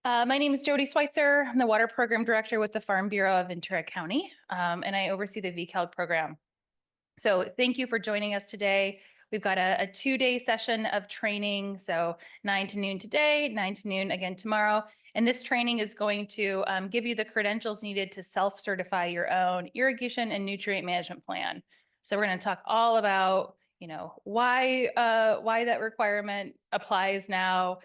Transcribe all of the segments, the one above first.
My name is Jody Schweitzer. I'm the Water Program Director with the Farm Bureau of Ventura County, and I oversee the VCALG program. So thank you for joining us today. We've got a 2-day session of training, so 9 to noon today, 9 to noon again tomorrow. And this training is going to give you the credentials needed to self-certify your own irrigation and nutrient management plan. So we're going to talk all about why that requirement applies now,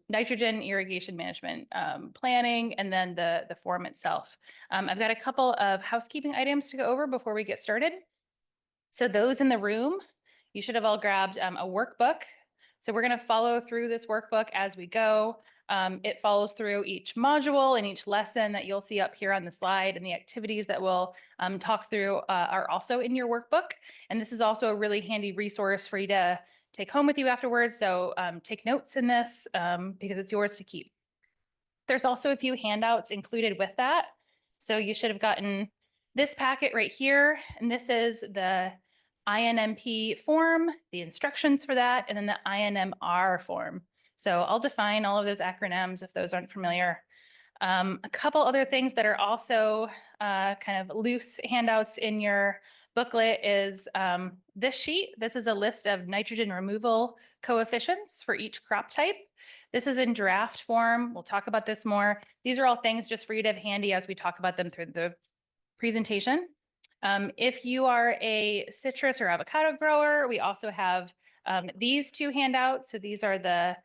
nitrogen irrigation management planning, and then the form itself. I've got a couple of housekeeping items to go over before we get started. So those in the room, you should have all grabbed a workbook. So we're going to follow through this workbook as we go. It follows through each module and each lesson that you'll see up here on the slide, and the activities that we'll talk through are also in your workbook. And this is also a really handy resource for you to take home with you afterwards. So take notes in this because it's yours to keep. There's also a few handouts included with that. So you should have gotten this packet right here, and this is the INMP form, the instructions for that, and then the INMR form. So I'll define all of those acronyms if those aren't familiar. A couple other things that are also kind of loose handouts in your booklet is this sheet. This is a list of nitrogen removal coefficients for each crop type. This is in draft form. We'll talk about this more. These are all things just for you to have handy as we talk about them through the presentation. If you are a citrus or avocado grower, we also have these two handouts. So these are the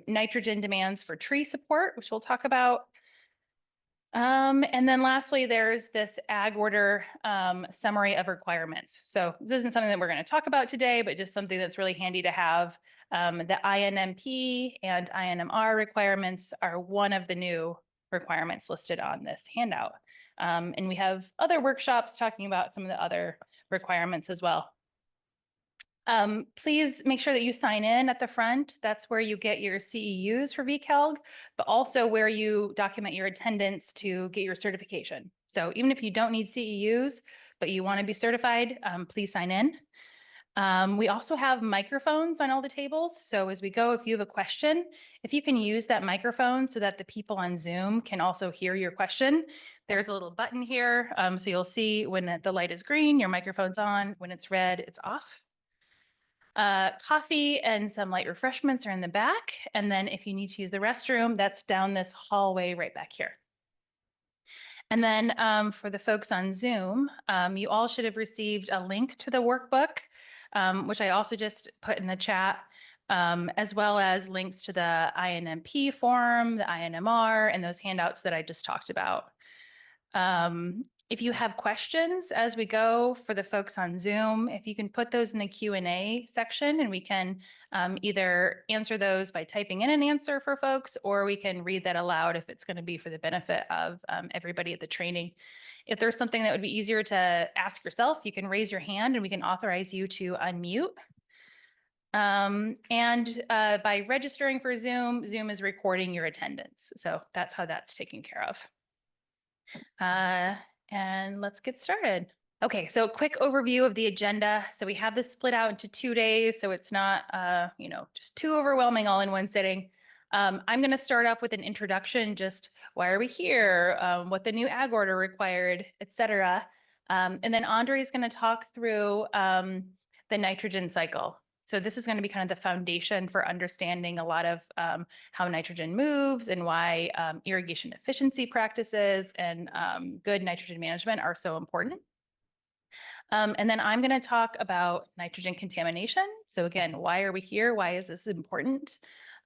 nitrogen demands for tree support, which we'll talk about. And then lastly, there's this ag order summary of requirements. So this isn't something that we're going to talk about today, but just something that's really handy to have. The INMP and INMR requirements are one of the new requirements listed on this handout. And we have other workshops talking about some of the other requirements as well. Please make sure that you sign in at the front. That's where you get your CEUs for VCALG, but also where you document your attendance to get your certification. So even if you don't need CEUs, but you want to be certified, please sign in. We also have microphones on all the tables. So as we go, if you have a question, if you can use that microphone so that the people on Zoom can also hear your question, there's a little button here. So you'll see when the light is green, your microphone's on. When it's red, it's off. Coffee and some light refreshments are in the back. And then if you need to use the restroom, that's down this hallway right back here. And then for the folks on Zoom, you all should have received a link to the workbook, which I also just put in the chat, as well as links to the INMP form, the INMR, and those handouts that I just talked about. If you have questions as we go for the folks on Zoom, if you can put those in the Q&A section, and we can either answer those by typing in an answer for folks, or we can read that aloud if it's going to be for the benefit of everybody at the training. If there's something that would be easier to ask yourself, you can raise your hand and we can authorize you to unmute. By registering for Zoom, Zoom is recording your attendance. So that's how that's taken care of. And let's get started. Okay, so a quick overview of the agenda. So we have this split out into 2 days, so it's not, just too overwhelming all in one sitting. I'm going to start off with an introduction, just why are we here, what the new ag order required, etc. And then Andre is going to talk through the nitrogen cycle. So this is going to be kind of the foundation for understanding a lot of how nitrogen moves and why irrigation efficiency practices and good nitrogen management are so important. And then I'm going to talk about nitrogen contamination. So again, why are we here? Why is this important?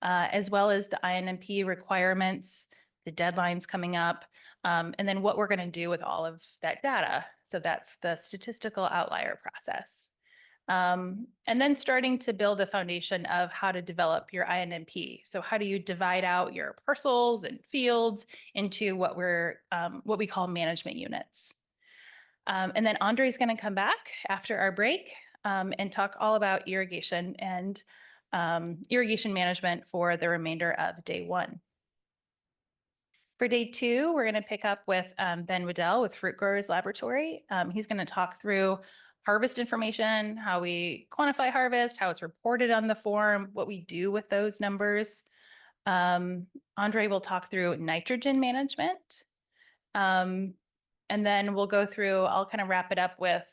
As well as the INMP requirements, the deadlines coming up, and then what we're going to do with all of that data. So that's the statistical outlier process. And then starting to build a foundation of how to develop your INMP. So how do you divide out your parcels and fields into what we call management units? And then Andre's going to come back after our break and talk all about irrigation and irrigation management for the remainder of day 1. For day 2, we're going to pick up with Ben Waddell with Fruit Growers Laboratory. He's going to talk through harvest information, how we quantify harvest, how it's reported on the form, what we do with those numbers. Andre will talk through nitrogen management. And then we'll go through, I'll kind of wrap it up with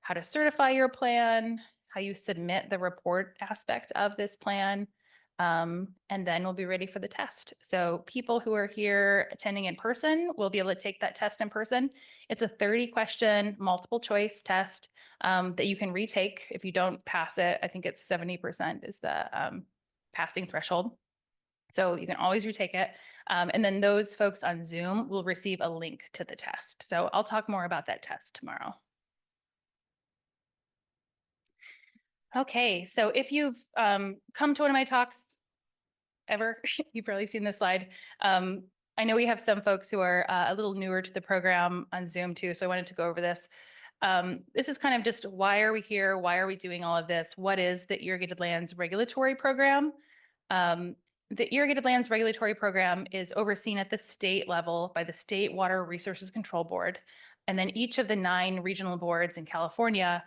how to certify your plan, how you submit the report aspect of this plan, and then we'll be ready for the test. So people who are here attending in person will be able to take that test in person. It's a 30-question multiple choice test that you can retake if you don't pass it. I think it's 70% is the passing threshold. So you can always retake it. And then those folks on Zoom will receive a link to the test. So I'll talk more about that test tomorrow. Okay, so if you've come to one of my talks ever, you've probably seen this slide. I know we have some folks who are a little newer to the program on Zoom too, so I wanted to go over this. This is kind of just why are we here? Why are we doing all of this? What is the Irrigated Lands Regulatory Program? The Irrigated Lands Regulatory Program is overseen at the state level by the State Water Resources Control Board. And then each of the 9 regional boards in California,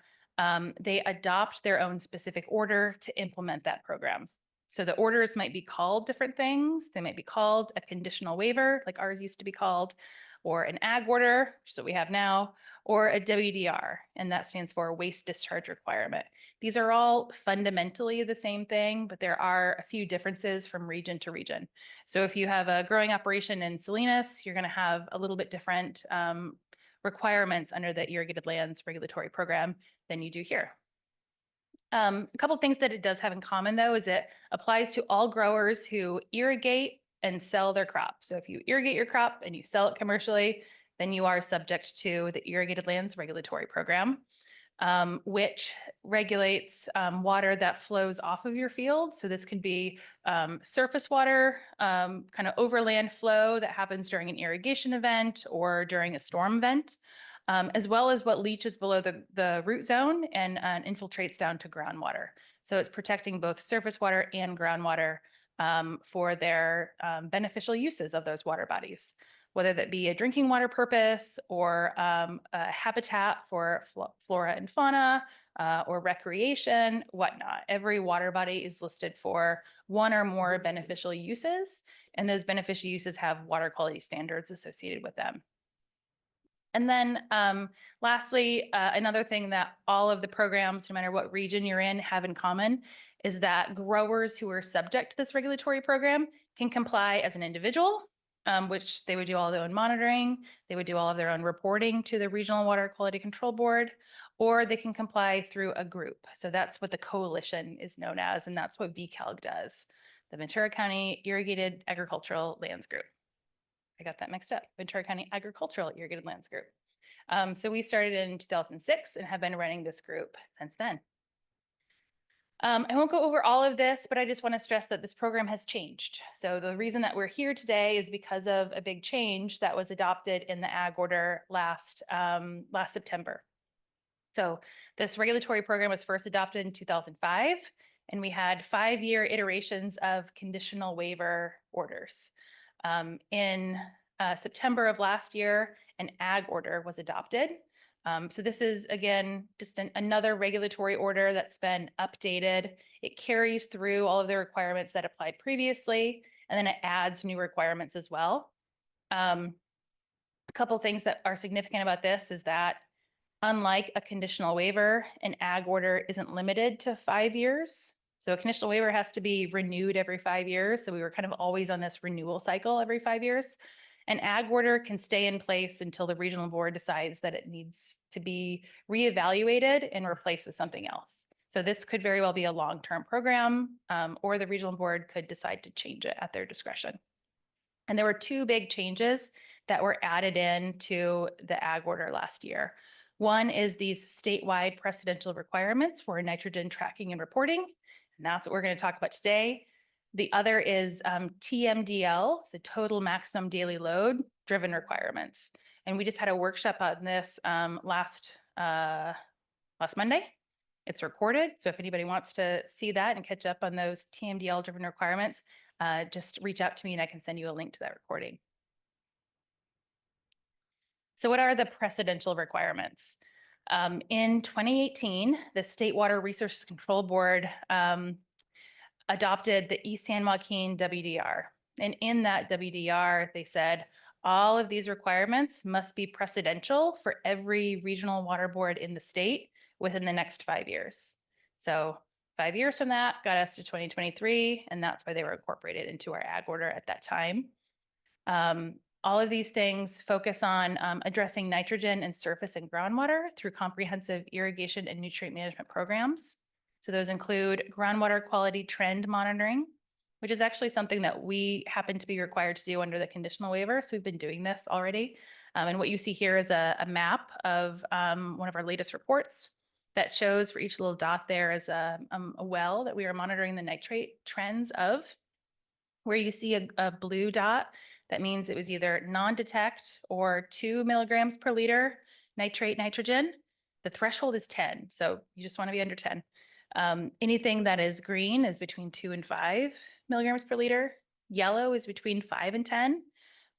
they adopt their own specific order to implement that program. So the orders might be called different things. They might be called a conditional waiver, like ours used to be called, or an ag order, which is what we have now, or a WDR, and that stands for waste discharge requirement. These are all fundamentally the same thing, but there are a few differences from region to region. So if you have a growing operation in Salinas, you're going to have a little bit different requirements under the Irrigated Lands Regulatory Program than you do here. A couple of things that it does have in common, though, is it applies to all growers who irrigate and sell their crop. So if you irrigate your crop and you sell it commercially, then you are subject to the Irrigated Lands Regulatory Program, which regulates water that flows off of your field. So this could be surface water, kind of overland flow that happens during an irrigation event or during a storm event, as well as what leaches below the root zone and infiltrates down to groundwater. So it's protecting both surface water and groundwater for their beneficial uses of those water bodies, whether that be a drinking water purpose or a habitat for flora and fauna or recreation, whatnot. Every water body is listed for one or more beneficial uses, and those beneficial uses have water quality standards associated with them. And then lastly, another thing that all of the programs, no matter what region you're in, have in common is that growers who are subject to this regulatory program can comply as an individual, which they would do all their own monitoring, they would do all of their own reporting to the Regional Water Quality Control Board, or they can comply through a group. So that's what the coalition is known as, and that's what VCALG does, the Ventura County Irrigated Agricultural Lands Group. I got that mixed up, Ventura County Agricultural Irrigated Lands Group. So we started in 2006 and have been running this group since then. I won't go over all of this, but I just want to stress that this program has changed. So the reason that we're here today is because of a big change that was adopted in the ag order last September. So this regulatory program was first adopted in 2005, and we had 5-year iterations of conditional waiver orders. In September of last year, an ag order was adopted. So this is, again, just another regulatory order that's been updated. It carries through all of the requirements that applied previously, and then it adds new requirements as well. A couple things that are significant about this is that unlike a conditional waiver, an ag order isn't limited to 5 years. So a conditional waiver has to be renewed every 5 years. So we were kind of always on this renewal cycle every 5 years. An ag order can stay in place until the regional board decides that it needs to be reevaluated and replaced with something else. So this could very well be a long-term program, or the regional board could decide to change it at their discretion. And there were 2 big changes that were added in to the ag order last year. One is these statewide precedential requirements for nitrogen tracking and reporting, and that's what we're going to talk about today. The other is TMDL, so total maximum daily load driven requirements. And we just had a workshop on this last Monday. It's recorded, so if anybody wants to see that and catch up on those TMDL driven requirements, just reach out to me and I can send you a link to that recording. So what are the precedential requirements? In 2018, the State Water Resources Control Board adopted the East San Joaquin WDR. And in that WDR, they said, all of these requirements must be precedential for every regional water board in the state within the next 5 years. So 5 years from that got us to 2023, and that's why they were incorporated into our ag order at that time. All of these things focus on addressing nitrogen and surface and groundwater through comprehensive irrigation and nutrient management programs. So those include groundwater quality trend monitoring, which is actually something that we happen to be required to do under the conditional waiver. So we've been doing this already. And what you see here is a map of one of our latest reports that shows for each little dot there is a well that we are monitoring the nitrate trends of. Where you see a blue dot, that means it was either non-detect or 2 milligrams per liter nitrate nitrogen. The threshold is 10, so you just want to be under 10. Anything that is green is between 2 and 5 milligrams per liter. Yellow is between 5 and 10.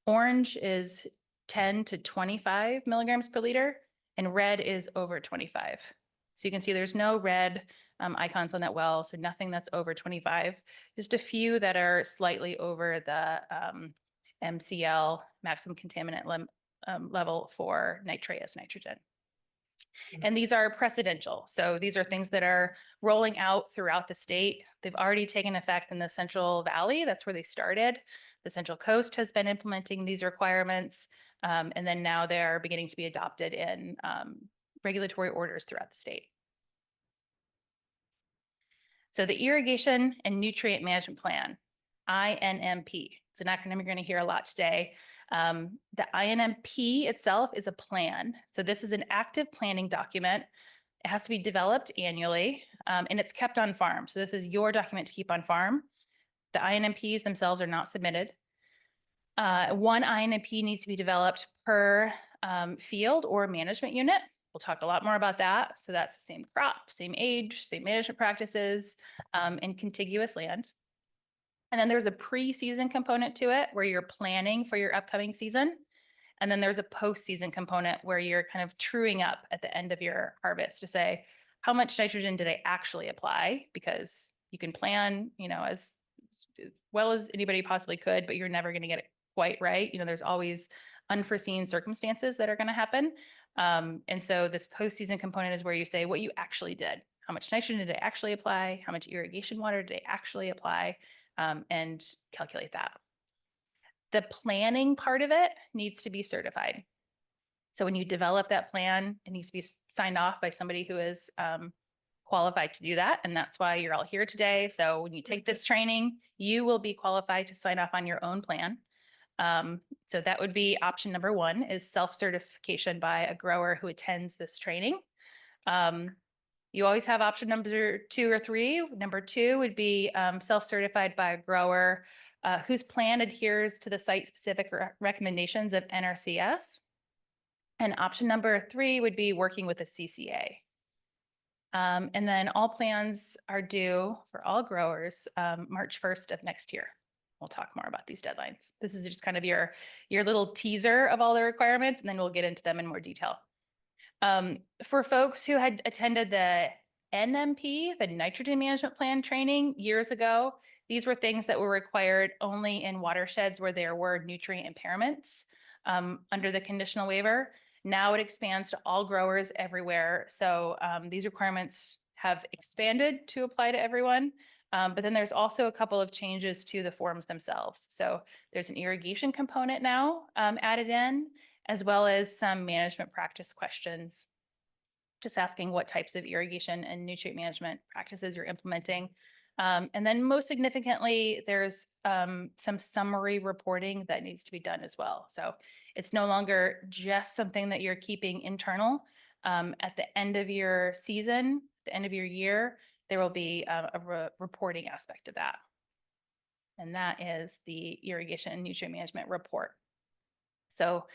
Orange is 10 to 25 milligrams per liter, and red is over 25. So you can see there's no red icons on that well, so nothing that's over 25. Just a few that are slightly over the MCL, maximum contaminant level for nitrates nitrogen. And these are precedential. So these are things that are rolling out throughout the state. They've already taken effect in the Central Valley. That's where they started. The Central Coast has been implementing these requirements. And then now they're beginning to be adopted in regulatory orders throughout the state. So the Irrigation and Nutrient Management Plan, INMP. It's an acronym you're going to hear a lot today. The INMP itself is a plan. So this is an active planning document. It has to be developed annually, and it's kept on farm. So this is your document to keep on farm. The INMPs themselves are not submitted. One INMP needs to be developed per field or management unit. We'll talk a lot more about that. So that's the same crop, same age, same management practices, and contiguous land. And then there's a pre-season component to it where you're planning for your upcoming season. And then there's a post-season component where you're kind of truing up at the end of your harvest to say, how much nitrogen did I actually apply? Because you can plan, as well as anybody possibly could, but you're never going to get it quite right. There's always unforeseen circumstances that are going to happen. And so this postseason component is where you say what you actually did. How much nitrogen did I actually apply? How much irrigation water did I actually apply? And calculate that. The planning part of it needs to be certified. So when you develop that plan, it needs to be signed off by somebody who is qualified to do that. And that's why you're all here today. So when you take this training, you will be qualified to sign off on your own plan. So that would be option number one, is self-certification by a grower who attends this training. You always have option number 2 or 3. Number 2 would be self-certified by a grower whose plan adheres to the site-specific recommendations of NRCS. And option number 3 would be working with a CCA. And then all plans are due for all growers March 1st of next year. We'll talk more about these deadlines. This is just kind of your little teaser of all the requirements, and then we'll get into them in more detail. For folks who had attended the NMP, the Nitrogen Management Plan training years ago, these were things that were required only in watersheds where there were nutrient impairments under the conditional waiver. Now it expands to all growers everywhere. So these requirements have expanded to apply to everyone. But then there's also a couple of changes to the forms themselves. So there's an irrigation component now added in, as well as some management practice questions, just asking what types of irrigation and nutrient management practices you're implementing. And then most significantly, there's some summary reporting that needs to be done as well. So it's no longer just something that you're keeping internal. At the end of your season, the end of your year, there will be a reporting aspect of that. And that is the irrigation and nutrient management report. So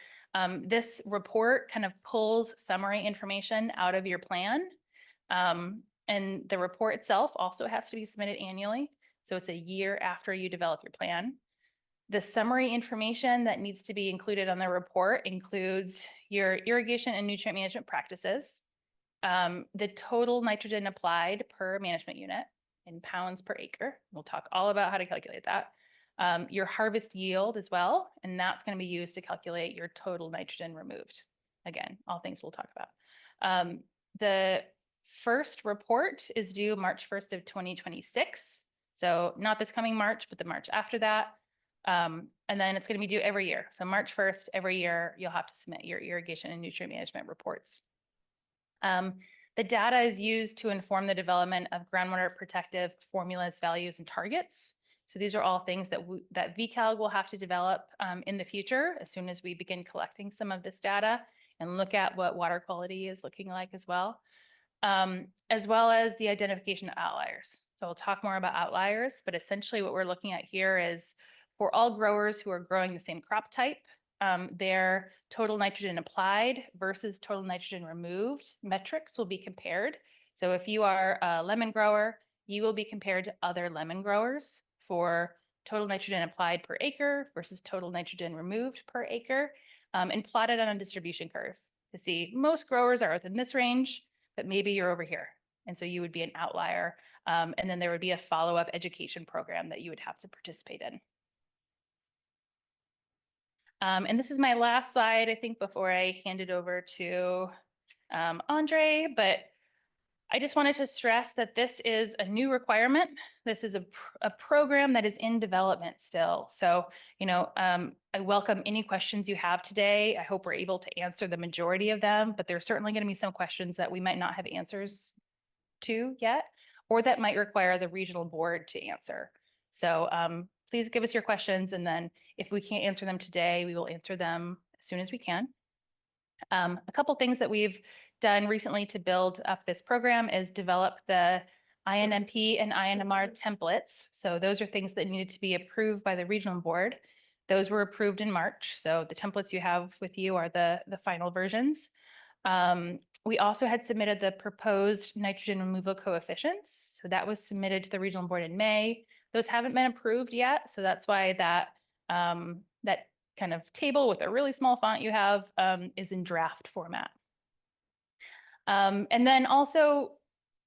this report kind of pulls summary information out of your plan. And the report itself also has to be submitted annually. So it's a year after you develop your plan. The summary information that needs to be included on the report includes your irrigation and nutrient management practices, the total nitrogen applied per management unit, in pounds per acre. We'll talk all about how to calculate that. Your harvest yield as well, and that's going to be used to calculate your total nitrogen removed. Again, all things we'll talk about. The first report is due March 1st of 2026. So not this coming March, but the March after that. And then it's going to be due every year. So March 1st, every year, you'll have to submit your irrigation and nutrient management reports. The data is used to inform the development of groundwater protective formulas, values, and targets. So these are all things that that VCALG will have to develop in the future as soon as we begin collecting some of this data and look at what water quality is looking like as well as the identification of outliers. So we'll talk more about outliers, but essentially what we're looking at here is for all growers who are growing the same crop type, their total nitrogen applied versus total nitrogen removed metrics will be compared. So if you are a lemon grower, you will be compared to other lemon growers for total nitrogen applied per acre versus total nitrogen removed per acre, and plotted on a distribution curve to see most growers are within this range, but maybe you're over here. And so you would be an outlier. And then there would be a follow-up education program that you would have to participate in. And this is my last slide, I think, before I hand it over to Andre, but I just wanted to stress that this is a new requirement. This is a program that is in development still. So, I welcome any questions you have today. I hope we're able to answer the majority of them, but there's certainly going to be some questions that we might not have answers to yet, or that might require the regional board to answer. So please give us your questions, and then if we can't answer them today, we will answer them as soon as we can. A couple things that we've done recently to build up this program is develop the INMP and INMR templates. So those are things that needed to be approved by the regional board. Those were approved in March. So the templates you have with you are the final versions. We also had submitted the proposed nitrogen removal coefficients. So that was submitted to the regional board in May. Those haven't been approved yet. So that's why that kind of table with a really small font you have is in draft format. And then also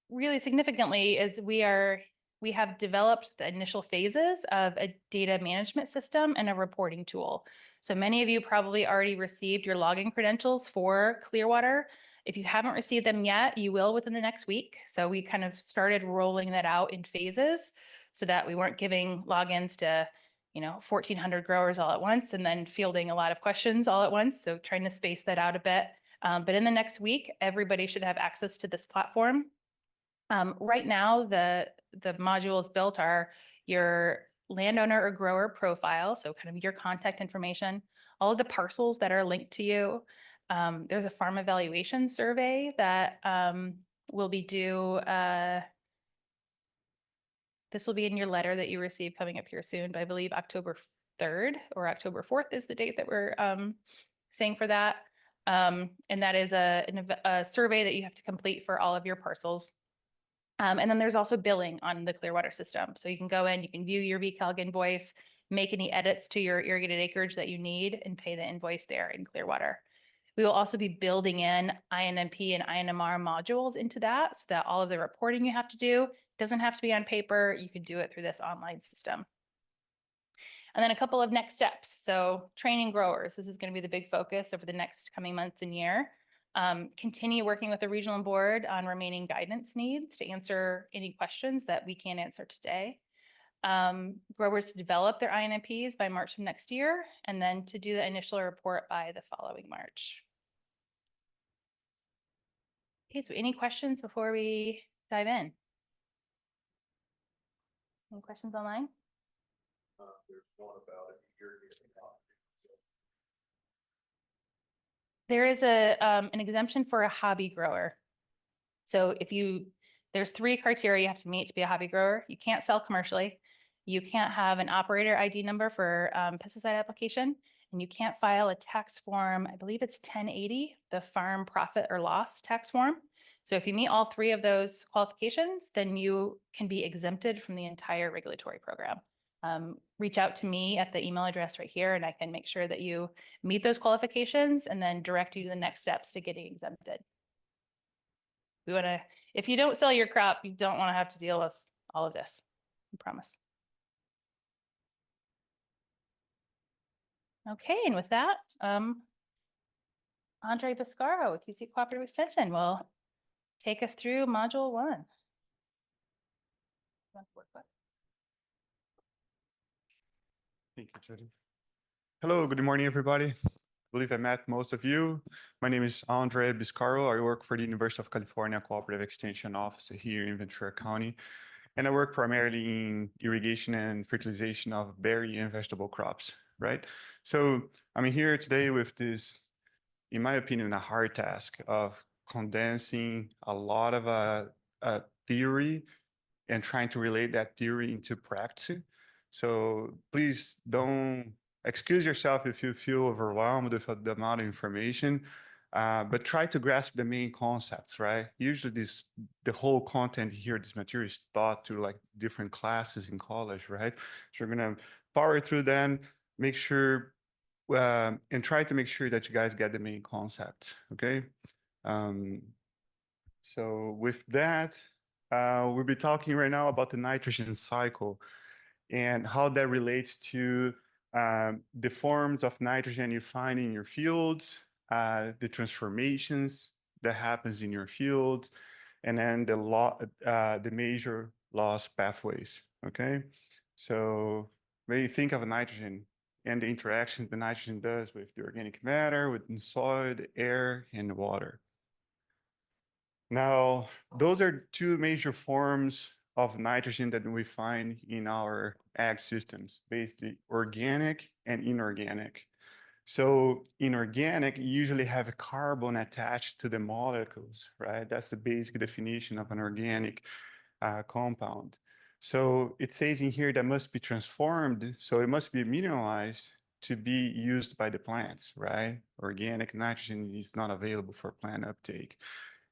really significantly is we have developed the initial phases of a data management system and a reporting tool. So many of you probably already received your login credentials for Clearwater. If you haven't received them yet, you will within the next week. So we kind of started rolling that out in phases so that we weren't giving logins to 1,400 growers all at once and then fielding a lot of questions all at once. So trying to space that out a bit. But in the next week, everybody should have access to this platform. Right now, the modules built are your landowner or grower profile, so kind of your contact information, all of the parcels that are linked to you. There's a farm evaluation survey that will be due. This will be in your letter that you receive coming up here soon, but I believe October 3rd or October 4th is the date that we're saying for that. And that is a survey that you have to complete for all of your parcels. And then there's also billing on the Clearwater system. So you can go in, you can view your VCALG invoice, make any edits to your irrigated acreage that you need, and pay the invoice there in Clearwater. We will also be building in INMP and INMR modules into that so that all of the reporting you have to do doesn't have to be on paper. You can do it through this online system. And then a couple of next steps. So training growers. This is going to be the big focus over the next coming months and year. Continue working with the regional board on remaining guidance needs to answer any questions that we can't answer today. Growers to develop their INMPs by March of next year, and then to do the initial report by the following March. Okay, so any questions before we dive in? Any questions online? There's one about irrigation. There is an exemption for a hobby grower. So there's 3 criteria you have to meet to be a hobby grower. You can't sell commercially. You can't have an operator ID number for pesticide application, and you can't file a tax form. I believe it's 1080, the farm profit or loss tax form. So if you meet all 3 of those qualifications, then you can be exempted from the entire regulatory program. Reach out to me at the email address right here, and I can make sure that you meet those qualifications and then direct you to the next steps to getting exempted. If you don't sell your crop, you don't want to have to deal with all of this, I promise. Okay, and with that, Andre Biscaro with QC Cooperative Extension will take us through Module 1. Thank you, Judy. Hello, good morning, everybody. I believe I met most of you. My name is Andre Biscaro. I work for the University of California Cooperative Extension Office here in Ventura County. And I work primarily in irrigation and fertilization of berry and vegetable crops, right? So I'm here today with this, in my opinion, a hard task of condensing a lot of theory and trying to relate that theory into practice. So please don't excuse yourself if you feel overwhelmed with the amount of information, but try to grasp the main concepts, right? Usually the whole content here, this material is taught to like different classes in college, right? So we're gonna power through them, make sure, and try to make sure that you guys get the main concept, okay? So with that, we'll be talking right now about the nitrogen cycle and how that relates to the forms of nitrogen you find in your fields, the transformations that happens in your fields, and then the major loss pathways, okay? So when you think of nitrogen and the interaction the nitrogen does with the organic matter, with the soil, the air, and the water. Now, those are two major forms of nitrogen that we find in our ag systems, basically organic and inorganic. So inorganic usually have a carbon attached to the molecules, right? That's the basic definition of an organic compound. So it says in here that must be transformed, so it must be mineralized to be used by the plants, right? Organic nitrogen is not available for plant uptake.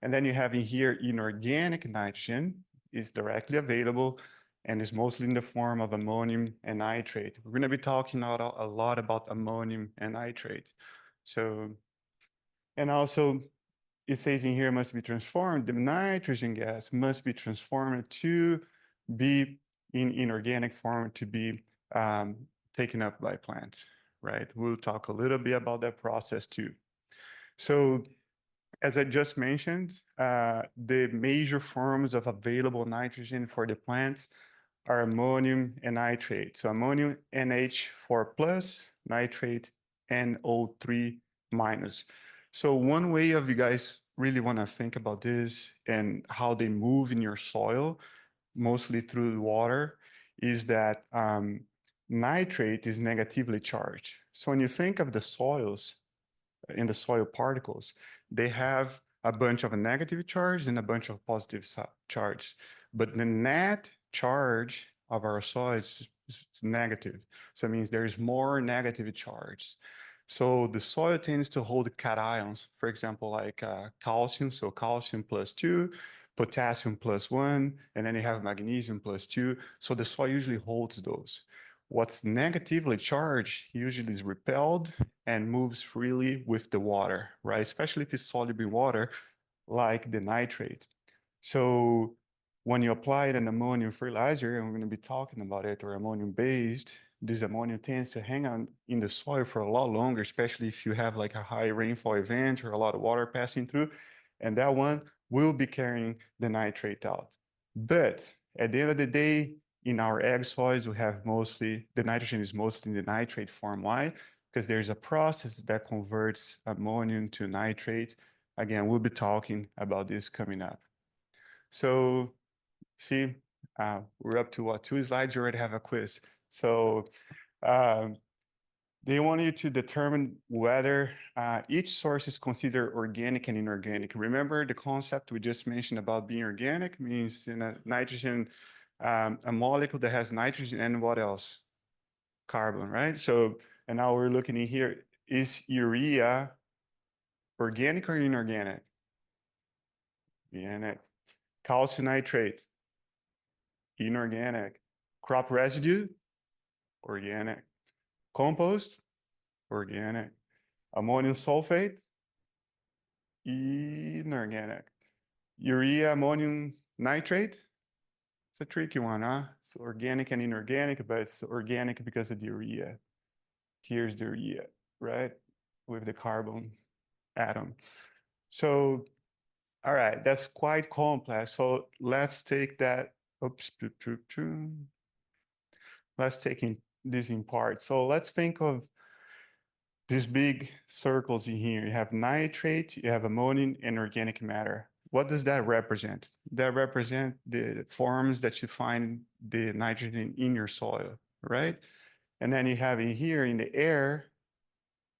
And then you have in here inorganic nitrogen is directly available and is mostly in the form of ammonium and nitrate. We're going to be talking a lot about ammonium and nitrate. So, and also it says in here must be transformed. The nitrogen gas must be transformed to be in inorganic form to be taken up by plants, right? We'll talk a little bit about that process too. So as I just mentioned, the major forms of available nitrogen for the plants are ammonium and nitrate. So ammonium NH4 plus, nitrate NO3 minus. So one way of you guys really want to think about this and how they move in your soil, mostly through water, is that nitrate is negatively charged. So when you think of the soils, in the soil particles, they have a bunch of a negative charge and a bunch of positive charge. But the net charge of our soil is negative. So it means there's more negative charge. So the soil tends to hold cations, for example, like calcium, so calcium +2, potassium +1, and then you have magnesium +2. So the soil usually holds those. What's negatively charged usually is repelled and moves freely with the water, right? Especially if it's soluble water, like the nitrate. So when you apply an ammonium fertilizer, and we're going to be talking about it, or ammonium-based, this ammonia tends to hang on in the soil for a lot longer, especially if you have like a high rainfall event or a lot of water passing through, and that one will be carrying the nitrate out. But at the end of the day, in our ag soils, we have mostly, the nitrogen is mostly in the nitrate form. Why? Because there's a process that converts ammonium to nitrate. Again, we'll be talking about this coming up. So see, we're up to what, 2 slides, you already have a quiz. So they want you to determine whether each source is considered organic and inorganic. Remember the concept we just mentioned about being organic means in a nitrogen, a molecule that has nitrogen and what else? Carbon, right? So, and now we're looking in here, is urea organic or inorganic? Organic. Calcium nitrate, inorganic. Crop residue, organic. Compost, organic. Ammonium sulfate, inorganic. Urea ammonium nitrate, It's a tricky one, huh? It's organic and inorganic, but it's organic because of the urea. Here's the urea, right? With the carbon atom. So, all right, that's quite complex. So let's take that, oops, let's take this in parts. So let's think of these big circles in here. You have nitrate, you have ammonium, and organic matter. What does that represent? That represent the forms that you find the nitrogen in your soil, right? And then you have in here in the air,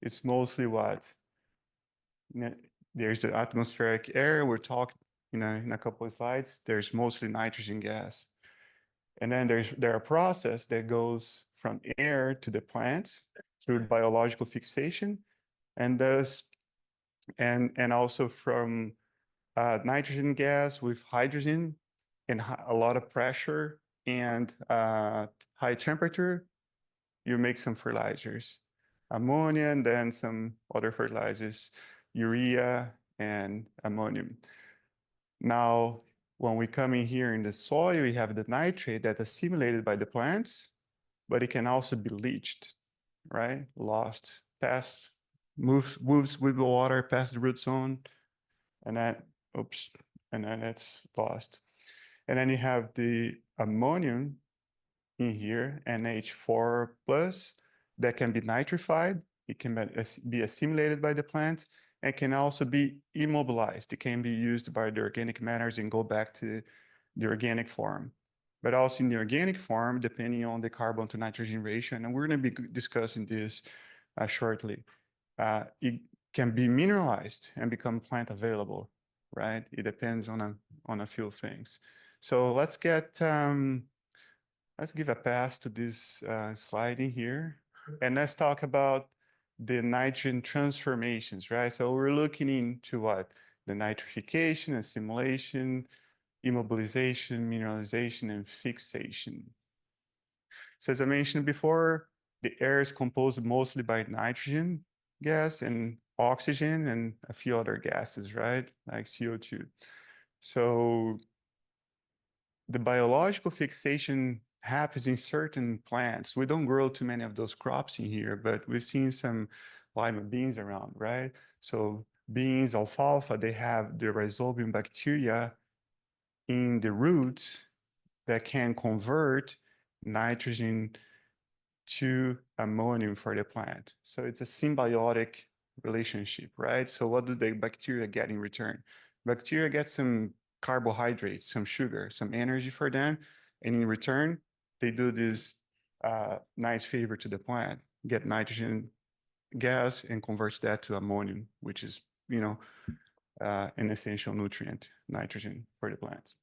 it's mostly what? There's the atmospheric air. We're talking, in a couple of slides, there's mostly nitrogen gas. And then there are process that goes from air to the plants through biological fixation, and thus and also from nitrogen gas with hydrogen and a lot of pressure and high temperature, you make some fertilizers, ammonia, and then some other fertilizers, urea and ammonium. Now, when we come in here in the soil, we have the nitrate that is assimilated by the plants, but it can also be leached, right? Lost, moves with the water past the root zone, and then, oops, and then it's lost. And then you have the ammonium in here, NH4 plus, that can be nitrified. It can be assimilated by the plant and can also be immobilized. It can be used by the organic matters and go back to the organic form. But also in the organic form, depending on the carbon to nitrogen ratio, and we're going to be discussing this shortly, it can be mineralized and become plant available, right? It depends on a few things. So let's give a pass to this slide in here, and let's talk about the nitrogen transformations, right? So we're looking into what? The nitrification, assimilation, immobilization, mineralization, and fixation. So as I mentioned before, the air is composed mostly by nitrogen gas and oxygen and a few other gases, right? Like CO2. So the biological fixation happens in certain plants. We don't grow too many of those crops in here, but we've seen some lima beans around, right? So beans, alfalfa, they have the rhizobium bacteria in the roots that can convert nitrogen to ammonium for the plant. So it's a symbiotic relationship, right? So what do the bacteria get in return? Bacteria get some carbohydrates, some sugar, some energy for them. And in return, they do this nice favor to the plant, get nitrogen gas and converts that to ammonium, which is, an essential nutrient, nitrogen for the plants.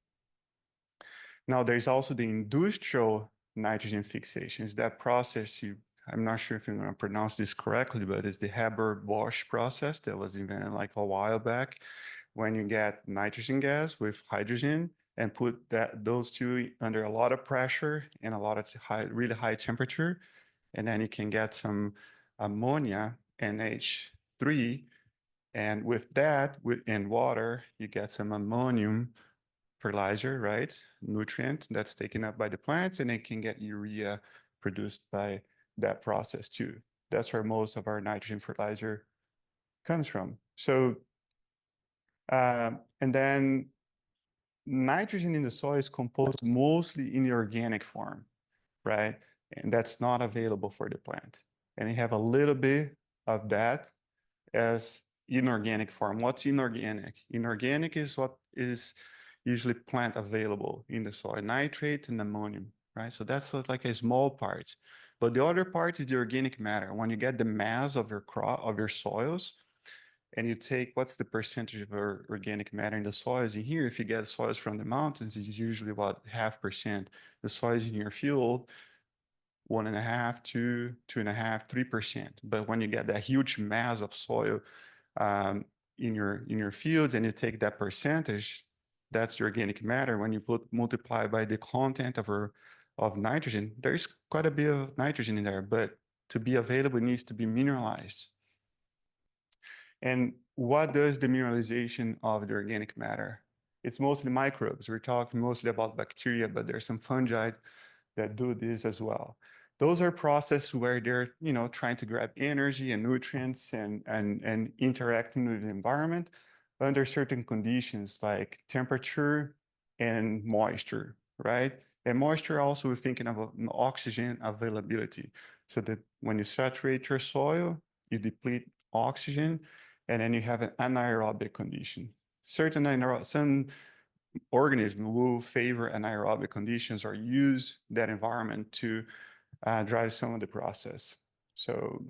Now, there's also the industrial nitrogen fixation. Is that process I'm not sure if I'm going to pronounce this correctly, but it's the Haber-Bosch process that was invented like a while back, when you get nitrogen gas with hydrogen and put those two under a lot of pressure and a lot of really high temperature, and then you can get some ammonia, NH3, and with that, in water, you get some ammonium fertilizer, right? Nutrient that's taken up by the plants, and it can get urea produced by that process too. That's where most of our nitrogen fertilizer comes from. So, and then nitrogen in the soil is composed mostly in the organic form, right? And that's not available for the plant. And you have a little bit of that as inorganic form. What's inorganic? Inorganic is what is usually plant available in the soil, nitrate and ammonium, right? So that's like a small part. But the other part is the organic matter. When you get the mass of your crop, of your soils, and you take what's the percentage of organic matter in the soils in here, if you get soils from the mountains, it's usually about 0.5%. The soils in your field, 1.5%, 2%, 2.5%, 3%. But when you get that huge mass of soil in your fields and you take that percentage, that's the organic matter. When you multiply by the content of nitrogen, there's quite a bit of nitrogen in there, but to be available, it needs to be mineralized. And what does the mineralization of the organic matter it's mostly microbes. We're talking mostly about bacteria, but there's some fungi that do this as well. Those are processes where they're, trying to grab energy and nutrients and interacting with the environment under certain conditions like temperature and moisture, right? And moisture also, we're thinking about oxygen availability. So that when you saturate your soil, you deplete oxygen, and then you have an anaerobic condition. Some organisms will favor anaerobic conditions or use that environment to drive some of the process. So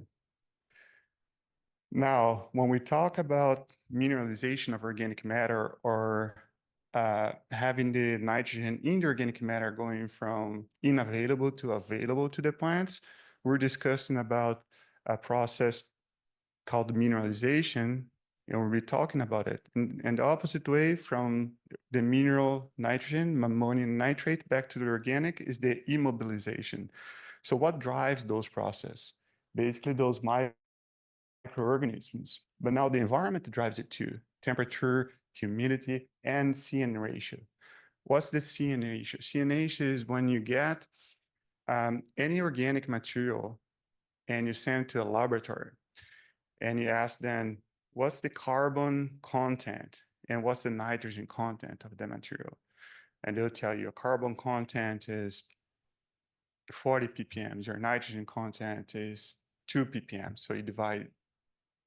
now, when we talk about mineralization of organic matter or having the nitrogen in the organic matter going from unavailable to available to the plants, we're discussing about a process called mineralization, and we'll be talking about it. And the opposite way from the mineral nitrogen, ammonium nitrate, back to the organic is the immobilization. So what drives those processes? Basically, those microorganisms. But now the environment drives it too: temperature, humidity, and CN ratio. What's the CN ratio? CN ratio is when you get any organic material and you send it to a laboratory and you ask them, what's the carbon content and what's the nitrogen content of the material? And they'll tell you a carbon content is 40 ppm, your nitrogen content is 2 ppm. So you divide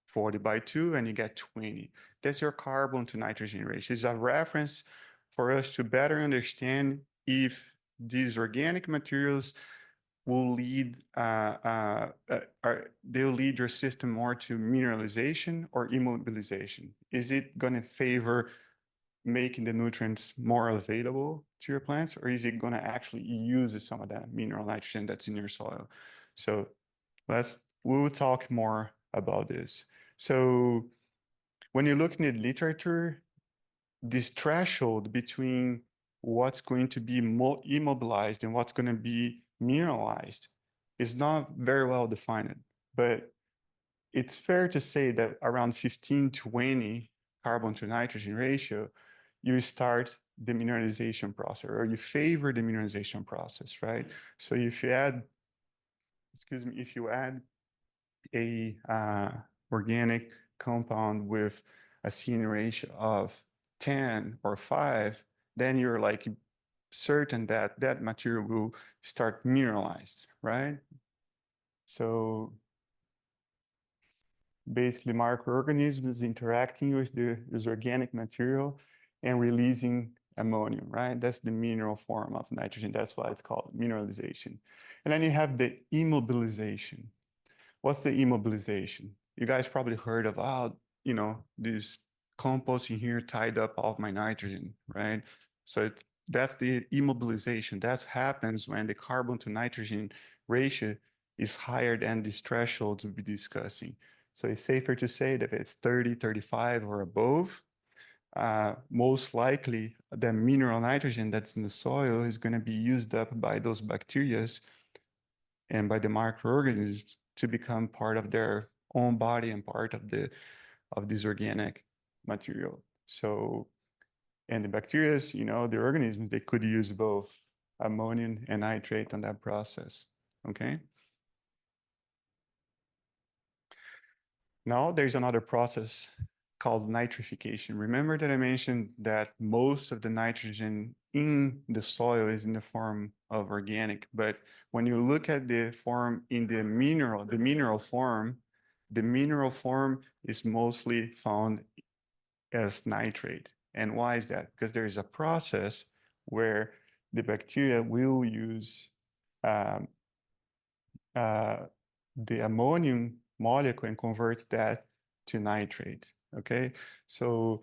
40 by 2 and you get 20. That's your carbon to nitrogen ratio. It's a reference for us to better understand if these organic materials will lead they'll lead your system more to mineralization or immobilization. Is it going to favor making the nutrients more available to your plants, or is it going to actually use some of that mineral nitrogen that's in your soil? So we'll talk more about this. So when you're looking at literature, this threshold between what's going to be immobilized and what's going to be mineralized is not very well defined. But it's fair to say that around 15-20 carbon to nitrogen ratio, you start the mineralization process, or you favor the mineralization process, right? So if you add, if you add a organic compound with a CN ratio of 10 or 5, then you're like certain that that material will start mineralized, right? So basically microorganisms interacting with this organic material and releasing ammonium, right? That's the mineral form of nitrogen. That's why it's called mineralization. And then you have the immobilization. What's the immobilization? You guys probably heard of, this compost in here tied up all of my nitrogen, right? So that's the immobilization. That happens when the carbon to nitrogen ratio is higher than these thresholds we'll be discussing. So it's safer to say that if it's 30, 35 or above, most likely the mineral nitrogen that's in the soil is going to be used up by those bacteria and by the microorganisms to become part of their own body and part of this organic material. So, and the bacteria, the organisms, they could use both ammonium and nitrate on that process, okay? Now there's another process called nitrification. Remember that I mentioned that most of the nitrogen in the soil is in the form of organic, but when you look at the form in the mineral form is mostly found as nitrate. And why is that? Because there is a process where the bacteria will use the ammonium molecule and convert that to nitrate, okay? So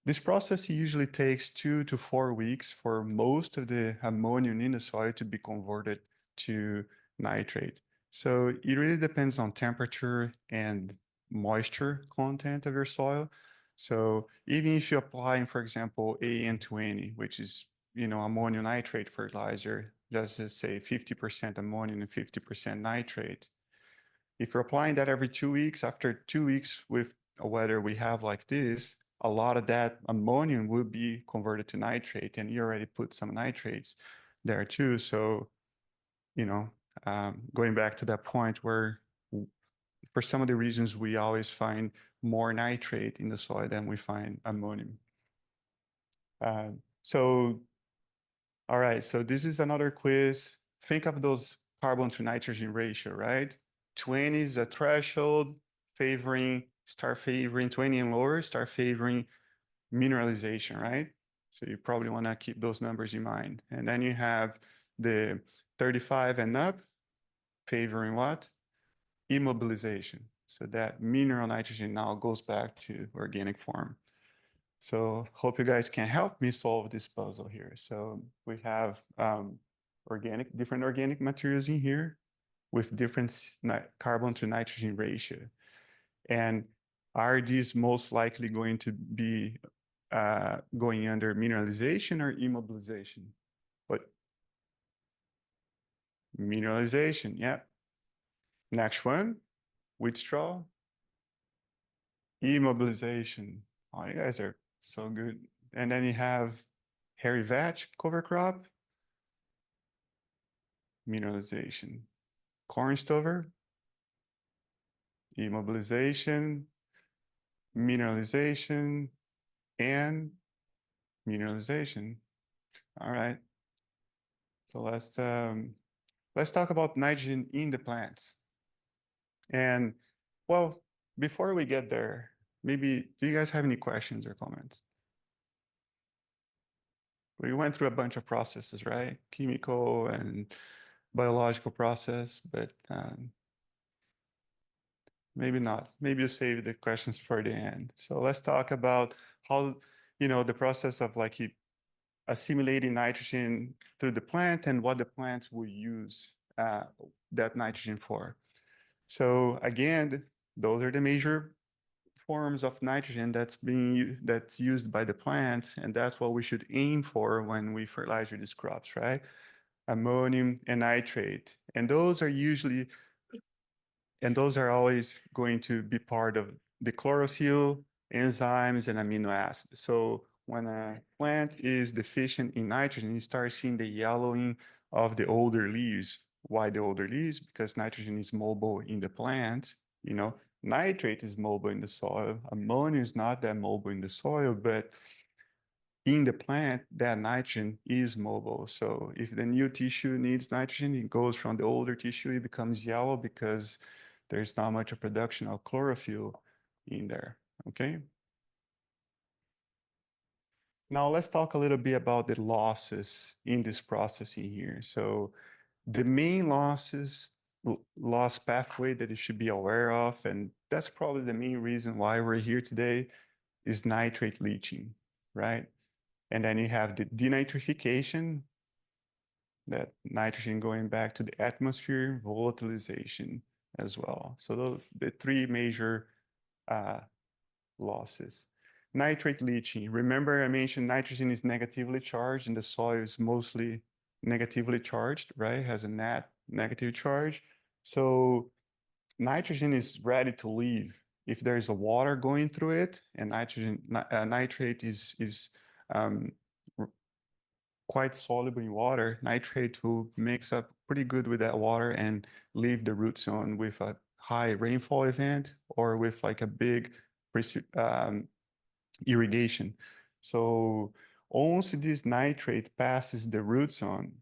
this process usually takes 2 to 4 weeks for most of the ammonium in the soil to be converted to nitrate. So it really depends on temperature and moisture content of your soil. So even if you're applying, for example, AN20, which is, ammonium nitrate fertilizer, just to say 50% ammonium and 50% nitrate, if you're applying that every 2 weeks, after 2 weeks with a weather we have like this, a lot of that ammonium will be converted to nitrate, and you already put some nitrates there too. So, you know, going back to that point where for some of the reasons we always find more nitrate in the soil than we find ammonium. So, all right, so this is another quiz. Think of those carbon to nitrogen ratio, right? 20 is a threshold start favoring 20 and lower, start favoring mineralization, right? So you probably want to keep those numbers in mind. And then you have the 35 and up favoring what? Immobilization. So that mineral nitrogen now goes back to organic form. So hope you guys can help me solve this puzzle here. So we have different organic materials in here with different carbon to nitrogen ratio. And are these most likely going to be going under mineralization or immobilization? But mineralization, yeah. Next one, withdrawal, immobilization. Oh, you guys are so good. And then you have hairy vetch cover crop, mineralization. Corn stover, immobilization, mineralization, and mineralization. All right. So let's talk about nitrogen in the plants. And well, before we get there, maybe do you guys have any questions or comments? We went through a bunch of processes, right? Chemical and biological process, but maybe not. Maybe you save the questions for the end. So let's talk about how, the process of like assimilating nitrogen through the plant and what the plants will use that nitrogen for. So again, those are the major forms of nitrogen that's used by the plants, and that's what we should aim for when we fertilize these crops, right? Ammonium and nitrate, and those are always going to be part of the chlorophyll, enzymes, and amino acids. So when a plant is deficient in nitrogen, you start seeing the yellowing of the older leaves. Why the older leaves? Because nitrogen is mobile in the plant. Nitrate is mobile in the soil. Ammonia is not that mobile in the soil, but in the plant, that nitrogen is mobile. So if the new tissue needs nitrogen, it goes from the older tissue, it becomes yellow because there's not much of production of chlorophyll in there, okay? Now let's talk a little bit about the losses in this processing here. So the main loss pathway that you should be aware of, and that's probably the main reason why we're here today, is nitrate leaching, right? And then you have the denitrification, that nitrogen going back to the atmosphere, volatilization as well. So the three major losses. Nitrate leaching. Remember I mentioned nitrogen is negatively charged and the soil is mostly negatively charged, right? Has a net negative charge. So nitrogen is ready to leave. If there's a water going through it and nitrate is quite soluble in water, nitrate will mix up pretty good with that water and leave the root zone with a high rainfall event or with like a big irrigation. So once this nitrate passes the root zone,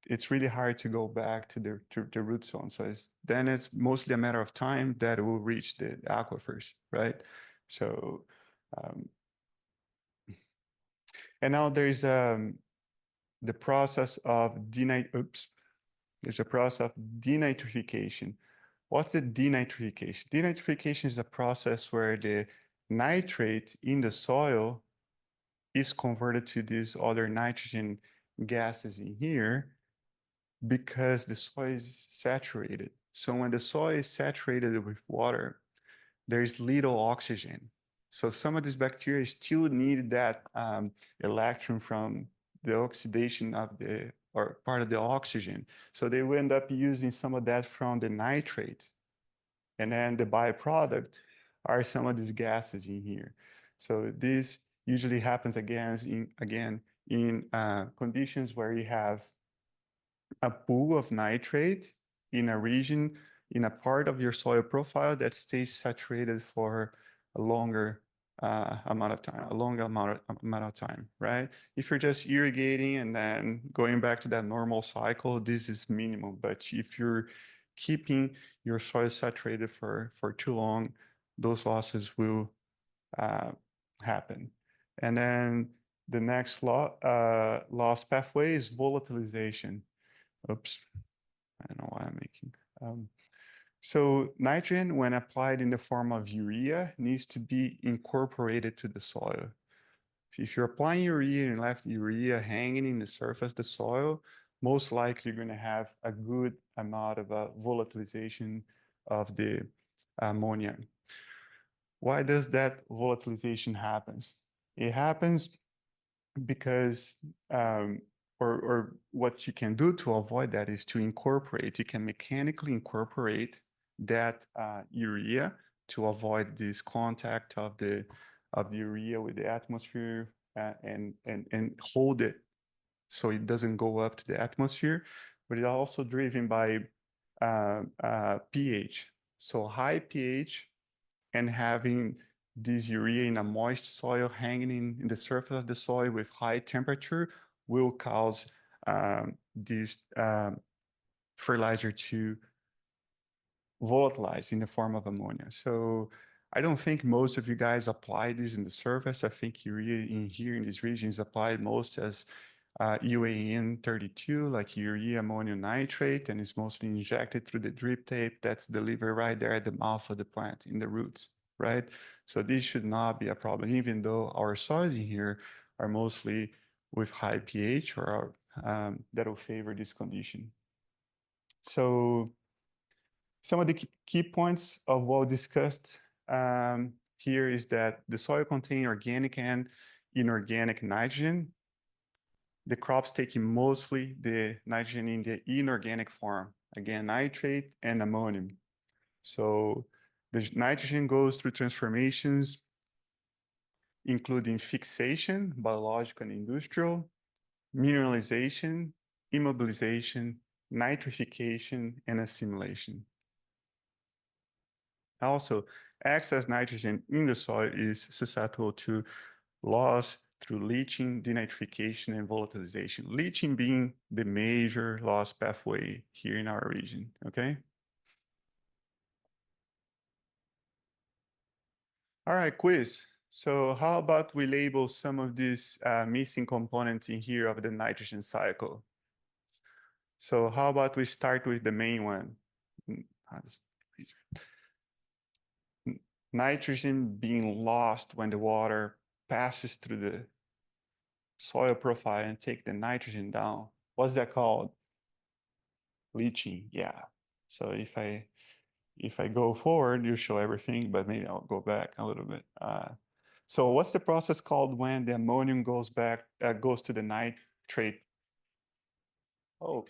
it's really hard to go back to the root zone. So then it's mostly a matter of time that it will reach the aquifers, right? So, and now there's the process of there's a process of denitrification. What's the denitrification? Denitrification is a process where the nitrate in the soil is converted to these other nitrogen gases in here because the soil is saturated. So when the soil is saturated with water, there's little oxygen. So some of these bacteria still need that electron from the oxidation of or part of the oxygen. So they will end up using some of that from the nitrate. And then the byproduct are some of these gases in here. So this usually happens again in conditions where you have a pool of nitrate in a region, in a part of your soil profile that stays saturated for a longer amount of time, amount of time, right? If you're just irrigating and then going back to that normal cycle, this is minimum. But if you're keeping your soil saturated for too long, those losses will happen. And then the next loss pathway is volatilization. Oops, I don't know why I'm making. So nitrogen, when applied in the form of urea, needs to be incorporated to the soil. If you're applying urea and left urea hanging in the surface of the soil, most likely you're going to have a good amount of volatilization of the ammonia. Why does that volatilization happens? It happens because or what you can do to avoid that is to incorporate. You can mechanically incorporate that urea to avoid this contact of the urea with the atmosphere and hold it so it doesn't go up to the atmosphere. But it's also driven by pH. So high pH and having this urea in a moist soil hanging in the surface of the soil with high temperature will cause this fertilizer to volatilize in the form of ammonia. So I don't think most of you guys apply this in the surface. I think urea in here in this region is applied most as UAN 32, like urea ammonium nitrate, and it's mostly injected through the drip tape that's delivered right there at the mouth of the plant in the roots, right? So this should not be a problem, even though our soils in here are mostly with high pH or that will favor this condition. So some of the key points of what discussed here is that the soil contains organic and inorganic nitrogen. The crops taking mostly the nitrogen in the inorganic form, again, nitrate and ammonium. So the nitrogen goes through transformations, including fixation, biological and industrial, mineralization, immobilization, nitrification, and assimilation. Also, excess nitrogen in the soil is susceptible to loss through leaching, denitrification, and volatilization. Leaching being the major loss pathway here in our region, okay? All right, quiz. So how about we label some of these missing components in here of the nitrogen cycle? So how about we start with the main one? Nitrogen being lost when the water passes through the soil profile and take the nitrogen down. What's that called? Leaching, yeah. So if I go forward, you show everything, but maybe I'll go back a little bit. So what's the process called when the ammonium goes back, goes to the nitrate? Oh,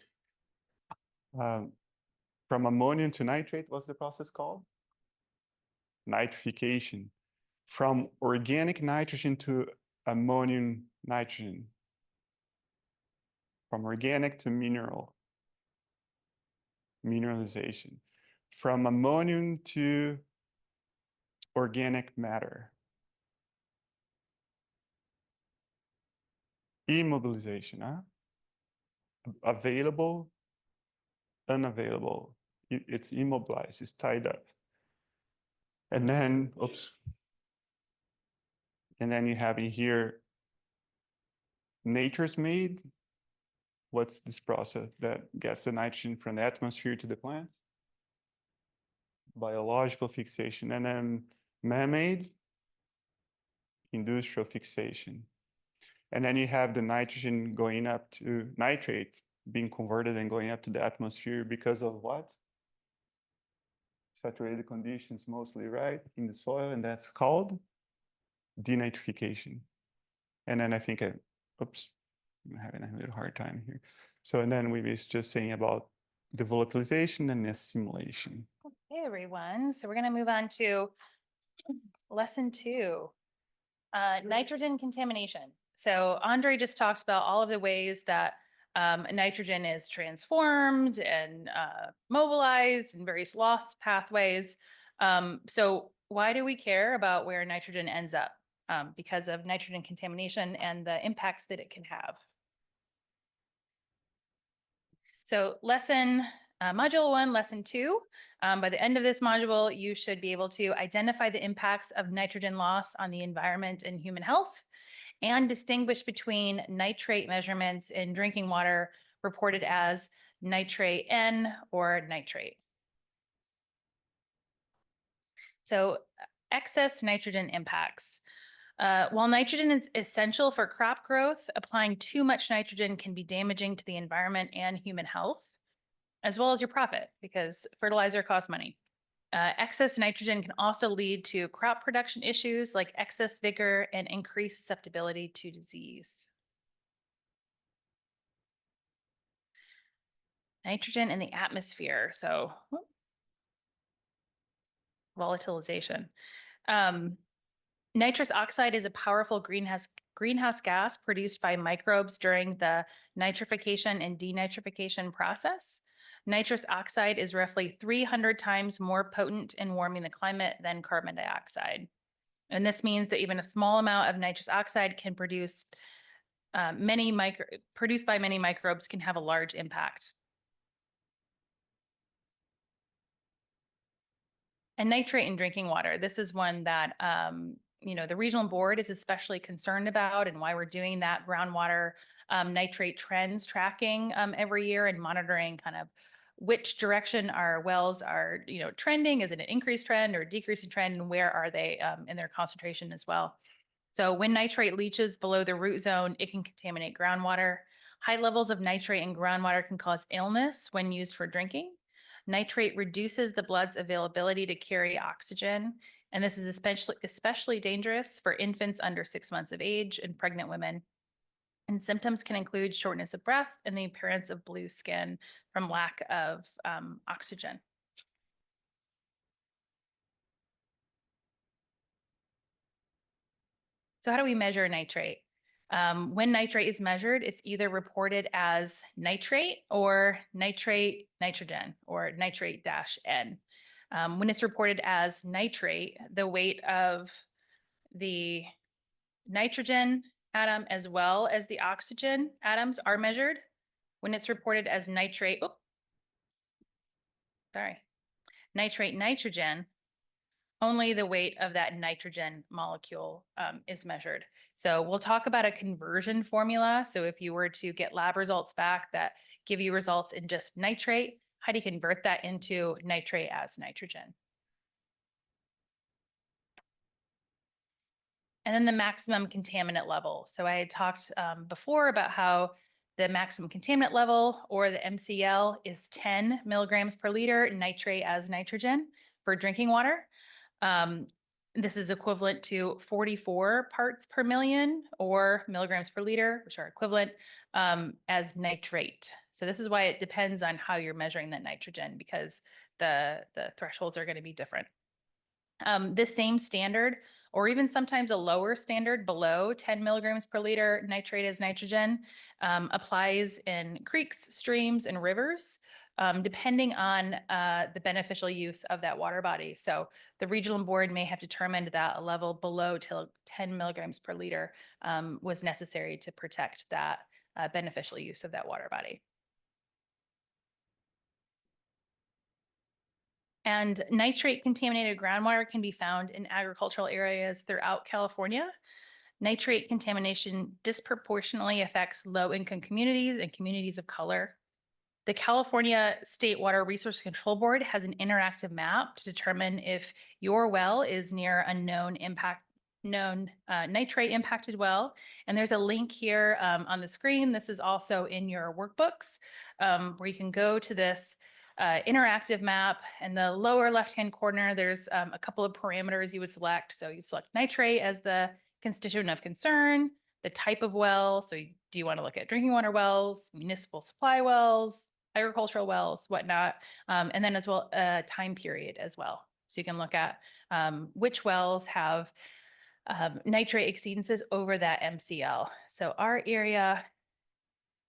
from ammonium to nitrate, what's the process called? Nitrification. From organic nitrogen to ammonium nitrogen. From organic to mineralization. From ammonium to organic matter. Immobilization, huh? Available, unavailable. It's immobilized, it's tied up. And then, oops. And then you have in here, nature's made. What's this process that gets the nitrogen from the atmosphere to the plant? Biological fixation. And then man-made, industrial fixation. And then you have the nitrogen going up to nitrate being converted and going up to the atmosphere because of what? Saturated conditions mostly, right? In the soil, and that's called denitrification. And then I think, oops, I'm having a little hard time here. So, and then we was just saying about the volatilization and assimilation. Hey, everyone. So we're going to move on to Lesson 2, nitrogen contamination. So Andre just talked about all of the ways that nitrogen is transformed and mobilized in various loss pathways. So why do we care about where nitrogen ends up? Because of nitrogen contamination and the impacts that it can have. So module 1, lesson 2, by the end of this module, you should be able to identify the impacts of nitrogen loss on the environment and human health, and distinguish between nitrate measurements in drinking water reported as nitrate N or nitrate. So excess nitrogen impacts. While nitrogen is essential for crop growth, applying too much nitrogen can be damaging to the environment and human health, as well as your profit, because fertilizer costs money. Excess nitrogen can also lead to crop production issues like excess vigor and increased susceptibility to disease. Nitrogen in the atmosphere, so volatilization. Nitrous oxide is a powerful greenhouse gas produced by microbes during the nitrification and denitrification process. Nitrous oxide is roughly 300 times more potent in warming the climate than carbon dioxide. And this means that even a small amount of nitrous oxide can produced by many microbes can have a large impact. And nitrate in drinking water. This is one that the regional board is especially concerned about, and why we're doing that groundwater nitrate trends tracking every year and monitoring kind of which direction our wells are trending. Is it an increased trend or a decreasing trend, and where are they in their concentration as well? So when nitrate leaches below the root zone, it can contaminate groundwater. High levels of nitrate in groundwater can cause illness when used for drinking. Nitrate reduces the blood's availability to carry oxygen, and this is especially dangerous for infants under 6 months of age and pregnant women. And symptoms can include shortness of breath and the appearance of blue skin from lack of oxygen. So how do we measure nitrate? When nitrate is measured, it's either reported as nitrate or nitrate nitrogen or nitrate-N. When it's reported as nitrate, the weight of the nitrogen atom as well as the oxygen atoms are measured. When it's reported as nitrate nitrogen, only the weight of that nitrogen molecule is measured. So we'll talk about a conversion formula. So if you were to get lab results back that give you results in just nitrate, how do you convert that into nitrate as nitrogen? And then the maximum contaminant level. So I had talked before about how the maximum contaminant level, or the MCL, is 10 milligrams per liter nitrate as nitrogen for drinking water. This is equivalent to 44 parts per million or milligrams per liter, which are equivalent as nitrate. So this is why it depends on how you're measuring that nitrogen, because the thresholds are going to be different. This same standard, or even sometimes a lower standard below 10 milligrams per liter nitrate as nitrogen, applies in creeks, streams, and rivers, depending on the beneficial use of that water body. So the regional board may have determined that a level below 10 milligrams per liter was necessary to protect that beneficial use of that water body. And nitrate contaminated groundwater can be found in agricultural areas throughout California. Nitrate contamination disproportionately affects low-income communities and communities of color. The California State Water Resource Control Board has an interactive map to determine if your well is near a known nitrate impacted well. And there's a link here on the screen. This is also in your workbooks, where you can go to this interactive map. In the lower left-hand corner, there's a couple of parameters you would select. So you select nitrate as the constituent of concern, the type of well. So do you want to look at drinking water wells, municipal supply wells, agricultural wells, whatnot, and then as well time period as well. So you can look at which wells have nitrate exceedances over that MCL. So our area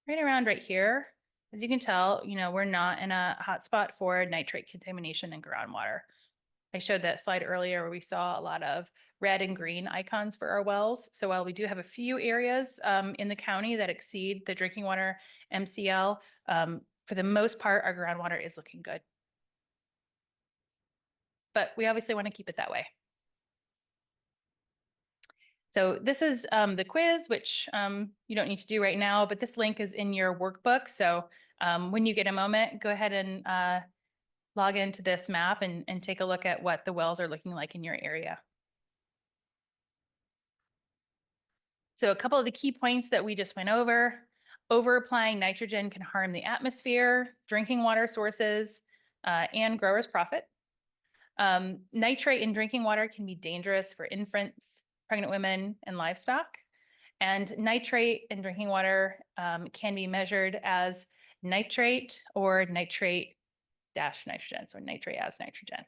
right around right here, as you can tell, we're not in a hotspot for nitrate contamination in groundwater. I showed that slide earlier where we saw a lot of red and green icons for our wells. So while we do have a few areas in the county that exceed the drinking water MCL, for the most part, our groundwater is looking good. But we obviously want to keep it that way. So this is the quiz, which you don't need to do right now, but this link is in your workbook. So when you get a moment, go ahead and log into this map and take a look at what the wells are looking like in your area. So a couple of the key points that we just went over: applying nitrogen can harm the atmosphere, drinking water sources, and growers' profit. Nitrate in drinking water can be dangerous for infants, pregnant women, and livestock. And nitrate in drinking water can be measured as nitrate or nitrate dash nitrogen, so nitrate as nitrogen.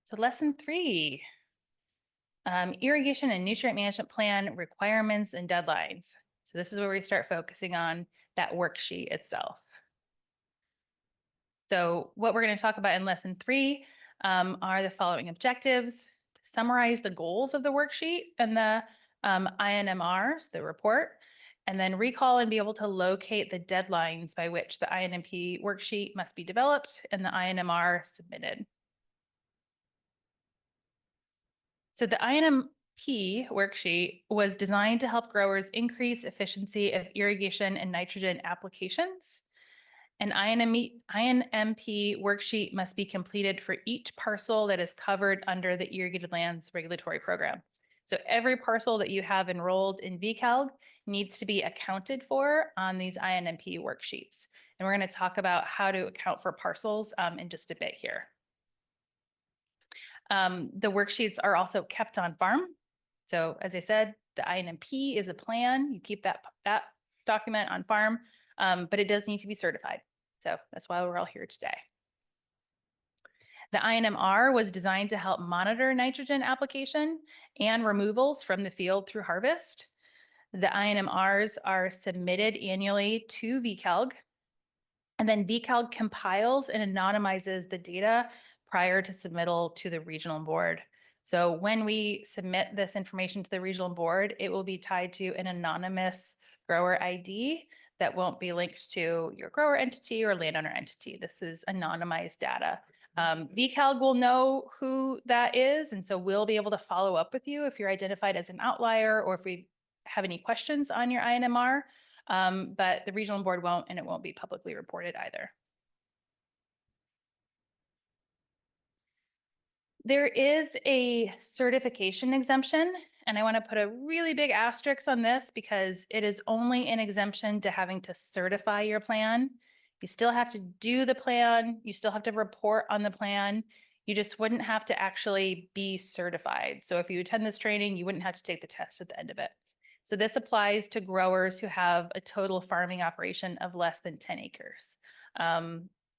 So lesson 3, irrigation and nutrient management plan requirements and deadlines. So this is where we start focusing on that worksheet itself. So what we're going to talk about in lesson 3 are the following objectives: to summarize the goals of the worksheet and the INMRs, the report, and then recall and be able to locate the deadlines by which the INMP worksheet must be developed and the INMR submitted. So the INMP worksheet was designed to help growers increase efficiency of irrigation and nitrogen applications. An INMP worksheet must be completed for each parcel that is covered under the Irrigated Lands Regulatory Program. So every parcel that you have enrolled in VCALG needs to be accounted for on these INMP worksheets. And we're going to talk about how to account for parcels in just a bit here. The worksheets are also kept on farm. So as I said, the INMP is a plan. You keep that document on farm, but it does need to be certified. So that's why we're all here today. The INMR was designed to help monitor nitrogen application and removals from the field through harvest. The INMRs are submitted annually to VCALG, and then VCALG compiles and anonymizes the data prior to submittal to the regional board. So when we submit this information to the regional board, it will be tied to an anonymous grower ID that won't be linked to your grower entity or landowner entity. This is anonymized data. VCALG will know who that is, and so we'll be able to follow up with you if you're identified as an outlier or if we have any questions on your INMR, but the regional board won't, and it won't be publicly reported either. There is a certification exemption, and I want to put a really big asterisk on this because it is only an exemption to having to certify your plan. You still have to do the plan. You still have to report on the plan. You just wouldn't have to actually be certified. So if you attend this training, you wouldn't have to take the test at the end of it. So this applies to growers who have a total farming operation of less than 10 acres. I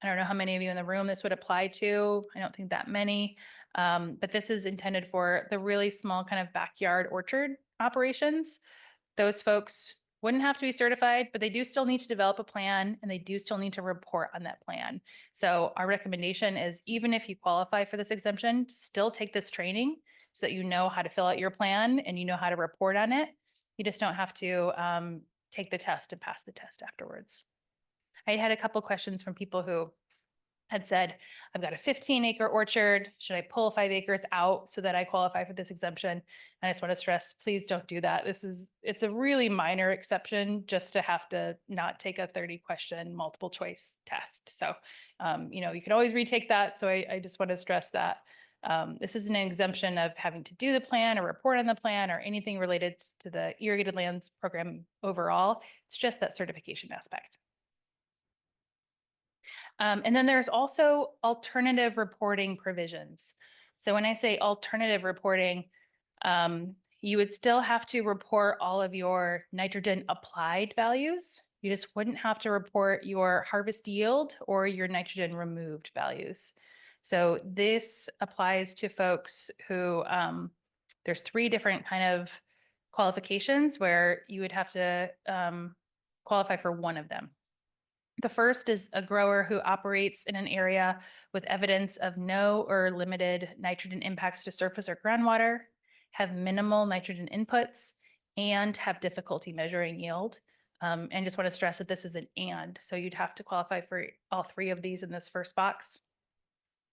don't know how many of you in the room this would apply to. I don't think that many. But this is intended for the really small kind of backyard orchard operations. Those folks wouldn't have to be certified, but they do still need to develop a plan and they do still need to report on that plan. So our recommendation is, even if you qualify for this exemption, still take this training so that you know how to fill out your plan and you know how to report on it. You just don't have to take the test and pass the test afterwards. I had a couple questions from people who had said, I've got a 15-acre orchard. Should I pull 5 acres out so that I qualify for this exemption? And I just want to stress, please don't do that. It's a really minor exception just to have to not take a 30-question multiple choice test. So, you can always retake that. So I just want to stress that this isn't an exemption of having to do the plan or report on the plan or anything related to the Irrigated Lands Program overall. It's just that certification aspect. And then there's also alternative reporting provisions. So when I say alternative reporting, you would still have to report all of your nitrogen applied values. You just wouldn't have to report your harvest yield or your nitrogen removed values. So this applies to folks who, there's three different kind of qualifications where you would have to qualify for one of them. The first is a grower who operates in an area with evidence of no or limited nitrogen impacts to surface or groundwater, have minimal nitrogen inputs, and have difficulty measuring yield. And just want to stress that this is an and, so you'd have to qualify for all three of these in this first box.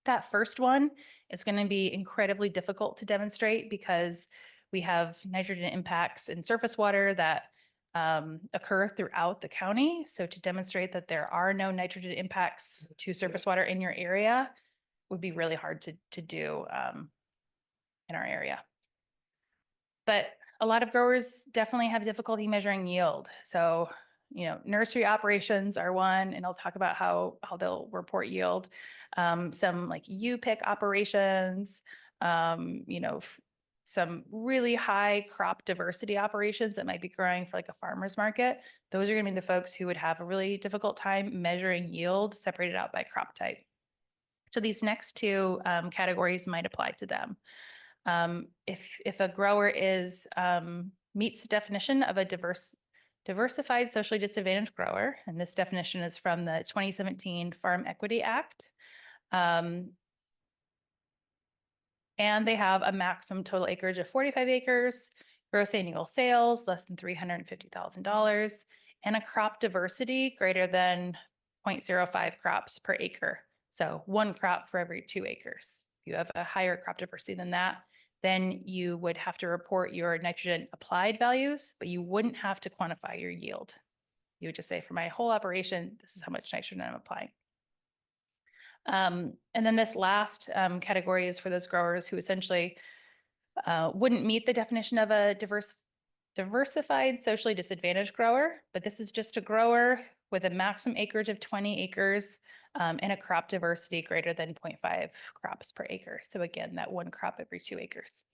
That first one is going to be incredibly difficult to demonstrate because we have nitrogen impacts in surface water that occur throughout the county. So to demonstrate that there are no nitrogen impacts to surface water in your area would be really hard to do in our area. But a lot of growers definitely have difficulty measuring yield. So, you know, nursery operations are one, and I'll talk about how they'll report yield. Some like U-pick operations, you know, some really high crop diversity operations that might be growing for like a farmer's market. Those are going to be the folks who would have a really difficult time measuring yield separated out by crop type. So these next two categories might apply to them. If a grower meets the definition of a diversified socially disadvantaged grower, and this definition is from the 2017 Farm Equity Act, and they have a maximum total acreage of 45 acres, gross annual sales less than $350,000, and a crop diversity greater than 0.05 crops per acre. So one crop for every 2 acres. If you have a higher crop diversity than that, then you would have to report your nitrogen applied values, but you wouldn't have to quantify your yield. You would just say, for my whole operation, this is how much nitrogen I'm applying. And then this last category is for those growers who essentially wouldn't meet the definition of a diversified socially disadvantaged grower, but this is just a grower with a maximum acreage of 20 acres and a crop diversity greater than 0.5 crops per acre. So again, that one crop every 2 acres.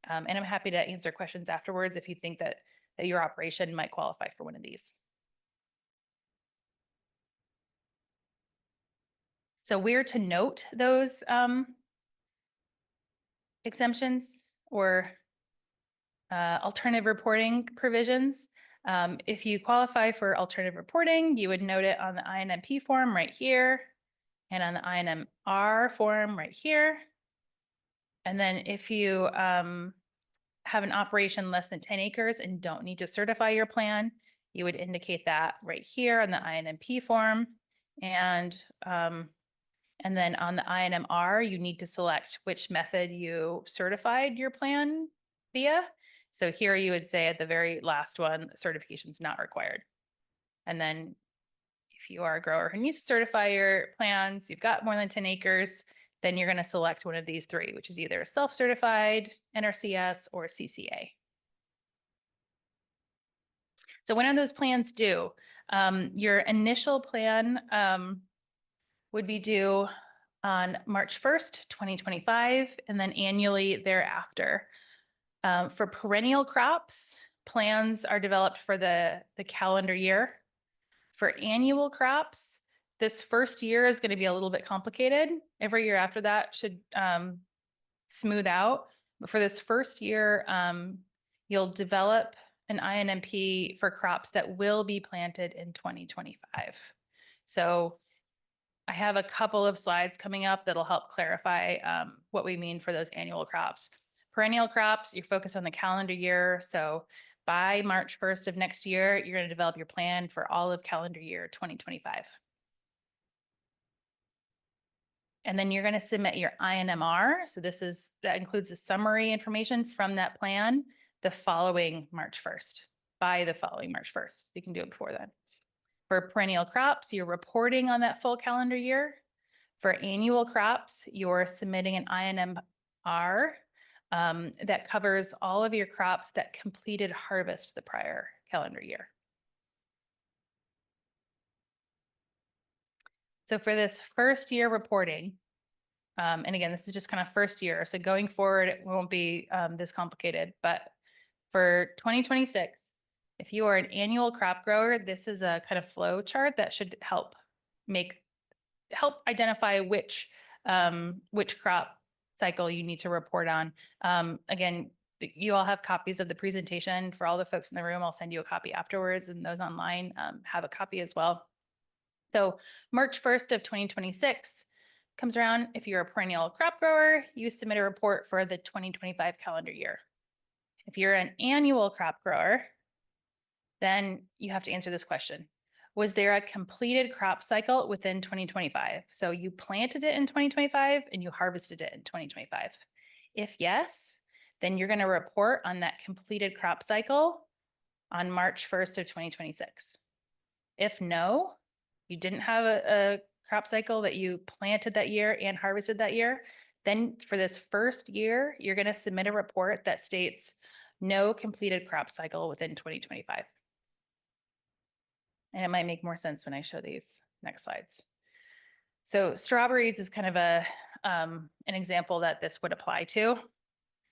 And I'm happy to answer questions afterwards if you think that your operation might qualify for one of these. So where to note those exemptions or alternative reporting provisions. If you qualify for alternative reporting, you would note it on the INMP form right here and on the INMR form right here. And then if you have an operation less than 10 acres and don't need to certify your plan, you would indicate that right here on the INMP form. And then on the INMR, you need to select which method you certified your plan via. So here you would say at the very last one, certification is not required. And then if you are a grower who needs to certify your plans, you've got more than 10 acres, then you're going to select one of these three, which is either self-certified, NRCS, or CCA. So when are those plans due? Your initial plan would be due on March 1st, 2025, and then annually thereafter. For perennial crops, plans are developed for the calendar year. For annual crops, this first year is going to be a little bit complicated. Every year after that should smooth out. But for this first year, you'll develop an INMP for crops that will be planted in 2025. So I have a couple of slides coming up that'll help clarify what we mean for those annual crops. Perennial crops, you're focused on the calendar year. So by March 1st of next year, you're going to develop your plan for all of calendar year 2025. And then you're going to submit your INMR. So that includes the summary information from that plan the following March 1st, by the following March 1st. You can do it before then. For perennial crops, you're reporting on that full calendar year. For annual crops, you're submitting an INMR that covers all of your crops that completed harvest the prior calendar year. So for this first year reporting, and again, this is just kind of first year, so going forward, it won't be this complicated, but for 2026, If you are an annual crop grower, this is a kind of flow chart that should help identify which crop cycle you need to report on. Again, you all have copies of the presentation. For all the folks in the room, I'll send you a copy afterwards, and those online have a copy as well. So March 1st of 2026 comes around. If you're a perennial crop grower, you submit a report for the 2025 calendar year. If you're an annual crop grower, then you have to answer this question. Was there a completed crop cycle within 2025? So you planted it in 2025 and you harvested it in 2025. If yes, then you're going to report on that completed crop cycle on March 1st of 2026. If no, you didn't have a crop cycle that you planted that year and harvested that year, then for this first year, you're going to submit a report that states no completed crop cycle within 2025. And it might make more sense when I show these next slides. So strawberries is kind of an example that this would apply to.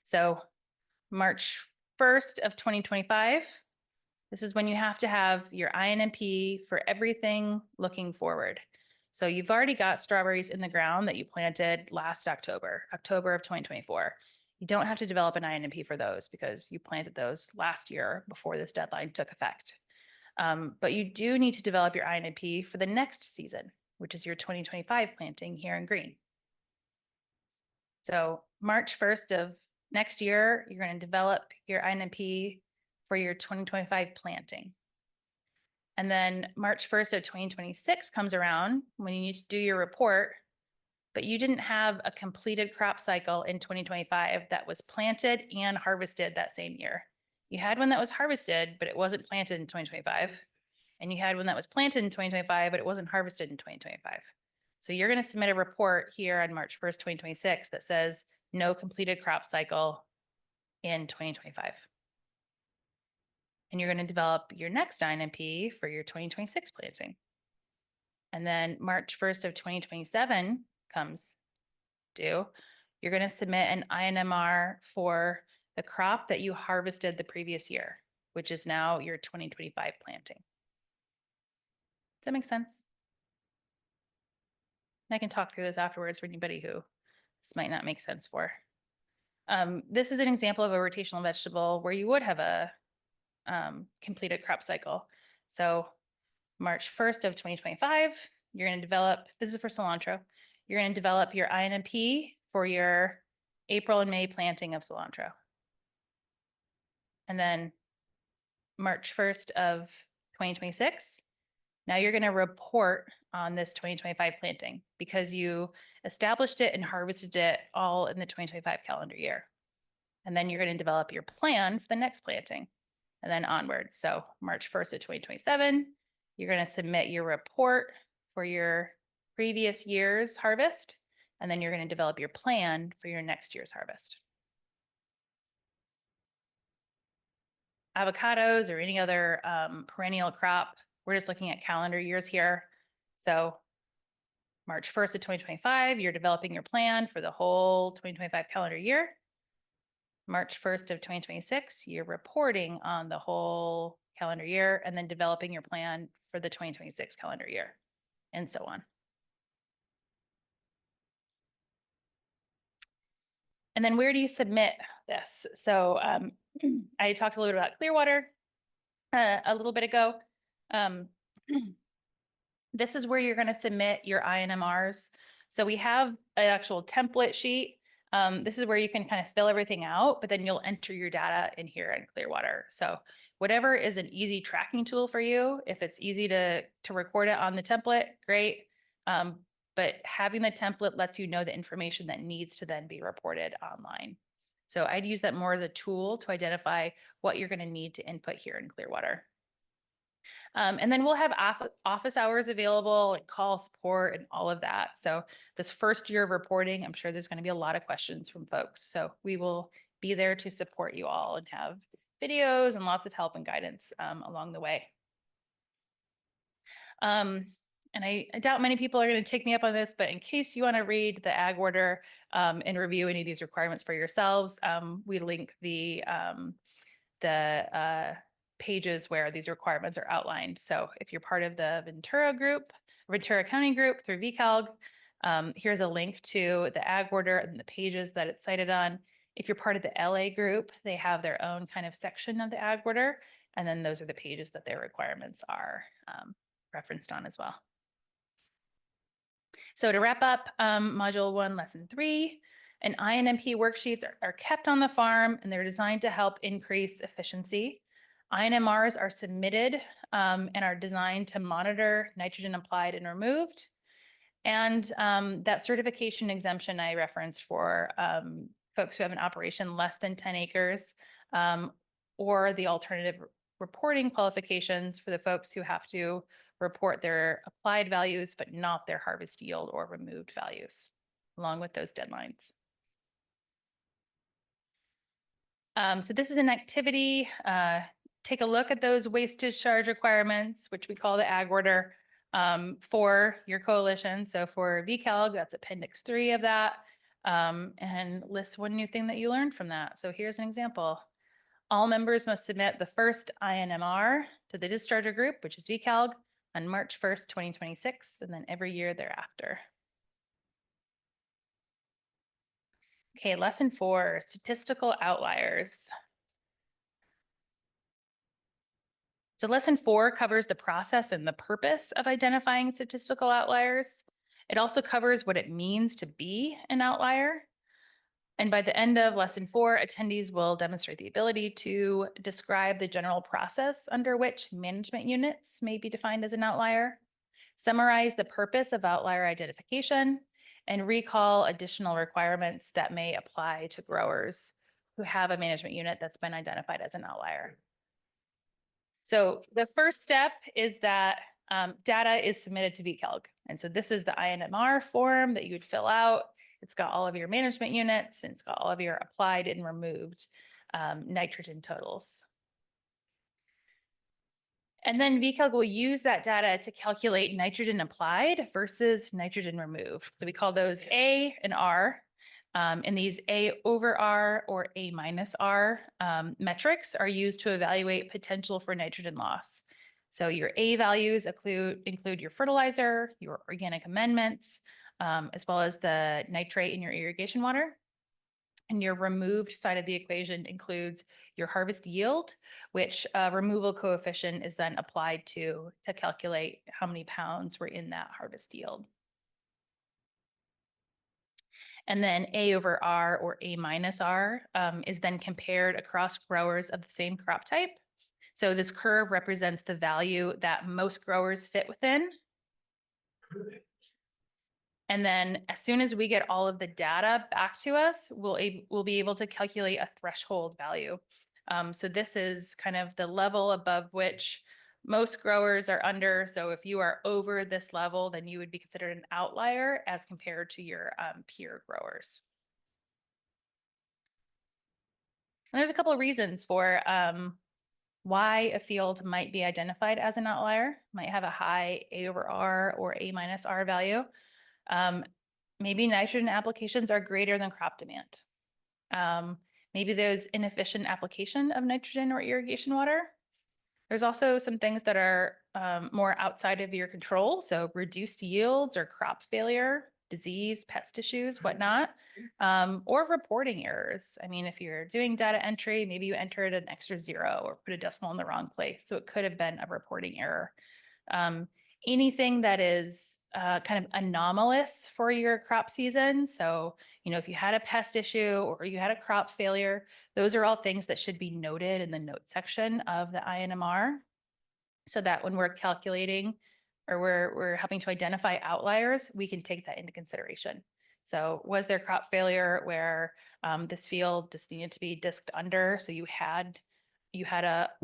So March 1st of 2025, this is when you have to have your INMP for everything looking forward. So you've already got strawberries in the ground that you planted last October of 2024. You don't have to develop an INMP for those because you planted those last year before this deadline took effect. But you do need to develop your INMP for the next season, which is your 2025 planting here in green. So March 1st of next year, you're going to develop your INMP for your 2025 planting. And then March 1st of 2026 comes around when you need to do your report, but you didn't have a completed crop cycle in 2025 that was planted and harvested that same year. You had one that was harvested, but it wasn't planted in 2025. And you had one that was planted in 2025, but it wasn't harvested in 2025. So you're going to submit a report here on March 1st, 2026 that says no completed crop cycle in 2025. And you're going to develop your next INMP for your 2026 planting. And then March 1st of 2027 comes due. You're going to submit an INMR for the crop that you harvested the previous year, which is now your 2025 planting. Does that make sense? I can talk through this afterwards for anybody who this might not make sense for. This is an example of a rotational vegetable where you would have a completed crop cycle. So March 1st of 2025, you're going to develop, this is for cilantro, you're going to develop your INMP for your April and May planting of cilantro. And then March 1st of 2026, now you're going to report on this 2025 planting because you established it and harvested it all in the 2025 calendar year. And then you're going to develop your plan for the next planting and then onward. So March 1st of 2027, you're going to submit your report for your previous year's harvest, and then you're going to develop your plan for your next year's harvest. Avocados or any other perennial crop, we're just looking at calendar years here. So March 1st of 2025, you're developing your plan for the whole 2025 calendar year. March 1st of 2026, you're reporting on the whole calendar year and then developing your plan for the 2026 calendar year, and so on. And then where do you submit this? So I talked a little bit about Clearwater a little bit ago. This is where you're going to submit your INMRs. So we have an actual template sheet. This is where you can kind of fill everything out, but then you'll enter your data in here in Clearwater. So whatever is an easy tracking tool for you, if it's easy to record it on the template, great. But having the template lets you know the information that needs to then be reported online. So I'd use that more as a tool to identify what you're going to need to input here in Clearwater. And then we'll have office hours available and call support and all of that. So this first year of reporting, I'm sure there's going to be a lot of questions from folks. So we will be there to support you all and have videos and lots of help and guidance along the way. And I doubt many people are going to take me up on this, but in case you want to read the ag order and review any of these requirements for yourselves, we link the pages where these requirements are outlined. So if you're part of the Ventura group, Ventura County group through VCALG, here's a link to the ag order and the pages that it's cited on. If you're part of the LA group, they have their own kind of section of the ag order. And then those are the pages that their requirements are referenced on as well. So to wrap up, Module 1, Lesson 3, and INMP worksheets are kept on the farm and they're designed to help increase efficiency. INMRs are submitted and are designed to monitor nitrogen applied and removed. And that certification exemption I referenced for folks who have an operation less than 10 acres or the alternative reporting qualifications for the folks who have to report their applied values, but not their harvest yield or removed values, along with those deadlines. So this is an activity. Take a look at those waste discharge requirements, which we call the ag order for your coalition. So for VCALG, that's Appendix 3 of that, and list one new thing that you learned from that. So here's an example. All members must submit the first INMR to the discharger group, which is VCALG, on March 1st, 2026, and then every year thereafter. Okay, lesson 4, statistical outliers. So lesson 4 covers the process and the purpose of identifying statistical outliers. It also covers what it means to be an outlier. And by the end of lesson 4, attendees will demonstrate the ability to describe the general process under which management units may be defined as an outlier, summarize the purpose of outlier identification, and recall additional requirements that may apply to growers who have a management unit that's been identified as an outlier. So the first step is that data is submitted to VCALG. And so this is the INMR form that you would fill out. It's got all of your management units, and it's got all of your applied and removed nitrogen totals. And then VCALG will use that data to calculate nitrogen applied versus nitrogen removed. So we call those A and R. And these A over R or A minus R metrics are used to evaluate potential for nitrogen loss. So your A values include your fertilizer, your organic amendments, as well as the nitrate in your irrigation water. And your removed side of the equation includes your harvest yield, which removal coefficient is then applied to calculate how many pounds were in that harvest yield. And then A over R or A minus R is then compared across growers of the same crop type. So this curve represents the value that most growers fit within. And then as soon as we get all of the data back to us, we'll be able to calculate a threshold value. So this is kind of the level above which most growers are under. So if you are over this level, then you would be considered an outlier as compared to your peer growers. And there's a couple of reasons for why a field might be identified as an outlier, might have a high A over R or A minus R value. Maybe nitrogen applications are greater than crop demand. Maybe there's inefficient application of nitrogen or irrigation water. There's also some things that are more outside of your control. So reduced yields or crop failure, disease, pest issues, whatnot, or reporting errors. I mean, if you're doing data entry, maybe you entered an extra 0 or put a decimal in the wrong place. So it could have been a reporting error. Anything that is kind of anomalous for your crop season. So, if you had a pest issue or you had a crop failure, those are all things that should be noted in the note section of the INMR so that when we're calculating or we're helping to identify outliers, we can take that into consideration. So was there crop failure where this field just needed to be disked under? So you had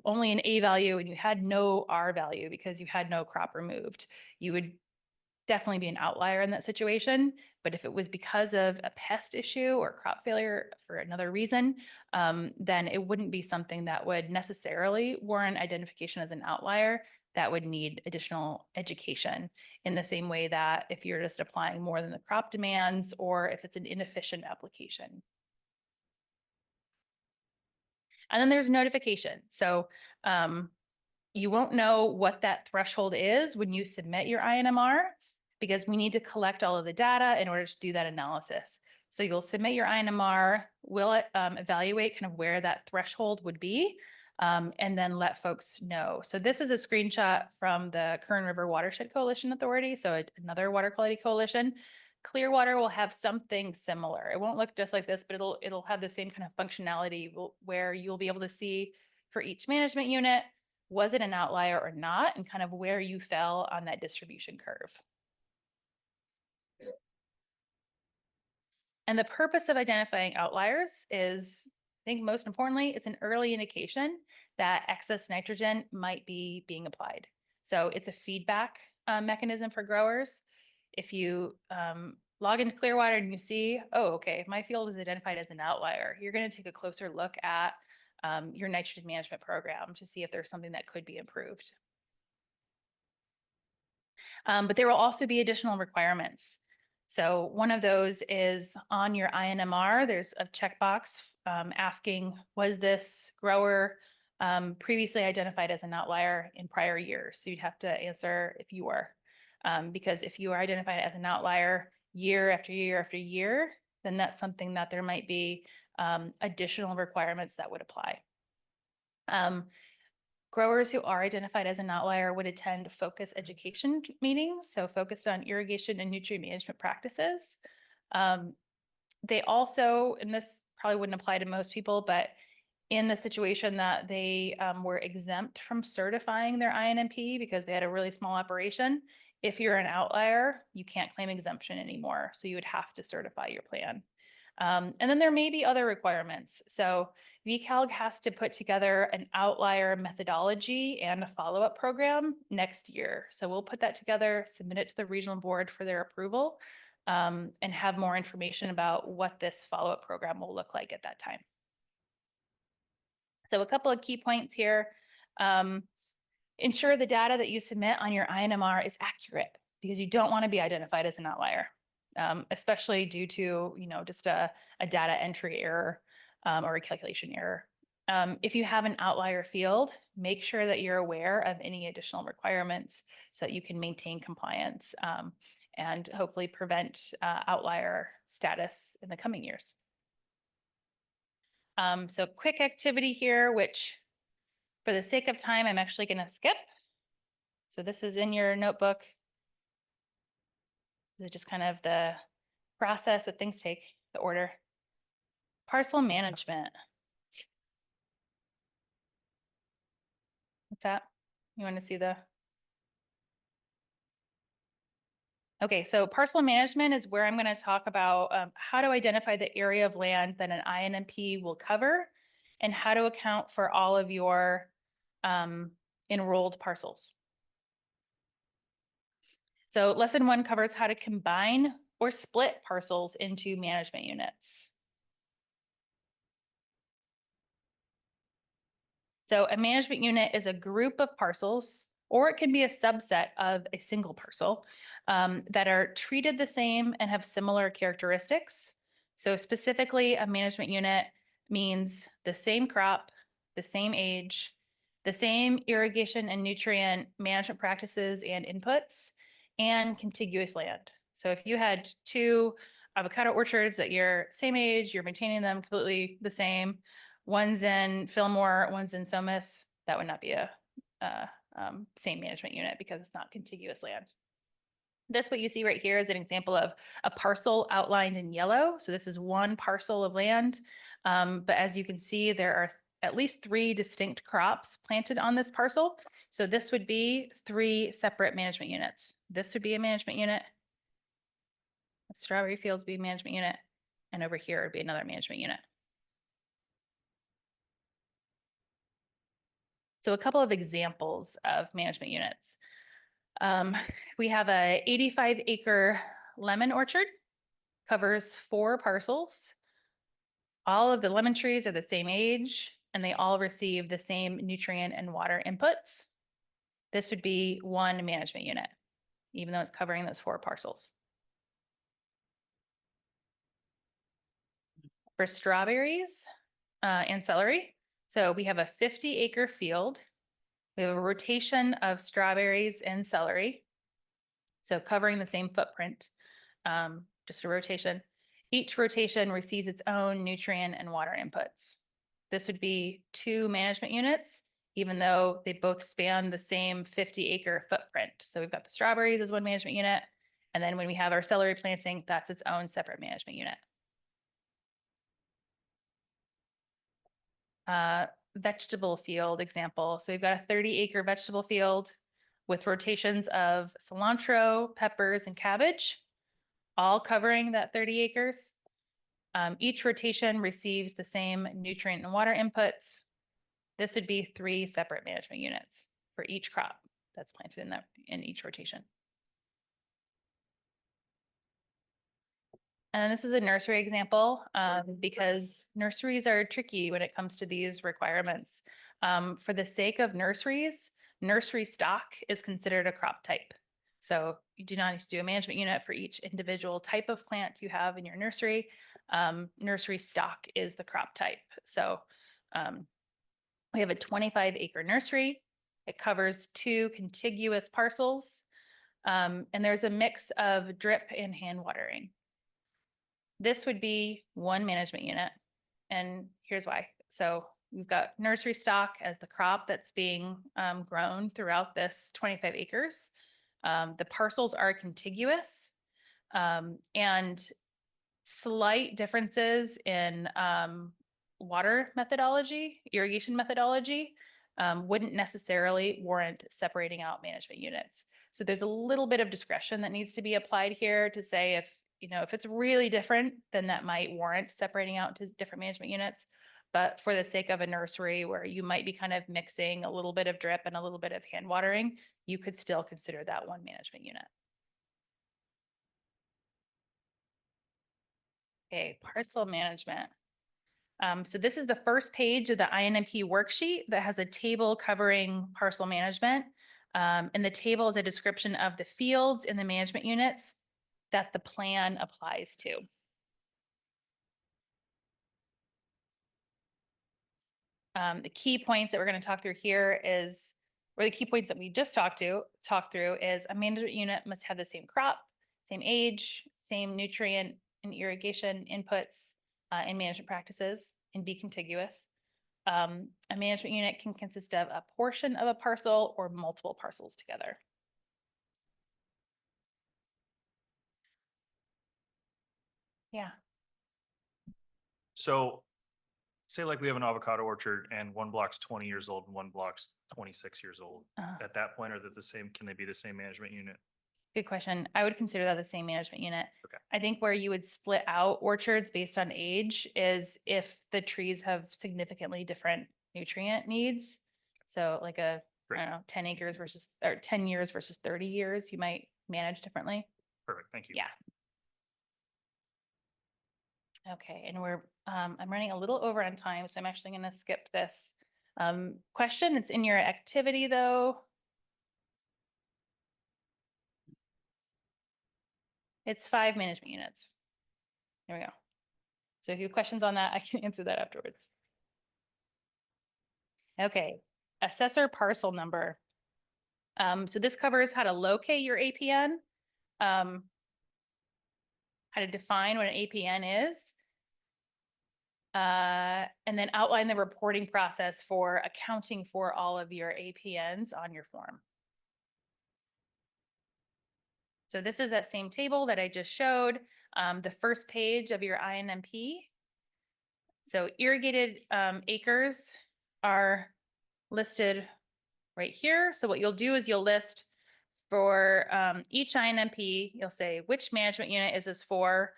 only an A value and you had no R value because you had no crop removed. You would definitely be an outlier in that situation. But if it was because of a pest issue or crop failure for another reason, then it wouldn't be something that would necessarily warrant identification as an outlier. That would need additional education in the same way that if you're just applying more than the crop demands or if it's an inefficient application. And then there's notification. So you won't know what that threshold is when you submit your INMR because we need to collect all of the data in order to do that analysis. So you'll submit your INMR, we'll evaluate kind of where that threshold would be, and then let folks know. So this is a screenshot from the Kern River Watershed Coalition Authority, so another water quality coalition. Clearwater will have something similar. It won't look just like this, but it'll have the same kind of functionality where you'll be able to see for each management unit, was it an outlier or not, and kind of where you fell on that distribution curve. And the purpose of identifying outliers is, I think most importantly, it's an early indication that excess nitrogen might be being applied. So it's a feedback mechanism for growers. If you log into Clearwater and you see, oh, okay, my field was identified as an outlier, you're going to take a closer look at your nitrogen management program to see if there's something that could be improved. But there will also be additional requirements. So one of those is on your INMR, there's a checkbox asking, was this grower previously identified as an outlier in prior years? So you'd have to answer if you were. Because if you are identified as an outlier year after year after year, then that's something that there might be additional requirements that would apply. Growers who are identified as an outlier would attend focus education meetings, so focused on irrigation and nutrient management practices. They also, and this probably wouldn't apply to most people, but in the situation that they were exempt from certifying their INMP because they had a really small operation, if you're an outlier, you can't claim exemption anymore. So you would have to certify your plan. And then there may be other requirements. So VCALG has to put together an outlier methodology and a follow-up program next year. So we'll put that together, submit it to the regional board for their approval, and have more information about what this follow-up program will look like at that time. So a couple of key points here. Ensure the data that you submit on your INMR is accurate because you don't want to be identified as an outlier. Especially due to, just a data entry error or a calculation error. If you have an outlier field, make sure that you're aware of any additional requirements so that you can maintain compliance and hopefully prevent outlier status in the coming years. So quick activity here, which for the sake of time, I'm actually going to skip. So this is in your notebook. This is just kind of the process that things take, the order. Parcel management. What's that? You want to see the? Okay, so parcel management is where I'm going to talk about how to identify the area of land that an INMP will cover and how to account for all of your enrolled parcels. So lesson 1 covers how to combine or split parcels into management units. So a management unit is a group of parcels, or it can be a subset of a single parcel that are treated the same and have similar characteristics. So specifically, a management unit means the same crop, the same age, the same irrigation and nutrient management practices and inputs, and contiguous land. So if you had 2 avocado orchards at your same age, you're maintaining them completely the same, one's in Fillmore, one's in Somas, that would not be a same management unit because it's not contiguous land. This, what you see right here, is an example of a parcel outlined in yellow. So this is one parcel of land. But as you can see, there are at least 3 distinct crops planted on this parcel. So this would be 3 separate management units. This would be a management unit. The strawberry fields would be a management unit. And over here would be another management unit. So a couple of examples of management units. We have a 85-acre lemon orchard, covers 4 parcels. All of the lemon trees are the same age, and they all receive the same nutrient and water inputs. This would be 1 management unit, even though it's covering those 4 parcels. For strawberries and celery, So we have a 50-acre field. We have a rotation of strawberries and celery. So covering the same footprint, just a rotation. Each rotation receives its own nutrient and water inputs. This would be 2 management units, even though they both span the same 50-acre footprint. So we've got the strawberries as one management unit. And then when we have our celery planting, that's its own separate management unit. Vegetable field example. So we've got a 30-acre vegetable field with rotations of cilantro, peppers, and cabbage, all covering that 30 acres. Each rotation receives the same nutrient and water inputs. This would be 3 separate management units for each crop that's planted in each rotation. And this is a nursery example because nurseries are tricky when it comes to these requirements. For the sake of nurseries, nursery stock is considered a crop type. So you do not need to do a management unit for each individual type of plant you have in your nursery. Nursery stock is the crop type. So we have a 25-acre nursery. It covers 2 contiguous parcels. And there's a mix of drip and hand watering. This would be 1 management unit. And here's why. So we've got nursery stock as the crop that's being grown throughout this 25 acres. The parcels are contiguous and slight differences in water methodology, irrigation methodology, wouldn't necessarily warrant separating out management units. So there's a little bit of discretion that needs to be applied here to say if it's really different, then that might warrant separating out to different management units. But for the sake of a nursery where you might be kind of mixing a little bit of drip and a little bit of hand watering, you could still consider that 1 management unit. Okay, parcel management. So this is the first page of the INMP worksheet that has a table covering parcel management. And the table is a description of the fields in the management units that the plan applies to. The key points that we're going to talk through here is, or the key points that we just talked through is a management unit must have the same crop, same age, same nutrient and irrigation inputs and management practices, and be contiguous. A management unit can consist of a portion of a parcel or multiple parcels together. Yeah. So say like we have an avocado orchard and one block's 20 years old and one block's 26 years old. At that point, are they the same? Can they be the same management unit? Good question. I would consider that the same management unit. Okay. I think where you would split out orchards based on age is if the trees have significantly different nutrient needs. So like I don't know, 10 acres versus, or 10 years versus 30 years, you might manage differently. Perfect. Thank you. Yeah. Okay, and I'm running a little over on time, so I'm actually going to skip this question. It's in your activity though. It's 5 management units. There we go. So if you have questions on that, I can answer that afterwards. Okay, assessor parcel number. So this covers how to locate your APN, how to define what an APN is, and then outline the reporting process for accounting for all of your APNs on your form. So this is that same table that I just showed, the first page of your INMP. So irrigated acres are listed right here. So what you'll do is you'll list for each INMP, you'll say which management unit is this for,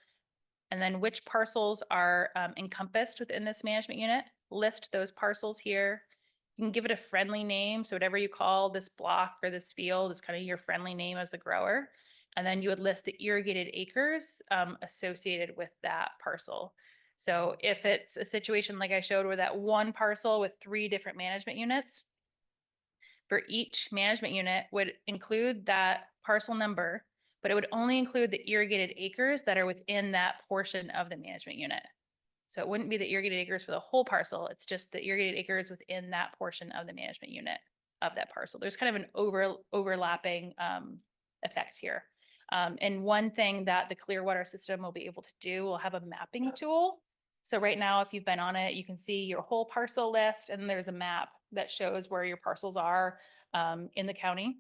and then which parcels are encompassed within this management unit. List those parcels here. You can give it a friendly name. So whatever you call this block or this field is kind of your friendly name as the grower. And then you would list the irrigated acres associated with that parcel. So if it's a situation like I showed where that one parcel with 3 different management units, for each management unit would include that parcel number, but it would only include the irrigated acres that are within that portion of the management unit. So it wouldn't be the irrigated acres for the whole parcel. It's just the irrigated acres within that portion of the management unit of that parcel. There's kind of an overlapping effect here. And one thing that the Clearwater system will be able to do, will have a mapping tool. So right now, if you've been on it, you can see your whole parcel list, and there's a map that shows where your parcels are in the county.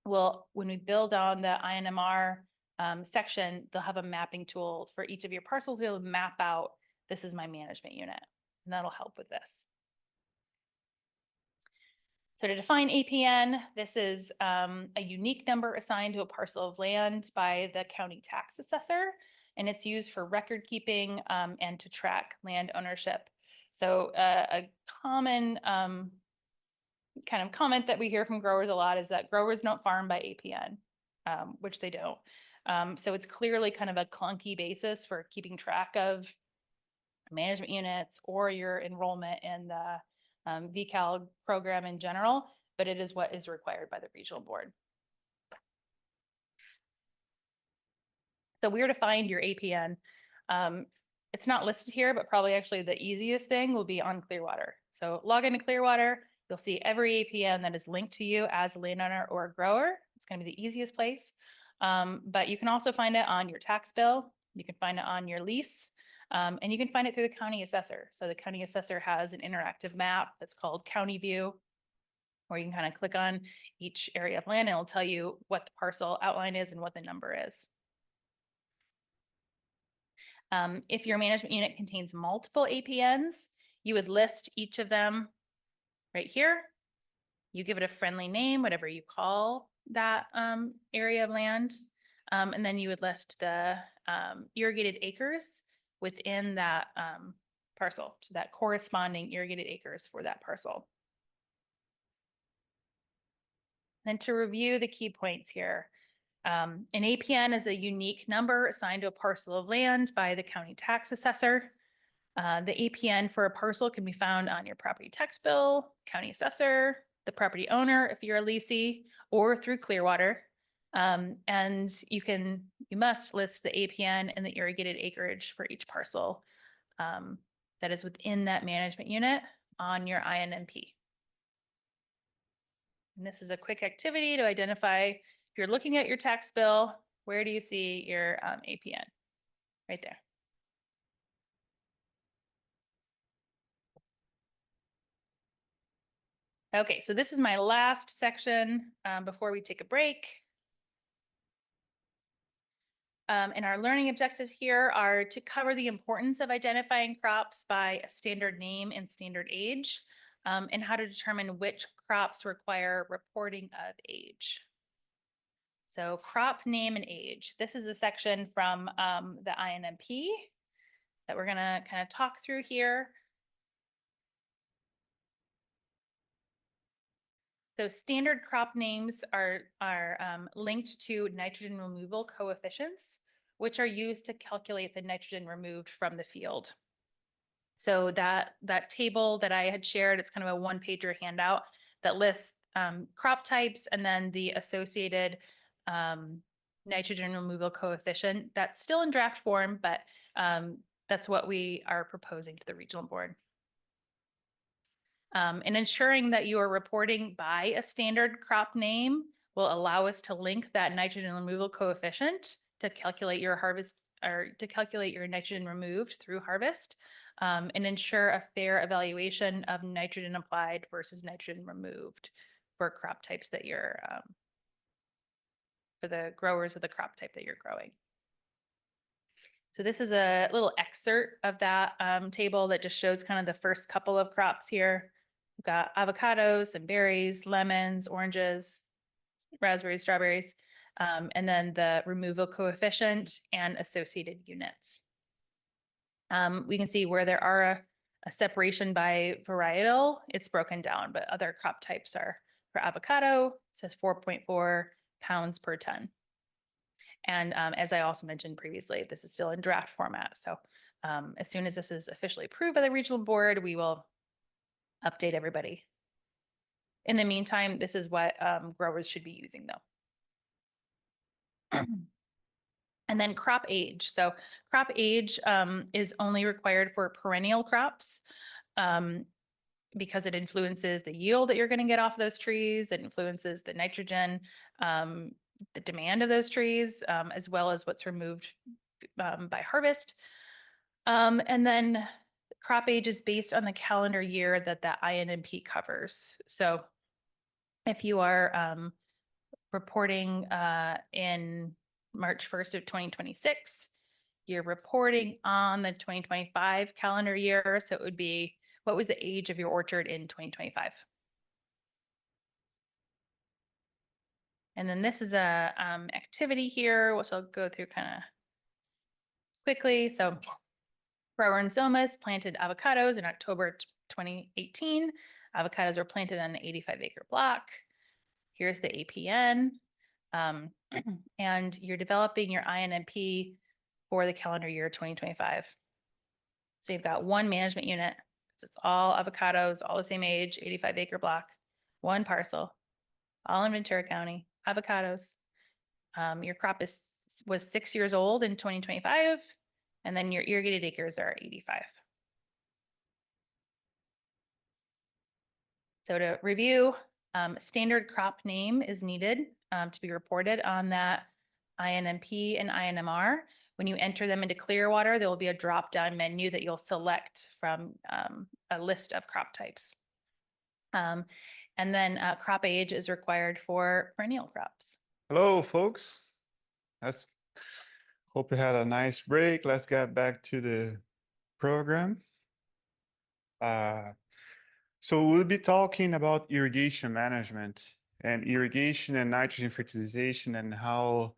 Well, when we build on the INMR section, they'll have a mapping tool for each of your parcels to be able to map out, this is my management unit, and that'll help with this. So to define APN, this is a unique number assigned to a parcel of land by the county tax assessor, and it's used for record keeping and to track land ownership. So a common kind of comment that we hear from growers a lot is that growers don't farm by APN, which they don't. So it's clearly kind of a clunky basis for keeping track of management units or your enrollment in the VCAL program in general, but it is what is required by the regional board. So where to find your APN? It's not listed here, but probably actually the easiest thing will be on Clearwater. So log into Clearwater, you'll see every APN that is linked to you as a landowner or a grower. It's going to be the easiest place. But you can also find it on your tax bill. You can find it on your lease. And you can find it through the county assessor. So the county assessor has an interactive map that's called County View, where you can kind of click on each area of land and it'll tell you what the parcel outline is and what the number is. If your management unit contains multiple APNs, you would list each of them right here. You give it a friendly name, whatever you call that area of land. And then you would list the irrigated acres within that parcel, so that corresponding irrigated acres for that parcel. And to review the key points here, an APN is a unique number assigned to a parcel of land by the county tax assessor. The APN for a parcel can be found on your property tax bill, county assessor, the property owner if you're a leasee, or through Clearwater. And you must list the APN and the irrigated acreage for each parcel that is within that management unit on your INMP. And this is a quick activity to identify, if you're looking at your tax bill, where do you see your APN? Right there. Okay, so this is my last section before we take a break. And our learning objectives here are to cover the importance of identifying crops by a standard name and standard age, and how to determine which crops require reporting of age. So crop name and age. This is a section from the INMP that we're gonna kind of talk through here. So standard crop names are linked to nitrogen removal coefficients, which are used to calculate the nitrogen removed from the field. So that table that I had shared, it's kind of a one-pager handout that lists crop types and then the associated nitrogen removal coefficient. That's still in draft form, but that's what we are proposing to the regional board. And ensuring that you are reporting by a standard crop name will allow us to link that nitrogen removal coefficient to calculate your harvest, or to calculate your nitrogen removed through harvest, and ensure a fair evaluation of nitrogen applied versus nitrogen removed for crop types that you're, for the growers of the crop type that you're growing. So this is a little excerpt of that table that just shows kind of the first couple of crops here. We've got avocados and berries, lemons, oranges, raspberries, strawberries, and then the removal coefficient and associated units. We can see where there are a separation by varietal, it's broken down, but other crop types are, for avocado, it says 4.4 pounds per ton. And as I also mentioned previously, this is still in draft format. So as soon as this is officially approved by the regional board, we will update everybody. In the meantime, this is what growers should be using though. And then crop age. So crop age is only required for perennial crops because it influences the yield that you're going to get off those trees. It influences the nitrogen, the demand of those trees, as well as what's removed by harvest. And then crop age is based on the calendar year that the INMP covers. So if you are reporting in March 1st of 2026, you're reporting on the 2025 calendar year. So it would be, what was the age of your orchard in 2025? And then this is a activity here, which I'll go through kind of quickly. So Grower and Zomas planted avocados in October 2018. Avocados were planted on an 85-acre block. Here's the APN. And you're developing your INMP for the calendar year 2025. So you've got one management unit. It's all avocados, all the same age, 85-acre block, one parcel, all in Ventura County, avocados. Your crop was 6 years old in 2025, and then your irrigated acres are 85. So to review, standard crop name is needed to be reported on that INMP and INMR. When you enter them into Clearwater, there will be a drop-down menu that you'll select from a list of crop types. And then crop age is required for perennial crops. Hello, folks. Hope you had a nice break. Let's get back to the program. So we'll be talking about irrigation management and irrigation and nitrogen fertilization and how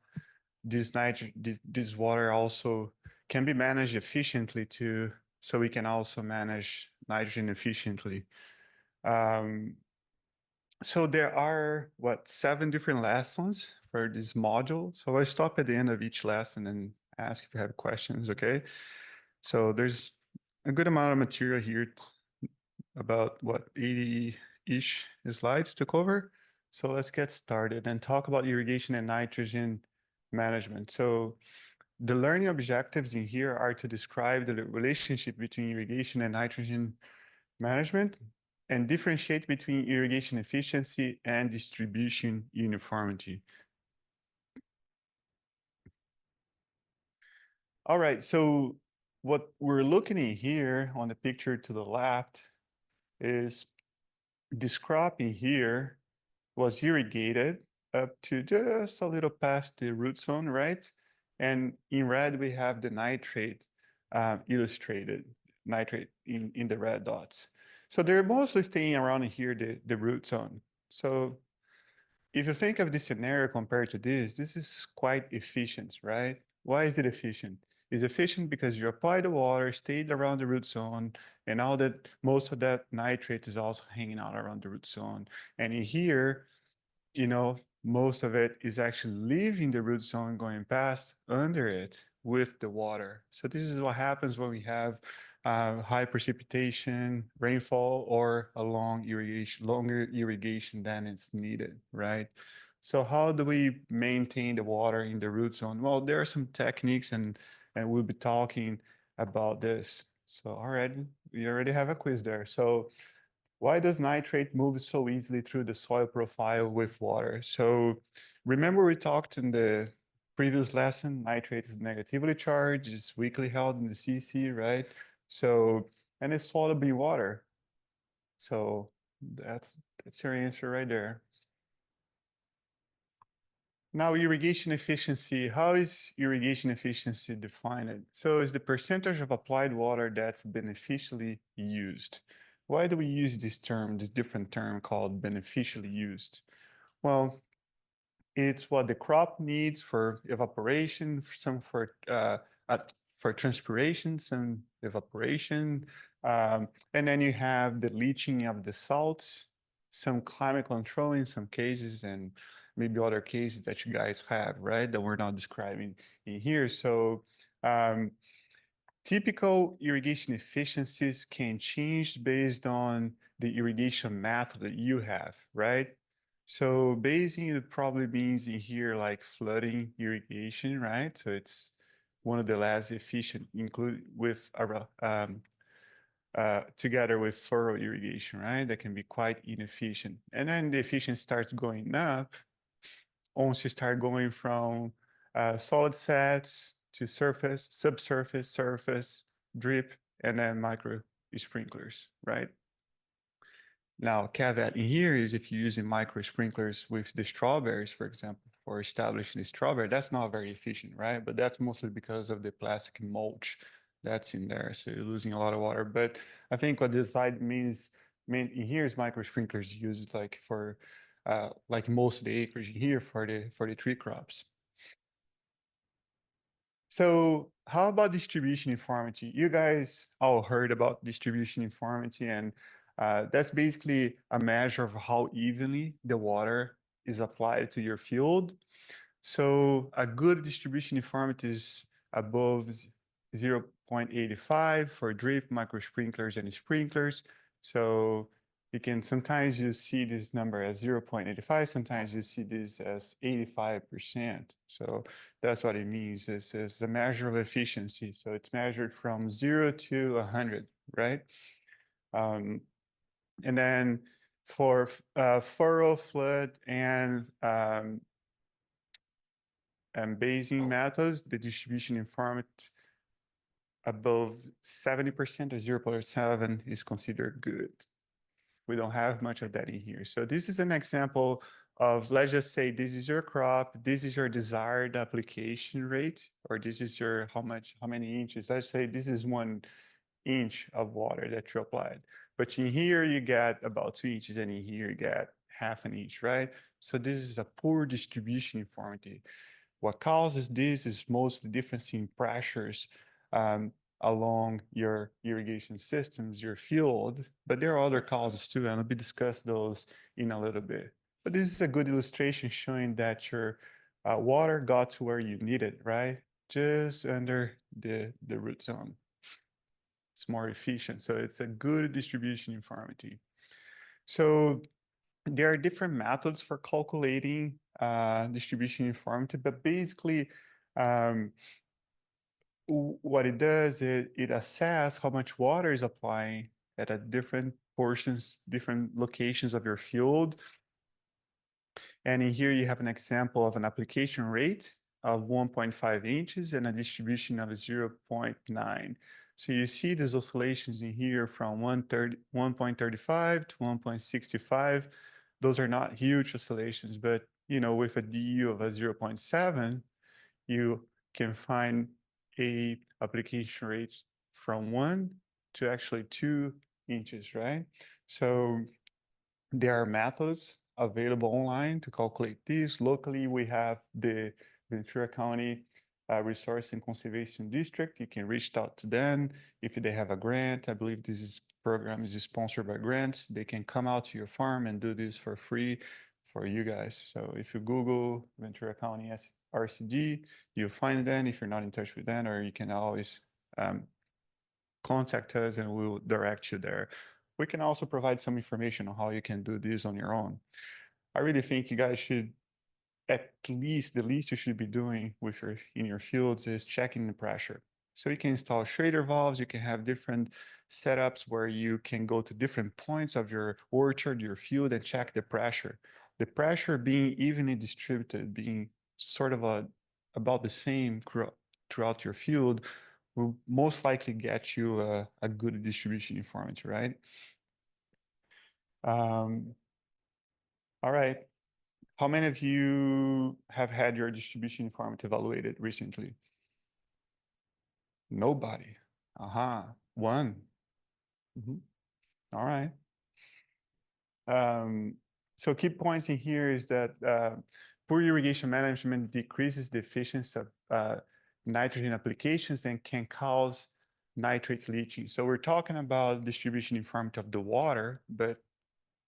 this water also can be managed efficiently too, so we can also manage nitrogen efficiently. So there are, 7 different lessons for this module. So I stop at the end of each lesson and ask if you have questions, okay? So there's a good amount of material here, about 80-ish slides to cover. So let's get started and talk about irrigation and nitrogen management. So the learning objectives in here are to describe the relationship between irrigation and nitrogen management and differentiate between irrigation efficiency and distribution uniformity. All right, so what we're looking at here on the picture to the left is this crop in here was irrigated up to just a little past the root zone, right? And in red, we have the nitrate illustrated, nitrate in the red dots. So they're mostly staying around here, the root zone. So if you think of this scenario compared to this is quite efficient, right? Why is it efficient? It's efficient because you apply the water, stayed around the root zone, and now that most of that nitrate is also hanging out around the root zone. And in here, most of it is actually leaving the root zone, going past under it with the water. So this is what happens when we have high precipitation, rainfall, or a longer irrigation than it's needed, right? So how do we maintain the water in the root zone? Well, there are some techniques, and we'll be talking about this. So already, we already have a quiz there. So why does nitrate move so easily through the soil profile with water? So remember we talked in the previous lesson, nitrate is negatively charged, it's weakly held in the CC, right? So, and it's soluble in water. So that's your answer right there. Now, irrigation efficiency. How is irrigation efficiency defined? So it's the percentage of applied water that's beneficially used. Why do we use this term, this different term called beneficially used? Well, it's what the crop needs for evaporation, for transpiration, some evaporation, and then you have the leaching of the salts, some climate control in some cases, and maybe other cases that you guys have, right, that we're not describing in here. So typical irrigation efficiencies can change based on the irrigation method that you have, right? So basing it probably means in here like flooding irrigation, right? So it's one of the less efficient, include with together with furrow irrigation, right? That can be quite inefficient. And then the efficiency starts going up once you start going from solid sets to surface, subsurface, surface, drip, and then micro sprinklers, right? Now, caveat in here is if you're using micro sprinklers with the strawberries, for example, for establishing the strawberry, that's not very efficient, right? But that's mostly because of the plastic mulch that's in there. So you're losing a lot of water. But I think what this slide means in here is micro sprinklers used like for like most of the acreage in here for the tree crops. So how about distribution uniformity? You guys all heard about distribution uniformity, and that's basically a measure of how evenly the water is applied to your field. So a good distribution uniformity is above 0.85 for drip, micro sprinklers, and sprinklers. So you can sometimes you see this number as 0.85, sometimes you see this as 85%. So that's what it means. It's a measure of efficiency. So it's measured from 0 to 100, right? And then for furrow, flood, and basing methods, the distribution informant above 70% or 0.7 is considered good. We don't have much of that in here. So this is an example of, let's just say this is your crop, this is your desired application rate, or this is your how many inches. Let's say this is 1 inch of water that you applied. But in here you get about 2 inches, and in here you get half an inch, right? So this is a poor distribution uniformity. What causes this is mostly difference in pressures along your irrigation systems, your field, but there are other causes too, and we'll discuss those in a little bit. But this is a good illustration showing that your water got to where you need it, right? Just under the root zone. It's more efficient, so it's a good distribution uniformity. So there are different methods for calculating distribution uniformity, but basically what it does is it assesses how much water is applying at a different portions, different locations of your field. And in here you have an example of an application rate of 1.5 inches and a distribution of 0.9. So you see these oscillations in here from 1.35 to 1.65. Those are not huge oscillations, but with a DU of a 0.7, you can find a application rate from 1 to actually 2 inches, right? So there are methods available online to calculate this. Locally, we have the Ventura County Resource and Conservation District. You can reach out to them if they have a grant. I believe this program is sponsored by grants. They can come out to your farm and do this for free for you guys. So if you Google Ventura County RCD, you'll find them if you're not in touch with them, or you can always contact us and we'll direct you there. We can also provide some information on how you can do this on your own. I really think you guys should, at least the least you should be doing in your fields is checking the pressure. So you can install Schrader valves, you can have different setups where you can go to different points of your orchard, your field, and check the pressure. The pressure being evenly distributed, being sort of about the same throughout your field, will most likely get you a good distribution uniformity, right? All right. How many of you have had your distribution uniformity evaluated recently? Nobody. Aha, one. All right. So key points in here is that poor irrigation management decreases the efficiency of nitrogen applications and can cause nitrate leaching. So we're talking about distribution uniformity of the water, but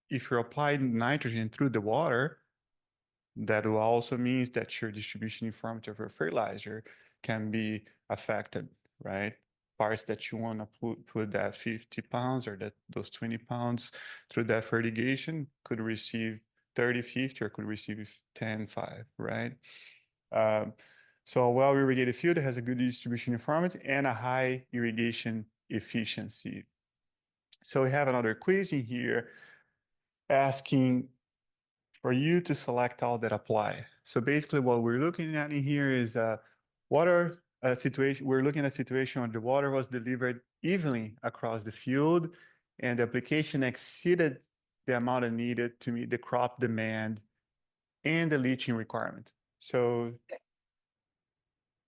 if you're applying nitrogen through the water, that will also means that your distribution uniformity of your fertilizer can be affected, right? Parts that you want to put that 50 pounds or those 20 pounds through that fertigation could receive 30, 50, or could receive 10, 5, right? So a well-irrigated field has a good distribution uniformity and a high irrigation efficiency. So we have another quiz in here asking for you to select all that apply. So basically what we're looking at in here is water situation. We're looking at a situation where the water was delivered evenly across the field and the application exceeded the amount needed to meet the crop demand and the leaching requirement. So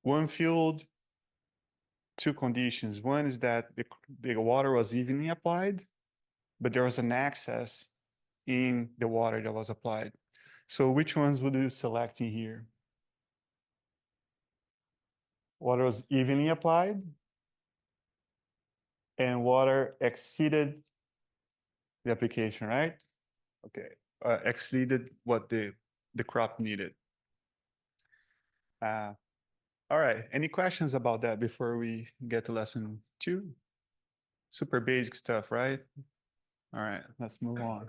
one field, two conditions. One is that the water was evenly applied, but there was an excess in the water that was applied. So which ones would you select in here? Water was evenly applied and water exceeded the application, right? Okay, exceeded what the crop needed. All right, any questions about that before we get to lesson 2? Super basic stuff, right? All right, let's move on.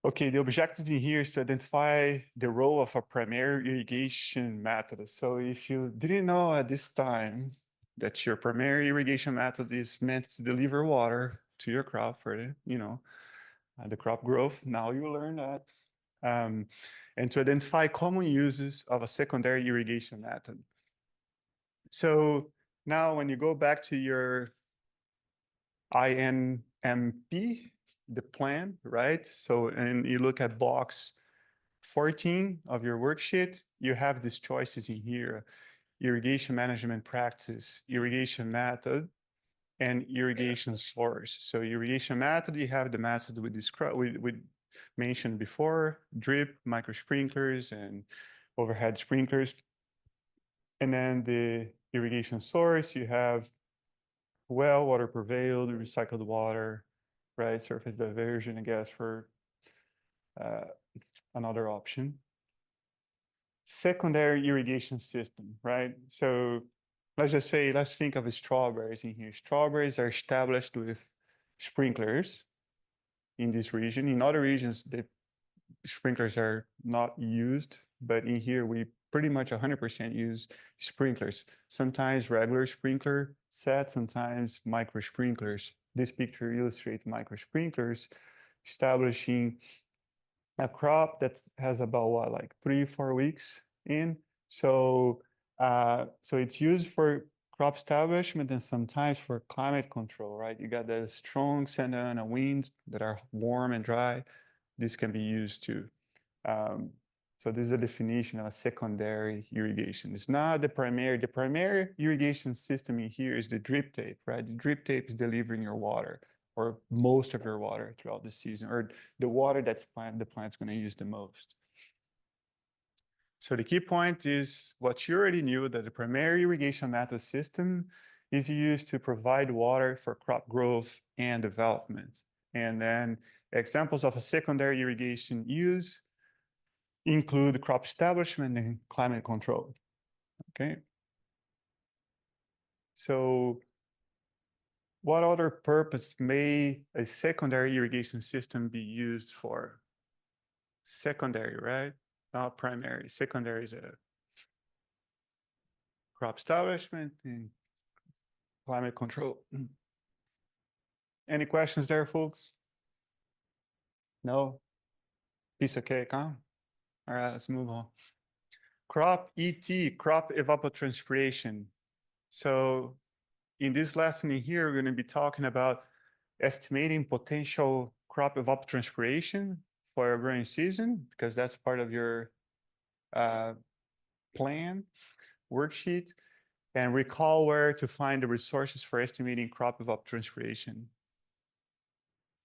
Okay, the objective in here is to identify the role of a primary irrigation method. So if you didn't know at this time that your primary irrigation method is meant to deliver water to your crop for the crop growth, now you learn that. And to identify common uses of a secondary irrigation method. So now when you go back to your INMP, the plan, right? So, and you look at box 14 of your worksheet, you have these choices in here: irrigation management practice, irrigation method, and irrigation source. So irrigation method, you have the method we mentioned before: drip, micro sprinklers, and overhead sprinklers. And then the irrigation source, you have well, water prevailed, recycled water, right? Surface diversion, I guess, for another option. Secondary irrigation system, right? So let's think of strawberries in here. Strawberries are established with sprinklers in this region. In other regions, the sprinklers are not used, but in here we pretty much 100% use sprinklers. Sometimes regular sprinkler sets, sometimes micro sprinklers. This picture illustrates micro sprinklers establishing a crop that has about what, like 3-4 weeks in. So it's used for crop establishment and sometimes for climate control, right? You got the strong Santa Ana winds that are warm and dry. This can be used too. So this is a definition of a secondary irrigation. It's not the primary. The primary irrigation system in here is the drip tape, right? The drip tape is delivering your water, or most of your water throughout the season, or the water the plant's going to use the most. So the key point is what you already knew, that the primary irrigation method system is used to provide water for crop growth and development. And then examples of a secondary irrigation use include crop establishment and climate control. Okay. So what other purpose may a secondary irrigation system be used for? Secondary, right? Not primary. Secondary is a crop establishment and climate control. Any questions there, folks? No? Piece of cake, huh? All right, let's move on. Crop ET, crop evapotranspiration. So in this lesson in here, we're going to be talking about estimating potential crop evapotranspiration for your growing season, because that's part of your plan worksheet. And recall where to find the resources for estimating crop evapotranspiration.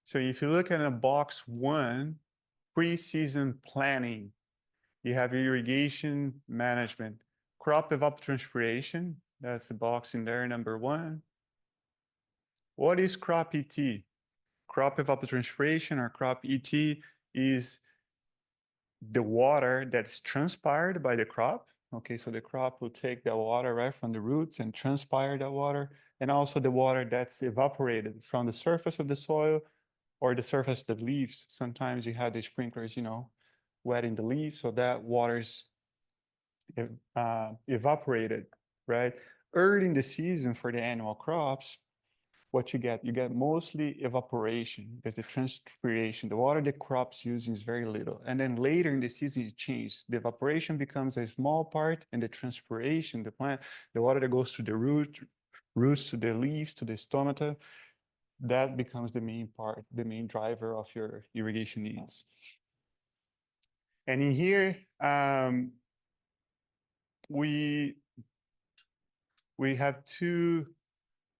So if you look at a box 1, pre-season planning, you have irrigation management, crop evapotranspiration. That's the box in there, number 1. What is crop ET? Crop evapotranspiration, or crop ET, is the water that's transpired by the crop. Okay, so the crop will take the water right from the roots and transpire that water, and also the water that's evaporated from the surface of the soil or the surface of the leaves. Sometimes you have the sprinklers, wetting the leaves, so that water's evaporated, right? Early in the season for the annual crops, what you get mostly evaporation because the transpiration, the water the crops use is very little. And then later in the season, it changes. The evaporation becomes a small part, and the transpiration, the water that goes to the roots, to the leaves, to the stomata, that becomes the main part, the main driver of your irrigation needs. And in here, we have two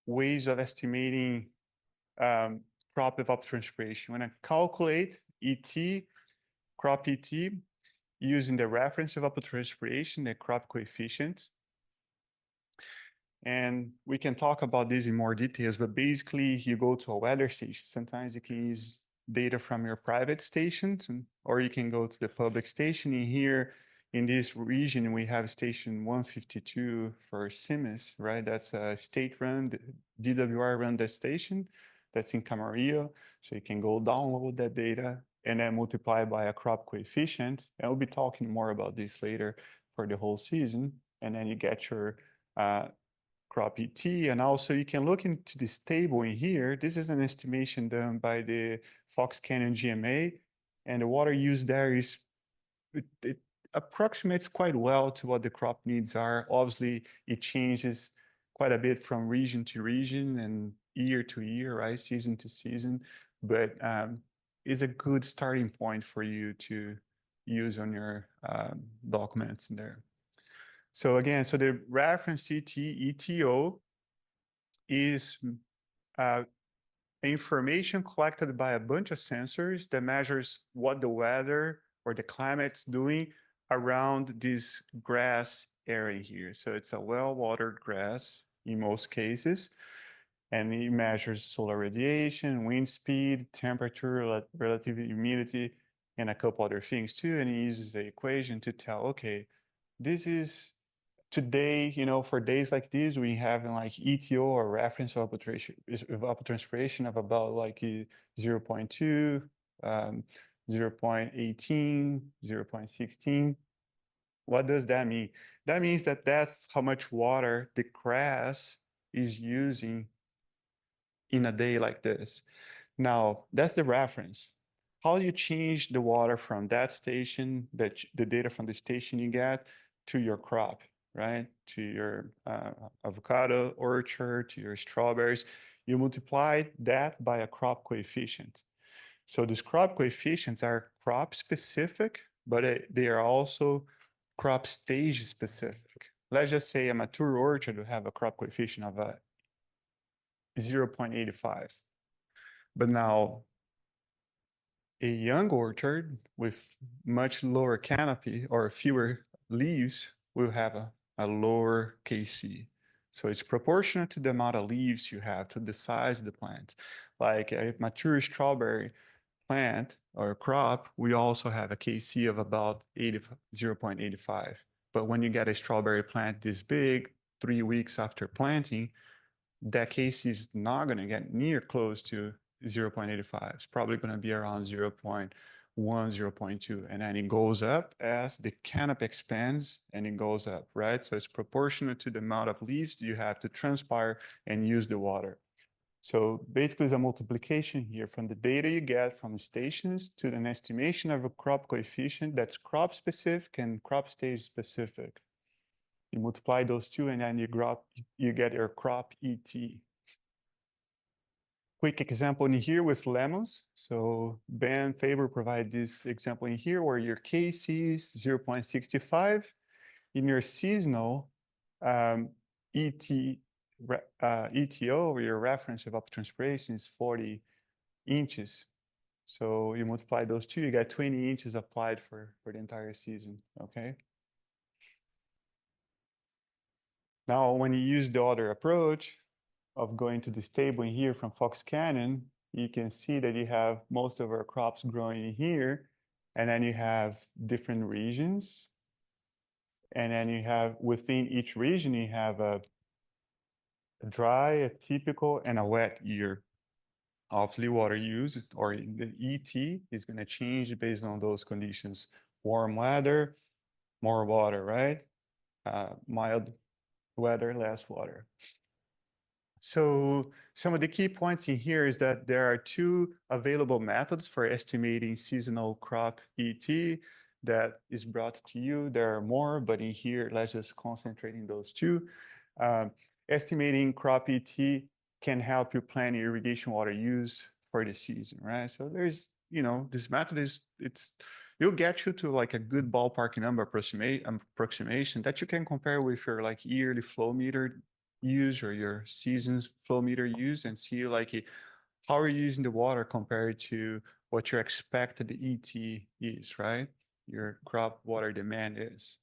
ways of estimating crop evapotranspiration. When I calculate ET, crop ET, using the reference evapotranspiration, the crop coefficient. And we can talk about this in more details, but basically you go to a weather station. Sometimes you can use data from your private stations, or you can go to the public station. In here, in this region, we have station 152 for CIMIS, right? That's a state-run, DWR run that station. That's in Camarillo. So you can go download that data and then multiply by a crop coefficient. And we'll be talking more about this later for the whole season. And then you get your crop ET. And also you can look into this table in here. This is an estimation done by the Fox Canyon GMA. And the water used there is, it approximates quite well to what the crop needs are. Obviously, it changes quite a bit from region to region and year to year, right? Season to season. But is a good starting point for you to use on your documents there. So again, so the reference ETO is information collected by a bunch of sensors that measures what the weather or the climate's doing around this grass area here. So it's a well-watered grass in most cases, and it measures solar radiation, wind speed, temperature, relative humidity, and a couple other things too. And it uses the equation to tell, okay, this is today, for days like this, we have like ETO or reference evapotranspiration of about like 0.2, 0.18, 0.16. What does that mean? That means that that's how much water the grass is using in a day like this. Now, that's the reference. How do you change the water from that station, the data from the station you get, to your crop, right? To your avocado orchard, to your strawberries? You multiply that by a crop coefficient. So these crop coefficients are crop specific, but they are also crop stage specific. Let's just say a mature orchard will have a crop coefficient of 0.85. But now a young orchard with much lower canopy or fewer leaves will have a lower KC. So it's proportional to the amount of leaves you have, to the size of the plant. Like a mature strawberry plant or crop, we also have a KC of about 0.85. But when you get a strawberry plant this big, 3 weeks after planting, that KC is not going to get near close to 0.85. It's probably going to be around 0.1, 0.2. And then it goes up as the canopy expands and it goes up, right? So it's proportional to the amount of leaves you have to transpire and use the water. So basically, it's a multiplication here from the data you get from the stations to an estimation of a crop coefficient that's crop specific and crop stage specific. You multiply those two, and then you get your crop ET. Quick example in here with lemons. So Ben Faber provided this example in here where your KC is 0.65. In your seasonal ETO, or your reference evapotranspiration, is 40 inches. So you multiply those two, you get 20 inches applied for the entire season, okay? Now, when you use the other approach of going to this table in here from Fox Canyon, you can see that you have most of our crops growing in here, and then you have different regions. And then you have, within each region, you have a dry, a typical, and a wet year. of the water use, or the ET is going to change based on those conditions. Warm weather, more water, right? Mild weather, less water. So some of the key points in here is that there are two available methods for estimating seasonal crop ET that is brought to you. There are more, but in here, let's just concentrate in those two. Estimating crop ET can help you plan irrigation water use for the season, right? So there's, this method you'll get you to like a good ballpark number approximation that you can compare with your like yearly flow meter use or your season's flow meter use and see like how are you using the water compared to what your expected ET is, right? Your crop water demand is.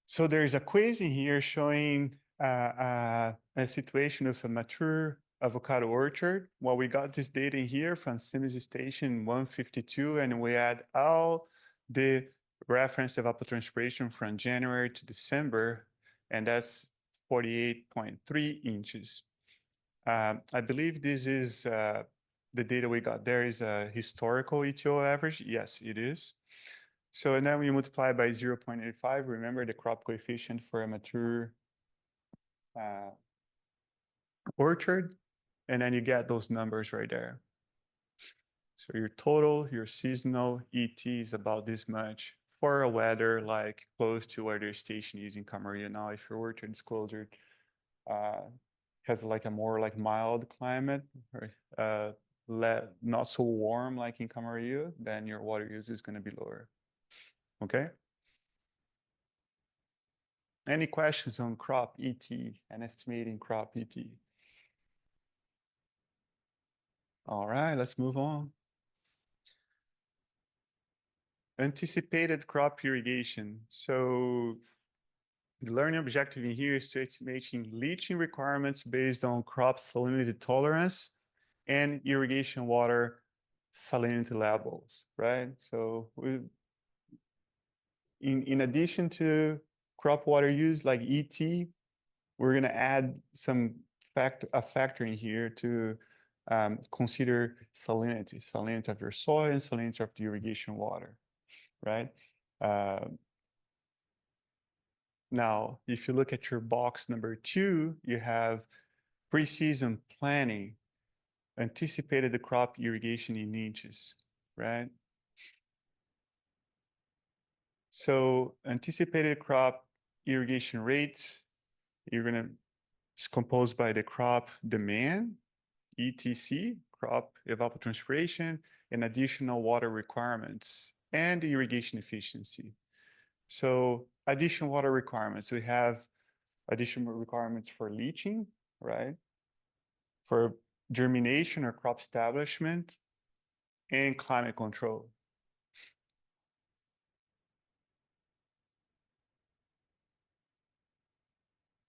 So there's a quiz in here showing a situation of a mature avocado orchard. Well, we got this data in here from Sims Station 152, and we add all the reference evapotranspiration from January to December, and that's 48.3 inches. I believe this is the data we got there is a historical ETO average. Yes, it is. So and then we multiply by 0.85. Remember the crop coefficient for a mature orchard, and then you get those numbers right there. So your total, your seasonal ET is about this much for a weather like close to where your station is in Camarillo. Now, if your orchard is closer, has like a more like mild climate, not so warm like in Camarillo, then your water use is going to be lower. Okay. Any questions on crop ET and estimating crop ET? All right, let's move on. Anticipated crop irrigation. So the learning objective in here is to estimating leaching requirements based on crop salinity tolerance and irrigation water salinity levels, right? So in addition to crop water use like ET, we're going to add a factor in here to consider salinity of your soil and salinity of the irrigation water, right? Now, if you look at your box number 2, you have pre-season planning, anticipated the crop irrigation in inches, right? So anticipated crop irrigation rates, it's composed by the crop demand, ETC, crop evapotranspiration, and additional water requirements, and the irrigation efficiency. So additional water requirements, we have additional requirements for leaching, right? For germination or crop establishment, and climate control.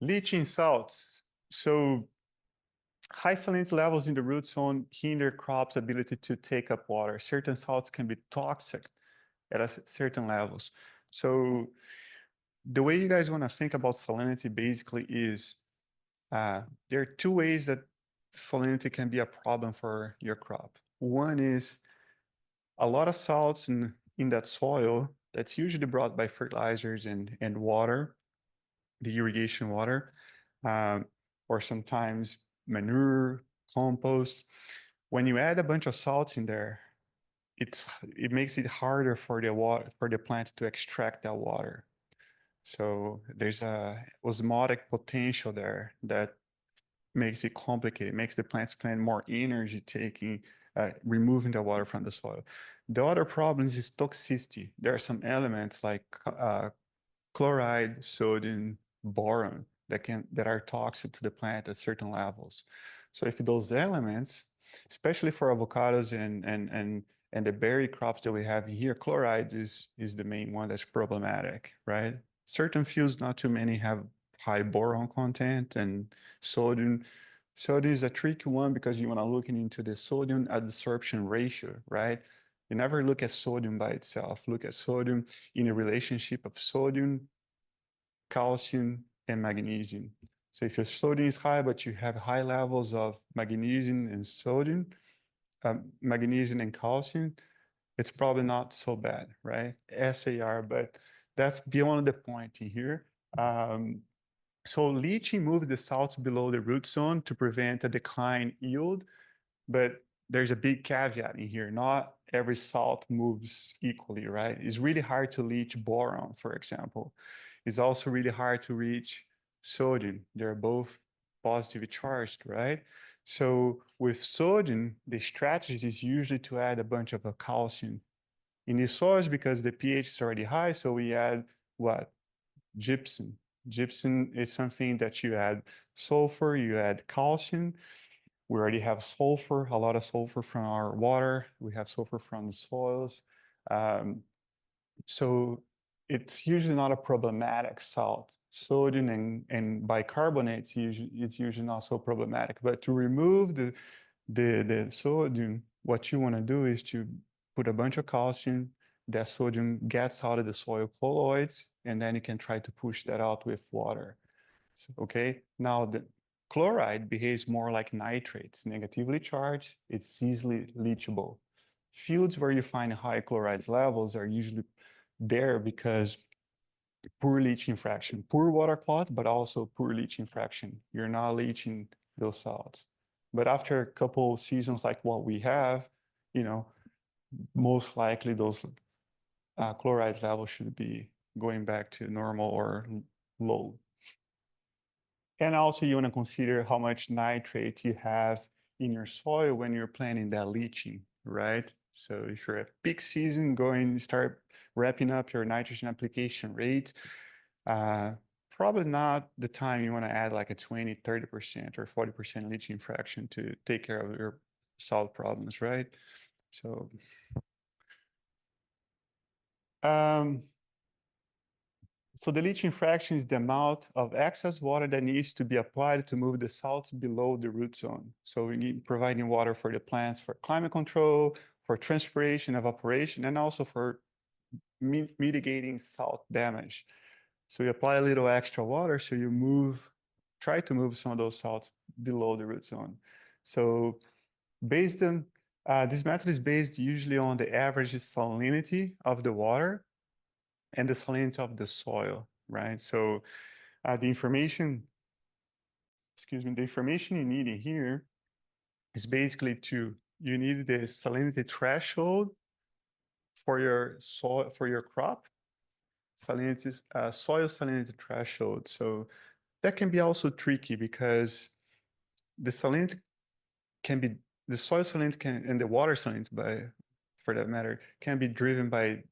Leaching salts. So high salinity levels in the root zone hinder crops' ability to take up water. Certain salts can be toxic at certain levels. So the way you guys want to think about salinity basically is there are two ways that salinity can be a problem for your crop. One is a lot of salts in that soil that's usually brought by fertilizers and water, the irrigation water, or sometimes manure, compost. When you add a bunch of salts in there, it makes it harder for the plant to extract that water. So there's a osmotic potential there that makes it complicated, makes the plant spend more energy taking, removing the water from the soil. The other problem is toxicity. There are some elements like chloride, sodium, boron that are toxic to the plant at certain levels. So if those elements, especially for avocados and the berry crops that we have here, chloride is the main one that's problematic, right? Certain fields, not too many, have high boron content, and sodium. Sodium is a tricky one because you want to look into the sodium adsorption ratio, right? You never look at sodium by itself. Look at sodium in a relationship of sodium, calcium, and magnesium. So if your sodium is high, but you have high levels of magnesium and sodium, magnesium and calcium, it's probably not so bad, right? SAR, but that's beyond the point in here. So leaching moves the salts below the root zone to prevent a decline yield, but there's a big caveat in here. Not every salt moves equally, right? It's really hard to leach boron, for example. It's also really hard to reach sodium. They're both positively charged, right? So with sodium, the strategy is usually to add a bunch of calcium in the soils because the pH is already high. So we add what? Gypsum. Gypsum is something that you add sulfur, you add calcium. We already have sulfur, a lot of sulfur from our water. We have sulfur from the soils. So it's usually not a problematic salt. Sodium and bicarbonates, it's usually not so problematic. But to remove the sodium, what you want to do is to put a bunch of calcium. That sodium gets out of the soil colloids, and then you can try to push that out with water. So, okay, now the chloride behaves more like nitrates, negatively charged, it's easily leachable. Fields where you find high chloride levels are usually there because poor leaching fraction, poor water quality, but also poor leaching fraction. You're not leaching those salts. But after a couple seasons like what we have, you know, most likely those chloride levels should be going back to normal or low. And also you want to consider how much nitrate you have in your soil when you're planning that leaching, right? So if you're at peak season, start wrapping up your nitrogen application rate, probably not the time you want to add like a 20, 30% or 40% leaching fraction to take care of your salt problems, right? So, so the leaching fraction is the amount of excess water that needs to be applied to move the salt below the root zone. So we need providing water for the plants for climate control, for transpiration, evaporation, and also for mitigating salt damage. So you apply a little extra water, so you try to move some of those salts below the root zone. So based on, this method is based usually on the average salinity of the water and the salinity of the soil, right? So the information you need in here is basically you need the salinity threshold for your soil, for your crop, salinity, soil salinity threshold. So that can be also tricky because the salinity can be, the soil salinity can, and the water salinity for that matter, can be driven by,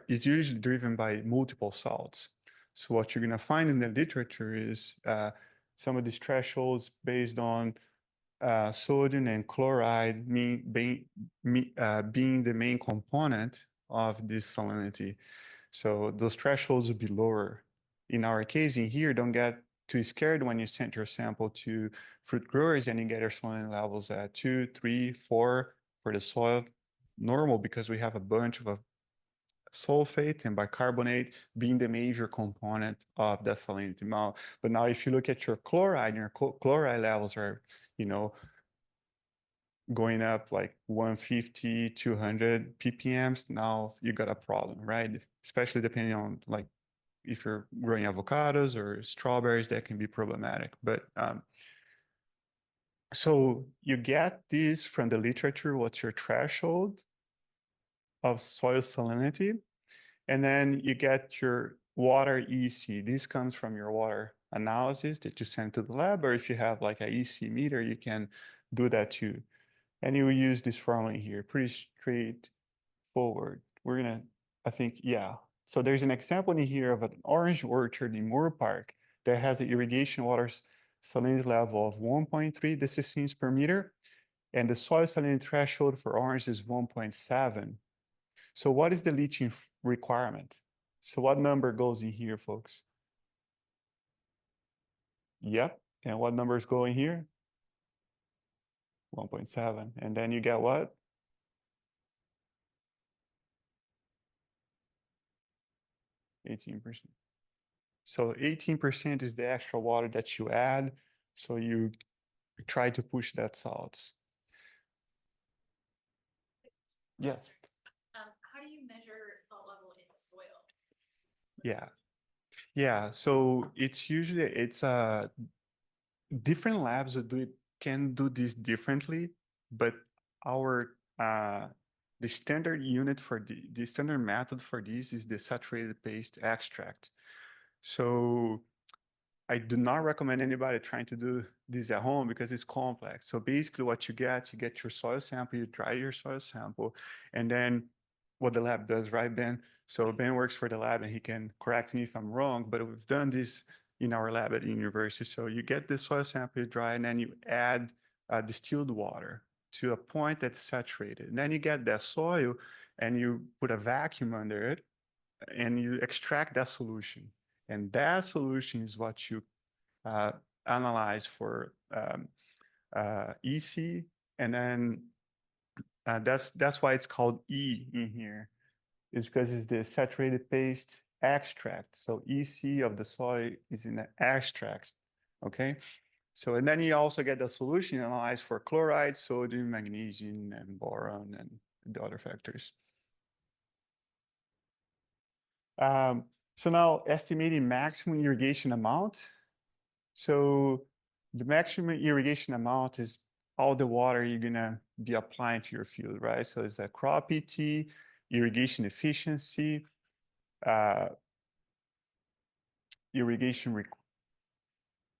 is usually driven by multiple salts. So what you're going to find in the literature is some of these thresholds based on sodium and chloride being the main component of this salinity. So those thresholds will be lower. In our case in here, don't get too scared when you send your sample to fruit growers and you get your salinity levels at 2, 3, 4 for the soil. Normal because we have a bunch of sulfate and bicarbonate being the major component of that salinity. But now if you look at your chloride, your chloride levels are, you know, going up like 150, 200 ppms, now you got a problem, right? Especially depending on like if you're growing avocados or strawberries, that can be problematic. But so you get this from the literature, what's your threshold of soil salinity, and then you get your water EC. This comes from your water analysis that you send to the lab, or if you have like a EC meter, you can do that too. And you will use this formula here, pretty straightforward. We're gonna, I think, yeah. So there's an example in here of an orange orchard in Moore Park that has an irrigation water salinity level of 1.3 decisims per meter, and the soil salinity threshold for orange is 1.7. So what is the leaching requirement? So what number goes in here, folks? Yep, and what numbers go in here? 1.7, and then you get what? 18%. So 18% is the extra water that you add. So you try to push that salts. Yes. How do you measure salt level in soil? Yeah. Yeah. So it's usually different labs will do it can do this differently, but our the standard unit for the standard method for this is the saturated paste extract. So I do not recommend anybody trying to do this at home because it's complex. So basically what you get your soil sample, you dry your soil sample, and then what the lab does, right, Ben? So Ben works for the lab and he can correct me if I'm wrong, but we've done this in our lab at the university. So you get the soil sample, you dry, and then you add distilled water to a point that's saturated. And then you get that soil and you put a vacuum under it and you extract that solution. And that solution is what you uh, analyze for EC. And then that's why it's called E in here, is because it's the saturated paste extract. So EC of the soil is in the extracts, okay? So, and then you also get the solution analyzed for chloride, sodium, magnesium, and boron, and the other factors. So now estimating maximum irrigation amount. So the maximum irrigation amount is all the water you're gonna be applying to your field, right? So it's a crop ET, irrigation efficiency, uh, irrigation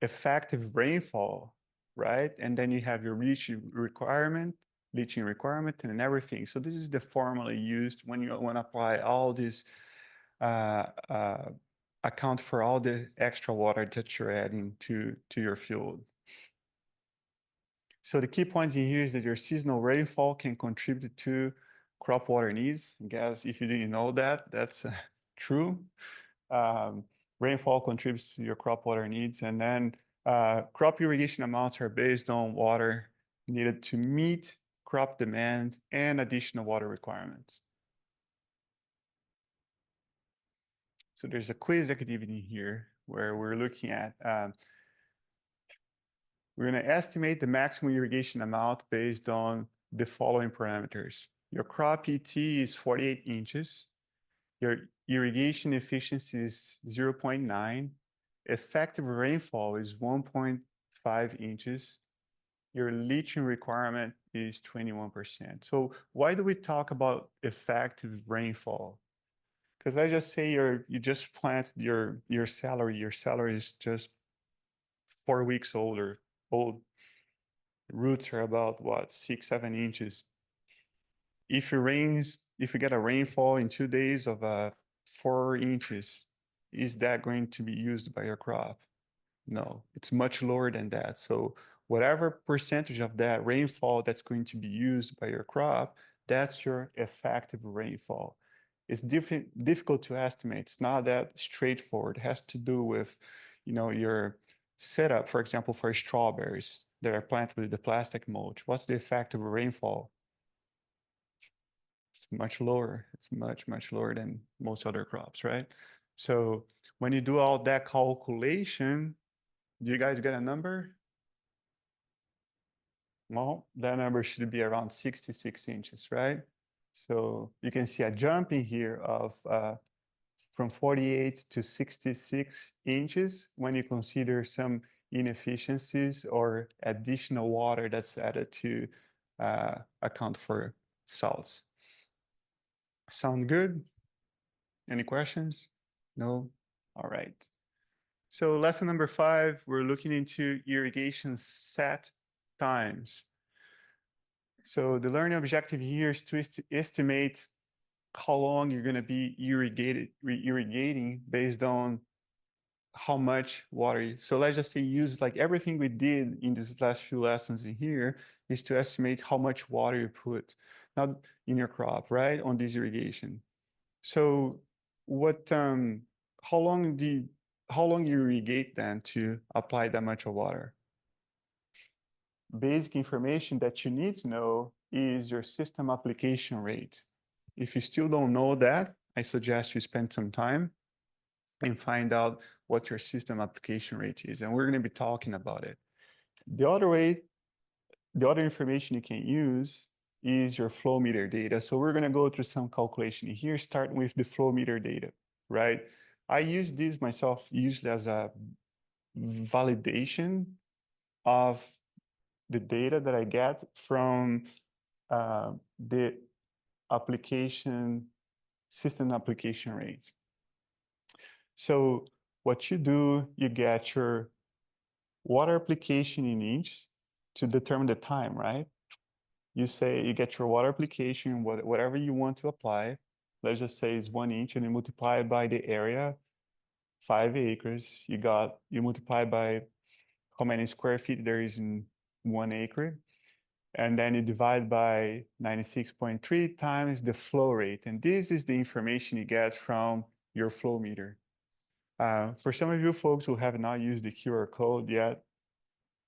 effective rainfall, right? And then you have your leaching requirement, and everything. So this is the formula used when you want to apply all these uh, uh, account for all the extra water that you're adding to your field. So the key points in here is that your seasonal rainfall can contribute to crop water needs. I guess if you didn't know that, that's true. Rainfall contributes to your crop water needs. And then crop irrigation amounts are based on water needed to meet crop demand and additional water requirements. So there's a quiz activity here where we're looking at, we're going to estimate the maximum irrigation amount based on the following parameters. Your crop ET is 48 inches. Your irrigation efficiency is 0.9. Effective rainfall is 1.5 inches. Your leaching requirement is 21%. So why do we talk about effective rainfall? Because let's just say you just plant your celery. Your celery is just 4 weeks old. Roots are about what, 6-7 inches. If you get a rainfall in 2 days of 4 inches, is that going to be used by your crop? No, it's much lower than that. So whatever percentage of that rainfall that's going to be used by your crop, that's your effective rainfall. It's difficult to estimate. It's not that straightforward. It has to do with, your setup, for example, for strawberries that are planted with the plastic mulch. What's the effective rainfall? It's much lower. It's much, much lower than most other crops, right? So when you do all that calculation, do you guys get a number? Well, that number should be around 66 inches, right? So you can see a jump in here of from 48 to 66 inches when you consider some inefficiencies or additional water that's added to account for salts. Sound good? Any questions? No? All right. So lesson number 5, we're looking into irrigation set times. So the learning objective here is to estimate how long you're going to be irrigating based on how much water. So let's just say use like everything we did in these last few lessons in here is to estimate how much water you put now in your crop, right? On this irrigation. So how long you irrigate then to apply that much of water? Basic information that you need to know is your system application rate. If you still don't know that, I suggest you spend some time and find out what your system application rate is. And we're going to be talking about it. The other information you can use is your flow meter data. So we're going to go through some calculation here, starting with the flow meter data, right? I use this myself usually as a validation of the data that I get from the system application rate. So what you do, you get your water application in inches to determine the time, right? You say you get your water application, whatever you want to apply. Let's just say it's 1 inch, and you multiply by the area, 5 acres. You multiply by how many square feet there is in 1 acre. And then you divide by 96.3 times the flow rate. And this is the information you get from your flow meter. For some of you folks who have not used the QR code yet,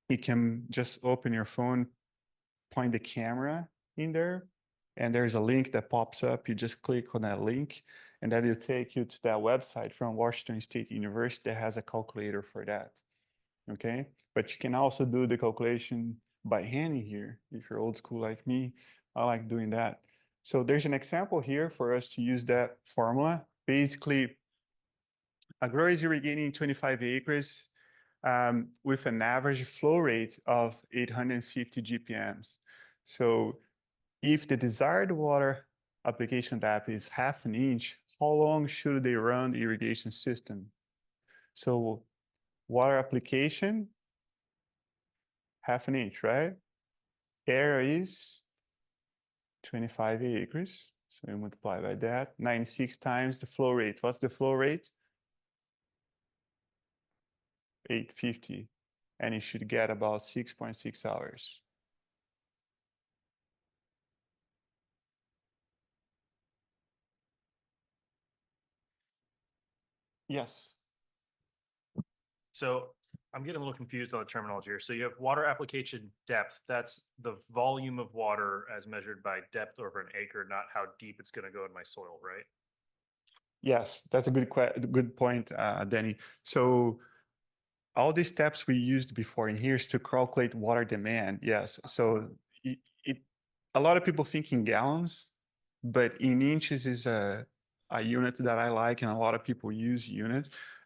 you can just open your phone, point the camera in there, and there's a link that pops up. You just click on that link, and that will take you to that website from Washington State University that has a calculator for that. Okay, but you can also do the calculation by hand here. If you're old school like me, I like doing that. So there's an example here for us to use that formula. Basically, a grower is irrigating 25 acres with an average flow rate of 850 GPMs. So if the desired water application depth is 1/2 inch, how long should they run the irrigation system? So water application, 1/2 inch, right? Area is 25 acres. So we multiply by that, 96 times the flow rate. What's the flow rate? 850. And you should get about 6.6 hours. Yes. So I'm getting a little confused on the terminology here. So you have water application depth. That's the volume of water as measured by depth over an acre, not how deep it's going to go in my soil, right? Yes, that's a good point, Danny. So all these steps we used before in here is to calculate water demand. Yes. So a lot of people think in gallons, but in inches is a unit that I like, and a lot of people use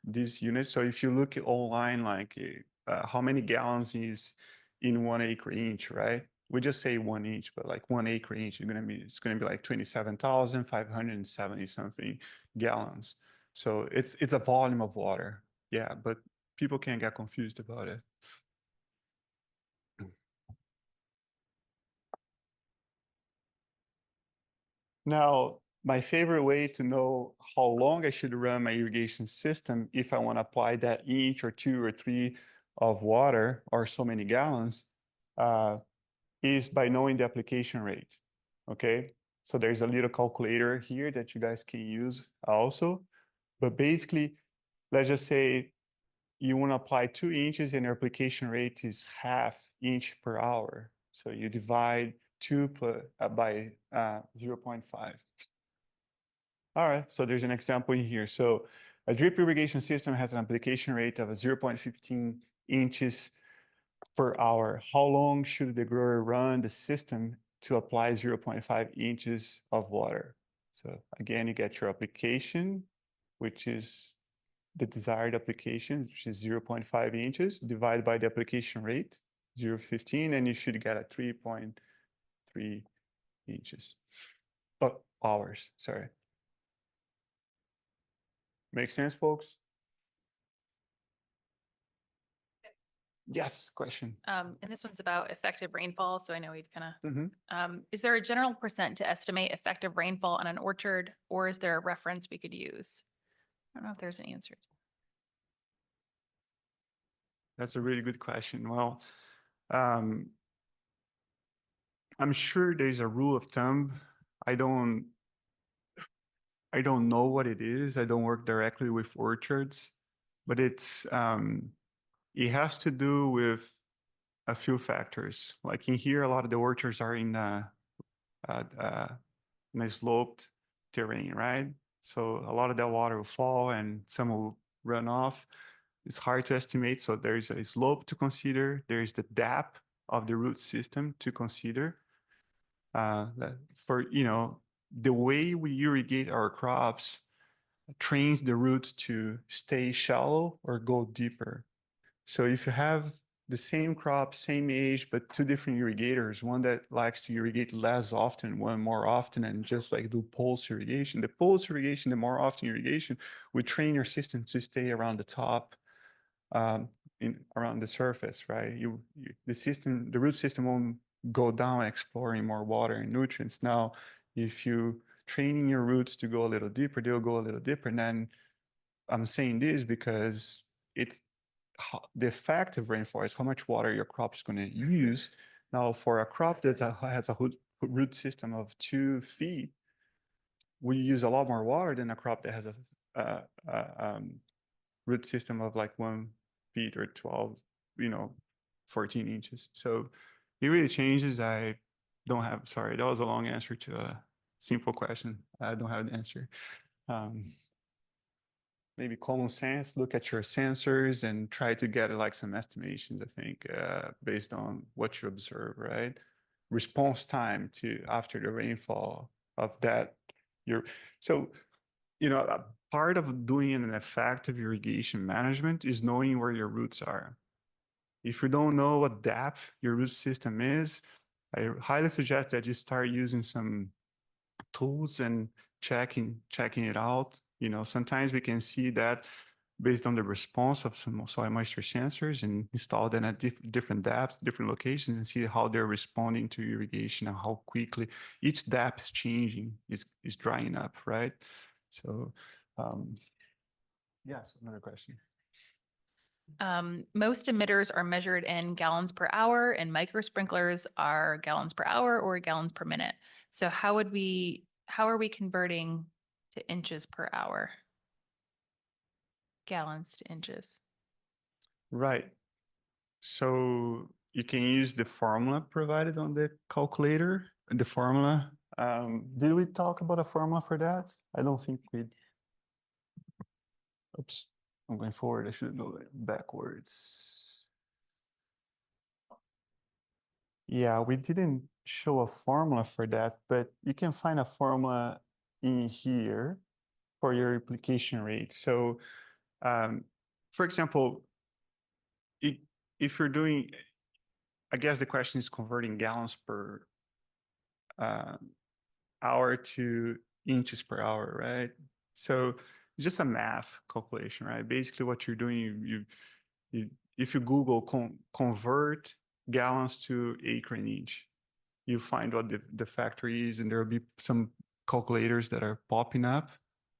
these units. So if you look online, like how many gallons is in 1 acre inch, right? We just say 1 inch, but like 1 acre inch it's gonna be like 27,570 something gallons. So it's a volume of water. Yeah, but people can get confused about it. Now, my favorite way to know how long I should run my irrigation system, if I want to apply that inch or 2 or 3 of water or so many gallons, is by knowing the application rate. Okay, so there's a little calculator here that you guys can use also. But basically, let's just say you want to apply 2 inches and your application rate is 1/2 inch per hour. So you divide 2 by 0.5. All right, so there's an example in here. So a drip irrigation system has an application rate of 0.15 inches per hour. How long should the grower run the system to apply 0.5 inches of water? So again, you get your application, which is the desired application, which is 0.5 inches, divided by the application rate, 0.15, and you should get a 3.3 inches. Oh, hours, sorry. Make sense, folks? Yes, question. And this one's about effective rainfall. So I know we'd kind Mhm. of, is there a general percent to estimate effective rainfall on an orchard, or is there a reference we could use? I don't know if there's an answer. That's a really good question. Well, I'm sure there's a rule of thumb. I don't know what it is. I don't work directly with orchards, but it has to do with a few factors. Like in here, a lot of the orchards are in a sloped terrain, right? So a lot of that water will fall and some will run off. It's hard to estimate. So there's a slope to consider. There's the depth of the root system to consider. For, the way we irrigate our crops trains the roots to stay shallow or go deeper. So if you have the same crop, same age, but two different irrigators, one that likes to irrigate less often, one more often, and just like do pulse irrigation. The pulse irrigation, the more often irrigation, we train your system to stay around the top, around the surface, right? The root system won't go down exploring more water and nutrients. Now, if you training your roots to go a little deeper, they'll go a little deeper. And then I'm saying this because it's the effective rainfall is how much water your crop is going to use. Now, for a crop that has a root system of 2 feet, we use a lot more water than a crop that has a root system of like 1 feet or 12, 14 inches. So it really changes. I don't have, sorry, that was a long answer to a simple question. I don't have an answer. Maybe common sense, look at your sensors and try to get like some estimations, I think, based on what you observe, right? Response time to after the rainfall of that. So, part of doing an effective irrigation management is knowing where your roots are. If you don't know what depth your root system is, I highly suggest that you start using some tools and checking it out. Sometimes we can see that based on the response of some soil moisture sensors and install them at different depths, different locations, and see how they're responding to irrigation and how quickly each depth is changing, is drying up, right? So, yes, another question. Most emitters are measured in gallons per hour and micro sprinklers are gallons per hour or gallons per minute. So how are we converting to inches per hour? Gallons to inches. Right. So you can use the formula provided on the calculator. The formula. Did we talk about a formula for that? I don't think we. Oops, I'm going forward. I should go backwards. Yeah, we didn't show a formula for that, but you can find a formula in here for your application rate. So, for example, if you're doing, I guess the question is converting gallons per hour to inches per hour, right? So it's just a math calculation, right? Basically, what you're doing, if you Google convert gallons to acre and inch, you find what the factor is, and there will be some calculators that are popping up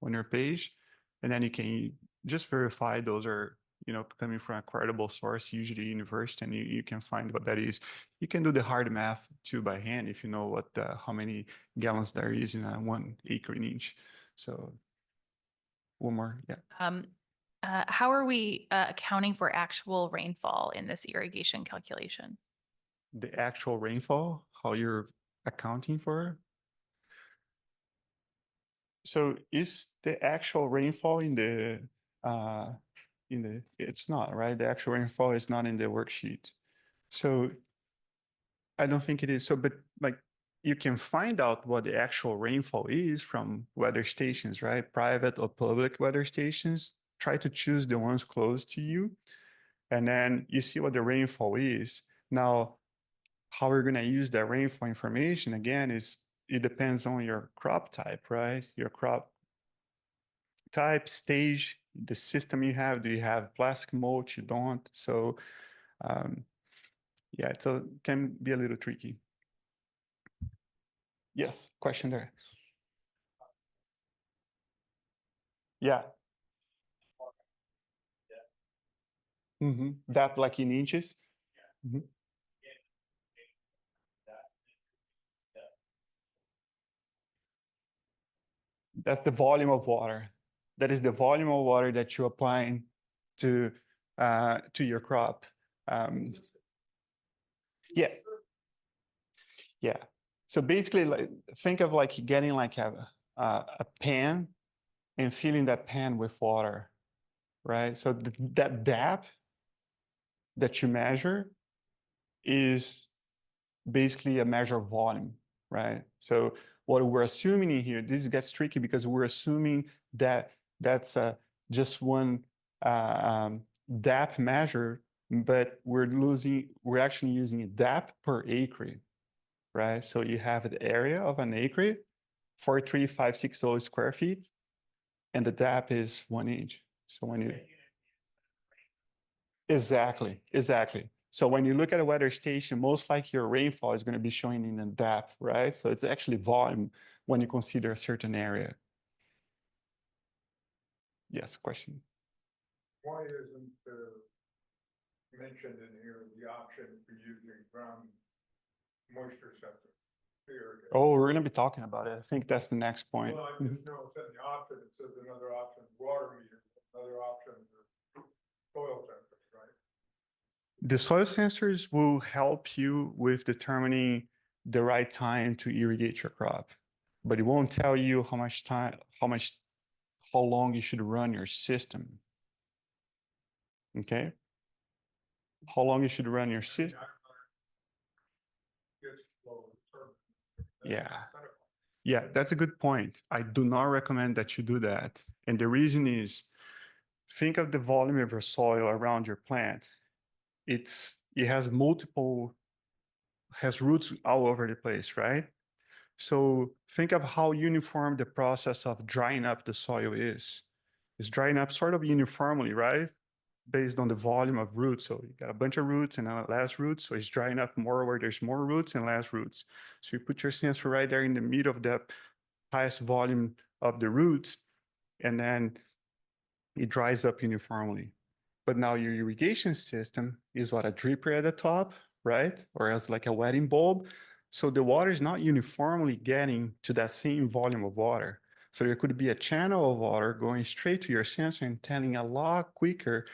on your page, and then you can just verify those are coming from a credible source, usually university, and you can find what that is. You can do the hard math too by hand if you know what how many gallons there is in a 1 acre and inch. So one more, yeah. How are we accounting for actual rainfall in this irrigation calculation? The actual rainfall, how you're accounting for it? So is the actual rainfall it's not, right? The actual rainfall is not in the worksheet. So I don't think it is. So, but like you can find out what the actual rainfall is from weather stations, right? Private or public weather stations. Try to choose the ones close to you. And then you see what the rainfall is. Now, how we're going to use that rainfall information again is it depends on your crop type, right? Your crop type, stage, the system you have. Do you have plastic mulch? You don't. So yeah, can be a little tricky. Yes, question there. Yeah. That like in inches. That's the volume of water. That is the volume of water that you're applying to your crop. Yeah. Yeah. So basically, like, think of like getting like a pan and filling that pan with water, right? So that depth that you measure is basically a measure of volume, right? So what we're assuming in here, this gets tricky because we're assuming that that's just one depth measure, but we're actually using a depth per acre, right? So you have the area of an acre, 43560 square feet, and the depth is 1 inch. So when you exactly. So when you look at a weather station, most likely your rainfall is going to be showing in the depth, right? So it's actually volume when you consider a certain area. Yes, question. Why isn't mentioned in here the option for using ground moisture sensor? Oh, we're going to be talking about it. I think that's the next point. Well, I just noticed in the option, it says another option, water meter, another option, soil sensors, right? The soil sensors will help you with determining the right time to irrigate your crop, but it won't tell you how much time, how long you should run your system. Okay? How long you should run your system. Yeah. Yeah, that's a good point. I do not recommend that you do that. And the reason is, think of the volume of your soil around your plant. It has roots all over the place, right? So think of how uniform the process of drying up the soil is. It's drying up sort of uniformly, right? Based on the volume of roots. So you got a bunch of roots and less roots. So it's drying up more where there's more roots and less roots. So you put your sensor right there in the middle of the highest volume of the roots, and then it dries up uniformly. But now your irrigation system is what, a dripper at the top, right? Or else like a wetting bulb. So the water is not uniformly getting to that same volume of water. So there could be a channel of water going straight to your sensor and telling a lot quicker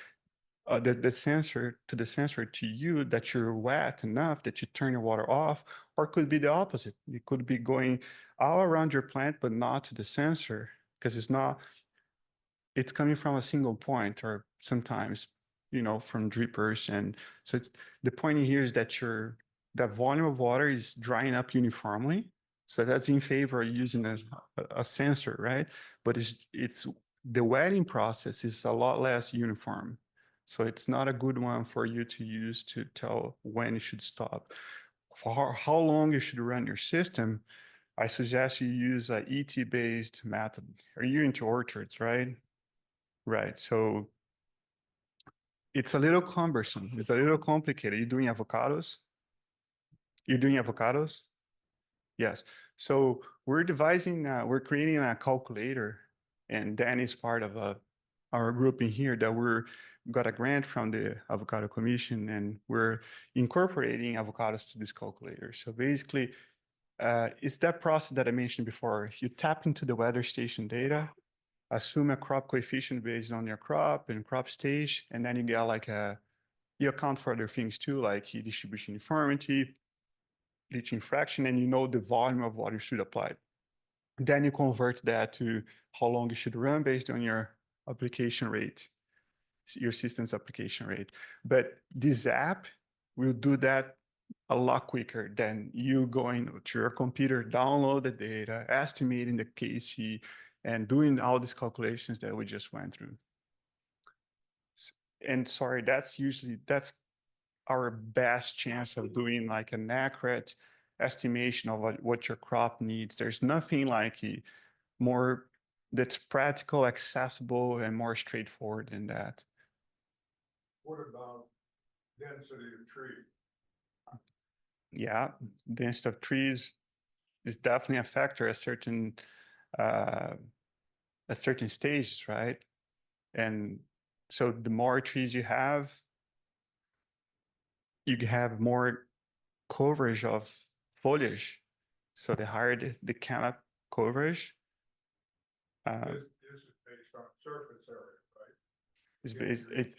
the sensor to you that you're wet enough that you turn your water off, or could be the opposite. It could be going all around your plant, but not to the sensor because it's coming from a single point, or sometimes, from drippers. And so the point here is that that volume of water is drying up uniformly. So that's in favor of using a sensor, right? But it's the wetting process is a lot less uniform. So it's not a good one for you to use to tell when you should stop. For how long you should run your system, I suggest you use a ET-based method. Are you into orchards, right? Right. So it's a little cumbersome. It's a little complicated. You're doing avocados? You're doing avocados? Yes. So we're we're creating a calculator, and Dan is part of our group in here that got a grant from the Avocado Commission, and we're incorporating avocados to this calculator. So basically, it's that process that I mentioned before. You tap into the weather station data, assume a crop coefficient based on your crop and crop stage, and then you get you account for other things too, like heat distribution uniformity, leaching fraction, and you know the volume of water you should apply. Then you convert that to how long you should run based on your application rate, your system's application rate. But this app will do that a lot quicker than you going to your computer, download the data, estimating the KC, and doing all these calculations that we just went through. And sorry, that's our best chance of doing like an accurate estimation of what your crop needs. There's nothing like more that's practical, accessible, and more straightforward than that. What about density of tree? Yeah, density of trees is definitely a factor at certain stages, right? And so the more trees you have more coverage of foliage. So the higher the canopy coverage. This is based on surface area, right?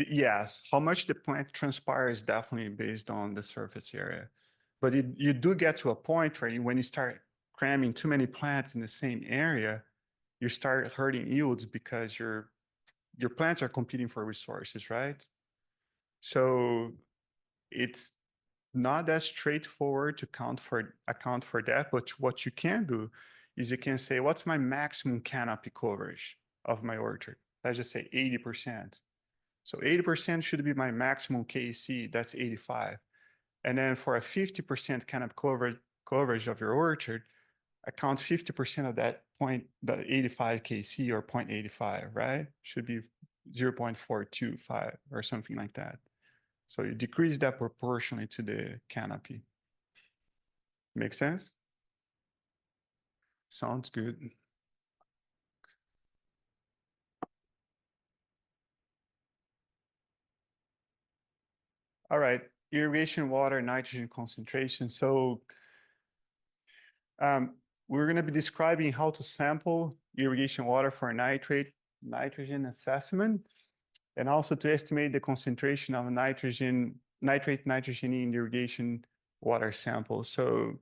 Yes, how much the plant transpires is definitely based on the surface area. But you do get to a point where when you start cramming too many plants in the same area, you start hurting yields because your plants are competing for resources, right? So it's not as straightforward to account for that, but what you can do is you can say, what's my maximum canopy coverage of my orchard? Let's just say 80%. So 80% should be my maximum KC, that's 85. And then for a 50% canopy coverage of your orchard, account 50% of that the 85 KC or 0.85, right? Should be 0.425 or something like that. So you decrease that proportionally to the canopy. Make sense? Sounds good. All right, irrigation water nitrogen concentration. So we're going to be describing how to sample irrigation water for nitrogen assessment, and also to estimate the concentration of nitrate nitrogen in irrigation water sample. So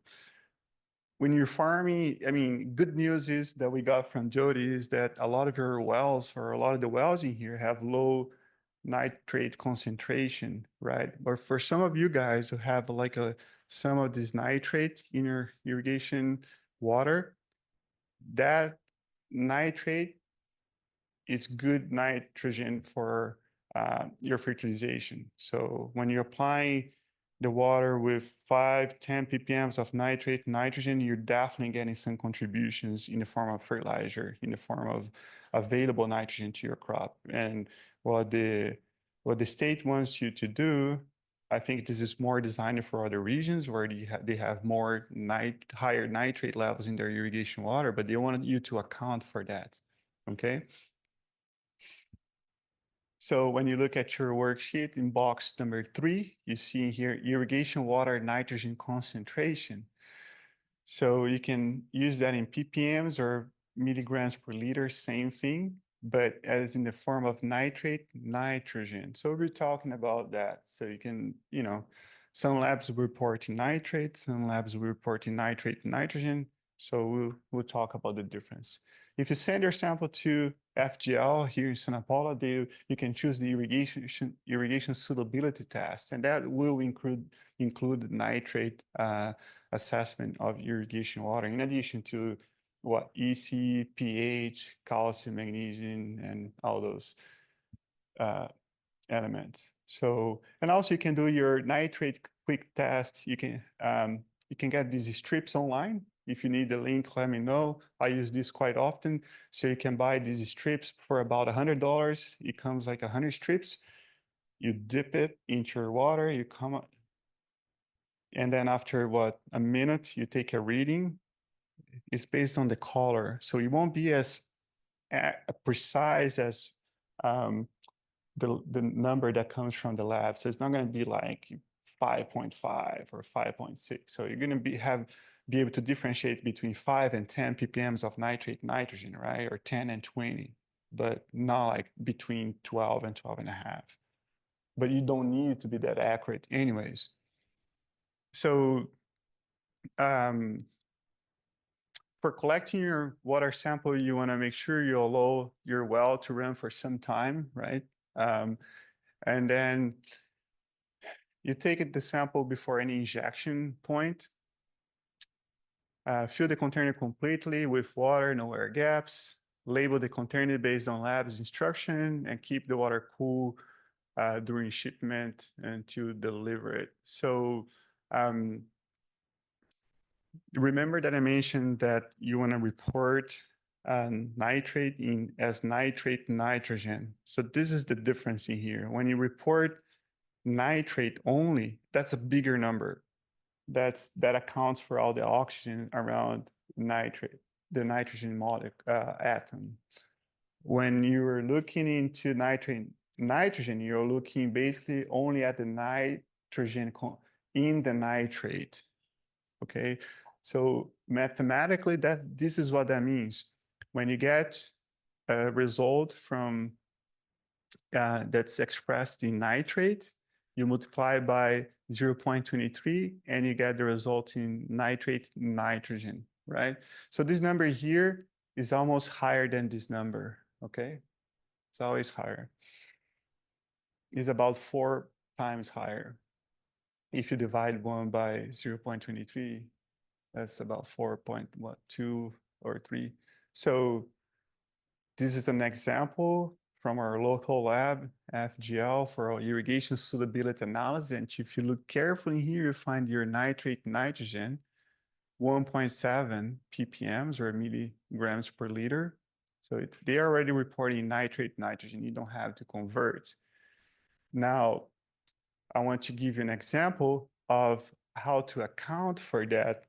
when you're farming, I mean, good news is that we got from Jody is that a lot of your wells or a lot of the wells in here have low nitrate concentration, right? But for some of you guys who have like some of this nitrate in your irrigation water, that nitrate is good nitrogen for your fertilization. So when you're applying the water with 5-10 ppm of nitrogen, you're definitely getting some contributions in the form of fertilizer, in the form of available nitrogen to your crop. And what the state wants you to do, I think this is more designed for other regions where they have more higher nitrate levels in their irrigation water, but they want you to account for that, okay? So when you look at your worksheet in box number 3, you see here irrigation water nitrogen concentration. So you can use that in ppms or milligrams per liter, same thing, but as in the form of nitrate nitrogen. So we're talking about that. So you can, some labs will report in nitrate, some labs will report in nitrate nitrogen. So we'll talk about the difference. If you send your sample to FGL here in Santa Paula, you can choose the irrigation suitability test, and that will include nitrate assessment of irrigation water, in addition to what EC, pH, calcium, magnesium, and all those elements. So, and also you can do your nitrate quick test. You can get these strips online. If you need the link, let me know. I use this quite often. So you can buy these strips for about $100. It comes like 100 strips. You dip it into your water, you come up, and then after a minute, you take a reading. It's based on the color. So it won't be as precise as the number that comes from the lab. So it's not going to be like 5.5 or 5.6. So you're going to be able to differentiate between 5 and 10 ppm of nitrate nitrogen, right? Or 10 and 20, but not like between 12 and 12 and a half. But you don't need it to be that accurate anyways. So for collecting your water sample, you want to make sure you allow your well to run for some time, right? And then you take the sample before any injection point. Fill the container completely with water, no air gaps. Label the container based on lab's instruction and keep the water cool during shipment until delivered. So remember that I mentioned that you want to report nitrate as nitrate nitrogen. So this is the difference in here. When you report nitrate only, that's a bigger number. That accounts for all the oxygen around nitrate, the nitrogen atom. When you're looking into nitrogen, you're looking basically only at the nitrogen in the nitrate. Okay, so mathematically, this is what that means. When you get a result from that's expressed in nitrate, you multiply by 0.23 and you get the result in nitrate nitrogen, right? So this number here is almost higher than this number, okay? It's always higher. It's about 4 times higher. If you divide 1 by 0.23, that's about 4.2 or 3. So this is an example from our local lab, FGL, for our irrigation suitability analysis. And if you look carefully here, you find your nitrate nitrogen, 1.7 ppms or milligrams per liter. So they are already reporting nitrate nitrogen. You don't have to convert. Now, I want to give you an example of how to account for that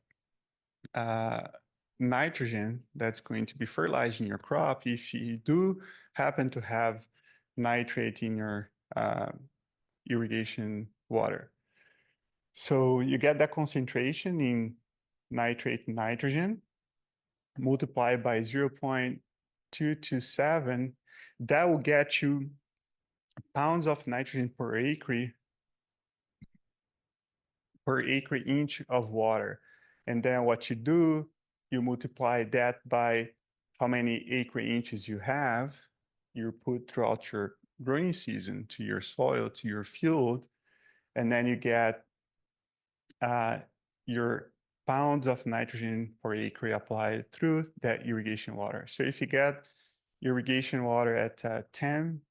nitrogen that's going to be fertilizing your crop if you do happen to have nitrate in your irrigation water. So you get that concentration in nitrate nitrogen multiplied by 0.227. That will get you pounds of nitrogen per acre inch of water. And then what you do, you multiply that by how many acre inches you have, you put throughout your growing season to your soil, to your field, and then you get your pounds of nitrogen per acre applied through that irrigation water. So if you get irrigation water at 10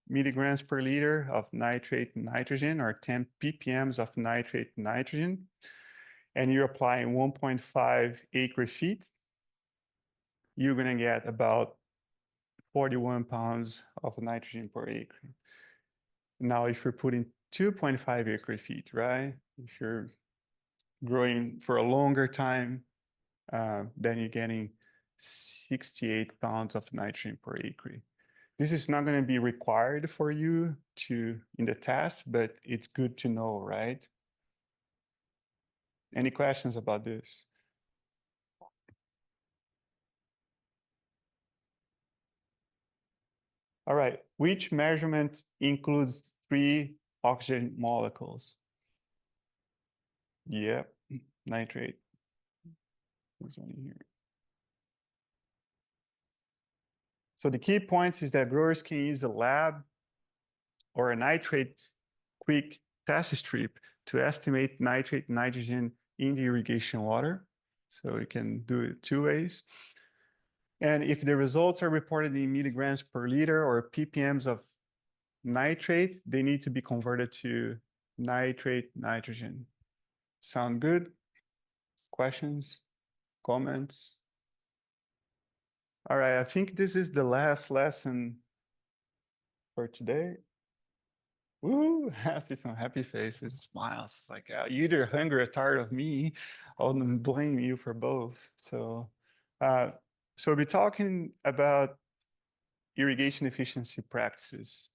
milligrams per liter of nitrate nitrogen or 10 ppms of nitrate nitrogen, and you're applying 1.5 acre feet, you're going to get about 41 pounds of nitrogen per acre. Now, if you're putting 2.5 acre feet, right? If you're growing for a longer time, then you're getting 68 pounds of nitrogen per acre. This is not going to be required for you in the test, but it's good to know, right? Any questions about this? All right, which measurement includes 3 oxygen molecules? Yep, nitrate. This one here. So the key points is that growers can use a lab or a nitrate quick test strip to estimate nitrate nitrogen in the irrigation water. So you can do it 2 ways. And if the results are reported in milligrams per liter or ppms of nitrate, they need to be converted to nitrate nitrogen. Sound good? Questions? Comments? All right, I think this is the last lesson for today. Woo, I see some happy faces, smiles. It's like you're either hungry or tired of me. I'll blame you for both. So we'll be talking about irrigation efficiency practices.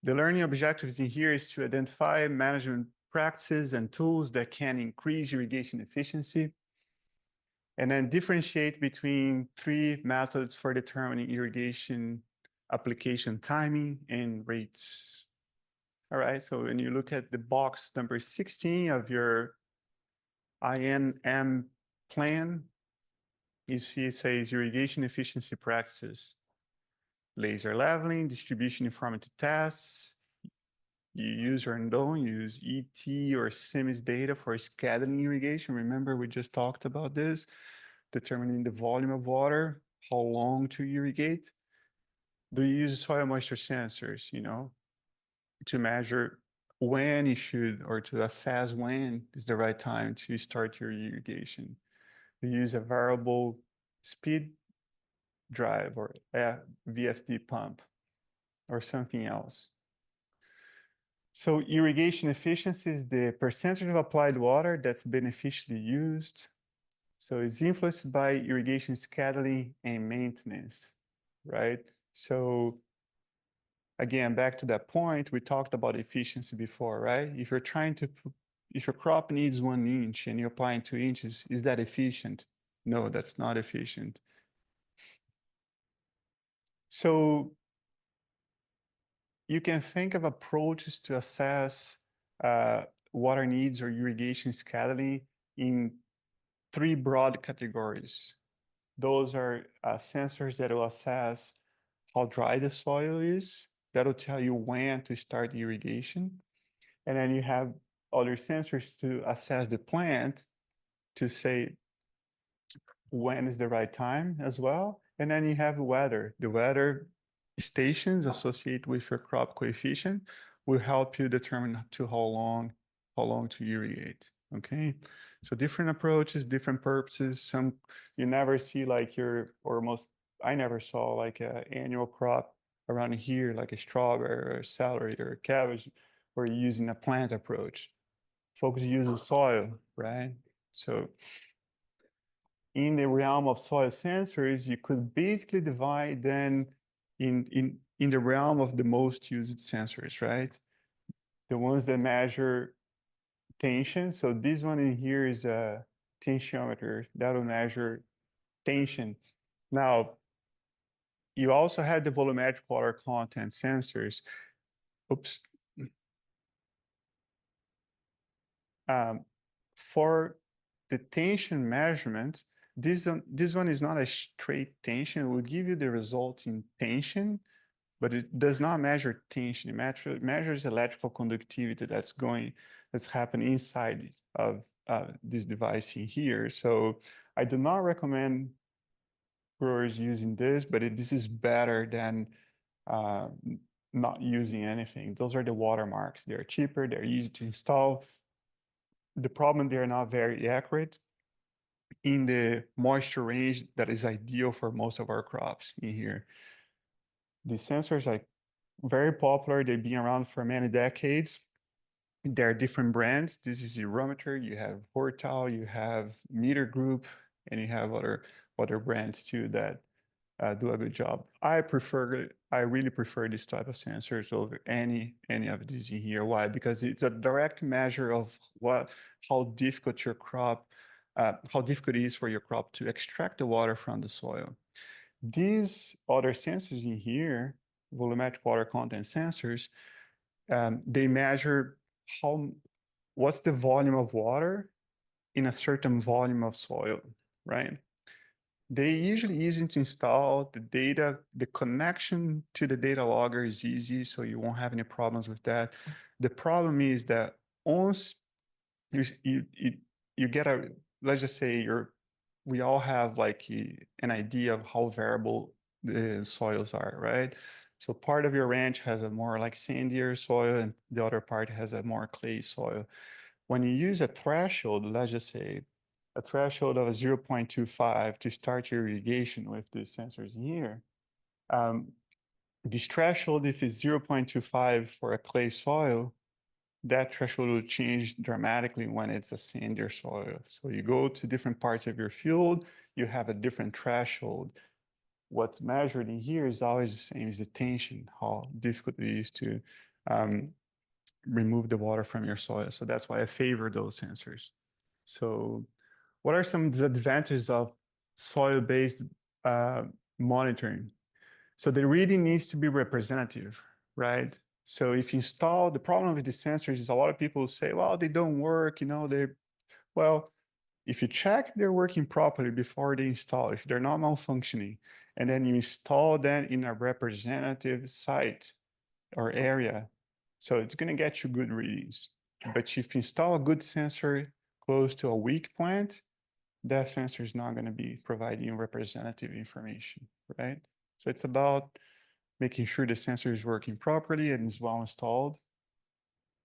The learning objectives in here is to identify management practices and tools that can increase irrigation efficiency, and then differentiate between 3 methods for determining irrigation application timing and rates. All right, so when you look at the box number 16 of your INM plan, you see it says irrigation efficiency practices. Laser leveling, distribution uniformity tests. You use or don't use ET or SIMS data for scheduling irrigation. Remember, we just talked about this, determining the volume of water, how long to irrigate. Do you use soil moisture sensors, to measure when you should, or to assess when is the right time to start your irrigation? Do you use a variable speed drive or a VFD pump or something else? So irrigation efficiency is the percentage of applied water that's beneficially used. So it's influenced by irrigation scheduling and maintenance, right? So again, back to that point, we talked about efficiency before, right? If your crop needs 1 inch and you're applying 2 inches, is that efficient? No, that's not efficient. So you can think of approaches to assess water needs or irrigation scheduling in 3 broad categories. those are sensors that will assess how dry the soil is. That'll tell you when to start irrigation. And then you have other sensors to assess the plant to say when is the right time as well. And then you have weather. The weather stations associated with your crop coefficient will help you determine how long to irrigate. Okay. So different approaches, different purposes. Some you never see like I never saw like an annual crop around here, like a strawberry or celery or cabbage, where you're using a plant approach. Folks use the soil, right? So in the realm of soil sensors, you could basically divide them in the realm of the most used sensors, right? The ones that measure tension. So this one in here is a tensiometer that will measure tension. Now, you also have the volumetric water content sensors. Oops. For the tension measurement, this one is not a straight tension. It will give you the result in tension, but it does not measure tension. It measures electrical conductivity that's happening inside of this device in here. So I do not recommend growers using this, but this is better than not using anything. Those are the watermarks. They're cheaper, they're easy to install. The problem, they're not very accurate in the moisture range that is ideal for most of our crops in here. The sensors are very popular. They've been around for many decades. There are different brands. This is Eurometer, you have Portal, you have Meter Group, and you have other brands too that do a good job. I really prefer this type of sensors over any of these in here. Why? Because it's a direct measure of how difficult it is for your crop to extract the water from the soil. These other sensors in here, volumetric water content sensors, they measure what's the volume of water in a certain volume of soil, right? They're usually easy to install. The connection to the data logger is easy, so you won't have any problems with that. The problem is that once you get let's just say we all have like an idea of how variable the soils are, right? So part of your ranch has a more like sandier soil and the other part has a more clay soil. When you use a threshold, let's just say a threshold of a 0.25 to start your irrigation with the sensors in here, this threshold, if it's 0.25 for a clay soil, that threshold will change dramatically when it's a sandier soil. So you go to different parts of your field, you have a different threshold. What's measured in here is always the same as the tension, how difficult it is to remove the water from your soil. So that's why I favor those sensors. So what are some disadvantages of soil-based monitoring? So the reading needs to be representative, right? So if you install, the problem with the sensors is a lot of people say, well, they don't work, well, if you check they're working properly before they install, if they're not malfunctioning, and then you install them in a representative site or area, so it's going to get you good readings. But if you install a good sensor close to a weak plant, that sensor is not going to be providing representative information, right? So it's about making sure the sensor is working properly and is well installed.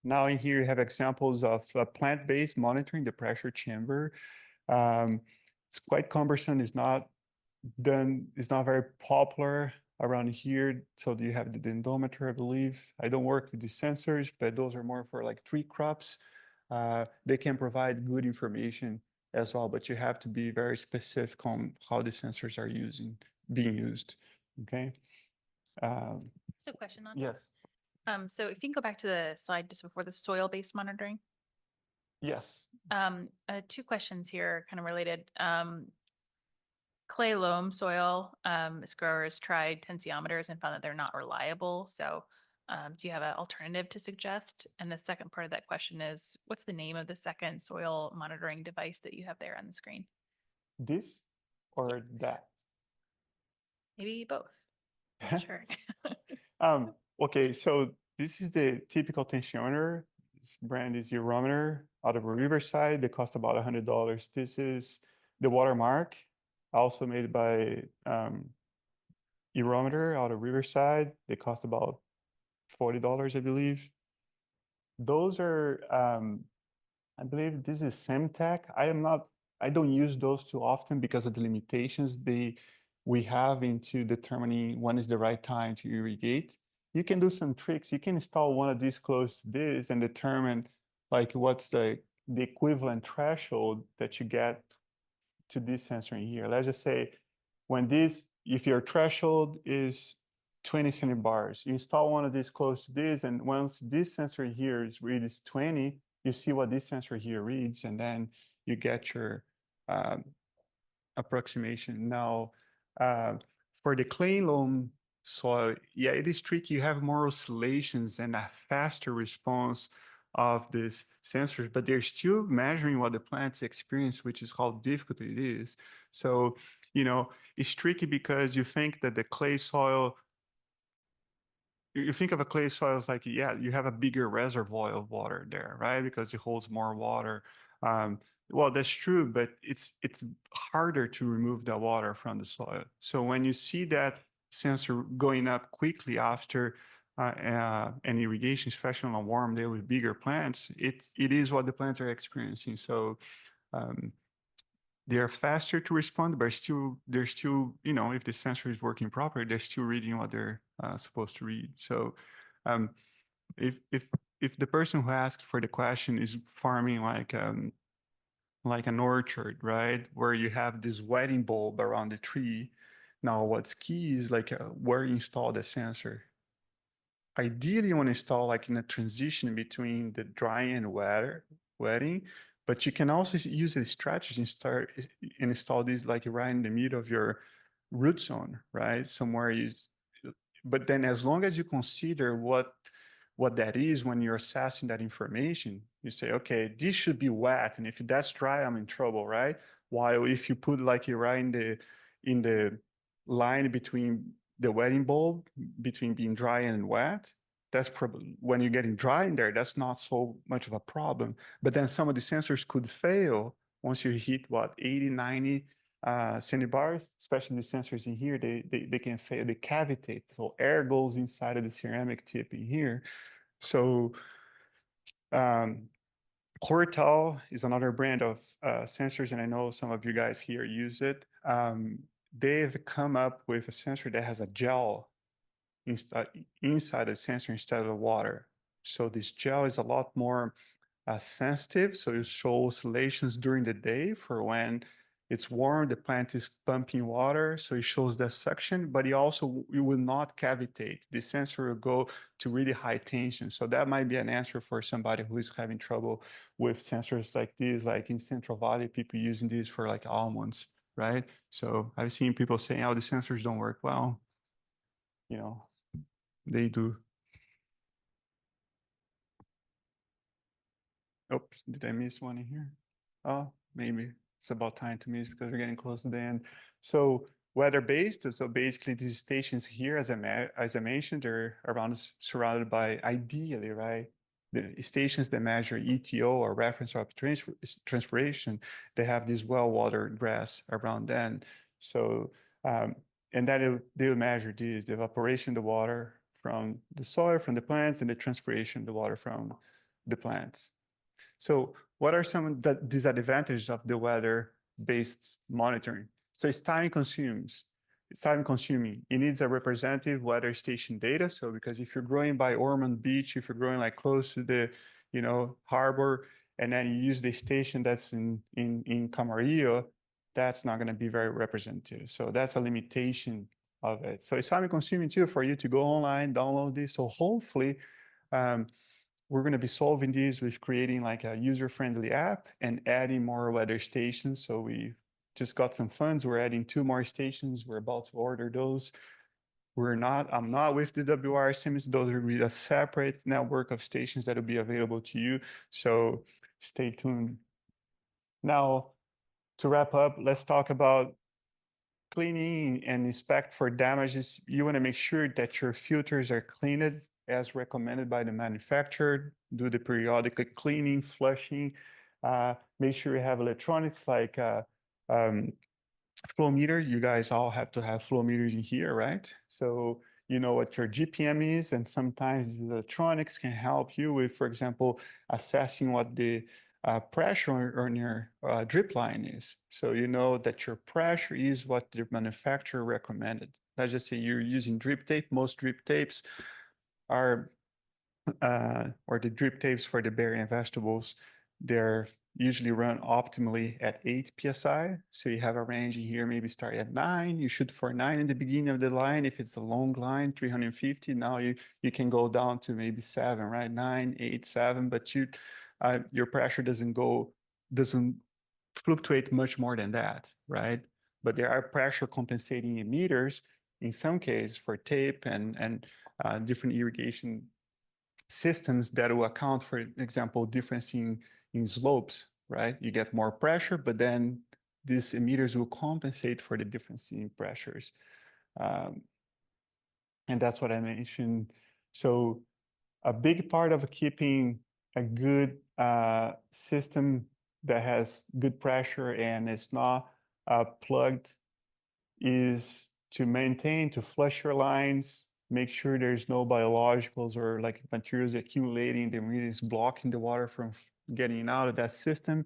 Now in here you have examples of plant-based monitoring the pressure chamber. It's quite cumbersome. It's not very popular around here. So you have the dendrometer, I believe. I don't work with these sensors, but those are more for like tree crops. They can provide good information as well, but you have to be very specific on how the sensors are being used. Okay. So question on. Yes. So if you can go back to the slide just before the soil-based monitoring. Yes. Two questions here, kind of related. Clay loam soil, growers tried tensiometers and found that they're not reliable. So do you have an alternative to suggest? And the second part of that question is, what's the name of the second soil monitoring device that you have there on the screen? This? or that? Maybe both. Not sure. Okay, so this is the typical tensioner. This brand is Eurometer out of Riverside. They cost about $100. This is the Watermark, also made by Eurometer out of Riverside. They cost about $40, I believe. Those are, I believe this is Semtech. I don't use those too often because of the limitations we have into determining when is the right time to irrigate. You can do some tricks. You can install one of these close to this and determine like what's the equivalent threshold that you get to this sensor in here. Let's just say if your threshold is 20 centibars, you install one of these close to this, and once this sensor here reads 20, you see what this sensor here reads, and then you get your approximation. Now, for the clay loam soil, yeah, it is tricky. You have more oscillations and a faster response of these sensors, but they're still measuring what the plants experience, which is how difficult it is. So, it's tricky because you think that the clay soil, you think of a clay soil as like, yeah, you have a bigger reservoir of water there, right? Because it holds more water. Well, that's true, but it's harder to remove the water from the soil. So when you see that sensor going up quickly after an irrigation, especially on a warm day with bigger plants, it is what the plants are experiencing. So they're faster to respond, but they're still, if the sensor is working properly, they're still reading what they're supposed to read. So if the person who asked for the question is farming like an orchard, right, where you have this wetting bulb around the tree, now what's key is like where you install the sensor. Ideally, you want to install like in a transition between the drying and wetting, but you can also use a strategy and install this like right in the middle of your root zone, right? But then as long as you consider what that is when you're assessing that information, you say, okay, this should be wet, and if that's dry, I'm in trouble, right? While if you put like right in the line between the wetting bulb, between being dry and wet, that's probably when you're getting dry in there, that's not so much of a problem. But then some of the sensors could fail once you hit 80, 90 centibars, especially the sensors in here, they can fail, they cavitate. So air goes inside of the ceramic tip in here. So Cortal is another brand of sensors, and I know some of you guys here use it. They've come up with a sensor that has a gel inside the sensor instead of water. So this gel is a lot more sensitive, so it shows oscillations during the day for when it's warm, the plant is pumping water, so it shows that suction, but it will not cavitate. The sensor will go to really high tension. So that might be an answer for somebody who is having trouble with sensors like this, like in Central Valley, people using these for like almonds, right? So I've seen people saying, oh, the sensors don't work well. They do. Oops, did I miss one in here? Oh, maybe it's about time to miss because we're getting close to the end. So weather-based, so basically these stations here, as I mentioned, they're surrounded by, ideally, right, the stations that measure ETO or reference of transpiration, they have this well-watered grass around them. So, and that they'll measure this, the evaporation of the water from the soil, from the plants, and the transpiration of the water from the plants. So what are some of the disadvantages of the weather-based monitoring? So it's time consuming. It needs a representative weather station data. So because if you're growing by Ormond Beach, if you're growing like close to the, harbor, and then you use the station that's in Camarillo, that's not going to be very representative. So that's a limitation of it. So it's time consuming too for you to go online, download this. So hopefully, we're going to be solving this with creating like a user-friendly app and adding more weather stations. So we just got some funds. We're adding 2 more stations. We're about to order those. I'm not with the WRSMs. Those will be a separate network of stations that will be available to you. So stay tuned. Now, to wrap up, let's talk about cleaning and inspect for damages, you want to make sure that your filters are cleaned as recommended by the manufacturer. Do the periodic cleaning, flushing. Make sure you have electronics like flow meter. You guys all have to have flow meters in here, right? So you know what your GPM is, and sometimes the electronics can help you with, for example, assessing what the pressure on your drip line is. So you know that your pressure is what the manufacturer recommended. Let's just say you're using drip tape. Most drip tapes are, or the drip tapes for the berry and vegetables, they're usually run optimally at 8 psi. So you have a range in here, maybe start at 9. You shoot for 9 in the beginning of the line. If it's a long line, 350. Now you can go down to maybe 7, right? 9, 8, 7. But your pressure doesn't fluctuate much more than that, right? But there are pressure compensating emitters in some cases for tape and different irrigation systems that will account for example difference in slopes, right? You get more pressure, but then these emitters will compensate for the difference in pressures, and that's what I mentioned. So a big part of keeping a good system that has good pressure and is not plugged is to maintain, to flush your lines, make sure there's no biologicals or like materials accumulating, the meter is blocking the water from getting out of that system.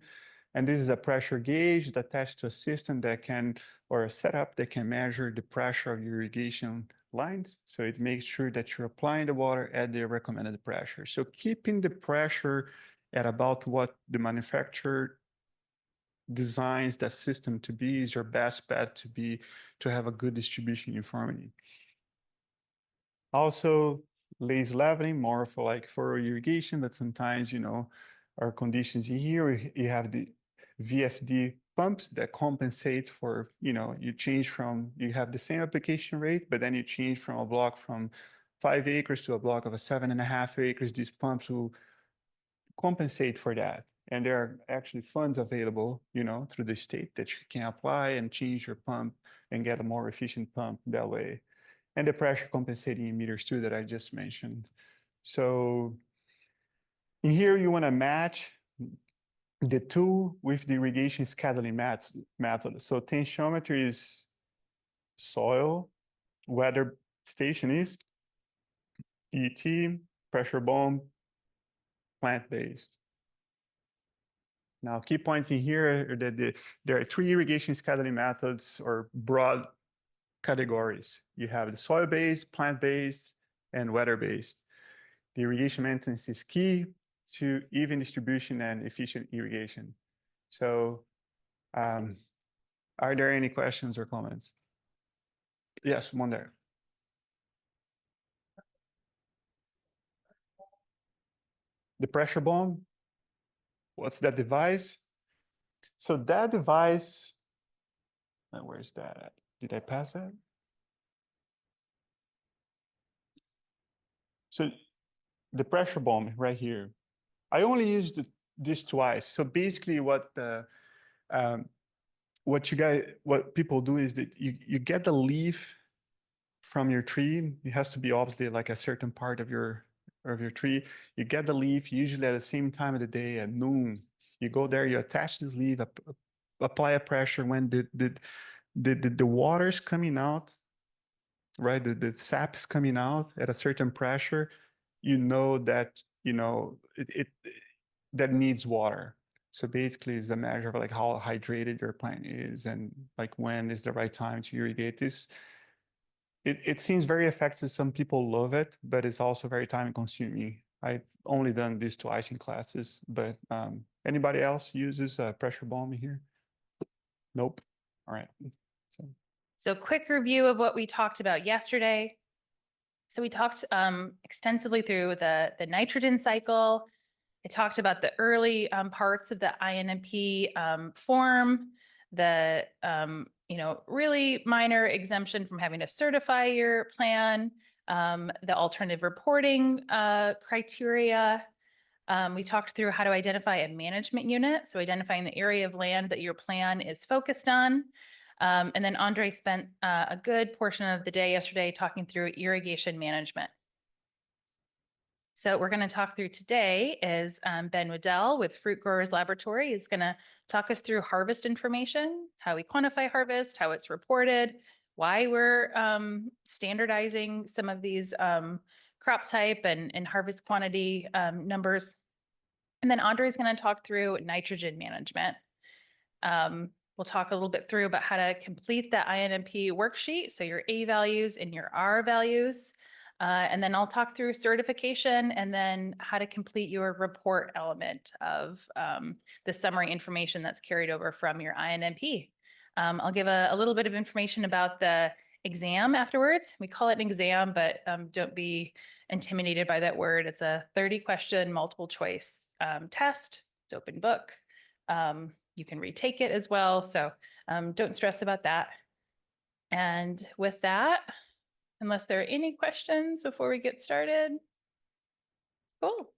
And this is a pressure gauge attached to a system that can, or a setup that can measure the pressure of your irrigation lines. So it makes sure that you're applying the water at the recommended pressure. So keeping the pressure at about what the manufacturer designs that system to be is your best bet to have a good distribution uniformity. Also, lazy leveling, more for like furrow irrigation, but sometimes, you know, our conditions in here, you have the VFD pumps that compensate for, you know, you have the same application rate, but then you change from a block from 5 acres to a block of 7.5 acres. These pumps will compensate for that. And there are actually funds available, you know, through the state that you can apply and change your pump and get a more efficient pump that way. And the pressure compensating emitters too that I just mentioned. So in here, you want to match the tool with the irrigation scheduling method. So tensiometer is soil, weather station is ET, pressure bomb, plant-based. Now, key points in here are that there are 3 irrigation scheduling methods or broad categories. You have the soil-based, plant-based, and weather-based. The irrigation maintenance is key to even distribution and efficient irrigation. So, are there any questions or comments? Yes, one there. The pressure bomb, what's that device? So that device, where's that at? Did I pass that? So the pressure bomb right here, I only used this twice. So basically what people do is that you get the leaf from your tree. It has to be obviously like a certain part of your tree. You get the leaf usually at the same time of the day at noon. You go there, you attach this leaf, apply a pressure when the water's coming out, right? The sap is coming out at a certain pressure. You know that that needs water. So basically, it's a measure of like how hydrated your plant is and like when is the right time to irrigate this. It seems very effective. Some people love it, but it's also very time consuming. I've only done this twice in classes, but anybody else uses a pressure bomb here? Nope. All right. So quick review of what we talked about yesterday. So we talked extensively through the nitrogen cycle. I talked about the early parts of the INMP form, the really minor exemption from having to certify your plan, the alternative reporting criteria. We talked through how to identify a management unit, so identifying the area of land that your plan is focused on. And then Andre spent a good portion of the day yesterday talking through irrigation management. So what we're going to talk through today is Ben Waddell with Fruit Growers Laboratory is going to talk us through harvest information, how we quantify harvest, how it's reported, why we're standardizing some of these crop type and harvest quantity numbers. And then Andre is going to talk through nitrogen management. We'll talk a little bit through about how to complete the INMP worksheet, so your A values and your R values. And then I'll talk through certification and then how to complete your report element of the summary information that's carried over from your INMP. I'll give a little bit of information about the exam afterwards. We call it an exam, but don't be intimidated by that word. It's a 30-question multiple choice test. It's open book. You can retake it as well. So don't stress about that. And with that, unless there are any questions before we get started. Cool.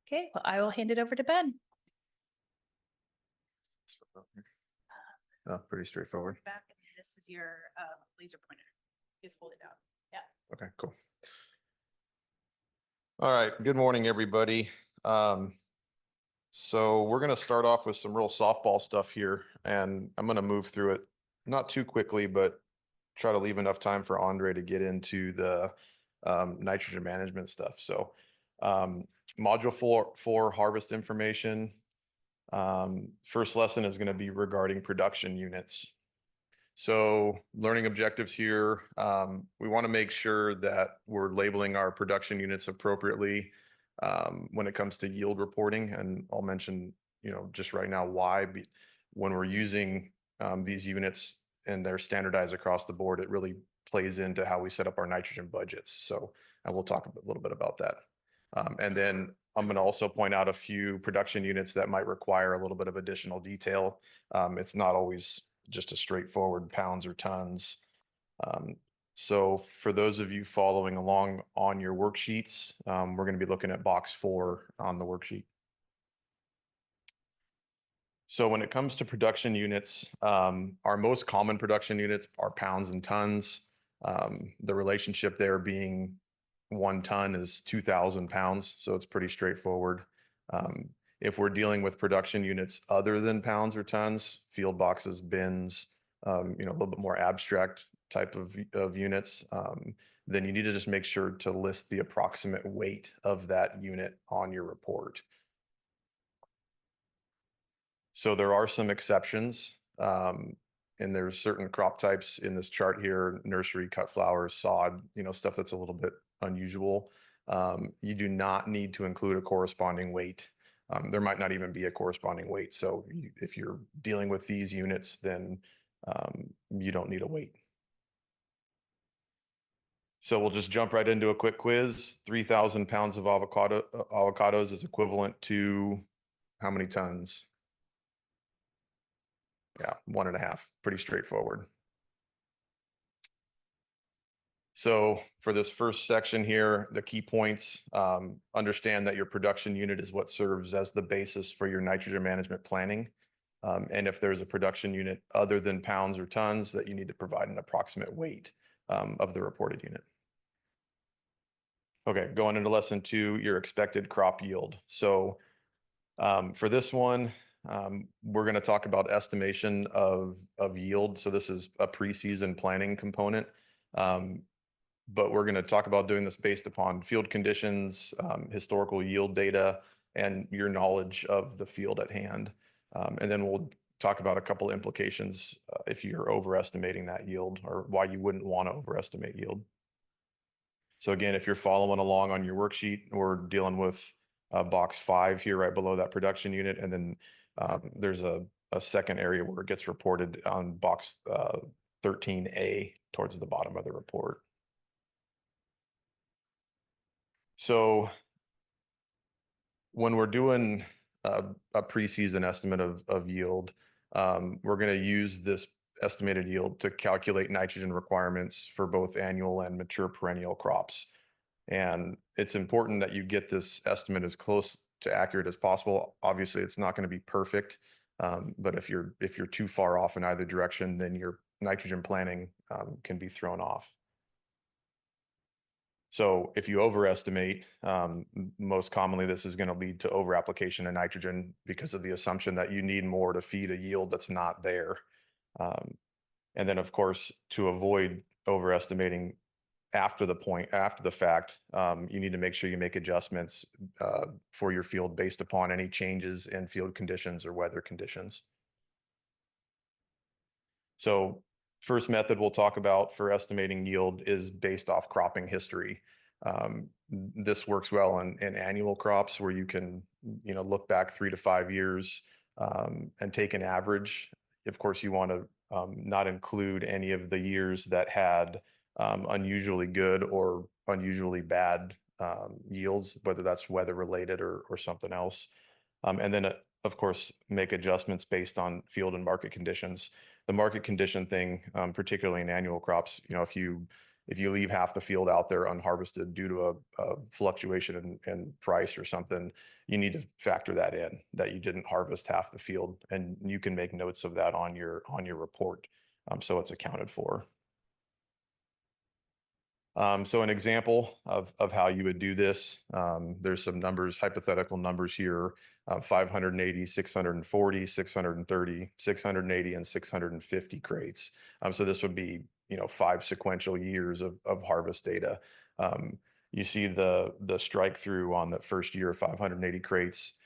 Okay, well, I will hand it over to Ben. Oh, pretty straightforward. Back, and this is your laser pointer. Just hold it down. Yeah. Okay, cool. All right, good morning, everybody. So we're going to start off with some real softball stuff here, and I'm going to move through it not too quickly, but try to leave enough time for Andre to get into the nitrogen management stuff. So module 4 harvest information. First lesson is going to be regarding production units. So learning objectives here, we want to make sure that we're labeling our production units appropriately when it comes to yield reporting. And I'll mention, just right now why. When we're using these units and they're standardized across the board, it really plays into how we set up our nitrogen budgets. So I will talk a little bit about that. And then I'm going to also point out a few production units that might require a little bit of additional detail. It's not always just a straightforward pounds or tons. So for those of you following along on your worksheets, we're going to be looking at box 4 on the worksheet. So when it comes to production units, our most common production units are pounds and tons. The relationship there being 1 ton is 2,000 pounds. So it's pretty straightforward. If we're dealing with production units other than pounds or tons, field boxes, bins, a little bit more abstract type of units, then you need to just make sure to list the approximate weight of that unit on your report. So there are some exceptions, and there's certain crop types in this chart here: nursery, cut flowers, sod, stuff that's a little bit unusual. You do not need to include a corresponding weight. There might not even be a corresponding weight. So if you're dealing with these units, then you don't need a weight. So we'll just jump right into a quick quiz. 3,000 pounds of avocados is equivalent to how many tons? Yeah, 1.5. Pretty straightforward. So for this first section here, the key points, understand that your production unit is what serves as the basis for your nitrogen management planning. And if there's a production unit other than pounds or tons, that you need to provide an approximate weight of the reported unit. Okay, going into lesson 2, your expected crop yield. So for this one, we're going to talk about estimation of yield. So this is a preseason planning component. But we're going to talk about doing this based upon field conditions, historical yield data, and your knowledge of the field at hand. And then we'll talk about a couple of implications if you're overestimating that yield, or why you wouldn't want to overestimate yield. So again, if you're following along on your worksheet, we're dealing with box 5 here right below that production unit. And then there's a second area where it gets reported on box 13A towards the bottom of the report. So when we're doing a preseason estimate of yield, we're going to use this estimated yield to calculate nitrogen requirements for both annual and mature perennial crops. And it's important that you get this estimate as close to accurate as possible. Obviously, it's not going to be perfect. But if you're too far off in either direction, then your nitrogen planning can be thrown off. So if you overestimate, most commonly this is going to lead to over application of nitrogen because of the assumption that you need more to feed a yield that's not there. And then of course, to avoid overestimating after the fact, you need to make sure you make adjustments for your field based upon any changes in field conditions or weather conditions. So first method we'll talk about for estimating yield is based off cropping history. This works well in annual crops where you can, look back 3 to 5 years and take an average. Of course, you want to not include any of the years that had unusually good or unusually bad yields, whether that's weather related or something else. And then, of course, make adjustments based on field and market conditions. The market condition thing, particularly in annual crops, if you leave half the field out there unharvested due to a fluctuation in price or something, you need to factor that in, that you didn't harvest half the field, and you can make notes of that on your report, so it's accounted for. So an example of how you would do this, there's some numbers, hypothetical numbers here, 580, 640, 630, 680, and 650 crates. So this would be, 5 sequential years of harvest data. You see the strike through on the first year of 580 crates,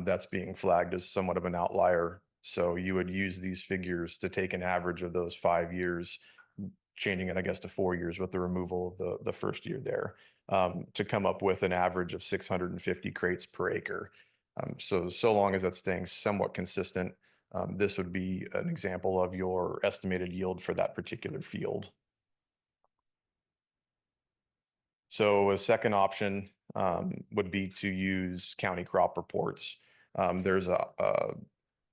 that's being flagged as somewhat of an outlier. So you would use these figures to take an average of those 5 years, changing it, I guess, to 4 years with the removal of the first year there, to come up with an average of 650 crates per acre. So long as that's staying somewhat consistent, this would be an example of your estimated yield for that particular field. So a second option would be to use county crop reports. There's a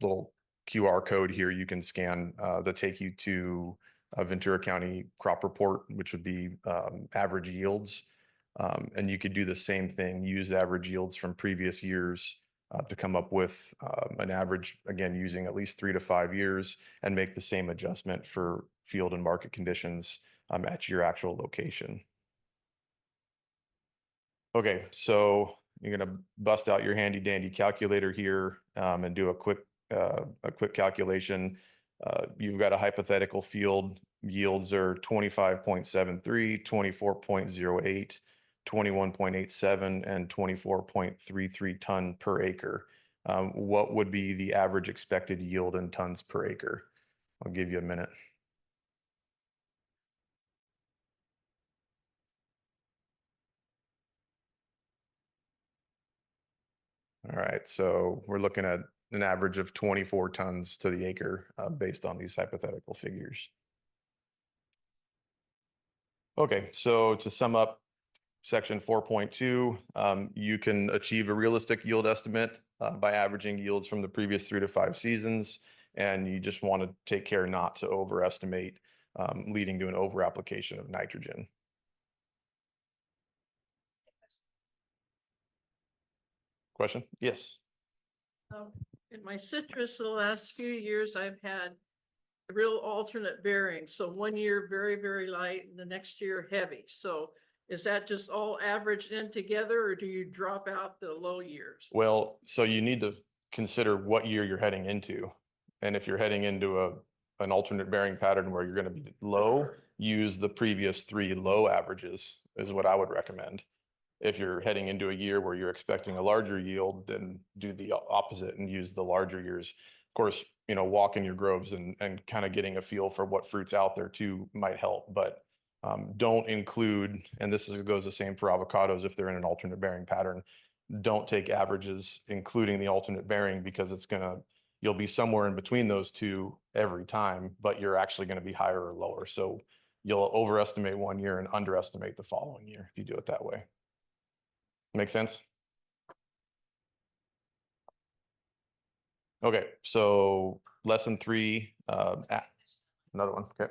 little QR code here you can scan that take you to a Ventura County crop report, which would be average yields. And you could do the same thing, use average yields from previous years to come up with an average, again, using at least 3 to 5 years, and make the same adjustment for field and market conditions at your actual location. Okay, so you're going to bust out your handy dandy calculator here and do a quick calculation. You've got a hypothetical field. Yields are 25.73, 24.08, 21.87, and 24.33 ton per acre. What would be the average expected yield in tons per acre? I'll give you a minute. All right, so we're looking at an average of 24 tons to the acre based on these hypothetical figures. Okay, so to sum up section 4.2, you can achieve a realistic yield estimate by averaging yields from the previous 3 to 5 seasons, and you just want to take care not to overestimate, leading to an over application of nitrogen. Question? Yes. In my citrus, the last few years, I've had real alternate bearing. So one year very, very light and the next year heavy. So is that just all averaged in together, or do you drop out the low years? Well, so you need to consider what year you're heading into. And if you're heading into an alternate bearing pattern where you're going to be low, use the previous 3 low averages is what I would recommend. If you're heading into a year where you're expecting a larger yield, then do the opposite and use the larger years. Of course, walk in your groves and kind of getting a feel for what fruit's out there too might help, but don't include, and this goes the same for avocados if they're in an alternate bearing pattern, don't take averages, including the alternate bearing, because you'll be somewhere in between those two every time, but you're actually going to be higher or lower. So you'll overestimate one year and underestimate the following year if you do it that way. Make sense? Okay, so lesson 3, another one. Okay.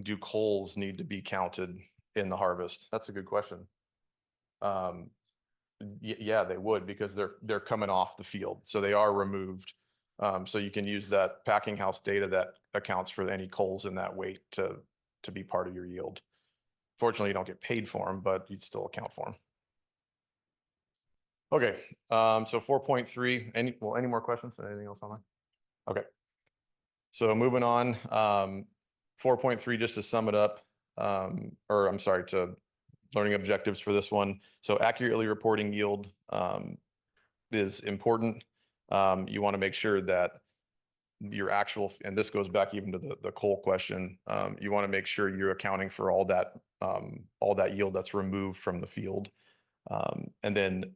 Do coals need to be counted in the harvest? That's a good question. Yeah, they would because they're coming off the field, so they are removed. So you can use that packing house data that accounts for any coals in that weight to be part of your yield. Fortunately, you don't get paid for them, but you'd still account for them. Okay, so 4.3, any more questions? Anything else online? Okay. So moving on, 4.3, just to sum it up, or I'm sorry, to learning objectives for this one. So accurately reporting yield is important. You want to make sure that your actual, and this goes back even to the coal question, you want to make sure you're accounting for all that yield that's removed from the field. And then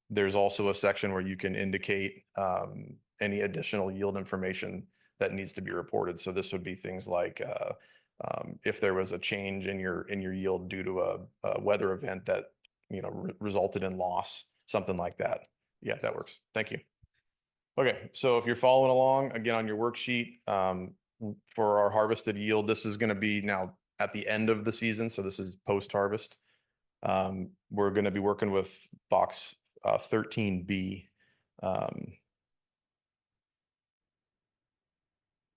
there's also a section where you can indicate any additional yield information that needs to be reported. So this would be things like if there was a change in your yield due to a weather event that resulted in loss, something like that. Yeah, that works. Thank you. Okay, so if you're following along again on your worksheet for our harvested yield, this is going to be now at the end of the season. So this is post-harvest. We're going to be working with box 13B.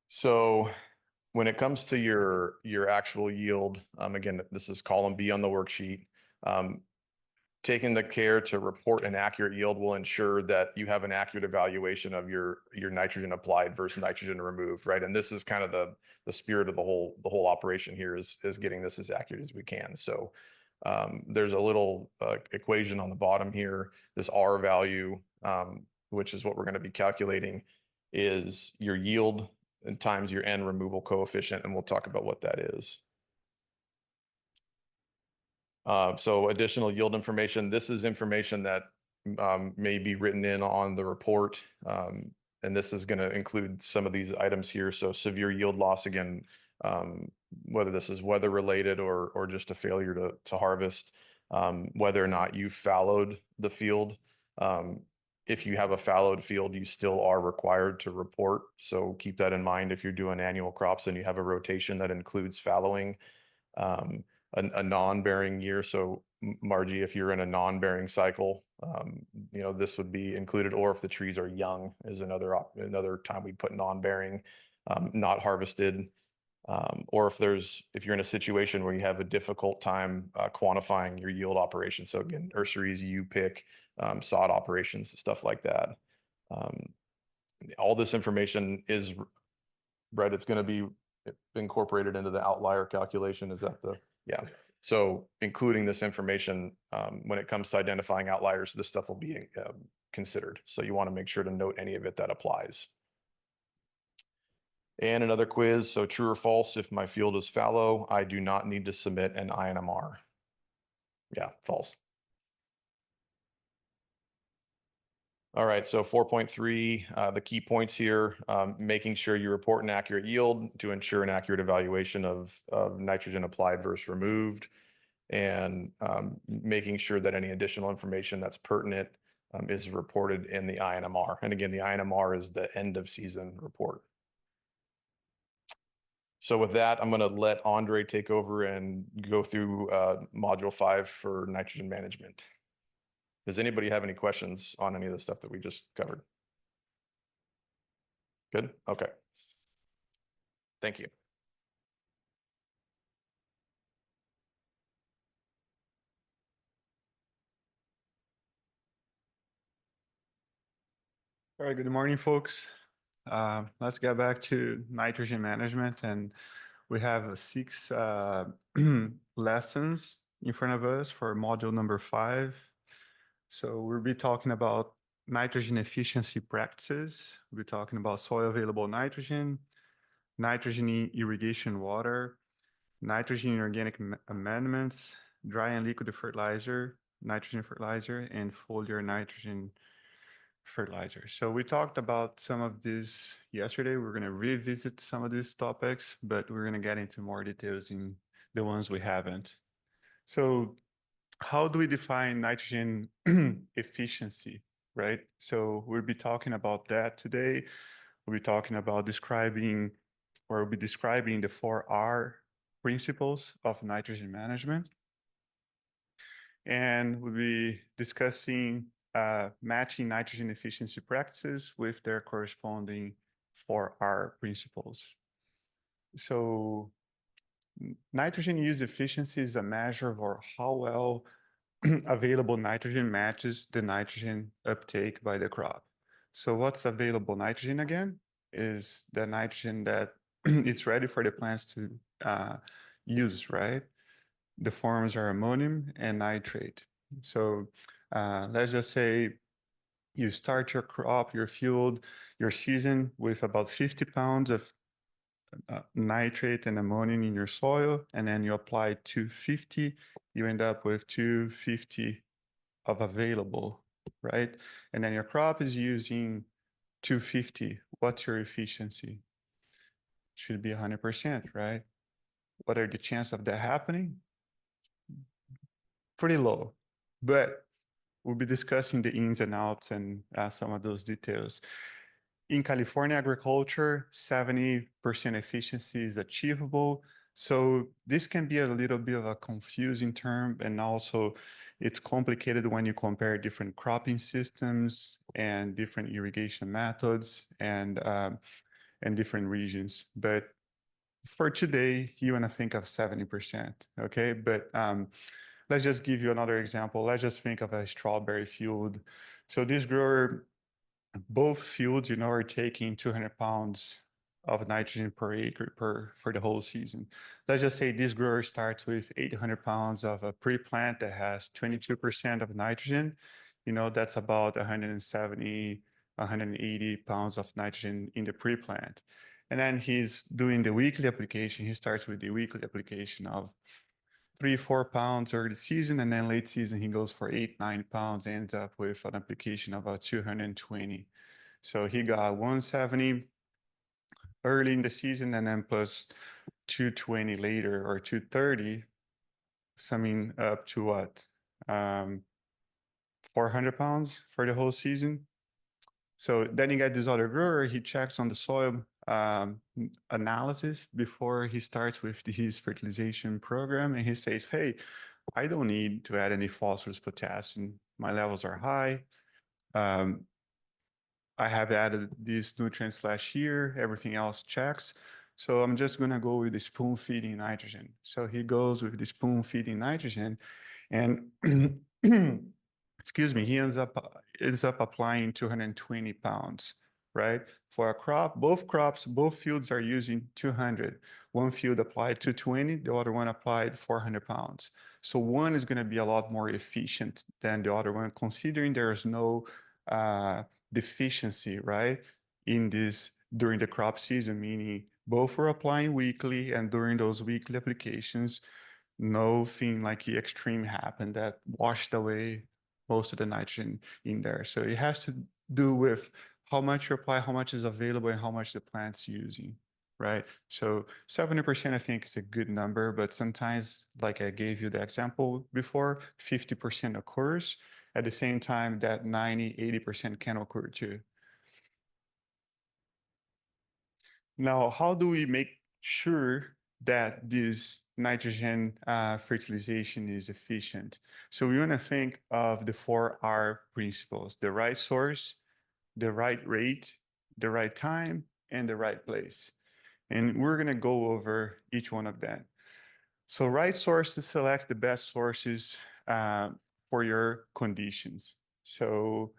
So when it comes to your actual yield, again, this is column B on the worksheet. Taking the care to report an accurate yield will ensure that you have an accurate evaluation of your nitrogen applied versus nitrogen removed, right? And this is kind of the spirit of the whole operation here is getting this as accurate as we can. So there's a little equation on the bottom here. This R value, which is what we're going to be calculating, is your yield times your N removal coefficient, and we'll talk about what that is. So additional yield information. This is information that may be written in on the report. And this is going to include some of these items here. So severe yield loss, again, whether this is weather related or just a failure to harvest, whether or not you fallowed the field. If you have a fallowed field, you still are required to report. So keep that in mind if you're doing annual crops and you have a rotation that includes fallowing. A non-bearing year. So Margie, if you're in a non-bearing cycle, this would be included, or if the trees are young is another time we put non-bearing, not harvested. Or if you're in a situation where you have a difficult time quantifying your yield operation. So again, nurseries, U-pick, sod operations, stuff like that. All this information is, right, it's going to be incorporated into the outlier calculation. Is that yeah. So including this information, when it comes to identifying outliers, this stuff will be considered. So you want to make sure to note any of it that applies. And another quiz. So true or false, if my field is fallow, I do not need to submit an INMR. Yeah, false. All right, so 4.3, the key points here, making sure you report an accurate yield to ensure an accurate evaluation of nitrogen applied versus removed, and making sure that any additional information that's pertinent is reported in the INMR. And again, the INMR is the end of season report. So with that, I'm going to let Andre take over and go through module 5 for nitrogen management. Does anybody have any questions on any of the stuff that we just covered? Good. Okay. Thank you. All right, good morning, folks. Let's get back to nitrogen management, and we have 6 lessons in front of us for module number 5. So we'll be talking about nitrogen efficiency practices. We'll be talking about soil available nitrogen, nitrogen in irrigation water, nitrogen in organic amendments, dry and liquid fertilizer, nitrogen fertilizer, and foliar nitrogen fertilizer. So we talked about some of these yesterday. We're going to revisit some of these topics, but we're going to get into more details in the ones we haven't. So how do we define nitrogen efficiency, right? So we'll be talking about that today. We'll be talking about describing the 4R principles of nitrogen management. and we'll be discussing matching nitrogen efficiency practices with their corresponding 4R principles. So nitrogen use efficiency is a measure of how well available nitrogen matches the nitrogen uptake by the crop. So what's available nitrogen again? Is the nitrogen that it's ready for the plants to use, right? The forms are ammonium and nitrate. So let's just say you start your crop, your field, your season with about 50 pounds of nitrate and ammonium in your soil, and then you apply 250, you end up with 250 of available, right? And then your crop is using 250. What's your efficiency? Should be 100%, right? What are the chances of that happening? Pretty low, but we'll be discussing the ins and outs and some of those details. In California agriculture, 70% efficiency is achievable. So this can be a little bit of a confusing term, and also it's complicated when you compare different cropping systems and different irrigation methods and different regions. But for today, you want to think of 70%, okay? But let's just give you another example. Let's just think of a strawberry field. So this grower, both fields, are taking 200 pounds of nitrogen per acre for the whole season. Let's just say this grower starts with 800 pounds of a pre-plant that has 22% of nitrogen. That's about 170, 180 pounds of nitrogen in the pre-plant. And then he's doing the weekly application. He starts with the weekly application of 3-4 pounds early season, and then late season he goes for 8-9 pounds, ends up with an application of about 220. So he got 170 early in the season, and then plus 220 later, or 230, summing up to what? 400 pounds for the whole season. So then you get this other grower, he checks on the soil analysis before he starts with his fertilization program, and he says, hey, I don't need to add any phosphorus, potassium. My levels are high. I have added these nutrients last year. Everything else checks. So I'm just going to go with the spoon feeding nitrogen. So he goes with the spoon feeding nitrogen, and excuse me, he ends up applying 220 pounds, right? For a crop, both fields are using 200. One field applied 220, the other one applied 400 pounds. So one is going to be a lot more efficient than the other one, considering there is no deficiency, right? In this during the crop season, meaning both were applying weekly, and during those weekly applications, nothing like the extreme happened that washed away most of the nitrogen in there. So it has to do with how much you apply, how much is available, and how much the plant's using, right? So 70% I think is a good number, but sometimes, like I gave you the example before, 50% occurs. At the same time, that 90-80% can occur too. Now, how do we make sure that this nitrogen fertilization is efficient? So we want to think of the 4R principles: the right source, the right rate, the right time, and the right place. And we're going to go over each one of them. So right sources selects the best sources for your conditions. So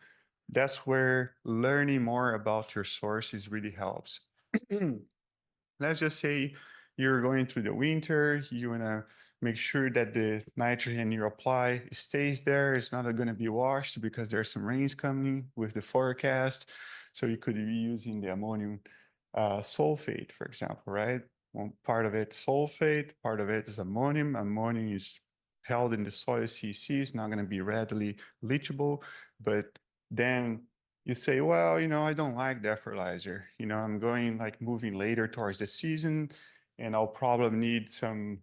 that's where learning more about your sources really helps. Let's just say you're going through the winter, you want to make sure that the nitrogen you apply stays there. It's not going to be washed because there's some rains coming with the forecast. So you could be using the ammonium sulfate, for example, right? Well, part of it sulfate, part of it is ammonium. Ammonium is held in the soil CC, it's not going to be readily leachable, but then you say, well, I don't like that fertilizer. I'm moving later towards the season, and I'll probably need some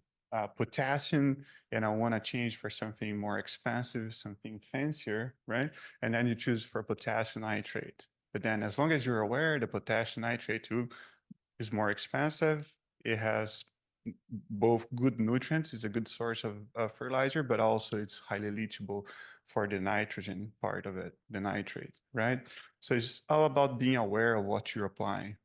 potassium, and I want to change for something more expensive, something fancier, right? And then you choose for potassium nitrate. But then as long as you're aware the potassium nitrate too is more expensive, it has both good nutrients, is a good source of fertilizer, but also it's highly leachable for the nitrogen part of it, the nitrate, right? So it's all about being aware of what you're applying.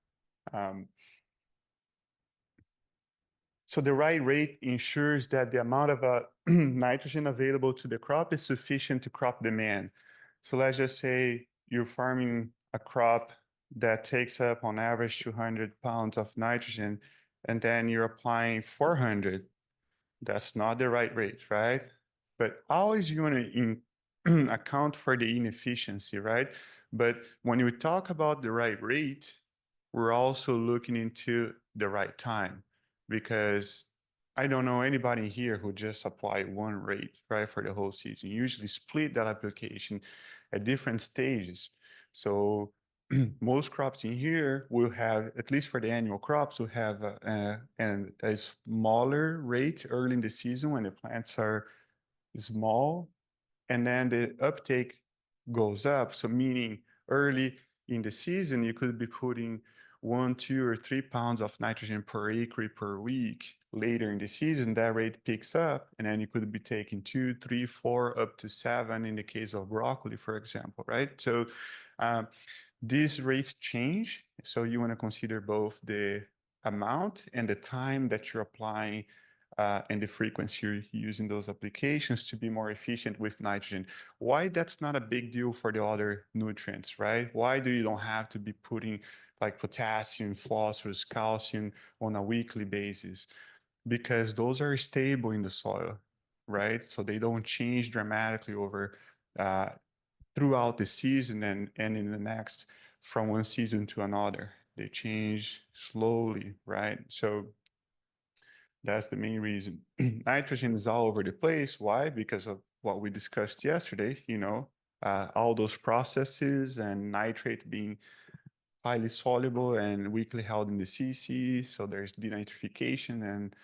So the right rate ensures that the amount of nitrogen available to the crop is sufficient to crop demand. So let's just say you're farming a crop that takes up on average 200 pounds of nitrogen, and then you're applying 400. That's not the right rate, right? But always you want to account for the inefficiency, right? But when we talk about the right rate, we're also looking into the right time, because I don't know anybody here who just apply one rate, right, for the whole season. You usually split that application at different stages. So most crops in here will have, at least for the annual crops, will have a smaller rate early in the season when the plants are small, and then the uptake goes up. So meaning early in the season, you could be putting 1, 2, or 3 pounds of nitrogen per acre per week. Later in the season, that rate picks up, and then you could be taking 2, 3, 4, up to 7 in the case of broccoli, for example, right? So these rates change. So you want to consider both the amount and the time that you're applying and the frequency you're using those applications to be more efficient with nitrogen. Why that's not a big deal for the other nutrients, right? Why do you don't have to be putting like potassium, phosphorus, calcium on a weekly basis? Because those are stable in the soil, right? So they don't change dramatically over throughout the season and in the next, from one season to another. They change slowly, right? So that's the main reason. Nitrogen is all over the place. Why? Because of what we discussed yesterday, all those processes and nitrate being highly soluble and weakly held in the CC. So there's denitrification and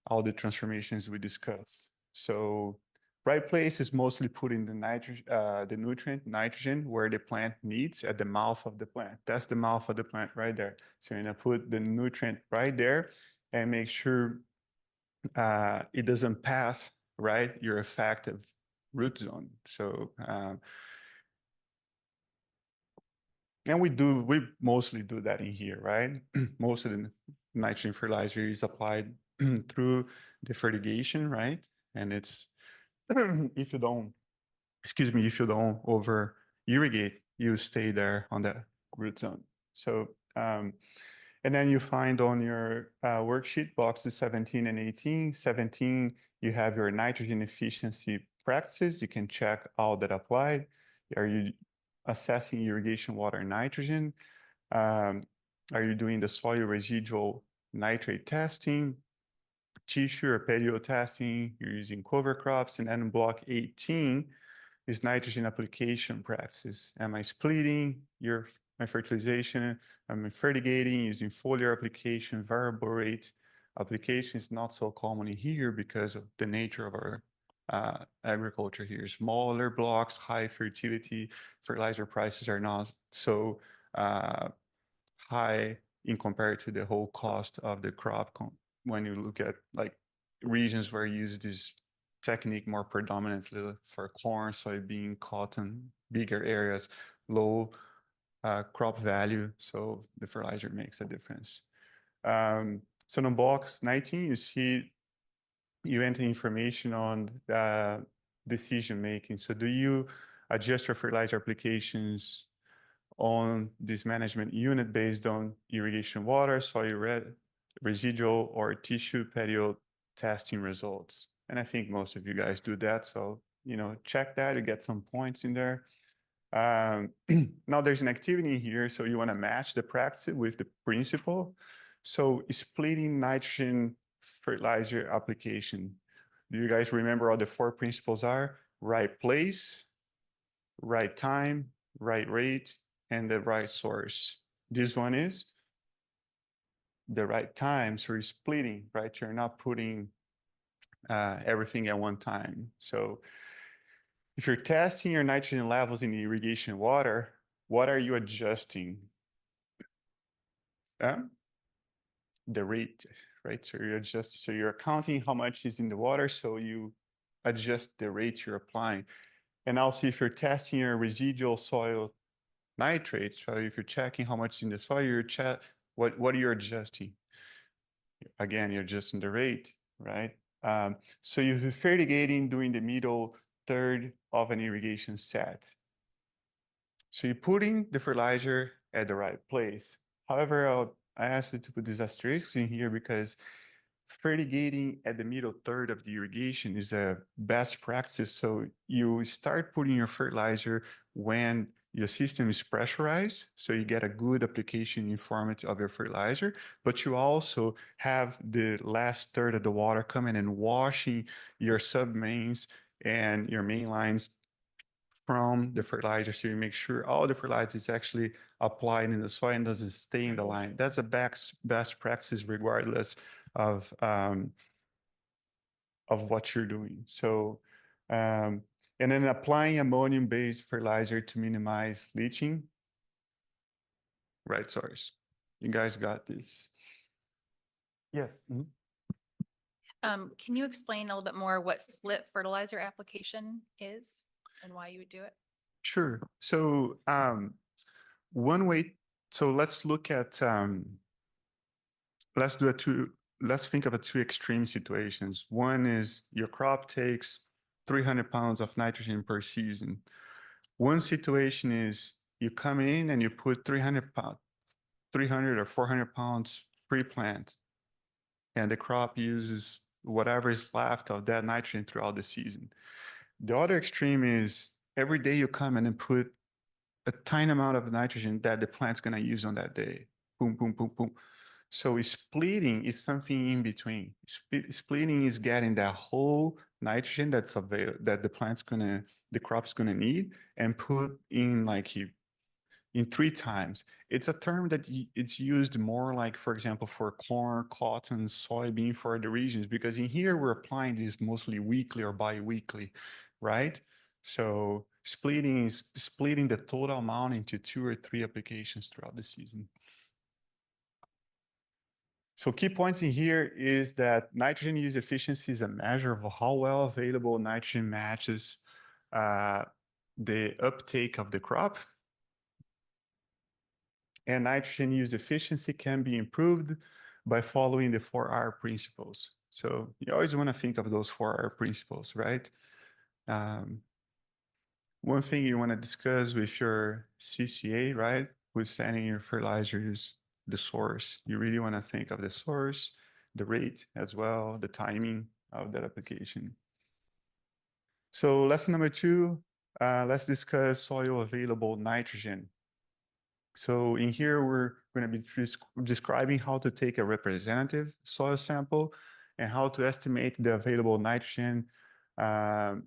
all the transformations we discussed. So right place is mostly putting the the nutrient nitrogen where the plant needs, at the mouth of the plant. That's the mouth of the plant right there. So you're gonna put the nutrient right there and make sure it doesn't pass, right, your effective root zone. So and we mostly do that in here, right? Most of the nitrogen fertilizer is applied through the fertigation, right? And it's if you don't, excuse me, if you don't over irrigate, you stay there on that root zone. So and then you find on your worksheet boxes 17 and 18. 17, you have your nitrogen efficiency practices. You can check all that applied. Are you assessing irrigation water nitrogen? Are you doing the soil residual nitrate testing, tissue or patio testing? You're using cover crops. And then block 18 is nitrogen application practices. Am I splitting my fertilization? Am I fertigating using foliar application, variable rate application is not so common in here because of the nature of our agriculture here. Smaller blocks, high fertility, fertilizer prices are not so high in compared to the whole cost of the crop. When you look at like regions where you use this technique more predominantly for corn, soybean, cotton, bigger areas, low crop value, so the fertilizer makes a difference. So in box 19, you see you enter information on decision making. So do you adjust your fertilizer applications on this management unit based on irrigation water, soil residual, or tissue patio testing results? And I think most of you guys do that. So, check that, you get some points in there. Now there's an activity here. So you want to match the practice with the principle. So splitting nitrogen fertilizer application. Do you guys remember what the 4 principles are? Right place, right time, right rate, and the right source. This one is the right time. So you're splitting, right? You're not putting everything at one time. So if you're testing your nitrogen levels in the irrigation water, what are you adjusting? The rate, right? So you adjust, so you're counting how much is in the water, so you adjust the rate you're applying. And also if you're testing your residual soil nitrate, so if you're checking how much is in the soil, what are you adjusting? Again, you're adjusting the rate, right? So you're fertigating during the middle third of an irrigation set. So you're putting the fertilizer at the right place. However, I asked you to put these asterisks in here because fertigating at the middle third of the irrigation is a best practice. So you start putting your fertilizer when your system is pressurized, so you get a good application uniformity of your fertilizer, but you also have the last third of the water coming and washing your submains and your main lines from the fertilizer, so you make sure all the fertilizer is actually applied in the soil and doesn't stay in the line. That's a best practice regardless of what you're doing. So, and then applying ammonium-based fertilizer to minimize leaching. Right, sorry. You guys got this. Yes. Mhm. Can you explain a little bit more what split fertilizer application is and why you would do it? Sure. So one way, so let's look at, let's think of a two extreme situations. One is your crop takes 300 pounds of nitrogen per season. One situation is you come in and you put 300 or 400 pounds pre-plant, and the crop uses whatever is left of that nitrogen throughout the season. The other extreme is every day you come in and put a tiny amount of nitrogen that the plant's going to use on that day. Boom, boom, boom, boom. So splitting is something in between. Splitting is getting that whole nitrogen that's available, that the crop's gonna need, and put in like in 3 times. It's a term that it's used more like, for example, for corn, cotton, soybean for the regions, because in here we're applying this mostly weekly or bi-weekly, right? So splitting is splitting the total amount into 2 or 3 applications throughout the season. So key points in here is that nitrogen use efficiency is a measure of how well available nitrogen matches the uptake of the crop. And nitrogen use efficiency can be improved by following the 4R principles. So you always want to think of those 4R principles, right? One thing you want to discuss with your CCA, right, with sending your fertilizer is the source. You really want to think of the source, the rate as well, the timing of that application. So lesson number 2, let's discuss soil available nitrogen. So in here, we're going to be describing how to take a representative soil sample and how to estimate the available nitrogen, the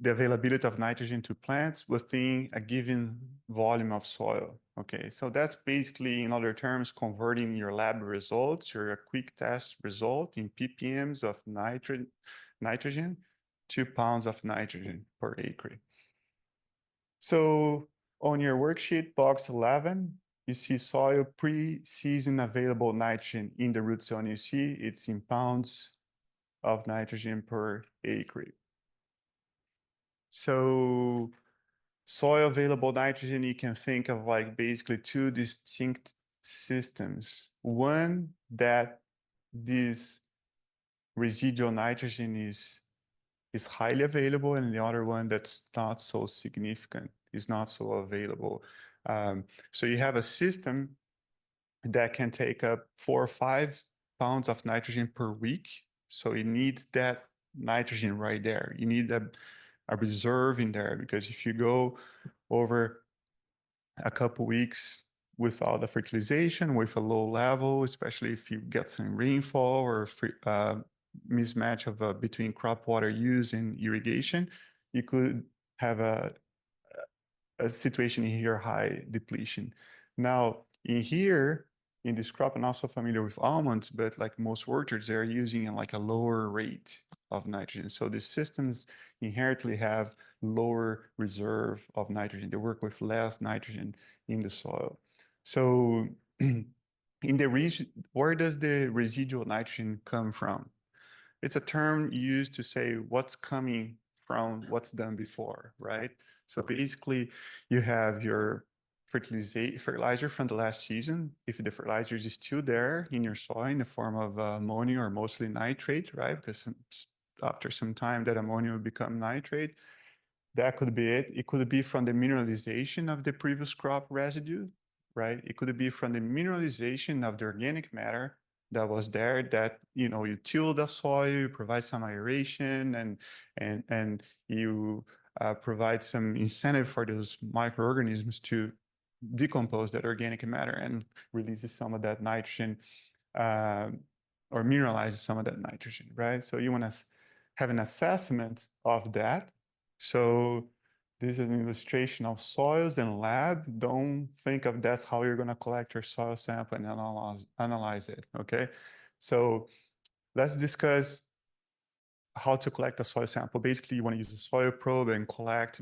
availability of nitrogen to plants within a given volume of soil. Okay, so that's basically, in other terms, converting your lab results, your quick test result in ppms of nitrogen to pounds of nitrogen per acre. So on your worksheet, box 11, you see soil pre-season available nitrogen in the root zone. You see it's in pounds of nitrogen per acre. So soil available nitrogen, you can think of like basically 2 distinct systems. One that this residual nitrogen is highly available, and the other one that's not so significant, is not so available. So you have a system that can take up 4 or 5 pounds of nitrogen per week. So it needs that nitrogen right there. You need a reserve in there, because if you go over a couple weeks without the fertilization, with a low level, especially if you get some rainfall or mismatch of between crop water use and irrigation, you could have a situation in here, high depletion. Now, in here, in this crop, I'm also familiar with almonds, but like most orchards, they're using like a lower rate of nitrogen. So the systems inherently have lower reserve of nitrogen. They work with less nitrogen in the soil. So In the region, where does the residual nitrogen come from? It's a term used to say what's coming from what's done before, right? So basically, you have your fertilizer from the last season. If the fertilizer is still there in your soil in the form of ammonia or mostly nitrate, right? Because after some time, that ammonia will become nitrate. That could be it. It could be from the mineralization of the previous crop residue, right? It could be from the mineralization of the organic matter that was there that, you know, you till the soil, you provide some aeration and you provide some incentive for those microorganisms to decompose that organic matter and releases some of that nitrogen uh, or mineralizes some of that nitrogen, right? So you want to have an assessment of that. So this is an illustration of soils and lab. Don't think of that's how you're going to collect your soil sample and analyze it, okay? So let's discuss how to collect a soil sample. Basically, you want to use a soil probe and collect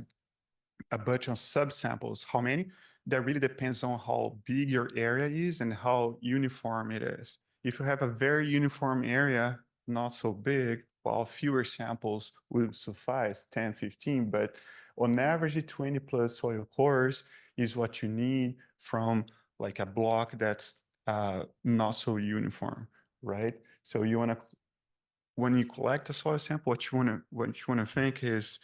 a bunch of subsamples. How many? That really depends on how big your area is and how uniform it is. If you have a very uniform area, not so big, well, fewer samples will suffice, 10, 15, but on average, 20 plus soil cores is what you need from like a block that's not so uniform, right? So you want to, when you collect a soil sample, what you want to think is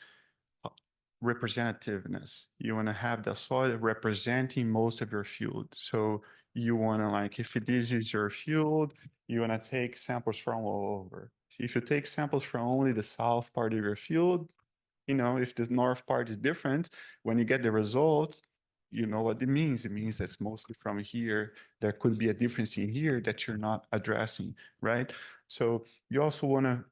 representativeness. You want to have the soil representing most of your field. So you want to, like, if this is your field, you want to take samples from all over. If you take samples from only the south part of your field, you know, if the north part is different, when you get the result, you know what it means. It means that's mostly from here. There could be a difference in here that you're not addressing, right? So you also want to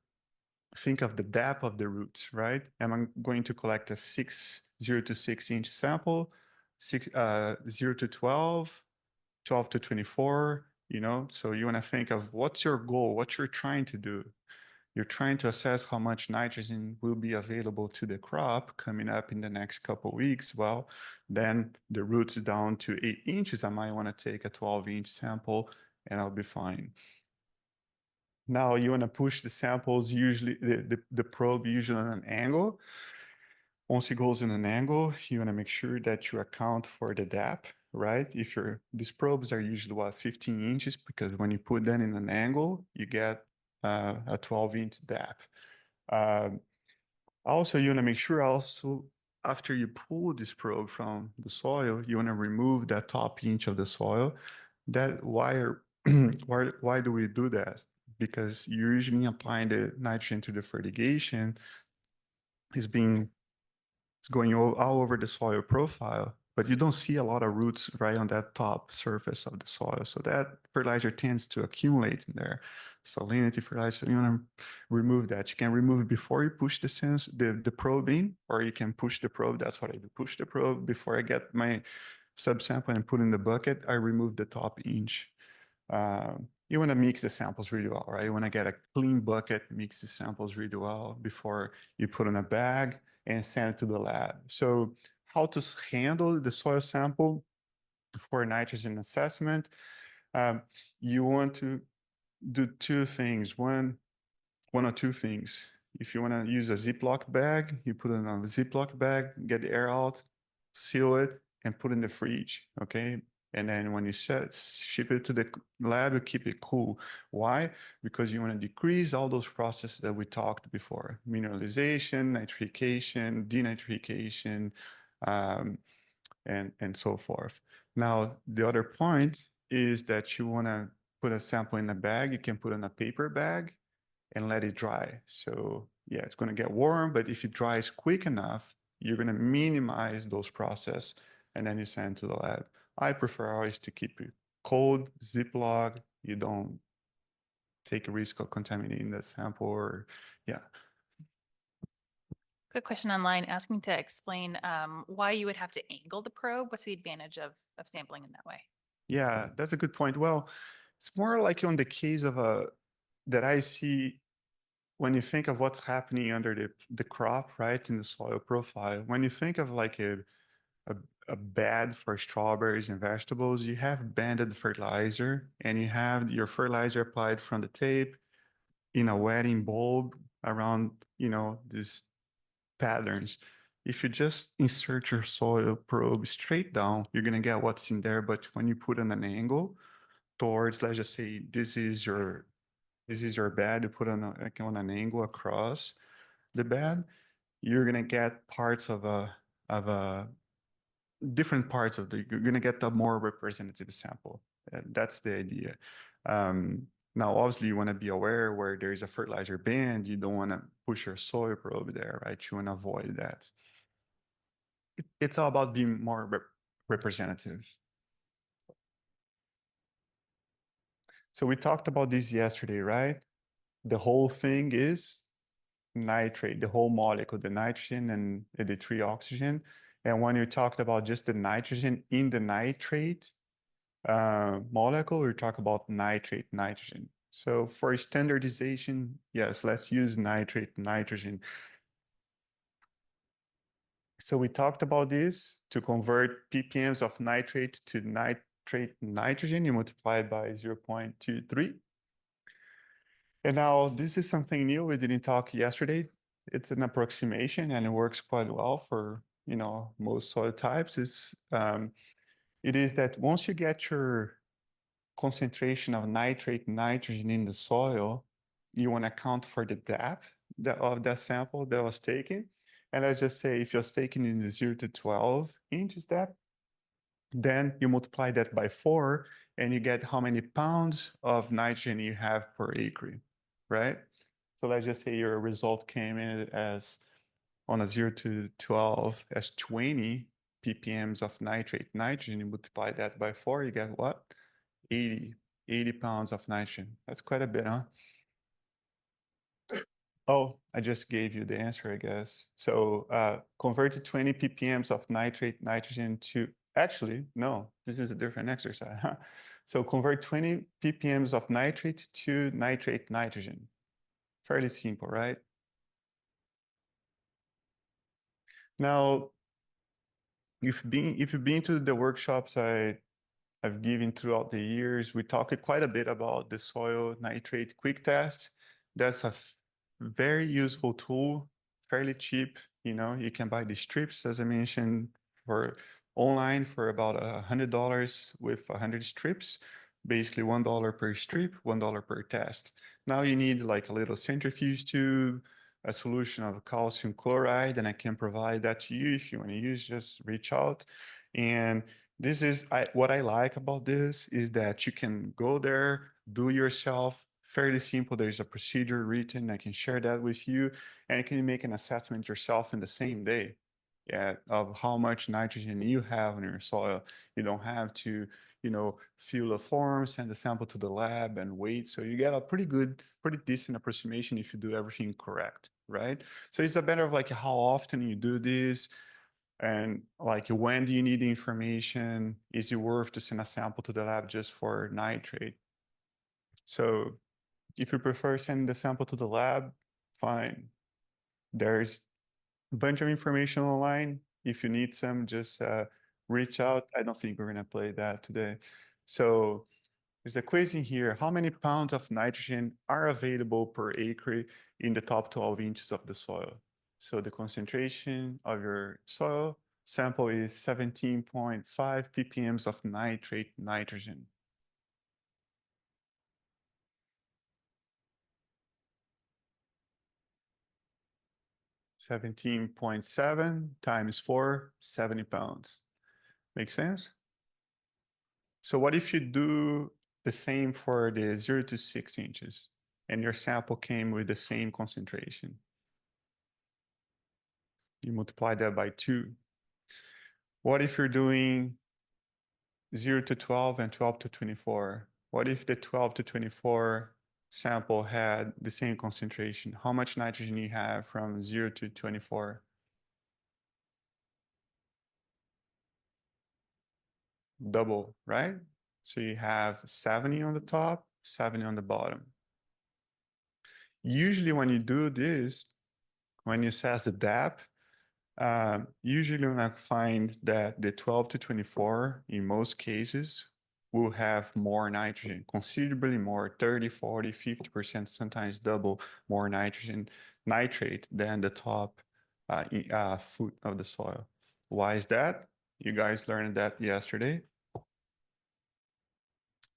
think of the depth of the roots, right? Am I going to collect a 0 to 6 inch sample, 0 to 12, 12 to 24, you know? So you want to think of what's your goal, what you're trying to do. You're trying to assess how much nitrogen will be available to the crop coming up in the next couple of weeks. Well, then the roots down to 8 inches, I might want to take a 12-inch sample and I'll be fine. Now you want to push the samples, usually the probe usually on an angle. Once it goes in an angle, you want to make sure that you account for the depth, right? If these probes are usually what, 15 inches, because when you put them in an angle, you get a 12-inch depth. Also, you want to make sure also after you pull this probe from the soil, you want to remove that top inch of the soil. That why do we do that? Because you're usually applying the nitrogen to the fertigation is it's going all over the soil profile, but you don't see a lot of roots right on that top surface of the soil. So that fertilizer tends to accumulate in there. Salinity fertilizer, you want to remove that. You can remove it before you push the probe in, or you can push the probe. That's what I do. Push the probe before I get my subsample and put in the bucket. I remove the top inch. You want to mix the samples really well, right? You want to get a clean bucket, mix the samples really well before you put in a bag and send it to the lab. So how to handle the soil sample for nitrogen assessment? You want to do two things. One or two things. If you want to use a Ziploc bag, you put it in a Ziploc bag, get the air out, seal it, and put it in the fridge, okay? And then when you ship it to the lab, you keep it cool. Why? Because you want to decrease all those processes that we talked before: mineralization, nitrification, denitrification, and so forth. Now, the other point is that you want to put a sample in a bag. You can put in a paper bag and let it dry. So yeah, it's going to get warm, but if it dries quick enough, you're going to minimize those processes and then you send to the lab. I prefer always to keep it cold, Ziploc. You don't take a risk of contaminating the sample or yeah. Good question online asking to explain why you would have to angle the probe. What's the advantage of sampling in that way? Yeah, that's a good point. Well, it's more like on the case of that I see when you think of what's happening under the crop, right, in the soil profile. When you think of like a bed for strawberries and vegetables, you have banded fertilizer and you have your fertilizer applied from the tape in a wetting bulb around, these patterns. If you just insert your soil probe straight down, you're gonna get what's in there. But when you put on an angle towards, let's just say this is your bed, you put on an angle across the bed, you're gonna get parts of a different parts of you're gonna get a more representative sample. That's the idea. Now, obviously, you want to be aware where there is a fertilizer band. You don't want to push your soil probe there, right? You want to avoid that. It's all about being more representative. So we talked about this yesterday, right? The whole thing is nitrate, the whole molecule, the nitrogen and the 3 oxygen. And when you talked about just the nitrogen in the nitrate molecule, we talk about nitrate nitrogen. So for standardization, yes, let's use nitrate nitrogen. So we talked about this to convert ppms of nitrate to nitrate nitrogen, you multiply it by 0.23. And now this is something new. We didn't talk yesterday. It's an approximation and it works quite well for, most soil types. It is that once you get your concentration of nitrate nitrogen in the soil, you want to account for the depth of that sample that was taken. And let's just say if you're taken in the 0 to 12 inches depth, then you multiply that by 4 and you get how many pounds of nitrogen you have per acre, right? So let's just say your result came in as on a 0 to 12 as 20 ppms of nitrate nitrogen. You multiply that by 4, you get what? 80 pounds of nitrogen. That's quite a bit, huh? Oh, I just gave you the answer, I guess. So convert to 20 ppms of nitrate nitrogen to, actually, no, this is a different exercise. Huh? So convert 20 ppms of nitrate to nitrate nitrogen. Fairly simple, right? Now, if you've been to the workshops I've given throughout the years, we talked quite a bit about the soil nitrate quick test. That's a very useful tool, fairly cheap. You can buy the strips, as I mentioned, for online for about $100 with 100 strips, basically $1 per strip, $1 per test. Now you need like a little centrifuge tube, a solution of calcium chloride, and I can provide that to you. If you want to use, just reach out. And this is what I like about this is that you can go there, do yourself, fairly simple. There's a procedure written. I can share that with you, and you can make an assessment yourself in the same day, of how much nitrogen you have in your soil. You don't have to, fill the form, send the sample to the lab and wait. So you get a pretty decent approximation if you do everything correct, right? So it's a matter of like how often you do this. And like, when do you need the information? Is it worth to send a sample to the lab just for nitrate? So if you prefer sending the sample to the lab, fine. There's a bunch of information online. If you need some, just reach out. I don't think we're gonna play that today. So there's a quiz in here. How many pounds of nitrogen are available per acre in the top 12 inches of the soil? So the concentration of your soil sample is 17.5 ppms of nitrate nitrogen. $17.7 times 4, 70 pounds. Make sense? So what if you do the same for the 0 to 6 inches and your sample came with the same concentration? You multiply that by 2. What if you're doing 0 to 12 and 12 to 24? What if the 12 to 24 sample had the same concentration? How much nitrogen you have from 0 to 24? Double, right? So you have 70 on the top, 70 on the bottom. Usually when you do this, when you assess the depth, Usually when I find that the 12 to 24, in most cases, will have more nitrogen, considerably more, 30, 40, 50%, sometimes double more nitrogen nitrate than the top foot of the soil. Why is that? You guys learned that yesterday.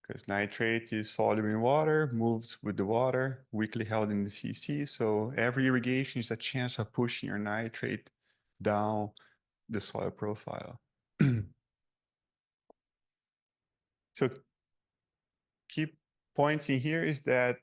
Because nitrate is soluble in water, moves with the water, weakly held in the CC. So every irrigation is a chance of pushing your nitrate down the soil profile. So key points in here is that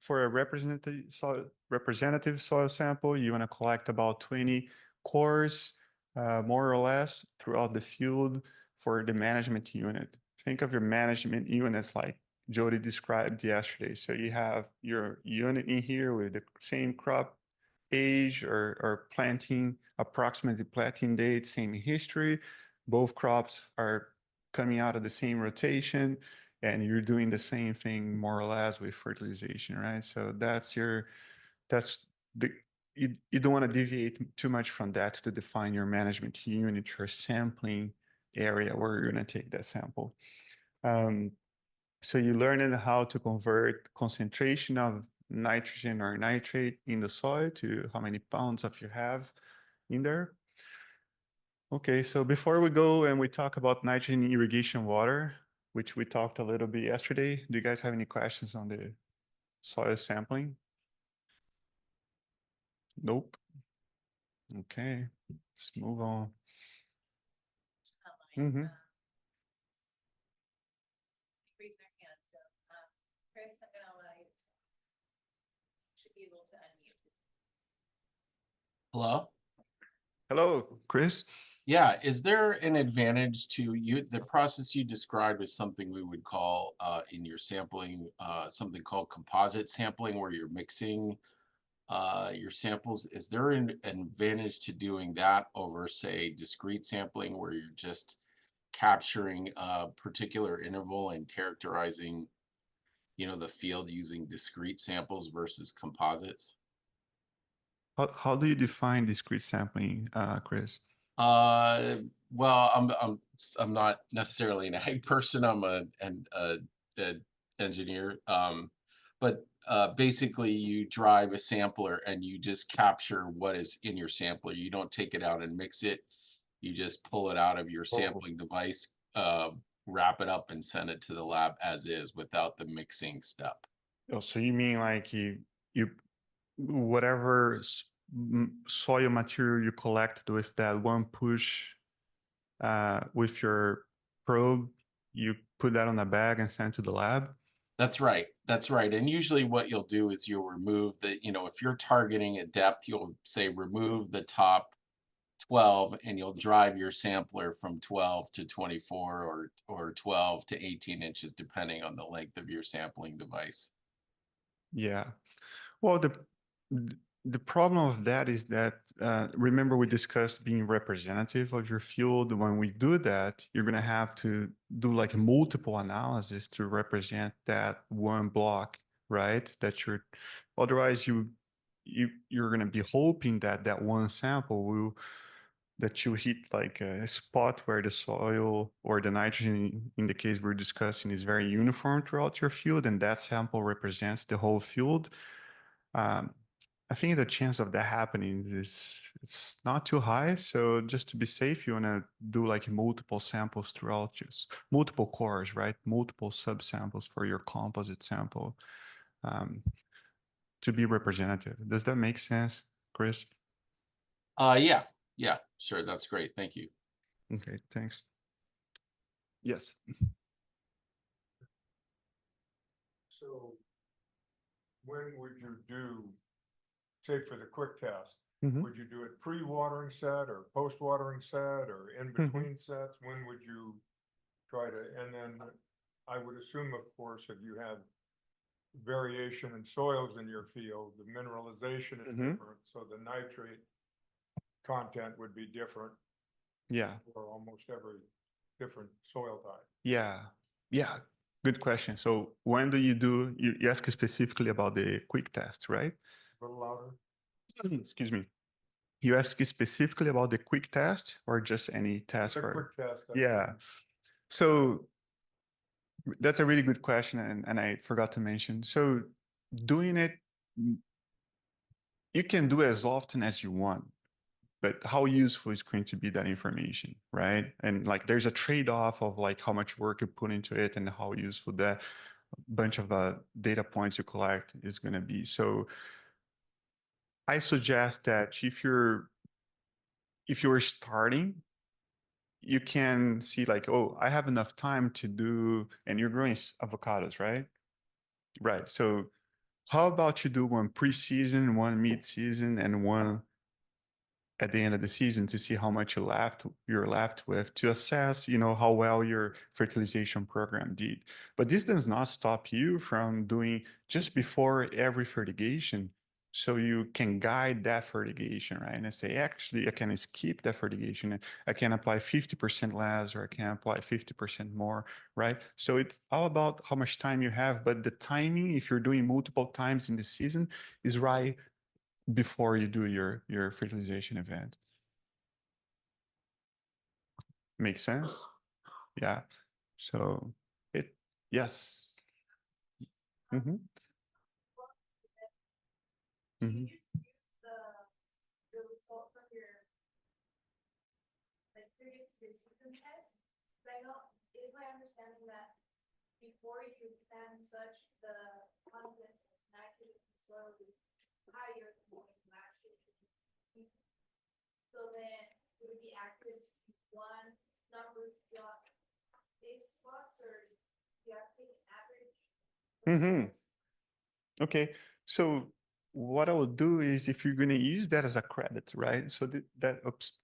for a representative soil sample, you want to collect about 20 cores, more or less, throughout the field for the management unit. Think of your management units like Jody described yesterday. So you have your unit in here with the same crop age or planting, approximately planting date, same history. Both crops are coming out of the same rotation and you're doing the same thing more or less with fertilization, right? So that's you don't want to deviate too much from that to define your management unit, your sampling area where you're going to take that sample. So you learned how to convert concentration of nitrogen or nitrate in the soil to how many pounds of you have in there. Okay, so before we go and we talk about nitrogen irrigation water, which we talked a little bit yesterday, do you guys have any questions on the soil sampling? Nope. Okay, let's move on. Mm-hmm. Raise their hand. So, Chris, I'm gonna allow you to. Should be able to unmute. Hello? Hello, Chris. Yeah, is there an advantage to you? The process you described is something we would call in your sampling, something called composite sampling, where you're mixing your samples. Is there an advantage to doing that over, say, discrete sampling, where you're just capturing a particular interval and characterizing, the field using discrete samples versus composites? How do you define discrete sampling, Chris? Well, I'm not necessarily an ag person. I'm an engineer. But basically, you drive a sampler and you just capture what is in your sampler. You don't take it out and mix it. You just pull it out of your sampling device, wrap it up, and send it to the lab as is without the mixing step. Oh, so you mean like you whatever soil material you collected with that one push with your probe, you put that on a bag and send to the lab? That's right. That's right. And usually what you'll do is you'll remove if you're targeting a depth, you'll say remove the top 12 and you'll drive your sampler from 12 to 24 or 12 to 18 inches, depending on the length of your sampling device. Yeah. Well, the problem of that is that, remember we discussed being representative of your field. When we do that, you're going to have to do like multiple analysis to represent that one block, right? Otherwise you're going to be hoping that that one sample that you hit like a spot where the soil or the nitrogen, in the case we're discussing, is very uniform throughout your field, and that sample represents the whole field. I think the chance of that happening it's not too high. So just to be safe, you want to do like multiple samples throughout, just multiple cores, right? Multiple subsamples for your composite sample to be representative. Does that make sense, Chris? Yeah, sure. That's great. Thank you. Okay, thanks. Yes. So when would you do, say for the quick test, Mhm. would you do it pre-watering set or post-watering set or in between sets? When would you try to, and then I would assume, of course, if you have variation in soils in your field, the mineralization is different, so the nitrate content would be different Yeah. for almost every different soil type. Yeah. Yeah. Good question. So when do you ask specifically about the quick test, right? A little louder. Excuse me. You ask specifically about the quick test or just any test A for? quick test. I Yeah. think. So that's a really good question, and I forgot to mention. So doing it, you can do as often as you want, but how useful is going to be that information, right? And like there's a trade-off of like how much work you put into it and how useful that bunch of data points you collect is going to be. So I suggest that if you're starting, you can see like, oh, I have enough time to do, and you're growing avocados, right? Right. So how about you do one preseason, one mid-season, and one at the end of the season to see how much you're left with to assess, how well your fertilization program did. But this does not stop you from doing just before every fertigation. So you can guide that fertigation, right? And I say, actually, I can skip that fertigation. I can apply 50% less, or I can apply 50% more, right? So it's all about how much time you have, but the timing, if you're doing multiple times in the season, is right before you do your fertilization event. Makes sense? Yeah. So yes. Mm-hmm. Mm-hmm. Before you plan such, the content of nitrogen in the soil is higher than what you actually need. So then would it be accurate to use one number to plot these spots, or do you have to take an average? Mm-hmm. Okay. So what I will do is, if you're going to use that as a credit, right? So oops.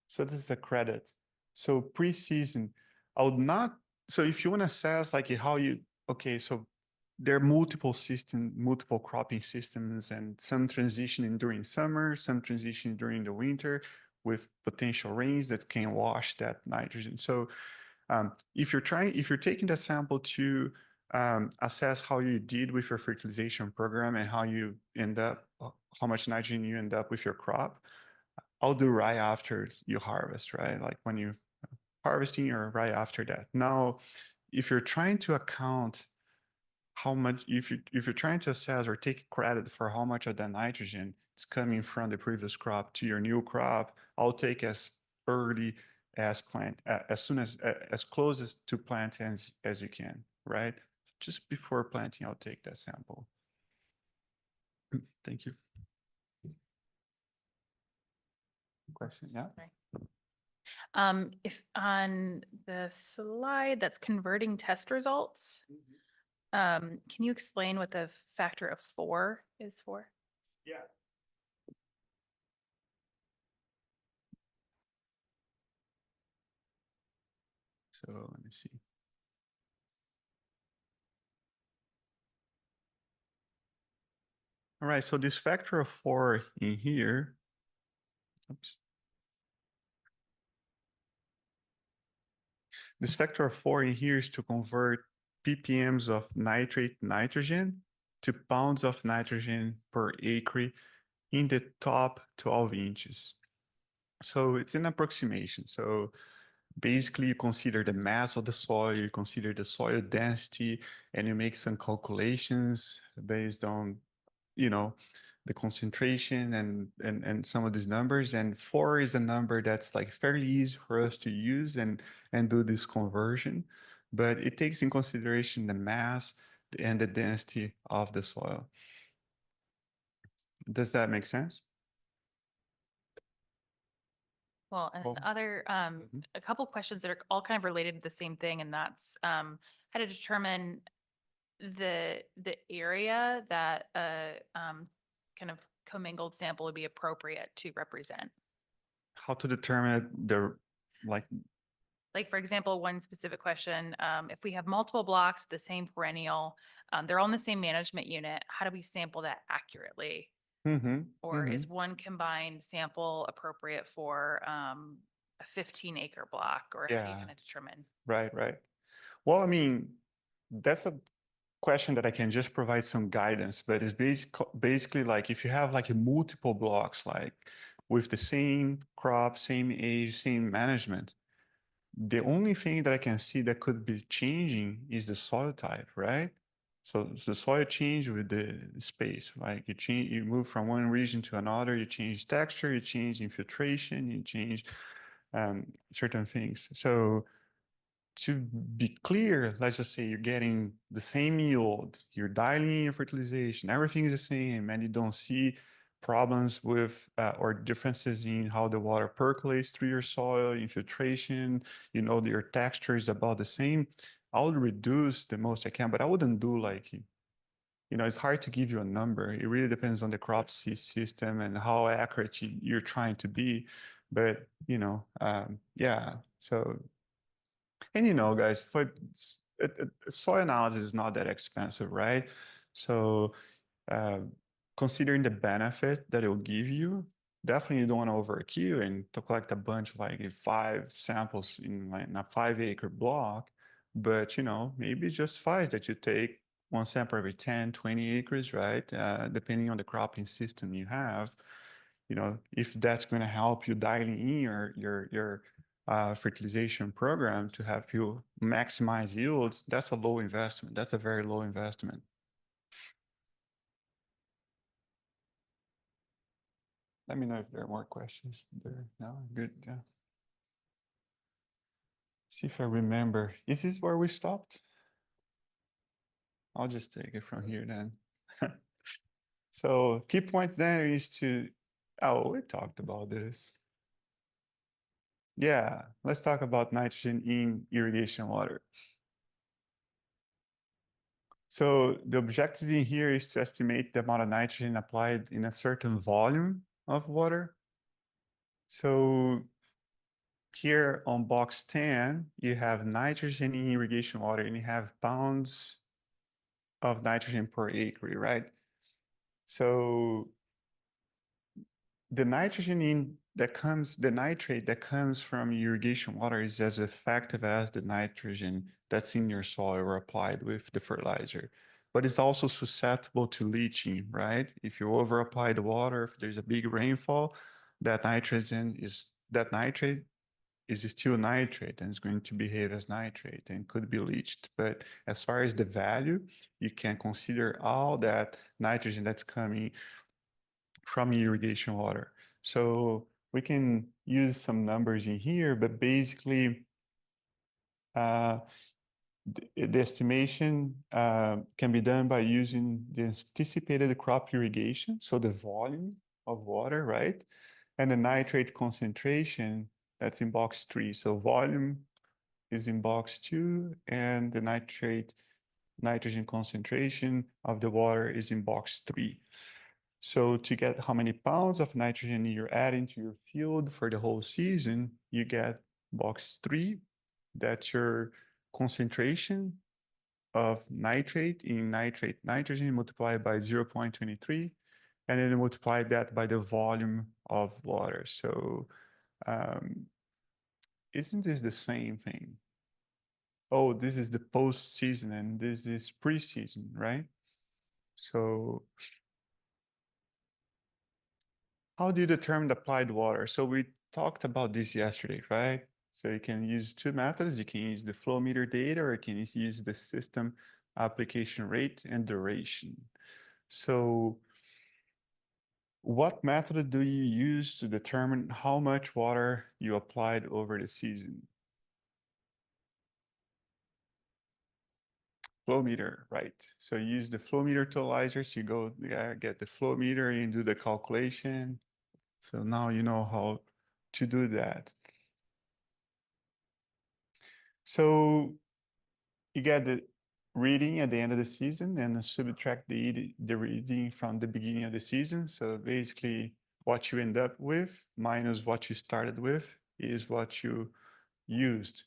So this is a credit. So preseason, I would not. So if you want to assess like how you, okay, so there are multiple cropping systems, and some transitioning during summer, some transitioning during the winter with potential rains that can wash that nitrogen. So if you're taking the sample to assess how you did with your fertilization program and how much nitrogen you end up with your crop, I'll do right after you harvest, right? Like when you harvesting or right after that. Now, if you're trying to account how much, if you're trying to assess or take credit for how much of the nitrogen is coming from the previous crop to your new crop, I'll take as early as as close as to plant as you can, right? Just before planting, I'll take that sample. Thank you. Question, yeah? If on the slide that's converting test results, can you explain what the factor of 4 is for? Yeah. So let me see. All right, so this factor of 4 in here, oops. This factor of 4 in here is to convert ppms of nitrate nitrogen to pounds of nitrogen per acre in the top 12 inches. So it's an approximation. So basically you consider the mass of the soil, you consider the soil density, and you make some calculations based on, the concentration and some of these numbers. And 4 is a number that's like fairly easy for us to use and do this conversion, but it takes in consideration the mass and the density of the soil. Does that make sense? Well, and Well, a couple questions that are all kind of related to the same thing, and that's how to determine the area that a kind of commingled sample would be appropriate to represent. how to determine like Like, for example, one specific question, if we have multiple blocks of the same perennial, they're all in the same management unit, how do we sample that accurately? Or is one combined sample appropriate for a 15-acre block, or how do you Yeah. kind of determine? Right. Well, I mean, that's a question that I can just provide some guidance, but it's basically like if you have like multiple blocks, like with the same crop, same age, same management, the only thing that I can see that could be changing is the soil type, right? So the soil change with the space, like you move from one region to another, you change texture, you change infiltration, you change certain things. So to be clear, let's just say you're getting the same yield, you're dialing your fertilization, everything is the same, and you don't see problems with or differences in how the water percolates through your soil, infiltration, you know, your texture is about the same. I would reduce the most I can, but I wouldn't do like, you know, it's hard to give you a number. It really depends on the crop system and how accurate you're trying to be. But, you know, yeah, so and you know, guys, for soil analysis is not that expensive, right? So uh, considering the benefit that it will give you, definitely you don't want to overkill and to collect a bunch of like 5 samples in like a 5 acre block. But you know, maybe it's just five that you take one sample every 10, 20 acres, right? Depending on the cropping system you have. You know, if that's going to help you dialing in your fertilization program to have you maximize yields, that's a low investment. That's a very low investment. Let me know if there are more questions there. No, good. Yeah. See if I remember. Is this where we stopped? I'll just take it from here then. So key points there is to, oh, we talked about this. Yeah, let's talk about nitrogen in irrigation water. So the objective in here is to estimate the amount of nitrogen applied in a certain volume of water. So here on box 10, you have nitrogen in irrigation water and you have pounds of nitrogen per acre, right? So the nitrogen the nitrate that comes from irrigation water is as effective as the nitrogen that's in your soil or applied with the fertilizer. But it's also susceptible to leaching, right? If you over apply the water, if there's a big rainfall, that nitrate is still nitrate and is going to behave as nitrate and could be leached. But as far as the value, you can consider all that nitrogen that's coming from irrigation water. So we can use some numbers in here, but basically the estimation can be done by using the anticipated crop irrigation, so the volume of water, right? And the nitrate concentration that's in box 3. So volume is in box 2, and the nitrogen concentration of the water is in box 3. So to get how many pounds of nitrogen you're adding to your field for the whole season, you get box 3. That's your concentration of nitrate in nitrogen multiplied by 0.23, and then you multiply that by the volume of water. So isn't this the same thing? Oh, this is the post-season and this is pre-season, right? So how do you determine the applied water? So we talked about this yesterday, right? So you can use 2 methods. You can use the flow meter data, or you can use the system application rate and duration. So what method do you use to determine how much water you applied over the season? Flow meter, right? So you use the flow meter totalizer. So you go get the flow meter and do the calculation. So now you know how to do that. So you get the reading at the end of the season and subtract the reading from the beginning of the season. So basically what you end up with minus what you started with is what you used.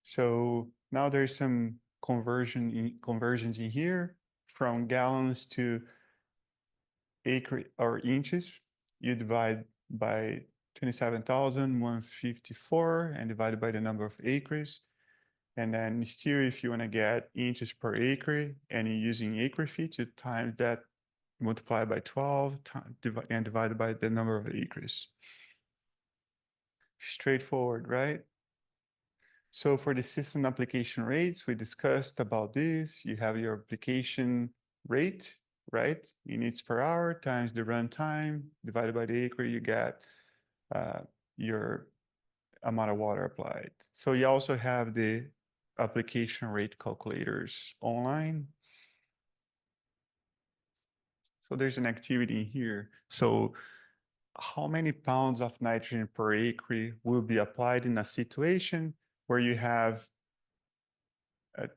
So now there's some conversions in here from gallons to acre or inches. You divide by 27,154 and divide by the number of acres. And then still, if you want to get inches per acre and you're using acre feet, you times that, multiply by 12 and divided by the number of acres. Straightforward, right? So for the system application rates, we discussed about this. You have your application rate, right? Units per hour times the run time divided by the acre, you get your amount of water applied. So you also have the application rate calculators online. So there's an activity here. So how many pounds of nitrogen per acre will be applied in a situation where you have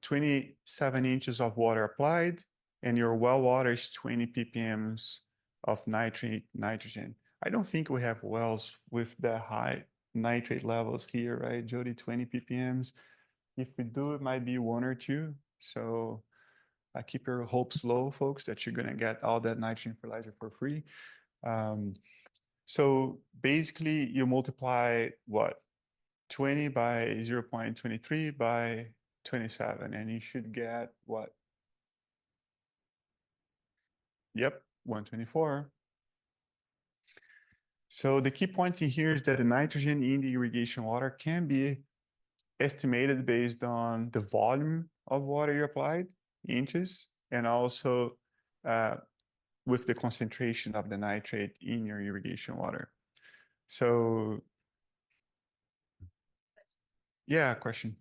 27 inches of water applied and your well water is 20 ppms of nitrogen. I don't think we have wells with that high nitrate levels here, right, Jody? 20 ppms. If we do, it might be one or two. So keep your hopes low, folks, that you're going to get all that nitrogen fertilizer for free. So basically, you multiply what? 20 by 0.23 by 27, and you should get what? Yep, 124. So the key points in here is that the nitrogen in the irrigation water can be estimated based on the volume of water you applied, inches, and also with the concentration of the nitrate in your irrigation water. So, yeah, question.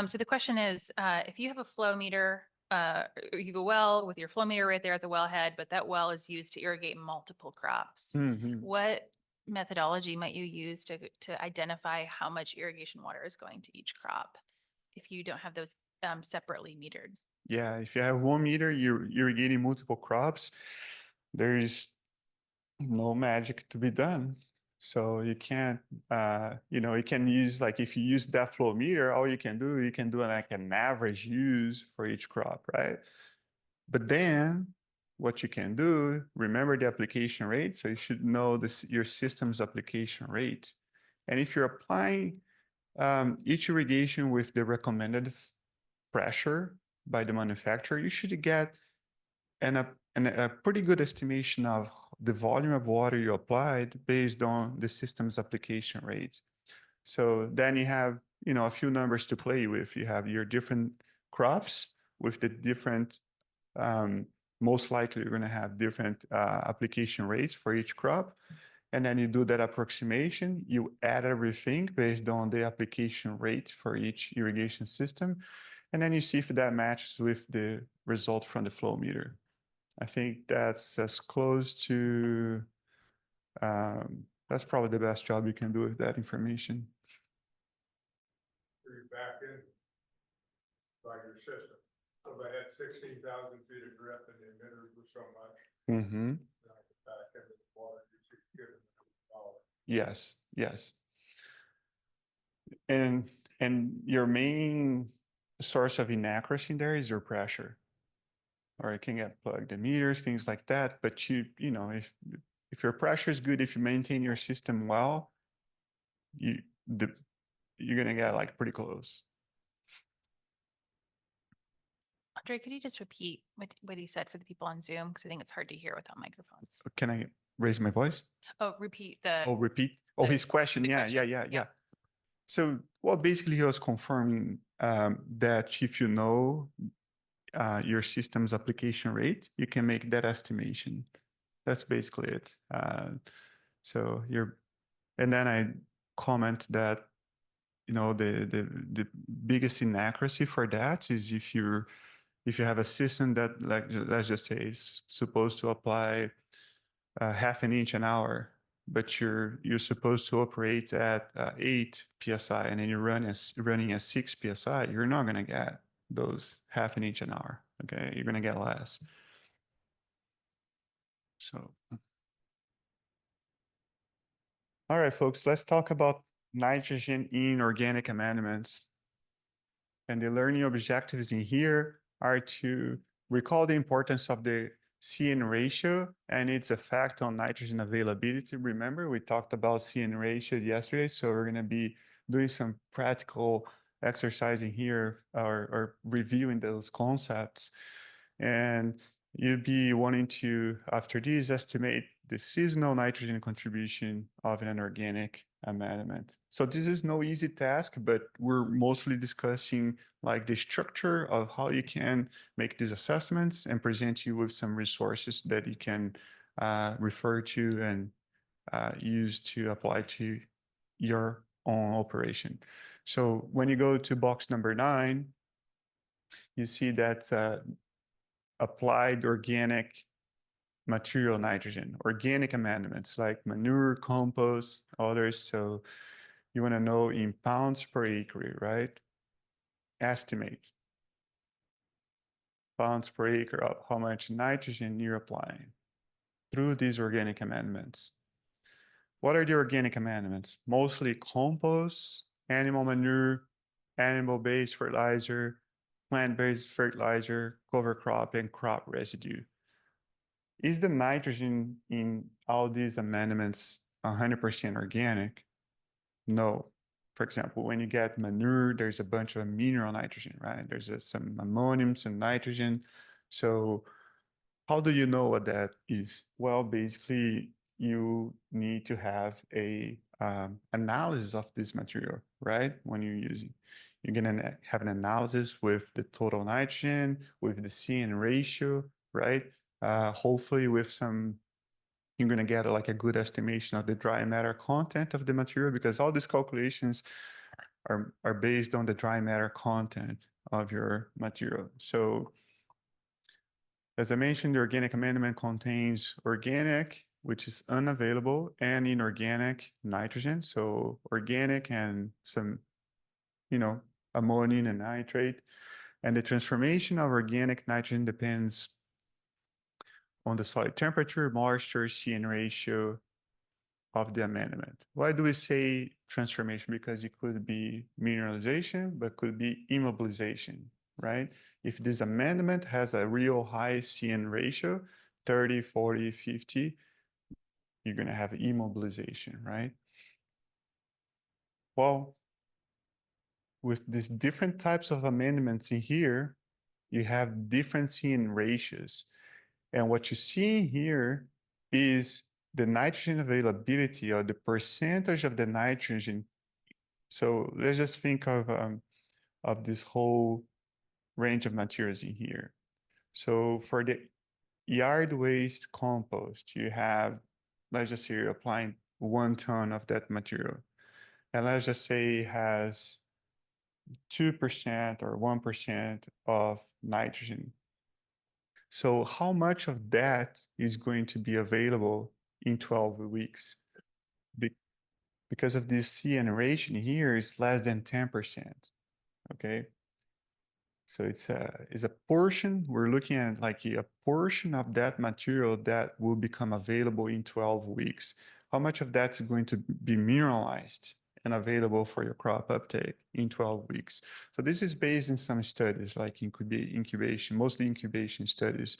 So the question is, if you have a flow meter, or you have a well with your flow meter right there at the wellhead, but that well is used to irrigate multiple crops, Mhm. what methodology might you use to identify how much irrigation water is going to each crop if you don't have those separately metered? Yeah, if you have 1 meter, you're irrigating multiple crops, there's no magic to be done. So you can't, you can use, like, if you use that flow meter, all you can do like an average use for each crop, right? But then what you can do, remember the application rate. So you should know your system's application rate. And if you're applying each irrigation with the recommended pressure by the manufacturer, you should get a pretty good estimation of the volume of water you applied based on the system's application rate. So then you have, a few numbers to play with. You have your different crops with the different, most likely you're going to have different application rates for each crop. And then you do that approximation, you add everything based on the application rate for each irrigation system. And then you see if that matches with the result from the flow meter. I think that's as close to, that's probably the best job you can do with that information. You're back in by your system. So if I had 16,000 feet of drip and the emitters were so much, Mm-hmm. then I could back into the water, you should give them $1. Yes, yes. And your main source of inaccuracy in there is your pressure. Or it can get plugged in meters, things like that. But if your pressure is good, if you maintain your system well, you're gonna get like pretty close. Andre, could you just repeat what he said for the people on Zoom? Because I think it's hard to hear without microphones. Can I raise my voice? Oh, repeat the. Oh, repeat. Oh, the- his question. the Yeah, question. yeah. Yeah. So, well, basically, he was confirming that if you know your system's application rate, you can make that estimation. That's basically it. So and then I comment that the biggest inaccuracy for that is if you have a system that, like, let's just say, is supposed to apply half an inch an hour, but you're supposed to operate at 8 psi, and then you're running at 6 psi, you're not going to get those half an inch an hour. Okay, you're going to get less. So, all right, folks, let's talk about nitrogen in organic amendments. And the learning objectives in here are to recall the importance of the CN ratio and its effect on nitrogen availability. Remember, we talked about CN ratio yesterday, so we're going to be doing some practical exercising here or reviewing those concepts. And you'd be wanting to, after this, estimate the seasonal nitrogen contribution of an organic amendment. So this is no easy task, but we're mostly discussing like the structure of how you can make these assessments and present you with some resources that you can refer to and use to apply to your own operation. So when you go to box number 9, you see that applied organic material nitrogen, organic amendments like manure, compost, others. So you want to know in pounds per acre, right? Estimate pounds per acre of how much nitrogen you're applying through these organic amendments. What are the organic amendments? Mostly compost, animal manure, animal-based fertilizer, plant-based fertilizer, cover crop, and crop residue. Is the nitrogen in all these amendments 100% organic? No. For example, when you get manure, there's a bunch of mineral nitrogen, right? There's some ammonium, some nitrogen. So how do you know what that is? Well, basically, you need to have a analysis of this material, right? When you're using, you're gonna have an analysis with the total nitrogen, with the CN ratio, right? Hopefully with some, you're gonna get like a good estimation of the dry matter content of the material, because all these calculations are based on the dry matter content of your material. So as I mentioned, the organic amendment contains organic, which is unavailable, and inorganic nitrogen. So organic and some, ammonium and nitrate. And the transformation of organic nitrogen depends on the soil temperature, moisture, CN ratio of the amendment. Why do we say transformation? Because it could be mineralization, but could be immobilization, right? If this amendment has a real high CN ratio, 30, 40, 50, you're going to have immobilization, right? Well, with these different types of amendments in here, you have different CN ratios. And what you see here is the nitrogen availability or the percentage of the nitrogen. So let's just think of this whole range of materials in here. So for the yard waste compost, you have, let's just say you're applying 1 ton of that material. And let's just say it has 2% or 1% of nitrogen. So how much of that is going to be available in 12 weeks? Because of this CN ratio here is less than 10%, okay? So it's a portion, we're looking at like a portion of that material that will become available in 12 weeks. How much of that's going to be mineralized and available for your crop uptake in 12 weeks? So this is based in some studies like incubation, mostly incubation studies.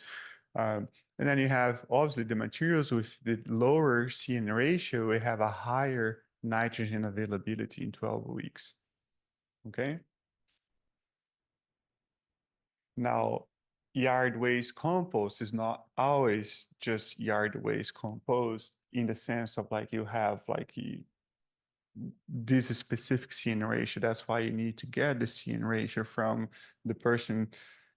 And then you have obviously the materials with the lower CN ratio, we have a higher nitrogen availability in 12 weeks, okay? Now, yard waste compost is not always just yard waste compost in the sense of like you have like this specific CN ratio. That's why you need to get the CN ratio from the person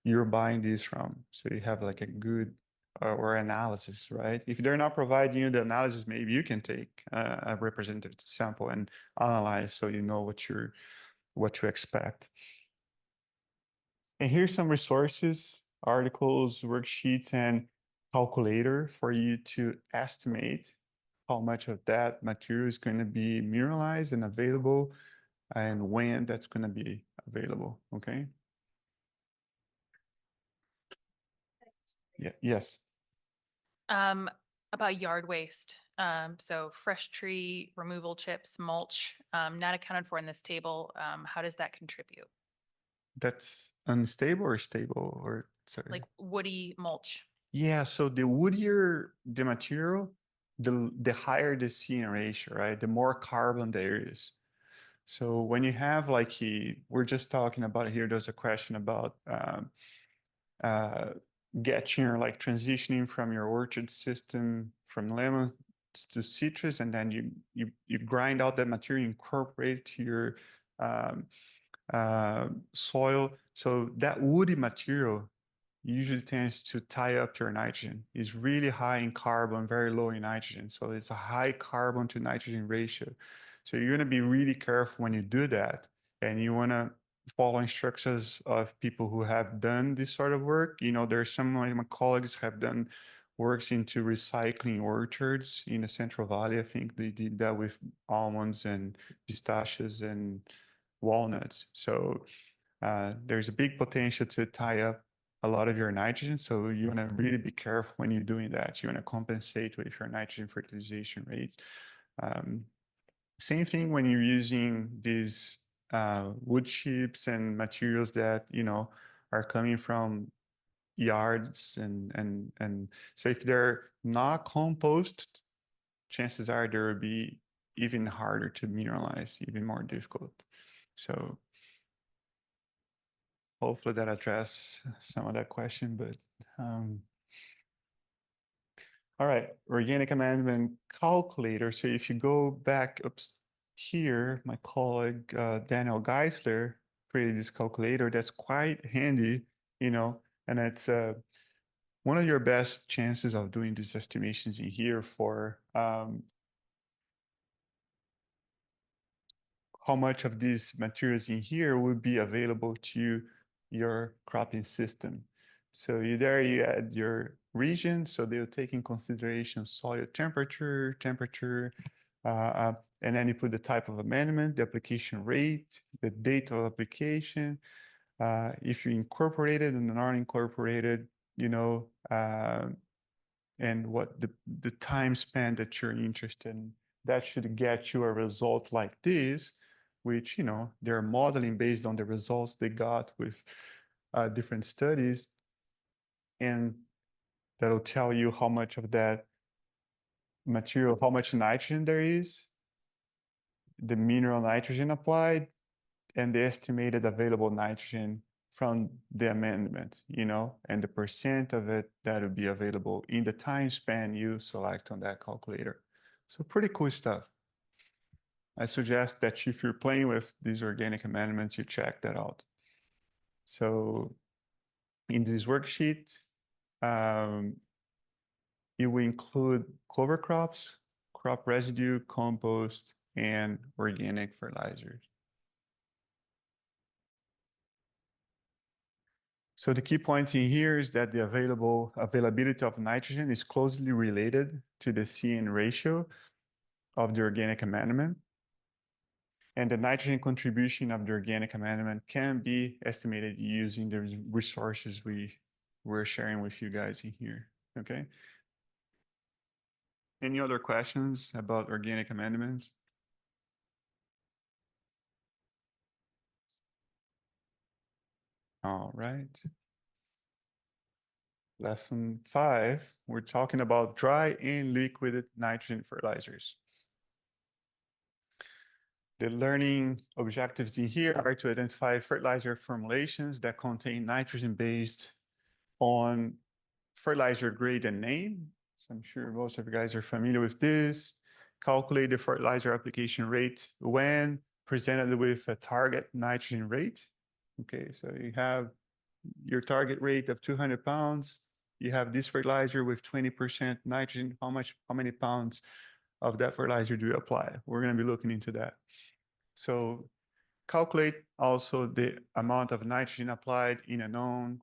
you're buying this from. So you have like a good or analysis, right? If they're not providing you the analysis, maybe you can take a representative sample and analyze so you know what to expect. And here's some resources, articles, worksheets, and calculator for you to estimate how much of that material is going to be mineralized and available and when that's going to be available, okay? Yeah, yes. About yard waste. So fresh tree removal chips, mulch, not accounted for in this table. How does that contribute? That's unstable or stable or sorry? Like woody mulch? Yeah, so the woodier the material, the higher the CN ratio, right? The more carbon there is. So when you have like we're just talking about here, there's a question about getting or like transitioning from your orchard system from lemon to citrus, and then you grind out that material, incorporate it to your soil. So that woody material usually tends to tie up your nitrogen. It's really high in carbon, very low in nitrogen. So it's a high carbon to nitrogen ratio. So you're going to be really careful when you do that. And you want to follow instructions of people who have done this sort of work. You know, there's some of my colleagues have done works into recycling orchards in the Central Valley. I think they did that with almonds and pistachios and walnuts. So there's a big potential to tie up a lot of your nitrogen. So you want to really be careful when you're doing that. You want to compensate with your nitrogen fertilization rates. Same thing when you're using these wood chips and materials that, you know, are coming from yards and so if they're not compost, chances are there will be even harder to mineralize, even more difficult. So hopefully that address some of that question, but all right, organic amendment calculator. So if you go back up here, my colleague Daniel Geisler created this calculator that's quite handy, you know, and it's one of your best chances of doing these estimations in here for how much of these materials in here would be available to your cropping system. So you add your region, so they'll take in consideration soil temperature, and then you put the type of amendment, the application rate, the date of application, if you incorporated and not incorporated, you know, and what the time span that you're interested in. That should get you a result like this, which, you know, they're modeling based on the results they got with different studies. And that'll tell you how much of that material, how much nitrogen there is, the mineral nitrogen applied, and the estimated available nitrogen from the amendment, you know, and the percent of it that will be available in the time span you select on that calculator. So pretty cool stuff. I suggest that if you're playing with these organic amendments, you check that out. So in this worksheet, it will include cover crops, crop residue, compost, and organic fertilizers. So the key points in here is that the availability of nitrogen is closely related to the CN ratio of the organic amendment. And the nitrogen contribution of the organic amendment can be estimated using the resources we're sharing with you guys in here, okay? Any other questions about organic amendments? All right. Lesson 5, we're talking about dry and liquid nitrogen fertilizers. The learning objectives in here are to identify fertilizer formulations that contain nitrogen based on fertilizer grade and name. So I'm sure most of you guys are familiar with this. Calculate the fertilizer application rate when presented with a target nitrogen rate. Okay, so you have your target rate of 200 pounds. You have this fertilizer with 20% nitrogen. How many pounds of that fertilizer do you apply? We're going to be looking into that. So calculate also the amount of nitrogen applied in a known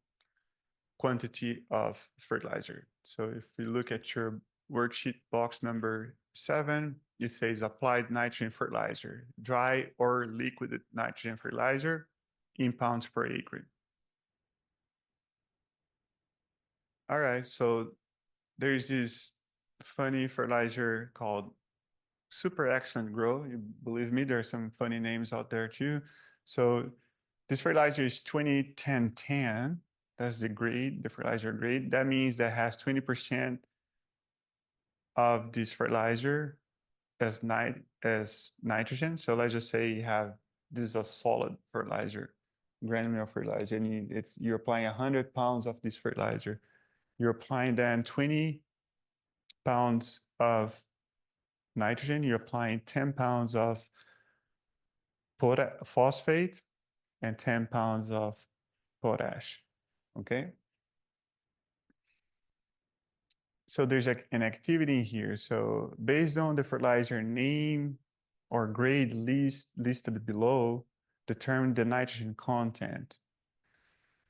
quantity of fertilizer. So if you look at your worksheet box number 7, it says applied nitrogen fertilizer, dry or liquid nitrogen fertilizer in pounds per acre. All right, so there's this funny fertilizer called Super Excellent Grow. You believe me, there are some funny names out there too. So this fertilizer is 20-10-10. That's the grade, the fertilizer grade. That means that has 20% of this fertilizer as as nitrogen. So let's just say you have, this is a solid fertilizer, granular fertilizer, and you're applying 100 pounds of this fertilizer. You're applying then 20 pounds of nitrogen, you're applying 10 pounds of phosphate and 10 pounds of potash, okay? So there's an activity here. So based on the fertilizer name or grade listed below, determine the nitrogen content.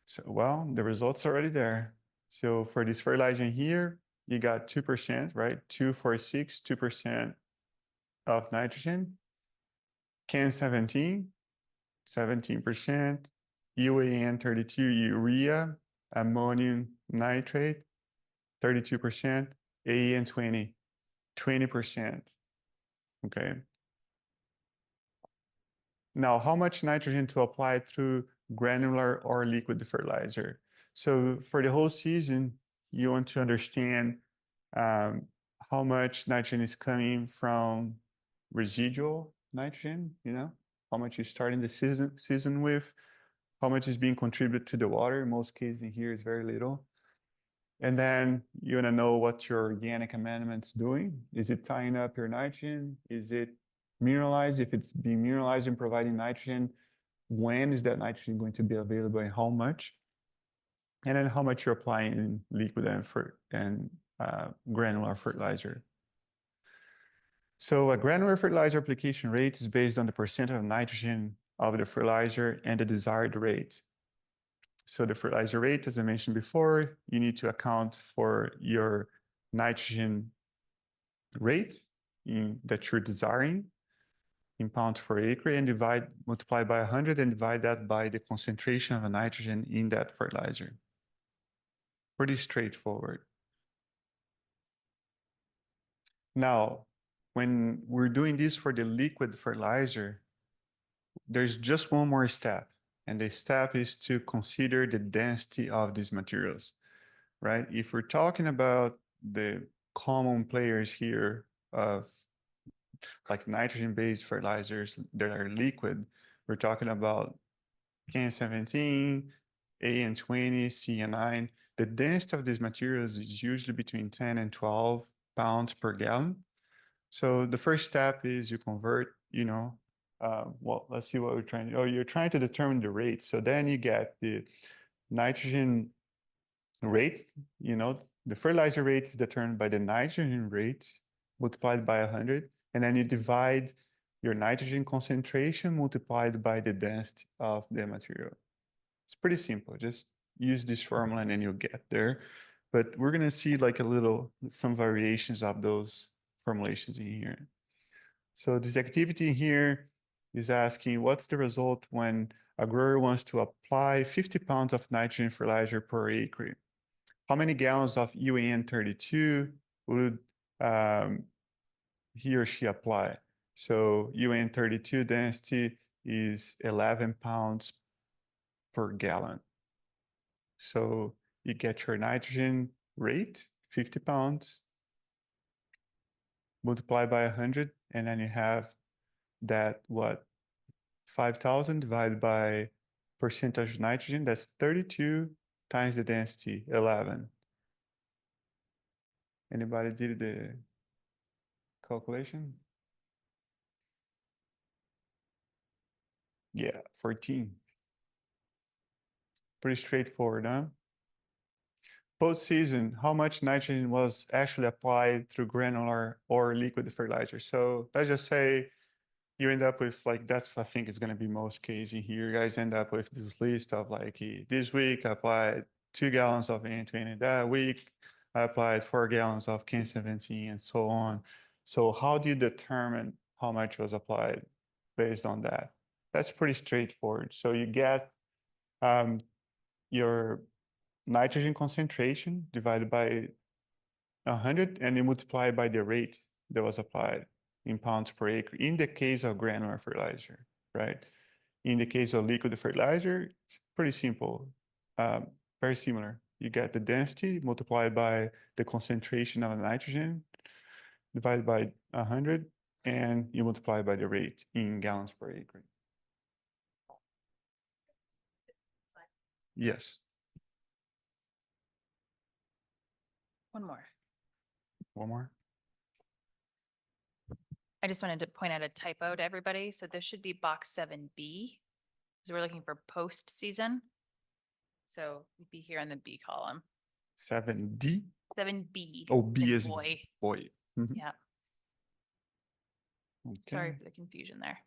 So, well, the results are already there. So for this fertilizer here, you got 2%, right? 246, 2% of nitrogen. Can 17, 17%. UAN 32, urea, ammonium nitrate, 32%. AN 20, 20%. Okay. Now, how much nitrogen to apply through granular or liquid fertilizer? So for the whole season, you want to understand how much nitrogen is coming from residual nitrogen, how much you start in the season with, how much is being contributed to the water. In most cases in here is very little. And then you want to know what your organic amendment's doing. Is it tying up your nitrogen? Is it mineralized? If it's being mineralized and providing nitrogen, when is that nitrogen going to be available and how much? And then how much you're applying in liquid and granular fertilizer. So a granular fertilizer application rate is based on the percent of nitrogen of the fertilizer and the desired rate. So the fertilizer rate, as I mentioned before, you need to account for your nitrogen rate that you're desiring in pounds per acre and multiply by 100 and divide that by the concentration of nitrogen in that fertilizer. Pretty straightforward. Now, when we're doing this for the liquid fertilizer, there's just one more step. And the step is to consider the density of these materials, right? If we're talking about the common players here of like nitrogen-based fertilizers that are liquid, we're talking about CAN 17, AN 20, CN 9. The density of these materials is usually between 10 and 12 pounds per gallon. So the first step is you convert, well, let's see what we're trying to, you're trying to determine the rate. So then you get the nitrogen rates, the fertilizer rate is determined by the nitrogen rate multiplied by 100. And then you divide your nitrogen concentration multiplied by the density of the material. It's pretty simple. Just use this formula and then you'll get there. But we're going to see like some variations of those formulations in here. So this activity here is asking what's the result when a grower wants to apply 50 pounds of nitrogen fertilizer per acre? How many gallons of UAN 32 would he or she apply? So UAN 32 density is 11 pounds per gallon. So you get your nitrogen rate, 50 pounds, multiply by 100, and then you have that, 5,000 divided by percentage of nitrogen, that's 32 times the density, 11. Anybody did the calculation? Yeah, 14. Pretty straightforward, huh? Post-season, how much nitrogen was actually applied through granular or liquid fertilizer? So let's just say you end up with I think it's going to be most cases here. You guys end up with this list of this week I applied 2 gallons of N20. That week I applied 4 gallons of CAN 17 and so on. So how do you determine how much was applied based on that? That's pretty straightforward. So you get your nitrogen concentration divided by 100 and you multiply by the rate that was applied in pounds per acre in the case of granular fertilizer, right? In the case of liquid fertilizer, it's pretty simple, very similar. You get the density multiplied by the concentration of nitrogen divided by 100 and you multiply by the rate in gallons per acre. Yes, One more. one more. I just wanted to point out a typo to everybody. So this should be box 7B. So we're looking for post-season. So we'd be here in the B column. 7D. 7B. Oh, B in is boy. boy. Mhm. Yeah, sorry Okay. for the confusion there.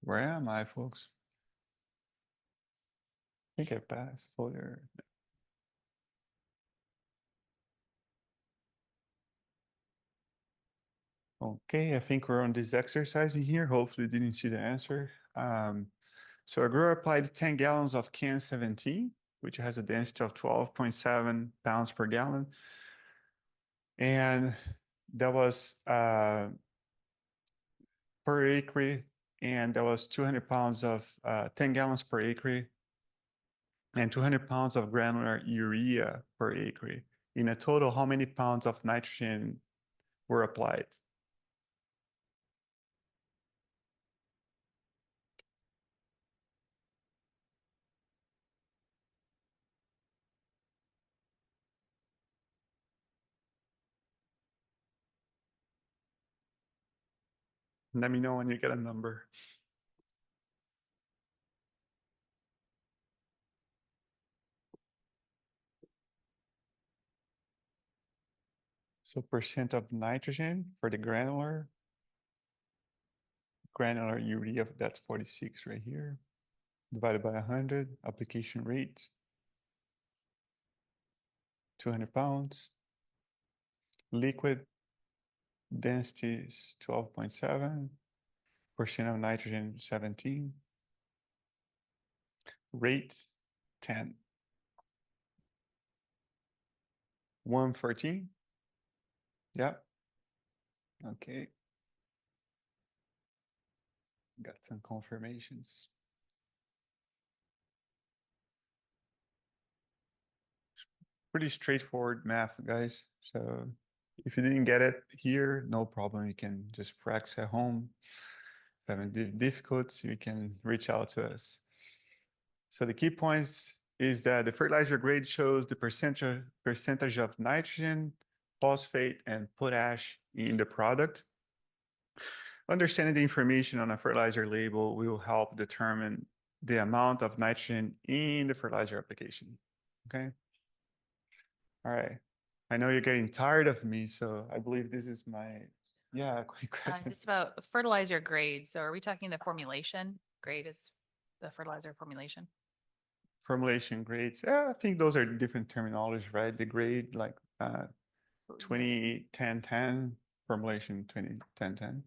Where am I, folks? I think I passed foliar. Okay, I think we're on this exercise in here. Hopefully you didn't see the answer. So a grower applied 10 gallons of can 17, which has a density of 12.7 pounds per gallon. And that was per acre, and that was 200 pounds of 10 gallons per acre and 200 pounds of granular urea per acre. In a total, how many pounds of nitrogen were applied? Let me know when you get a number. So percent of nitrogen for the granular urea, that's 46 right here, divided by 100, application rate, 200 pounds. Liquid density is 12.7, percent of nitrogen 17, rate 10. 114. Yep. Okay. Got some confirmations. Pretty straightforward math, guys. So if you didn't get it here, no problem. You can just practice at home. If having difficulties, you can reach out to us. So the key points is that the fertilizer grade shows the percentage of nitrogen, phosphate, and potash in the product. Understanding the information on a fertilizer label will help determine the amount of nitrogen in the fertilizer application. Okay. All right. I know you're getting tired of me, so I believe this is my, yeah, quick question. Just about fertilizer grade. So are we talking the formulation? Grade is the fertilizer formulation. Formulation grades. I think those are different terminologies, right? The grade like 20, 10, 10, formulation 20, 10, 10.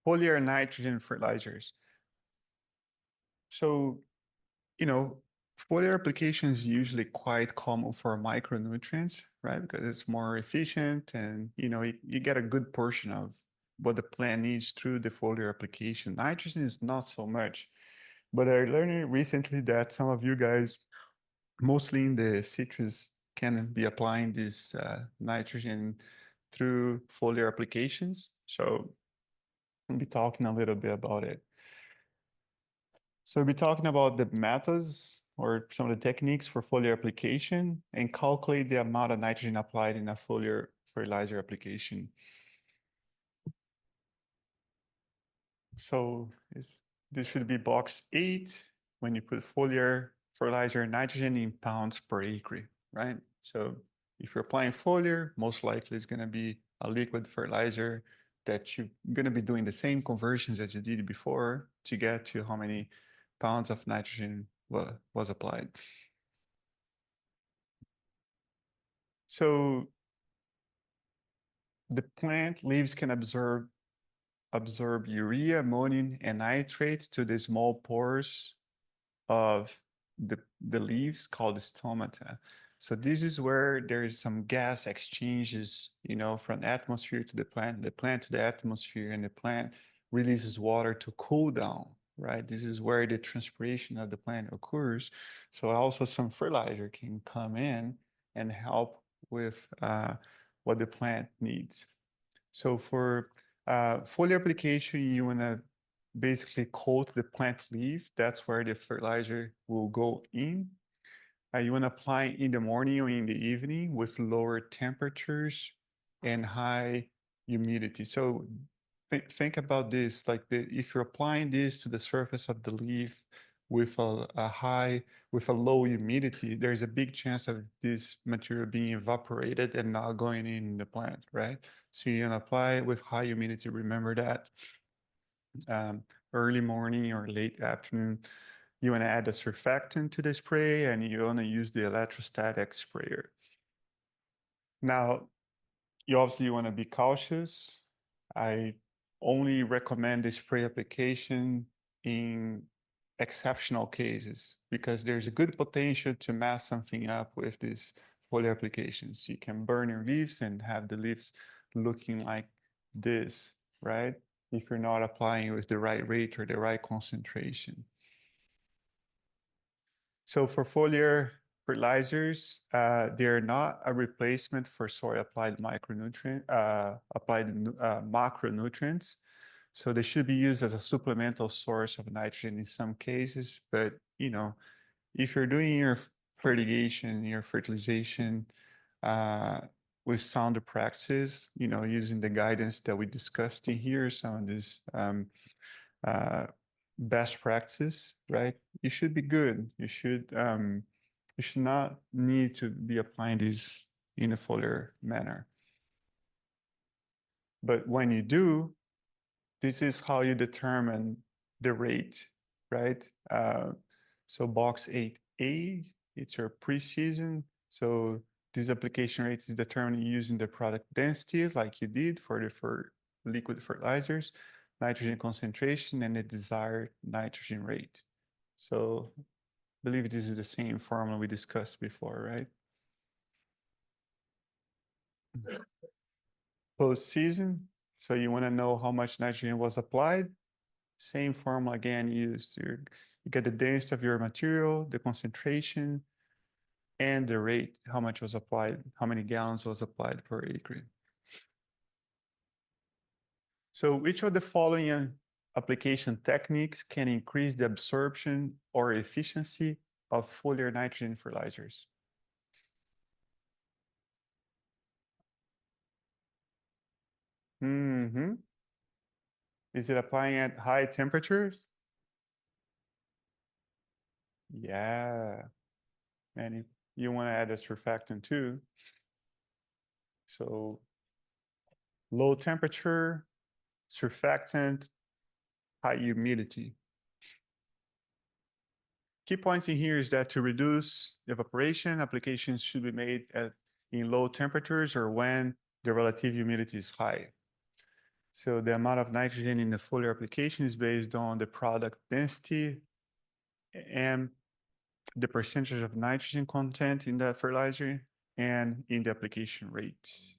Foliar nitrogen fertilizers. So, you know, foliar application is usually quite common for micronutrients, right? Because it's more efficient and, you know, you get a good portion of what the plant needs through the foliar application. Nitrogen is not so much. But I learned recently that some of you guys, mostly in the citrus, can be applying this nitrogen through foliar applications. So I'll be talking a little bit about it. So we'll be talking about the methods or some of the techniques for foliar application and calculate the amount of nitrogen applied in a foliar fertilizer application. So this should be box 8 when you put foliar fertilizer nitrogen in pounds per acre, right? So if you're applying foliar, most likely it's going to be a liquid fertilizer that you're going to be doing the same conversions as you did before to get to how many pounds of nitrogen was applied. So the plant leaves can absorb urea, ammonium, and nitrate to the small pores of the leaves called stomata. So this is where there is some gas exchanges, from the atmosphere to the plant to the atmosphere, and the plant releases water to cool down, right? This is where the transpiration of the plant occurs. So also some fertilizer can come in and help with what the plant needs. So for foliar application, you want to basically coat the plant leaf. That's where the fertilizer will go in. You want to apply in the morning or in the evening with lower temperatures and high humidity. So think about this, like if you're applying this to the surface of the leaf with with a low humidity, there's a big chance of this material being evaporated and not going in the plant, right? So you're gonna apply with high humidity. Remember that. Early morning or late afternoon. You want to add a surfactant to the spray, and you want to use the electrostatic sprayer. Now, you obviously want to be cautious. I only recommend the spray application in exceptional cases because there's a good potential to mess something up with these foliar applications. You can burn your leaves and have the leaves looking like this, right? If you're not applying with the right rate or the right concentration. So for foliar fertilizers, they're not a replacement for soil applied macronutrients. So they should be used as a supplemental source of nitrogen in some cases. But if you're doing your fertigation, your fertilization with sounder practices, using the guidance that we discussed in here, some of these best practices, right? You should be good. You should not need to be applying this in a foliar manner. But when you do, this is how you determine the rate, right? So box 8A, it's your pre-season. So this application rate is determined using the product density like you did for liquid fertilizers, nitrogen concentration, and the desired nitrogen rate. So I believe this is the same formula we discussed before, right? Post-season, so you want to know how much nitrogen was applied. Same formula again used. You get the density of your material, the concentration, and the rate, how much was applied, how many gallons was applied per acre. So which of the following application techniques can increase the absorption or efficiency of foliar nitrogen fertilizers? Is it applying at high temperatures? Yeah. And you want to add a surfactant too. So low temperature, surfactant, high humidity. Key points in here is that to reduce evaporation, applications should be made in low temperatures or when the relative humidity is high. So the amount of nitrogen in the foliar application is based on the product density and the percentage of nitrogen content in that fertilizer and in the application rate.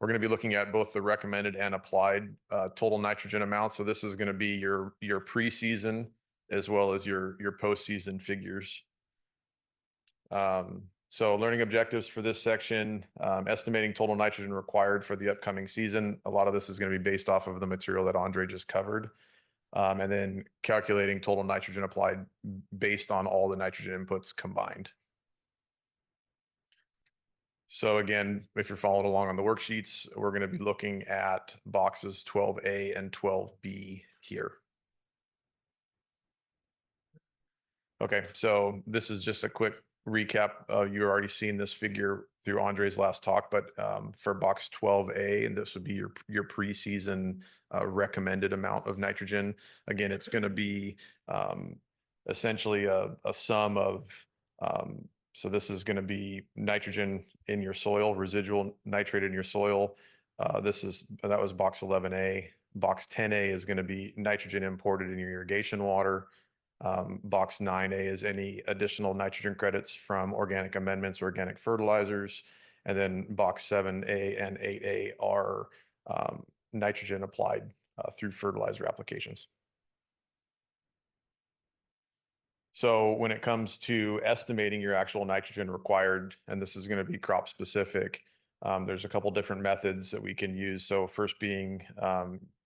We're going to be looking at both the recommended and applied total nitrogen amount. So this is going to be your pre-season as well as your post-season figures. So learning objectives for this section, estimating total nitrogen required for the upcoming season. A lot of this is going to be based off of the material that Andre just covered. And then calculating total nitrogen applied based on all the nitrogen inputs combined. So again, if you're following along on the worksheets, we're going to be looking at boxes 12A and 12B here. Okay, so this is just a quick recap. You've already seen this figure through Andre's last talk, but for box 12A, and this would be your pre-season recommended amount of nitrogen. Again, it's going to be essentially a sum of, so this is going to be nitrogen in your soil, residual nitrate in your soil. That was box 11A. Box 10A is going to be nitrogen imported in your irrigation water. Box 9A is any additional nitrogen credits from organic amendments, organic fertilizers. And then box 7A and 8A are nitrogen applied through fertilizer applications. So when it comes to estimating your actual nitrogen required, and this is going to be crop specific, there's a couple different methods that we can use. So first being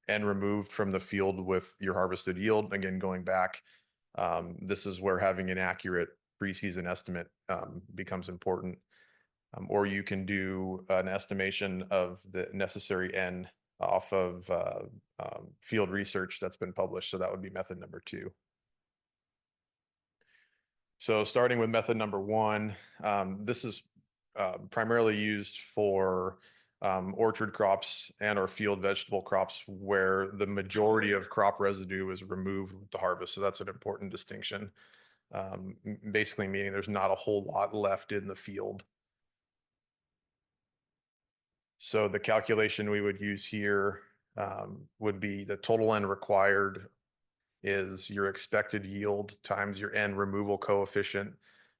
N removed from the field with your harvested yield. Again, going back, this is where having an accurate preseason estimate becomes important. Or you can do an estimation of the necessary N off of field research that's been published. So that would be method number 2. So starting with method number 1, this is primarily used for orchard crops and or field vegetable crops where the majority of crop residue is removed with the harvest. So that's an important distinction. Basically meaning there's not a whole lot left in the field. So the calculation we would use here would be the total N required is your expected yield times your N removal coefficient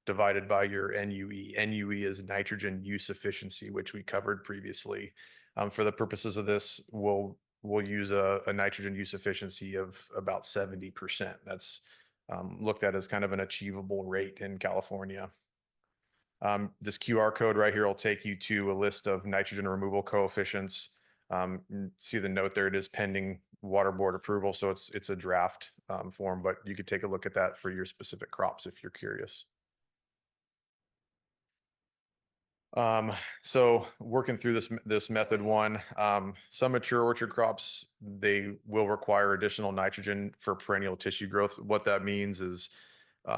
divided by your NUE. NUE is nitrogen use efficiency, which we covered previously. For the purposes of this, we'll use a nitrogen use efficiency of about 70%. That's looked at as kind of an achievable rate in California. This QR code right here will take you to a list of nitrogen removal coefficients. See the note there, it is pending water board approval. So it's a draft form, but you could take a look at that for your specific crops if you're curious. So working through this method 1, some mature orchard crops, they will require additional nitrogen for perennial tissue growth. What that means is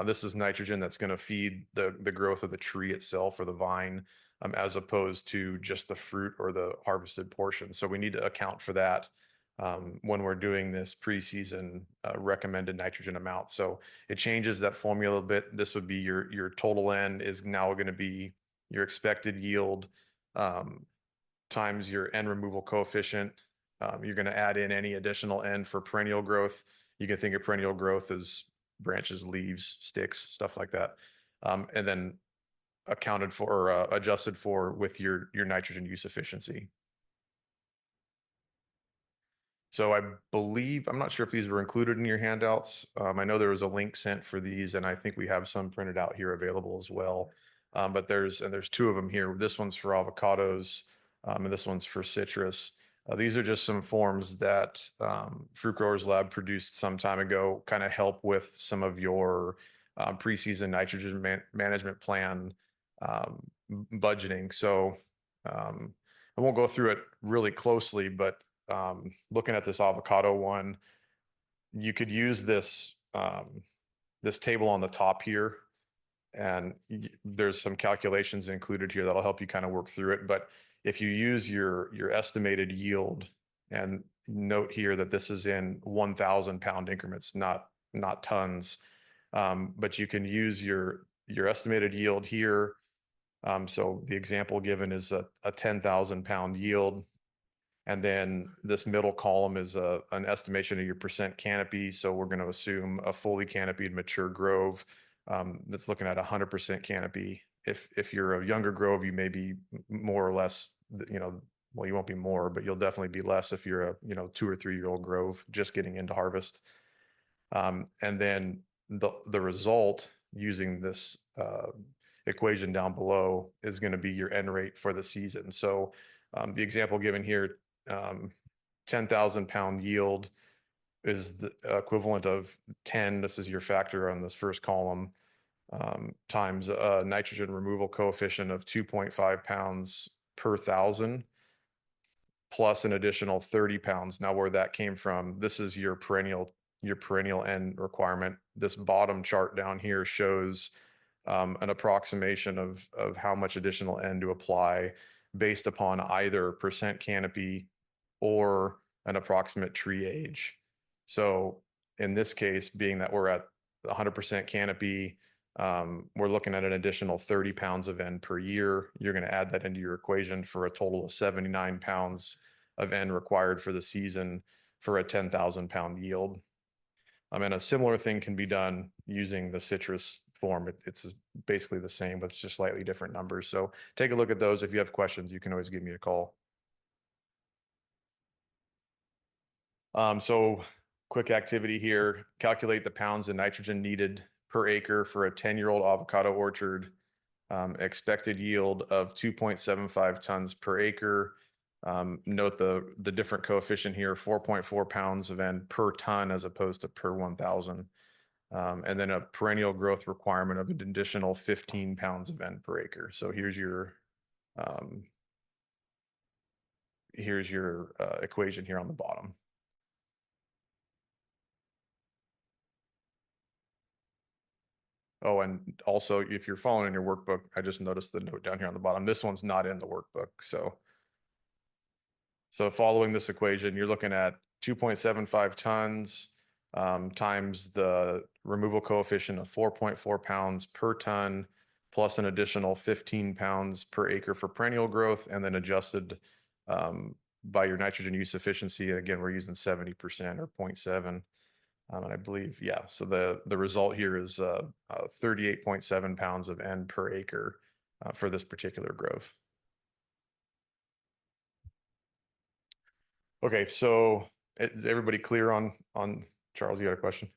this is nitrogen that's going to feed the growth of the tree itself or the vine, as opposed to just the fruit or the harvested portion. So we need to account for that when we're doing this preseason recommended nitrogen amount. So it changes that formula a bit. This would be your total N is now going to be your expected yield times your N removal coefficient. You're going to add in any additional N for perennial growth. You can think of perennial growth as branches, leaves, sticks, stuff like that. And then accounted for or adjusted for with your nitrogen use efficiency. So I believe, I'm not sure if these were included in your handouts. I know there was a link sent for these, and I think we have some printed out here available as well. But there's 2 of them here. This one's for avocados, and this one's for citrus. These are just some forms that Fruit Growers Lab produced some time ago, kind of help with some of your preseason nitrogen management plan budgeting. So I won't go through it really closely, but looking at this avocado one, you could use this this table on the top here, and there's some calculations included here that'll help you kind of work through it. But if you use your estimated yield, and note here that this is in 1,000 pound increments, not tons, but you can use your estimated yield here. So the example given is a 10,000 pound yield. And then this middle column is an estimation of your percent canopy. So we're going to assume a fully canopied mature grove that's looking at 100% canopy. If you're a younger grove, you may be more or less, well, you won't be more, but you'll definitely be less if you're a 2 or 3 year old grove just getting into harvest. And then the result using this equation down below is going to be your N rate for the season. So the example given here, 10,000 pound yield is the equivalent of 10. This is your factor on this first column, times a nitrogen removal coefficient of 2.5 pounds per 1,000 plus an additional 30 pounds. Now where that came from, this is your perennial N requirement. This bottom chart down here shows an approximation of how much additional N to apply based upon either percent canopy or an approximate tree age. So in this case, being that we're at 100% canopy, we're looking at an additional 30 pounds of N per year. You're going to add that into your equation for a total of 79 pounds of N required for the season for a 10,000 pound yield. And a similar thing can be done using the citrus form. It's basically the same, but it's just slightly different numbers. So take a look at those. If you have questions, you can always give me a call. So quick activity here, calculate the pounds of nitrogen needed per acre for a 10-year-old avocado orchard. Expected yield of 2.75 tons per acre. Note the different coefficient here, 4.4 pounds of N per ton as opposed to per 1,000. And then a perennial growth requirement of an additional 15 pounds of N per acre. So here's your equation here on the bottom. Oh, and also if you're following in your workbook, I just noticed the note down here on the bottom. This one's not in the workbook. So following this equation, you're looking at 2.75 tons times the removal coefficient of 4.4 pounds per ton, plus an additional 15 pounds per acre for perennial growth, and then adjusted by your nitrogen use efficiency. And again, we're using 70% or 0.7. And I believe, yeah, so the result here is 38.7 pounds of N per acre for this particular grove. Okay, so is everybody clear on Charles? You got a question?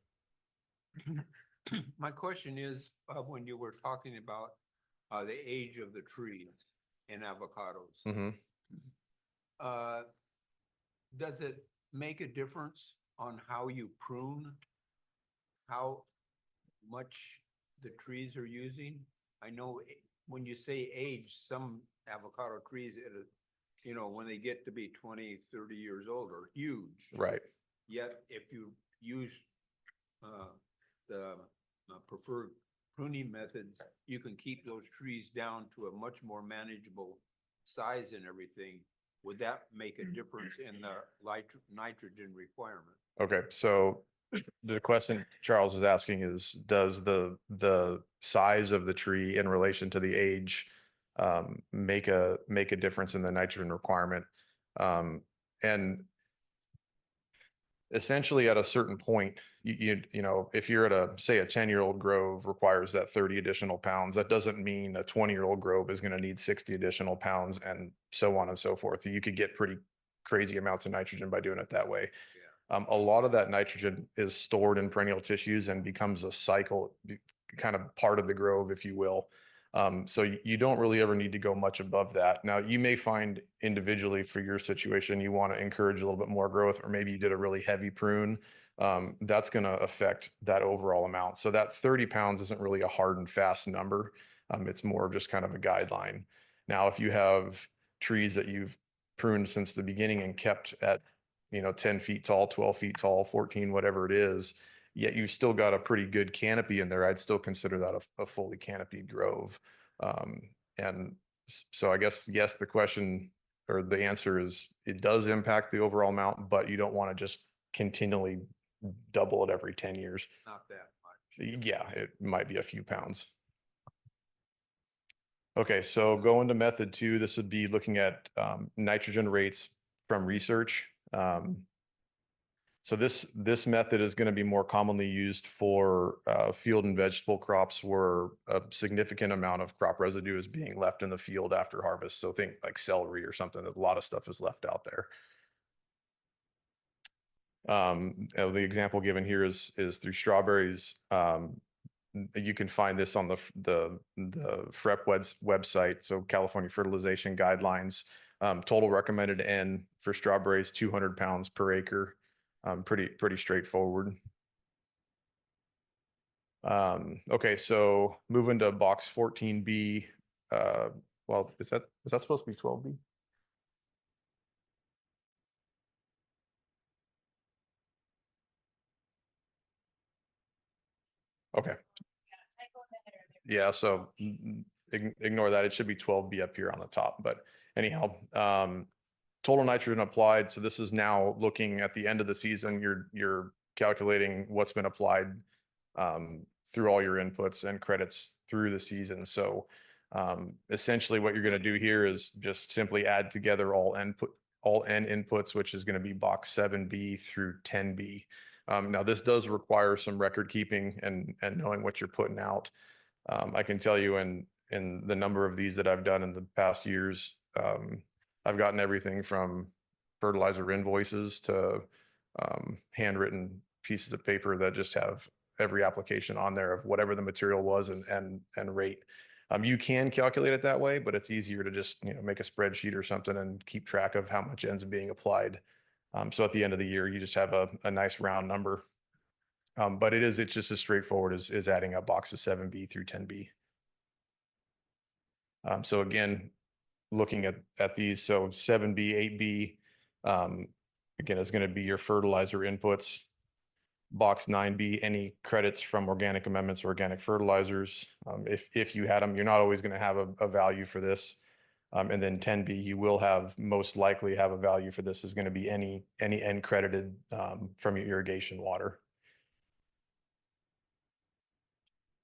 My question is, when you were talking about the age of the trees in avocados, Mm-hmm. Does it make a difference on how you prune, how much the trees are using? I know when you say age, some avocado trees, when they get to be 20, 30 years old are huge. Right. Yet if you use the preferred pruning methods, you can keep those trees down to a much more manageable size and everything. Would that make a difference in the nitrogen requirement? Okay, so the question Charles is asking is, does the size of the tree in relation to the age make a difference in the nitrogen requirement? And essentially at a certain point, you know, if you're at a, say a 10-year-old grove requires that 30 additional pounds, that doesn't mean a 20-year-old grove is going to need 60 additional pounds and so on and so forth. You could get pretty crazy amounts of nitrogen by doing it that way. Yeah. A lot of that nitrogen is stored in perennial tissues and becomes a cycle, kind of part of the grove, if you will. So you don't really ever need to go much above that. Now, you may find individually for your situation, you want to encourage a little bit more growth, or maybe you did a really heavy prune. That's going to affect that overall amount. So that 30 pounds isn't really a hard and fast number. It's more of just kind of a guideline. Now, if you have trees that you've pruned since the beginning and kept at 10 feet tall, 12 feet tall, 14, whatever it is, yet you've still got a pretty good canopy in there, I'd still consider that a fully canopied grove. And so I guess, yes, the question or the answer is it does impact the overall amount, but you don't want to just continually double it every 10 years. Not that much. Yeah, it might be a few pounds. Okay, so going to method 2, this would be looking at nitrogen rates from research. So this method is going to be more commonly used for field and vegetable crops where a significant amount of crop residue is being left in the field after harvest. So think like celery or something, that a lot of stuff is left out there. The example given here is through strawberries. You can find this on the FREP website. So California Fertilization Guidelines. Total recommended N for strawberries, 200 pounds per acre. Pretty straightforward. Okay, so moving to box 14B. Well, is that supposed to be 12B? Okay. Yeah, so ignore that. It should be 12B up here on the top. But anyhow, total nitrogen applied. So this is now looking at the end of the season. You're calculating what's been applied through all your inputs and credits through the season. So essentially what you're going to do here is just simply add together all N inputs, which is going to be box 7B through 10B. Now this does require some record keeping and knowing what you're putting out. I can tell you in the number of these that I've done in the past years, I've gotten everything from fertilizer invoices to handwritten pieces of paper that just have every application on there of whatever the material was and rate. You can calculate it that way, but it's easier to just, you know, make a spreadsheet or something and keep track of how much ends up being applied. So at the end of the year, you just have a nice round number. But it's just as straightforward as adding up boxes 7B through 10B. So again, looking at these, so 7B, 8B, again, is going to be your fertilizer inputs. Box 9B, any credits from organic amendments or organic fertilizers. If you had them, you're not always going to have a value for this. And then 10B, you will most likely have a value for this is going to be any end credited from your irrigation water.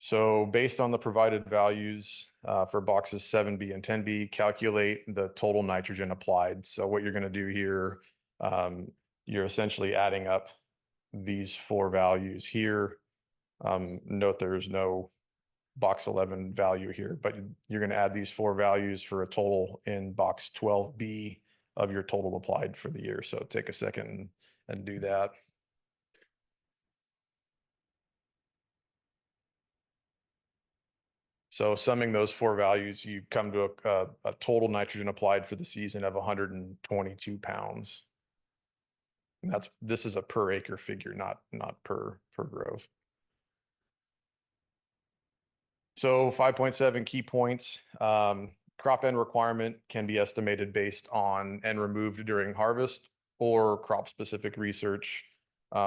So based on the provided values for boxes 7B and 10B, calculate the total nitrogen applied. So what you're going to do here, you're essentially adding up these four values here. Note there's no box 11 value here, but you're going to add these four values for a total in box 12B of your total applied for the year. So take a second and do that. So summing those four values, you come to a total nitrogen applied for the season of 122 pounds. And this is a per acre figure, not per grove. So 5.7 key points. Crop end requirement can be estimated based on end removed during harvest or crop specific research,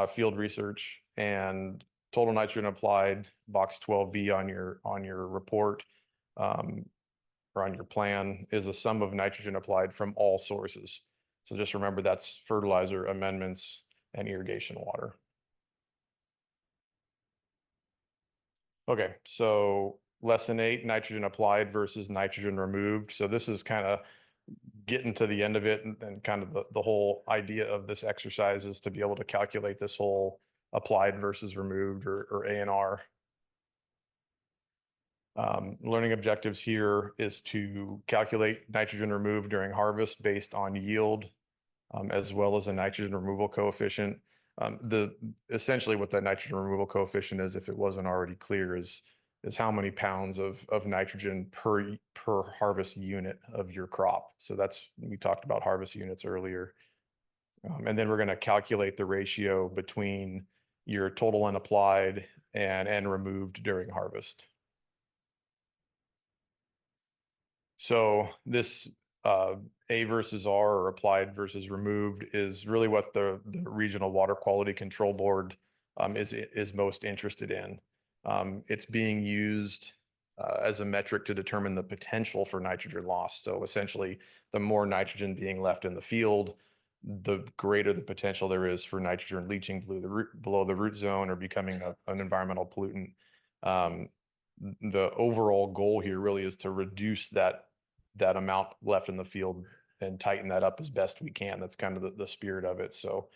field research, and total nitrogen applied, box 12B on your report or on your plan, is a sum of nitrogen applied from all sources. So just remember that's fertilizer, amendments, and irrigation water. Okay, so lesson 8, nitrogen applied versus nitrogen removed. So this is kind of getting to the end of it, and kind of the whole idea of this exercise is to be able to calculate this whole applied versus removed or ANR. Learning objectives here is to calculate nitrogen removed during harvest based on yield, as well as a nitrogen removal coefficient. Essentially what the nitrogen removal coefficient is, if it wasn't already clear, is how many pounds of nitrogen per harvest unit of your crop. So we talked about harvest units earlier. And then we're going to calculate the ratio between your total unapplied and removed during harvest. So this A versus R, or applied versus removed, is really what the Regional Water Quality Control Board is most interested in. It's being used as a metric to determine the potential for nitrogen loss. So essentially, the more nitrogen being left in the field, the greater the potential there is for nitrogen leaching below the root zone or becoming an environmental pollutant. The overall goal here really is to reduce that amount left in the field and tighten that up as best we can. That's kind of the spirit of it. So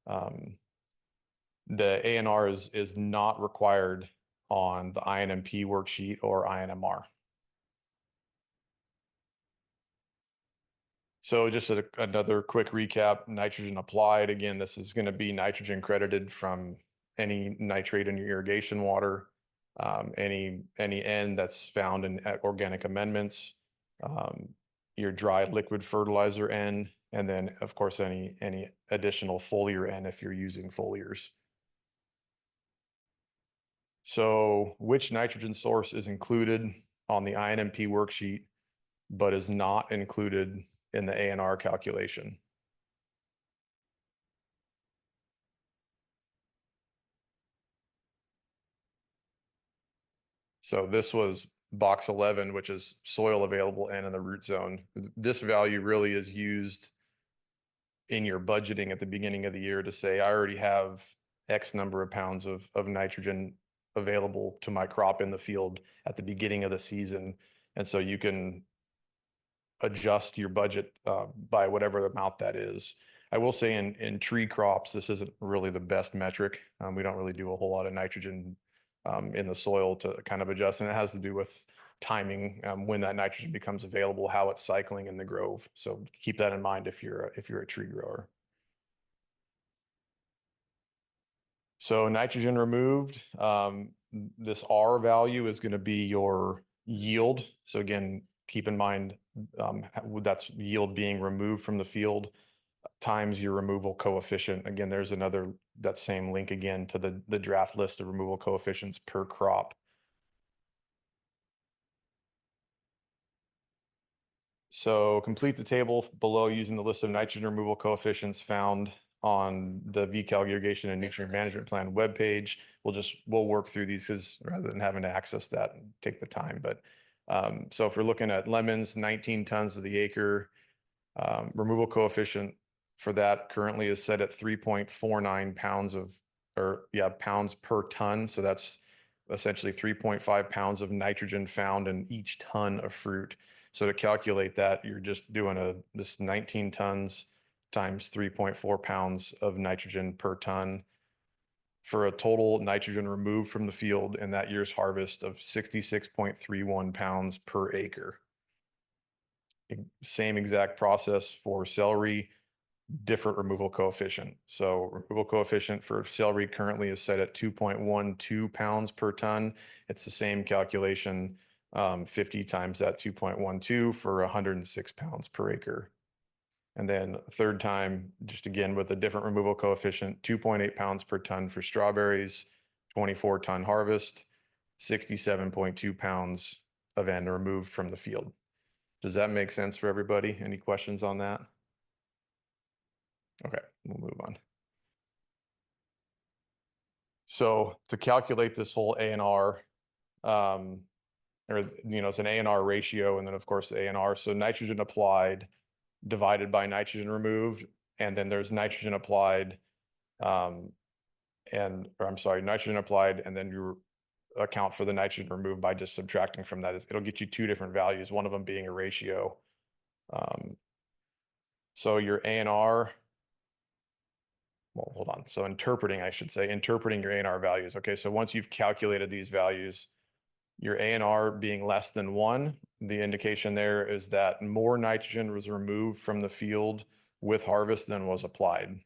the ANR is not required on the INMP worksheet or INMR. So just another quick recap: nitrogen applied. Again, this is going to be nitrogen credited from any nitrate in your irrigation water, any N that's found in organic amendments, your dry liquid fertilizer N, and then of course any additional foliar N if you're using foliars. So which nitrogen source is included on the INMP worksheet but is not included in the ANR calculation? So this was box 11, which is soil available N in the root zone. This value really is used in your budgeting at the beginning of the year to say, I already have X number of pounds of nitrogen available to my crop in the field at the beginning of the season. And so you can adjust your budget by whatever amount that is. I will say in tree crops, this isn't really the best metric. We don't really do a whole lot of nitrogen in the soil to kind of adjust, and it has to do with timing, when that nitrogen becomes available, how it's cycling in the grove. So keep that in mind if you're a tree grower. So nitrogen removed, this R value is going to be your yield. So again, keep in mind, that's yield being removed from the field times your removal coefficient. Again, there's that same link again to the draft list of removal coefficients per crop. So complete the table below using the list of nitrogen removal coefficients found on the VCAL Irrigation and Nutrient Management Plan webpage. We'll work through these because rather than having to access that and take the time. But so if we're looking at lemons, 19 tons of the acre, removal coefficient for that currently is set at 3.49 pounds per ton. So that's essentially 3.5 pounds of nitrogen found in each ton of fruit. So to calculate that, you're just doing this 19 tons times 3.4 pounds of nitrogen per ton for a total nitrogen removed from the field in that year's harvest of 66.31 pounds per acre. Same exact process for celery, different removal coefficient. So removal coefficient for celery currently is set at 2.12 pounds per ton. It's the same calculation, 50 times that 2.12 for 106 pounds per acre. And then third time, just again with a different removal coefficient, 2.8 pounds per ton for strawberries, 24 ton harvest, 67.2 pounds of N removed from the field. Does that make sense for everybody? Any questions on that? Okay, we'll move on. So to calculate this whole ANR, it's an ANR ratio, and then of course the ANR. So nitrogen applied divided by nitrogen removed, and then there's nitrogen applied, nitrogen applied, and then you account for the nitrogen removed by just subtracting from that. It'll get you two different values, one of them being a ratio. So your ANR, well, hold on. So interpreting your ANR values. Okay, so once you've calculated these values, your ANR being less than 1, the indication there is that more nitrogen was removed from the field with harvest than was applied.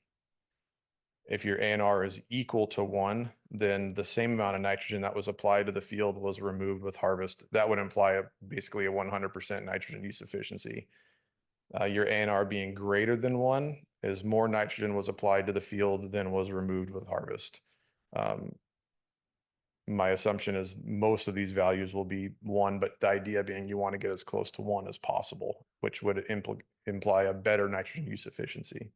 If your ANR is equal to 1, then the same amount of nitrogen that was applied to the field was removed with harvest. That would imply basically a 100% nitrogen use efficiency. Your ANR being greater than 1 is more nitrogen was applied to the field than was removed with harvest. My assumption is most of these values will be 1, but the idea being you want to get as close to 1 as possible, which would imply a better nitrogen use efficiency.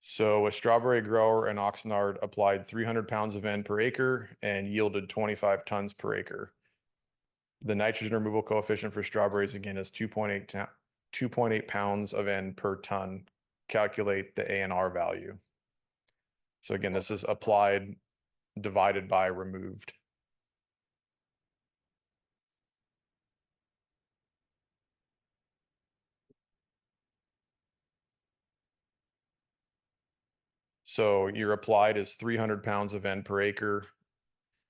So a strawberry grower in Oxnard applied 300 pounds of N per acre and yielded 25 tons per acre. The nitrogen removal coefficient for strawberries again is 2.8 pounds of N per ton. Calculate the ANR value. So again, this is applied divided by removed. So your applied is 300 pounds of N per acre.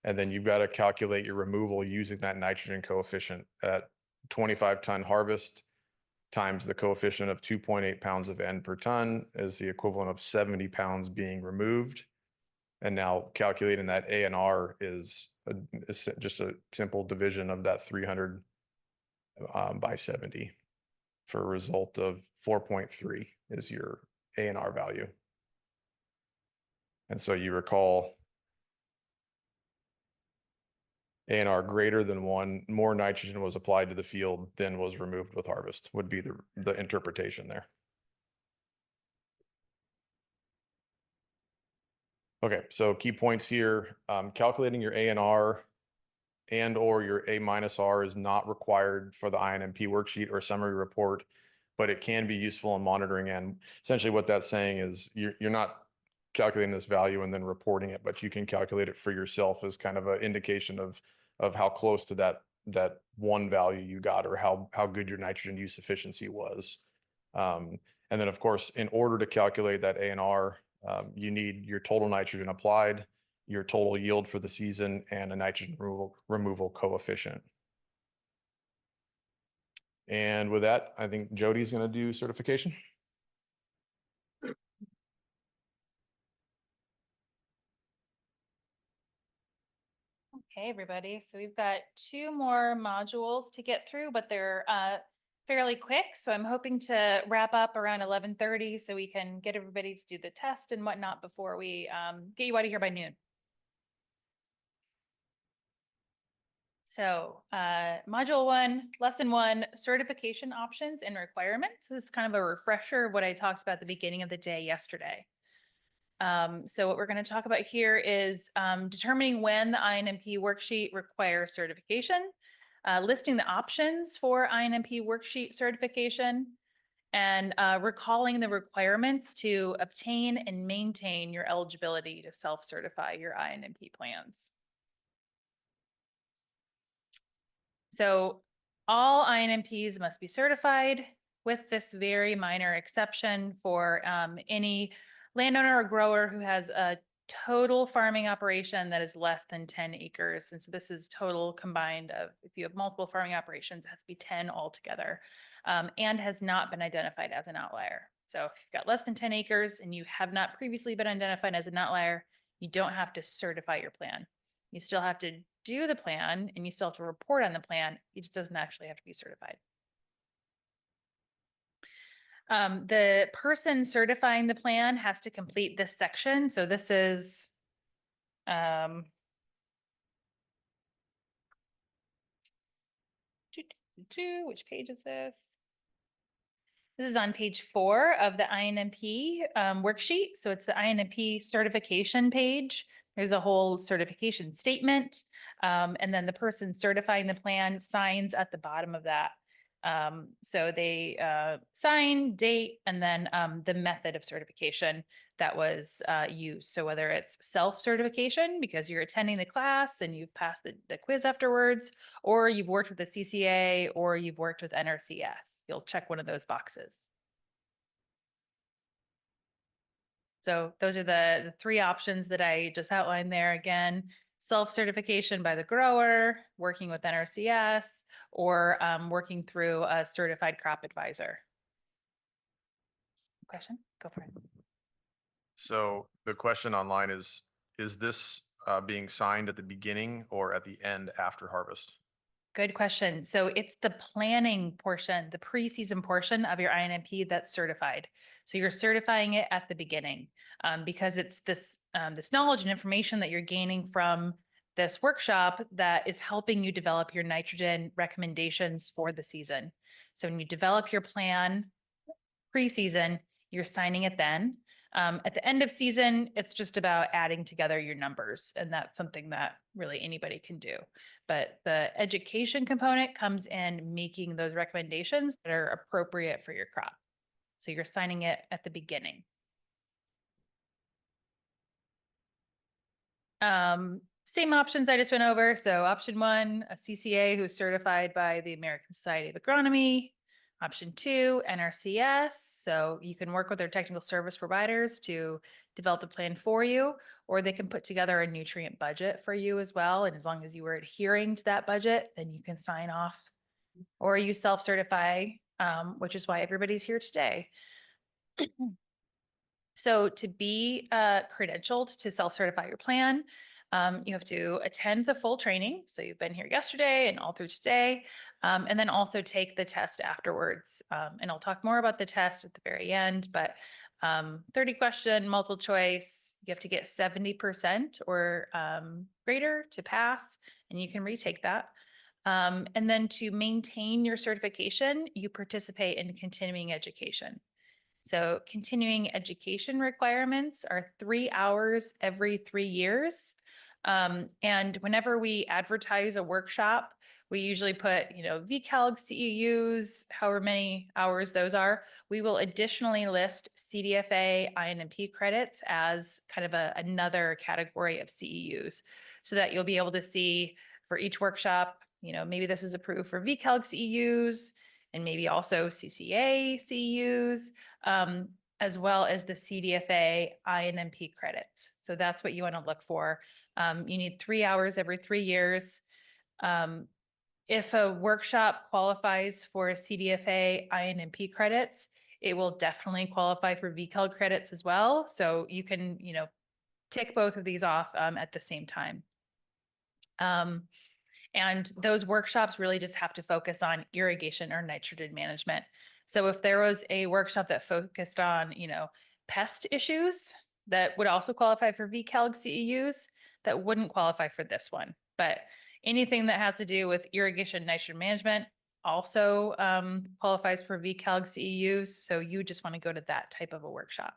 And then you've got to calculate your removal using that nitrogen coefficient at 25 ton harvest times the coefficient of 2.8 pounds of N per ton is the equivalent of 70 pounds being removed. And now calculating that ANR is just a simple division of that 300 by 70 for a result of 4.3 is your ANR value. And so you recall ANR greater than 1, more nitrogen was applied to the field than was removed with harvest would be the interpretation there. Okay, so key points here, calculating your ANR and or your A-R is not required for the INMP worksheet or summary report, but it can be useful in monitoring. And essentially what that's saying is you're not calculating this value and then reporting it, but you can calculate it for yourself as kind of an indication of how close to that one value you got or how good your nitrogen use efficiency was. And then, of course, in order to calculate that A&R, you need your total nitrogen applied, your total yield for the season, and a nitrogen removal coefficient. And with that, I think Jody's going to do certification. Okay, everybody. So we've got 2 more modules to get through, but they're fairly quick. So I'm hoping to wrap up around 11:30 so we can get everybody to do the test and whatnot before we get you out of here by noon. So module 1, lesson 1, certification options and requirements. This is kind of a refresher of what I talked about at the beginning of the day yesterday. So what we're going to talk about here is determining when the INMP worksheet requires certification, listing the options for INMP worksheet certification, and recalling the requirements to obtain and maintain your eligibility to self-certify your INMP plans. So all INMPs must be certified, with this very minor exception for any landowner or grower who has a total farming operation that is less than 10 acres. And so this is total combined of, if you have multiple farming operations, it has to be 10 altogether, and has not been identified as an outlier. So if you've got less than 10 acres and you have not previously been identified as an outlier, you don't have to certify your plan. You still have to do the plan and you still have to report on the plan. It just doesn't actually have to be certified. The person certifying the plan has to complete this section. So this is which page is this? This is on page 4 of the INMP worksheet. So it's the INMP certification page. There's a whole certification statement. And then the person certifying the plan signs at the bottom of that. So they sign, date, and then the method of certification that was used. So whether it's self-certification because you're attending the class and you've passed the quiz afterwards, or you've worked with the CCA, or you've worked with NRCS, you'll check one of those boxes. So those are the 3 options that I just outlined there. Again, self-certification by the grower, working with NRCS, or working through a certified crop advisor. Question? Go for it. So the question online is this being signed at the beginning or at the end after harvest? Good question. So it's the planning portion, the preseason portion of your INMP that's certified. So you're certifying it at the beginning because it's this knowledge and information that you're gaining from this workshop that is helping you develop your nitrogen recommendations for the season. So when you develop your plan preseason, you're signing it then. At the end of season, it's just about adding together your numbers. And that's something that really anybody can do. But the education component comes in making those recommendations that are appropriate for your crop. So you're signing it at the beginning. Same options I just went over. So option 1, a CCA who's certified by the American Society of Agronomy. Option 2, NRCS. So you can work with their technical service providers to develop a plan for you, or they can put together a nutrient budget for you as well. And as long as you are adhering to that budget, then you can sign off, or you self-certify, which is why everybody's here today. So to be credentialed to self-certify your plan, you have to attend the full training. So you've been here yesterday and all through today, and then also take the test afterwards. And I'll talk more about the test at the very end, but 30 question, multiple choice, you have to get 70% or greater to pass, and you can retake that. And then to maintain your certification, you participate in continuing education. So continuing education requirements are 3 hours every 3 years. And whenever we advertise a workshop, we usually put, VCALG CEUs, however many hours those are. We will additionally list CDFA INMP credits as kind of another category of CEUs, so that you'll be able to see for each workshop, maybe this is approved for VCALG CEUs, and maybe also CCA, CEUs, as well as the CDFA INMP credits. So that's what you want to look for. You need 3 hours every 3 years. If a workshop qualifies for CDFA INMP credits, it will definitely qualify for VCAL credits as well. So you can, tick both of these off at the same time. And those workshops really just have to focus on irrigation or nitrogen management. So if there was a workshop that focused on, pest issues that would also qualify for VCALG CEUs, that wouldn't qualify for this one. But anything that has to do with irrigation nitrogen management also qualifies for VCALG CEUs. So you just want to go to that type of a workshop.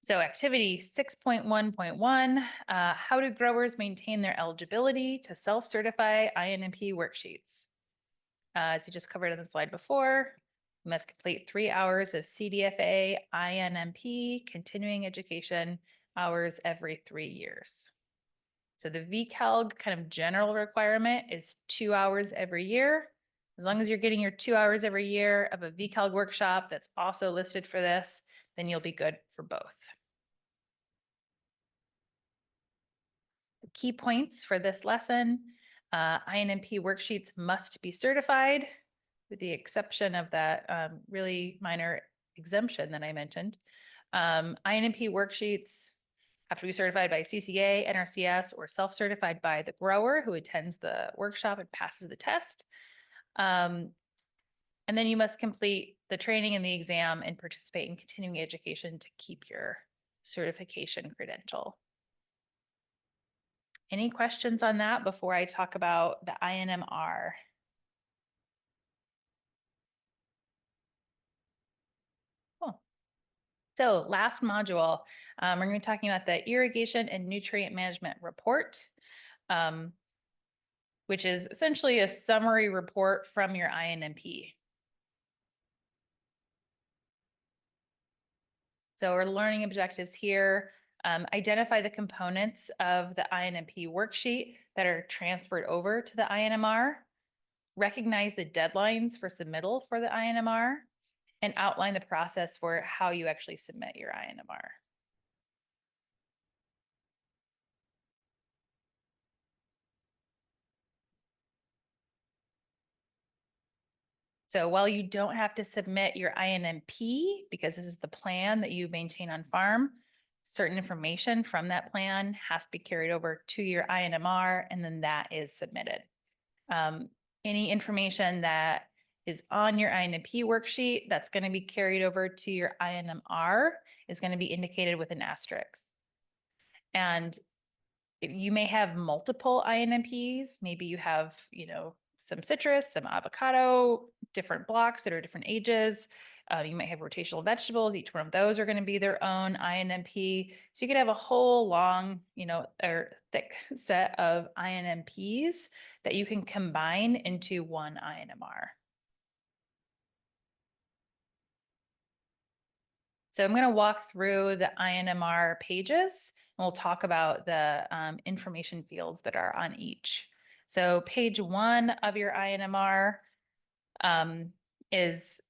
So activity 6.1.1, how do growers maintain their eligibility to self-certify INMP worksheets? As you just covered on the slide before, you must complete 3 hours of CDFA INMP continuing education hours every 3 years. So the VCALG kind of general requirement is 2 hours every year. As long as you're getting your 2 hours every year of a VCALG workshop that's also listed for this, then you'll be good for both. The key points for this lesson, INMP worksheets must be certified with the exception of that really minor exemption that I mentioned. INMP worksheets have to be certified by CCA, NRCS, or self-certified by the grower who attends the workshop and passes the test. And then you must complete the training and the exam and participate in continuing education to keep your certification credential. Any questions on that before I talk about the INMR? Cool. So last module, we're going to be talking about the irrigation and nutrient management report, which is essentially a summary report from your INMP. So our learning objectives here, identify the components of the INMP worksheet that are transferred over to the INMR, recognize the deadlines for submittal for the INMR, and outline the process for how you actually submit your INMR. So while you don't have to submit your INMP, because this is the plan that you maintain on farm, certain information from that plan has to be carried over to your INMR, and then that is submitted. Any information that is on your INMP worksheet that's going to be carried over to your INMR is going to be indicated with an asterisk. And you may have multiple INMPs. Maybe you have, some citrus, some avocado, different blocks that are different ages. You might have rotational vegetables. Each one of those are going to be their own INMP. So you could have a whole long, or thick set of INMPs that you can combine into one INMR. So I'm going to walk through the INMR pages, and we'll talk about the information fields that are on each. So page 1 of your INMR is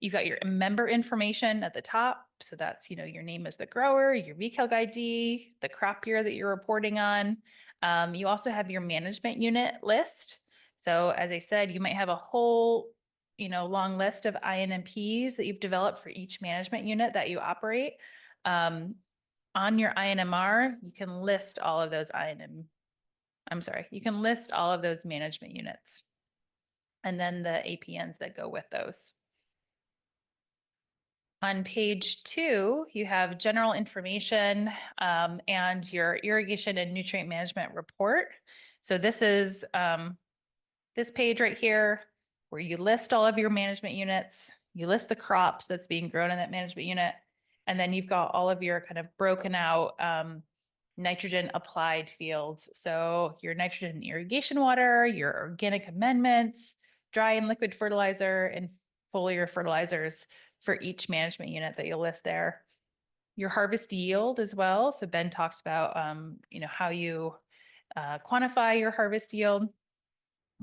you've got your member information at the top. So that's, your name as the grower, your VCALG ID, the crop year that you're reporting on. You also have your management unit list. So as I said, you might have a whole long list of INMPs that you've developed for each management unit that you operate. On your INMR, you can list all of those you can list all of those management units and then the APNs that go with those. On page 2, you have general information and your irrigation and nutrient management report. So this is this page right here where you list all of your management units, you list the crops that's being grown in that management unit, and then you've got all of your kind of broken out nitrogen applied fields. So your nitrogen irrigation water, your organic amendments, dry and liquid fertilizer, and foliar fertilizers for each management unit that you'll list there. Your harvest yield as well. So Ben talked about, how you quantify your harvest yield.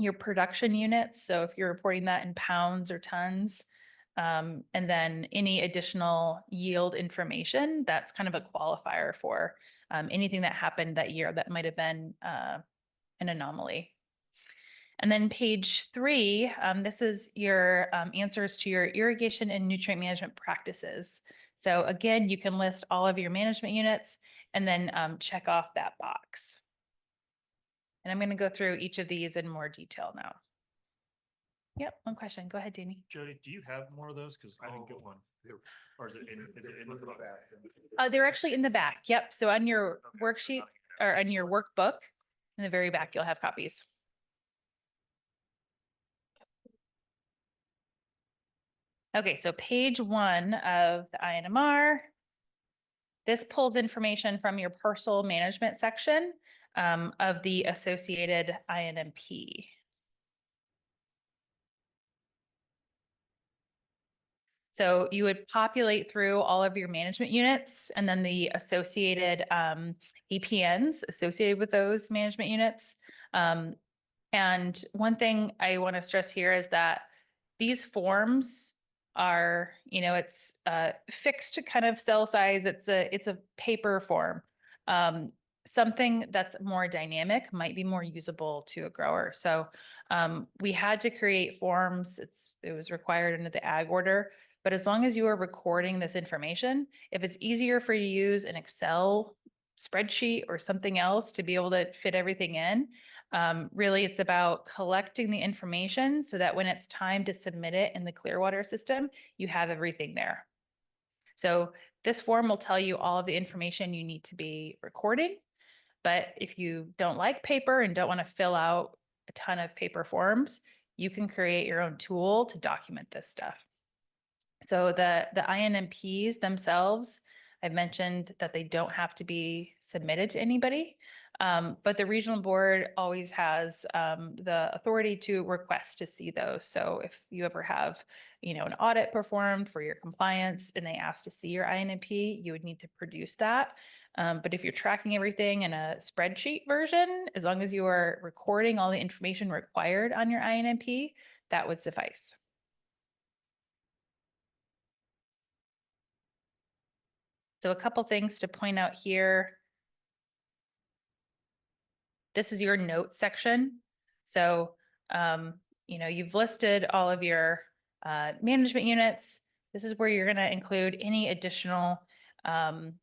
your production units. So if you're reporting that in pounds or tons, and then any additional yield information, that's kind of a qualifier for anything that happened that year that might have been an anomaly. And then page 3, this is your answers to your irrigation and nutrient management practices. So again, you can list all of your management units and then check off that box. And I'm going to go through each of these in more detail now. Yep, one question. Go ahead, Danny. Jody, do you have more of those? Because I didn't get one. Or is it in the book? They're actually in the back. Yep. So on your worksheet or on your workbook, in the very back, you'll have copies. Okay, so page 1 of the INMR. This pulls information from your parcel management section of the associated INMP. So you would populate through all of your management units and then the associated APNs associated with those management units. And one thing I want to stress here is that these forms are, it's fixed kind of cell size. It's a paper form. Something that's more dynamic might be more usable to a grower. So we had to create forms. It was required under the ag order. But as long as you are recording this information, if it's easier for you to use an Excel spreadsheet or something else to be able to fit everything in, really it's about collecting the information so that when it's time to submit it in the Clearwater system, you have everything there. So this form will tell you all of the information you need to be recording. But if you don't like paper and don't want to fill out a ton of paper forms, you can create your own tool to document this stuff. So the INMPs themselves, I've mentioned that they don't have to be submitted to anybody, but the regional board always has the authority to request to see those. So if you ever have, an audit performed for your compliance and they ask to see your INMP, you would need to produce that. But if you're tracking everything in a spreadsheet version, as long as you are recording all the information required on your INMP, that would suffice. So a couple things to point out here. This is your notes section. So, you've listed all of your management units. This is where you're going to include any additional kind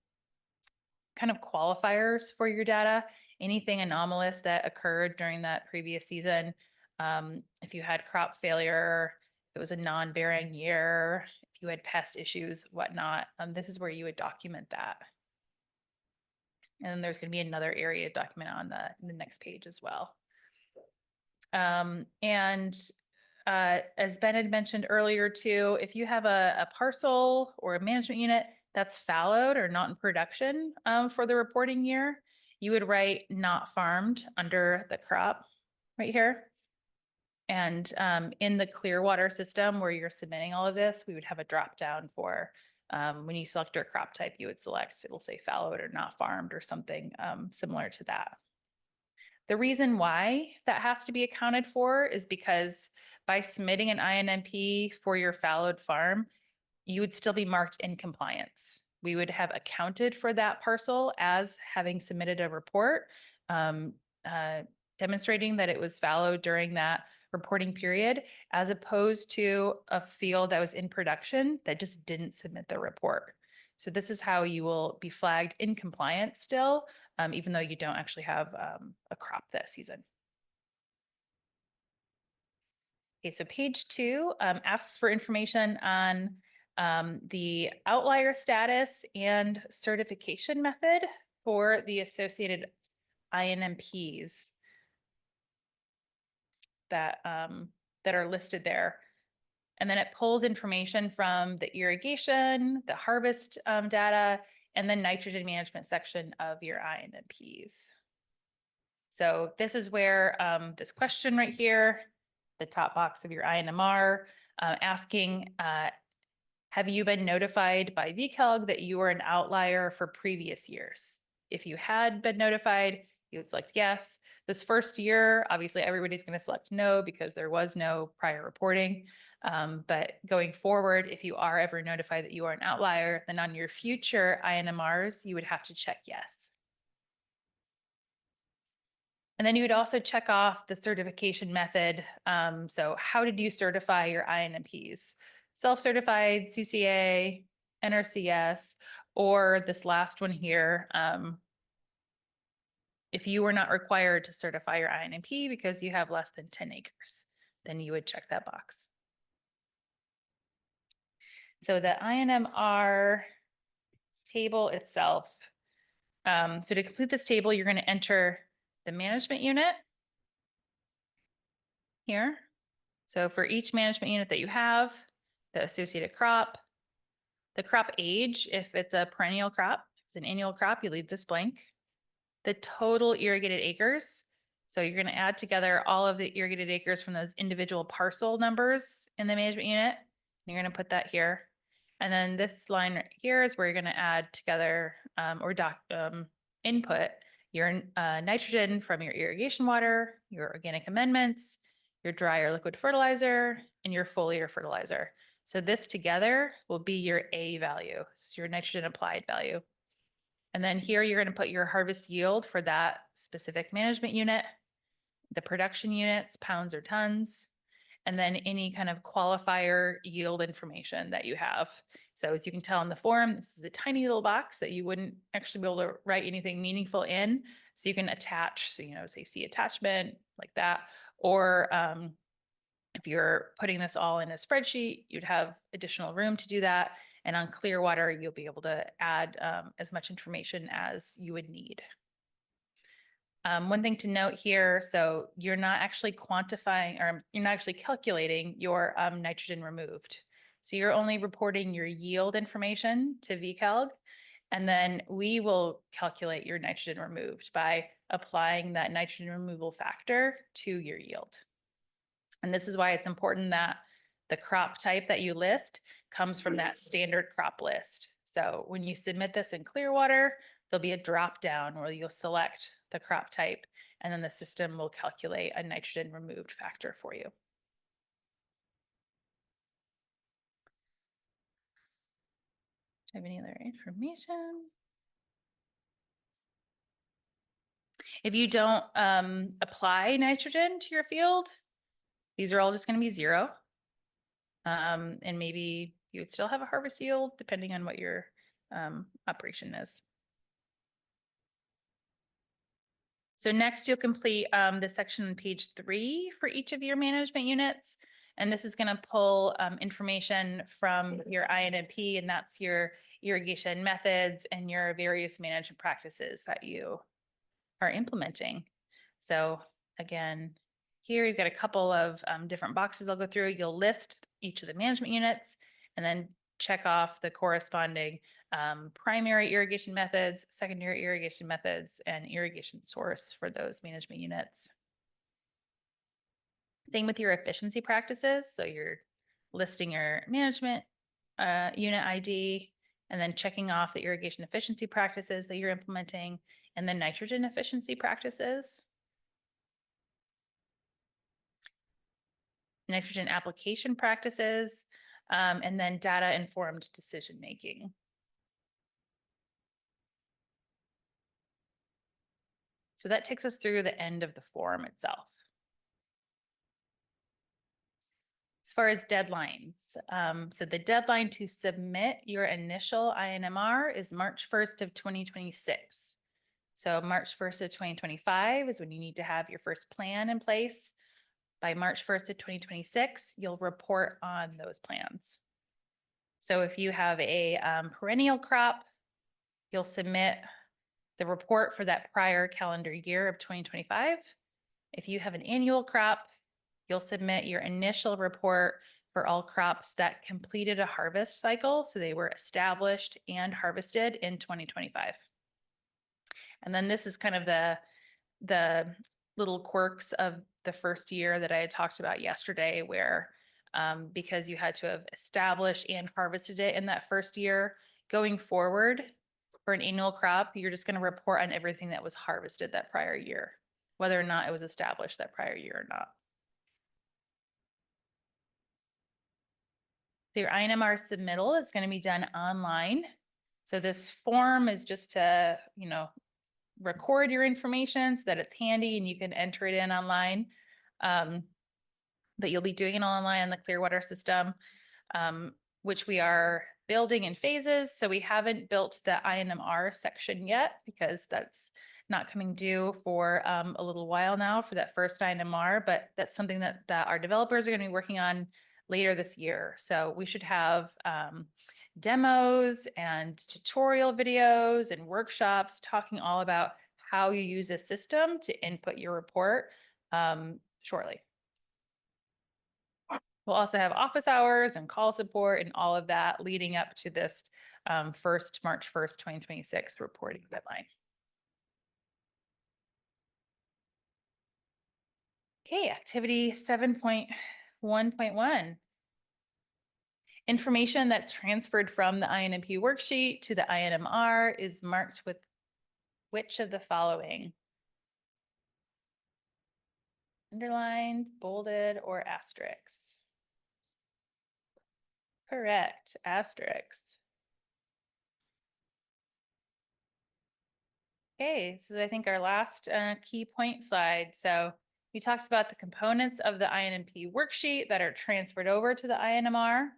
of qualifiers for your data, anything anomalous that occurred during that previous season. If you had crop failure, if it was a non-bearing year, if you had pest issues, whatnot, this is where you would document that. And then there's going to be another area to document on the next page as well. As Ben had mentioned earlier too, if you have a parcel or a management unit that's fallowed or not in production for the reporting year, you would write not farmed under the crop right here. And in the Clearwater system where you're submitting all of this, we would have a drop down for when you select your crop type, you would select, it'll say fallowed or not farmed or something similar to that. The reason why that has to be accounted for is because by submitting an INMP for your fallowed farm, you would still be marked in compliance. We would have accounted for that parcel as having submitted a report demonstrating that it was fallowed during that reporting period, as opposed to a field that was in production that just didn't submit the report. So this is how you will be flagged in compliance still, even though you don't actually have a crop that season. Okay, so page 2 asks for information on the outlier status and certification method for the associated INMPs that are listed there. And then it pulls information from the irrigation, the harvest data, and the nitrogen management section of your INMPs. So this is where this question right here, the top box of your INMR, asking, have you been notified by VCALG that you are an outlier for previous years? If you had been notified, you would select yes. This first year, obviously, everybody's going to select no because there was no prior reporting. But going forward, if you are ever notified that you are an outlier, then on your future INMRs, you would have to check yes. And then you would also check off the certification method. So how did you certify your INMPs? Self-certified, CCA, NRCS, or this last one here. If you were not required to certify your INMP because you have less than 10 acres, then you would check that box. So the INMR table itself. So to complete this table, you're going to enter the management unit here. So for each management unit that you have, the associated crop, the crop age, if it's a perennial crop, if it's an annual crop, you leave this blank. The total irrigated acres. So you're going to add together all of the irrigated acres from those individual parcel numbers in the management unit. You're going to put that here. And then this line right here is where you're going to add together input your nitrogen from your irrigation water, your organic amendments, your dry or liquid fertilizer, and your foliar fertilizer. So this together will be your A value. This is your nitrogen applied value. And then here you're going to put your harvest yield for that specific management unit, the production units, pounds or tons, and then any kind of qualifier yield information that you have. So as you can tell in the form, this is a tiny little box that you wouldn't actually be able to write anything meaningful in. So you can attach, so, say see attachment like that, or if you're putting this all in a spreadsheet, you'd have additional room to do that. And on Clearwater, you'll be able to add as much information as you would need. One thing to note here, so you're not actually quantifying or you're not actually calculating your nitrogen removed. So you're only reporting your yield information to VCALG, and then we will calculate your nitrogen removed by applying that nitrogen removal factor to your yield. And this is why it's important that the crop type that you list comes from that standard crop list. So when you submit this in Clearwater, there'll be a drop down where you'll select the crop type, and then the system will calculate a nitrogen removed factor for you. Do you have any other information? If you don't apply nitrogen to your field, these are all just going to be 0. And maybe you would still have a harvest yield depending on what your operation is. So next you'll complete the section on page 3 for each of your management units. And this is going to pull information from your INMP, and that's your irrigation methods and your various management practices that you are implementing. So again, here you've got a couple of different boxes I'll go through. You'll list each of the management units and then check off the corresponding primary irrigation methods, secondary irrigation methods, and irrigation source for those management units. Same with your efficiency practices. So you're listing your management unit ID and then checking off the irrigation efficiency practices that you're implementing and the nitrogen efficiency practices. Nitrogen application practices, and then data-informed decision-making. So that takes us through the end of the form itself. As far as deadlines, so the deadline to submit your initial INMR is March 1st of 2026. So March 1st of 2025 is when you need to have your first plan in place. By March 1st of 2026, you'll report on those plans. So if you have a perennial crop, you'll submit the report for that prior calendar year of 2025. If you have an annual crop, you'll submit your initial report for all crops that completed a harvest cycle. So they were established and harvested in 2025. And then this is kind of the little quirks of the first year that I had talked about yesterday, where because you had to have established and harvested it in that first year, going forward, For an annual crop, you're just going to report on everything that was harvested that prior year, whether or not it was established that prior year or not. Your INMR submittal is going to be done online. So this form is just to, record your information so that it's handy and you can enter it in online. But you'll be doing it online on the Clearwater system, which we are building in phases. So we haven't built the INMR section yet because that's not coming due for a little while now for that first INMR, but that's something that our developers are going to be working on later this year. So we should have demos and tutorial videos and workshops talking all about how you use a system to input your report shortly. We'll also have office hours and call support and all of that leading up to this March 1st, 2026 reporting deadline. Okay, activity 7.1.1. Information that's transferred from the INMP worksheet to the INMR is marked with which of the following? Underlined, bolded, or asterisks? Correct, asterisks. Okay, this is, I think, our last key point slide. So we talked about the components of the INMP worksheet that are transferred over to the INMR.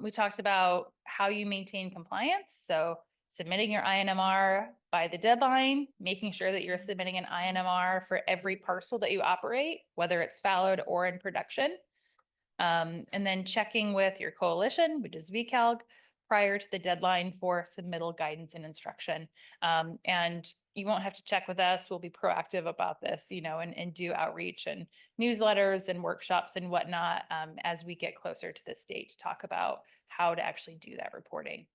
We talked about how you maintain compliance. So submitting your INMR by the deadline, making sure that you're submitting an INMR for every parcel that you operate, whether it's fallowed or in production. And then checking with your coalition, which is VCALG, prior to the deadline for submittal guidance and instruction. And you won't have to check with us. We'll be proactive about this, and do outreach and newsletters and workshops and whatnot as we get closer to this date to talk about how to actually do that reporting.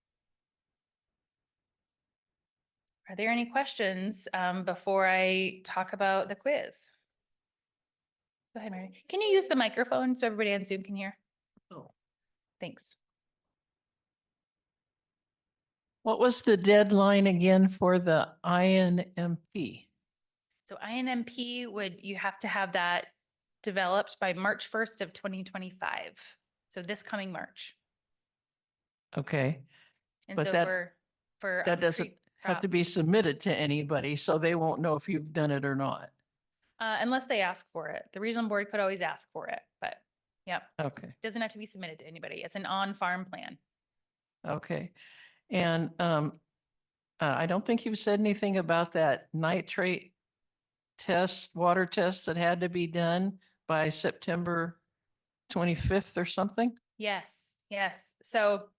Are there any questions before I talk about the quiz? Go ahead, Mary. Can you use the microphone so everybody on Zoom can hear? Oh. Thanks. What was the deadline again for the INMP? So INMP you have to have that developed by March 1st of 2025. So this coming March. Okay, And But so that- for that doesn't have to be submitted to anybody, so they won't know if you've done it or not. unless they ask for it. The regional board could always ask for it, but yeah, Okay, doesn't have to be submitted to anybody. It's an on-farm plan. okay. And I don't think you've said anything about that nitrate test, water test that had to be done by September 25th or something? Yes, yes. So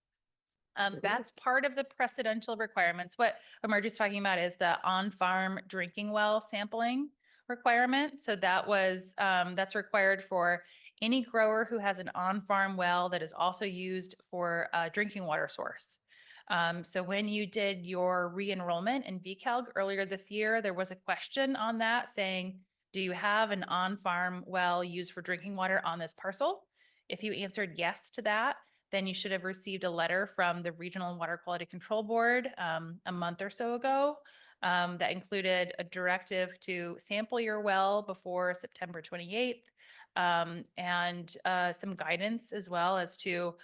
that's part of the precedential requirements. What Marjie's talking about is the on-farm drinking well sampling requirement. So that's required for any grower who has an on-farm well that is also used for a drinking water source. So when you did your re-enrollment in VCALG earlier this year, there was a question on that saying, do you have an on-farm well used for drinking water on this parcel? If you answered yes to that, then you should have received a letter from the Regional Water Quality Control Board a month or so ago that included a directive to sample your well before September 28th and some guidance as well as to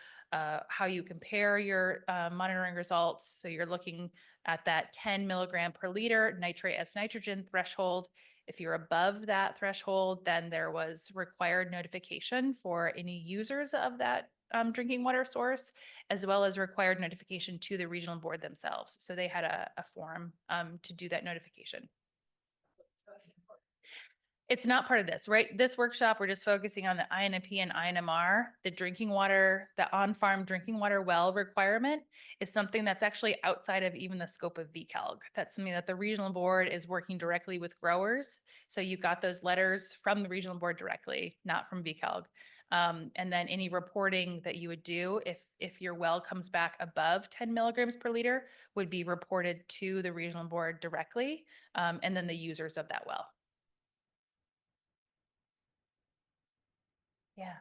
how you compare your monitoring results. So you're looking at that 10 milligram per liter nitrate as nitrogen threshold. If you're above that threshold, then there was required notification for any users of that drinking water source, as well as required notification to the regional board themselves. So they had a form to do that notification. It's not part of this, right? This workshop, we're just focusing on the INMP and INMR. The drinking water, the on-farm drinking water well requirement is something that's actually outside of even the scope of VCALG. That's something that the regional board is working directly with growers. So you got those letters from the regional board directly, not from VCALG. And then any reporting that you would do if your well comes back above 10 milligrams per liter would be reported to the regional board directly, and then the users of that well. Yeah.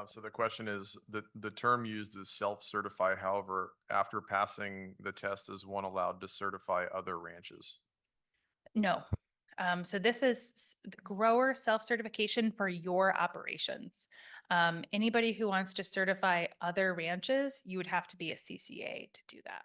So the question is, the term used is self-certify. However, after passing the test, is one allowed to certify other ranches? No. So this is the grower self-certification for your operations. Anybody who wants to certify other ranches, you would have to be a CCA to do that.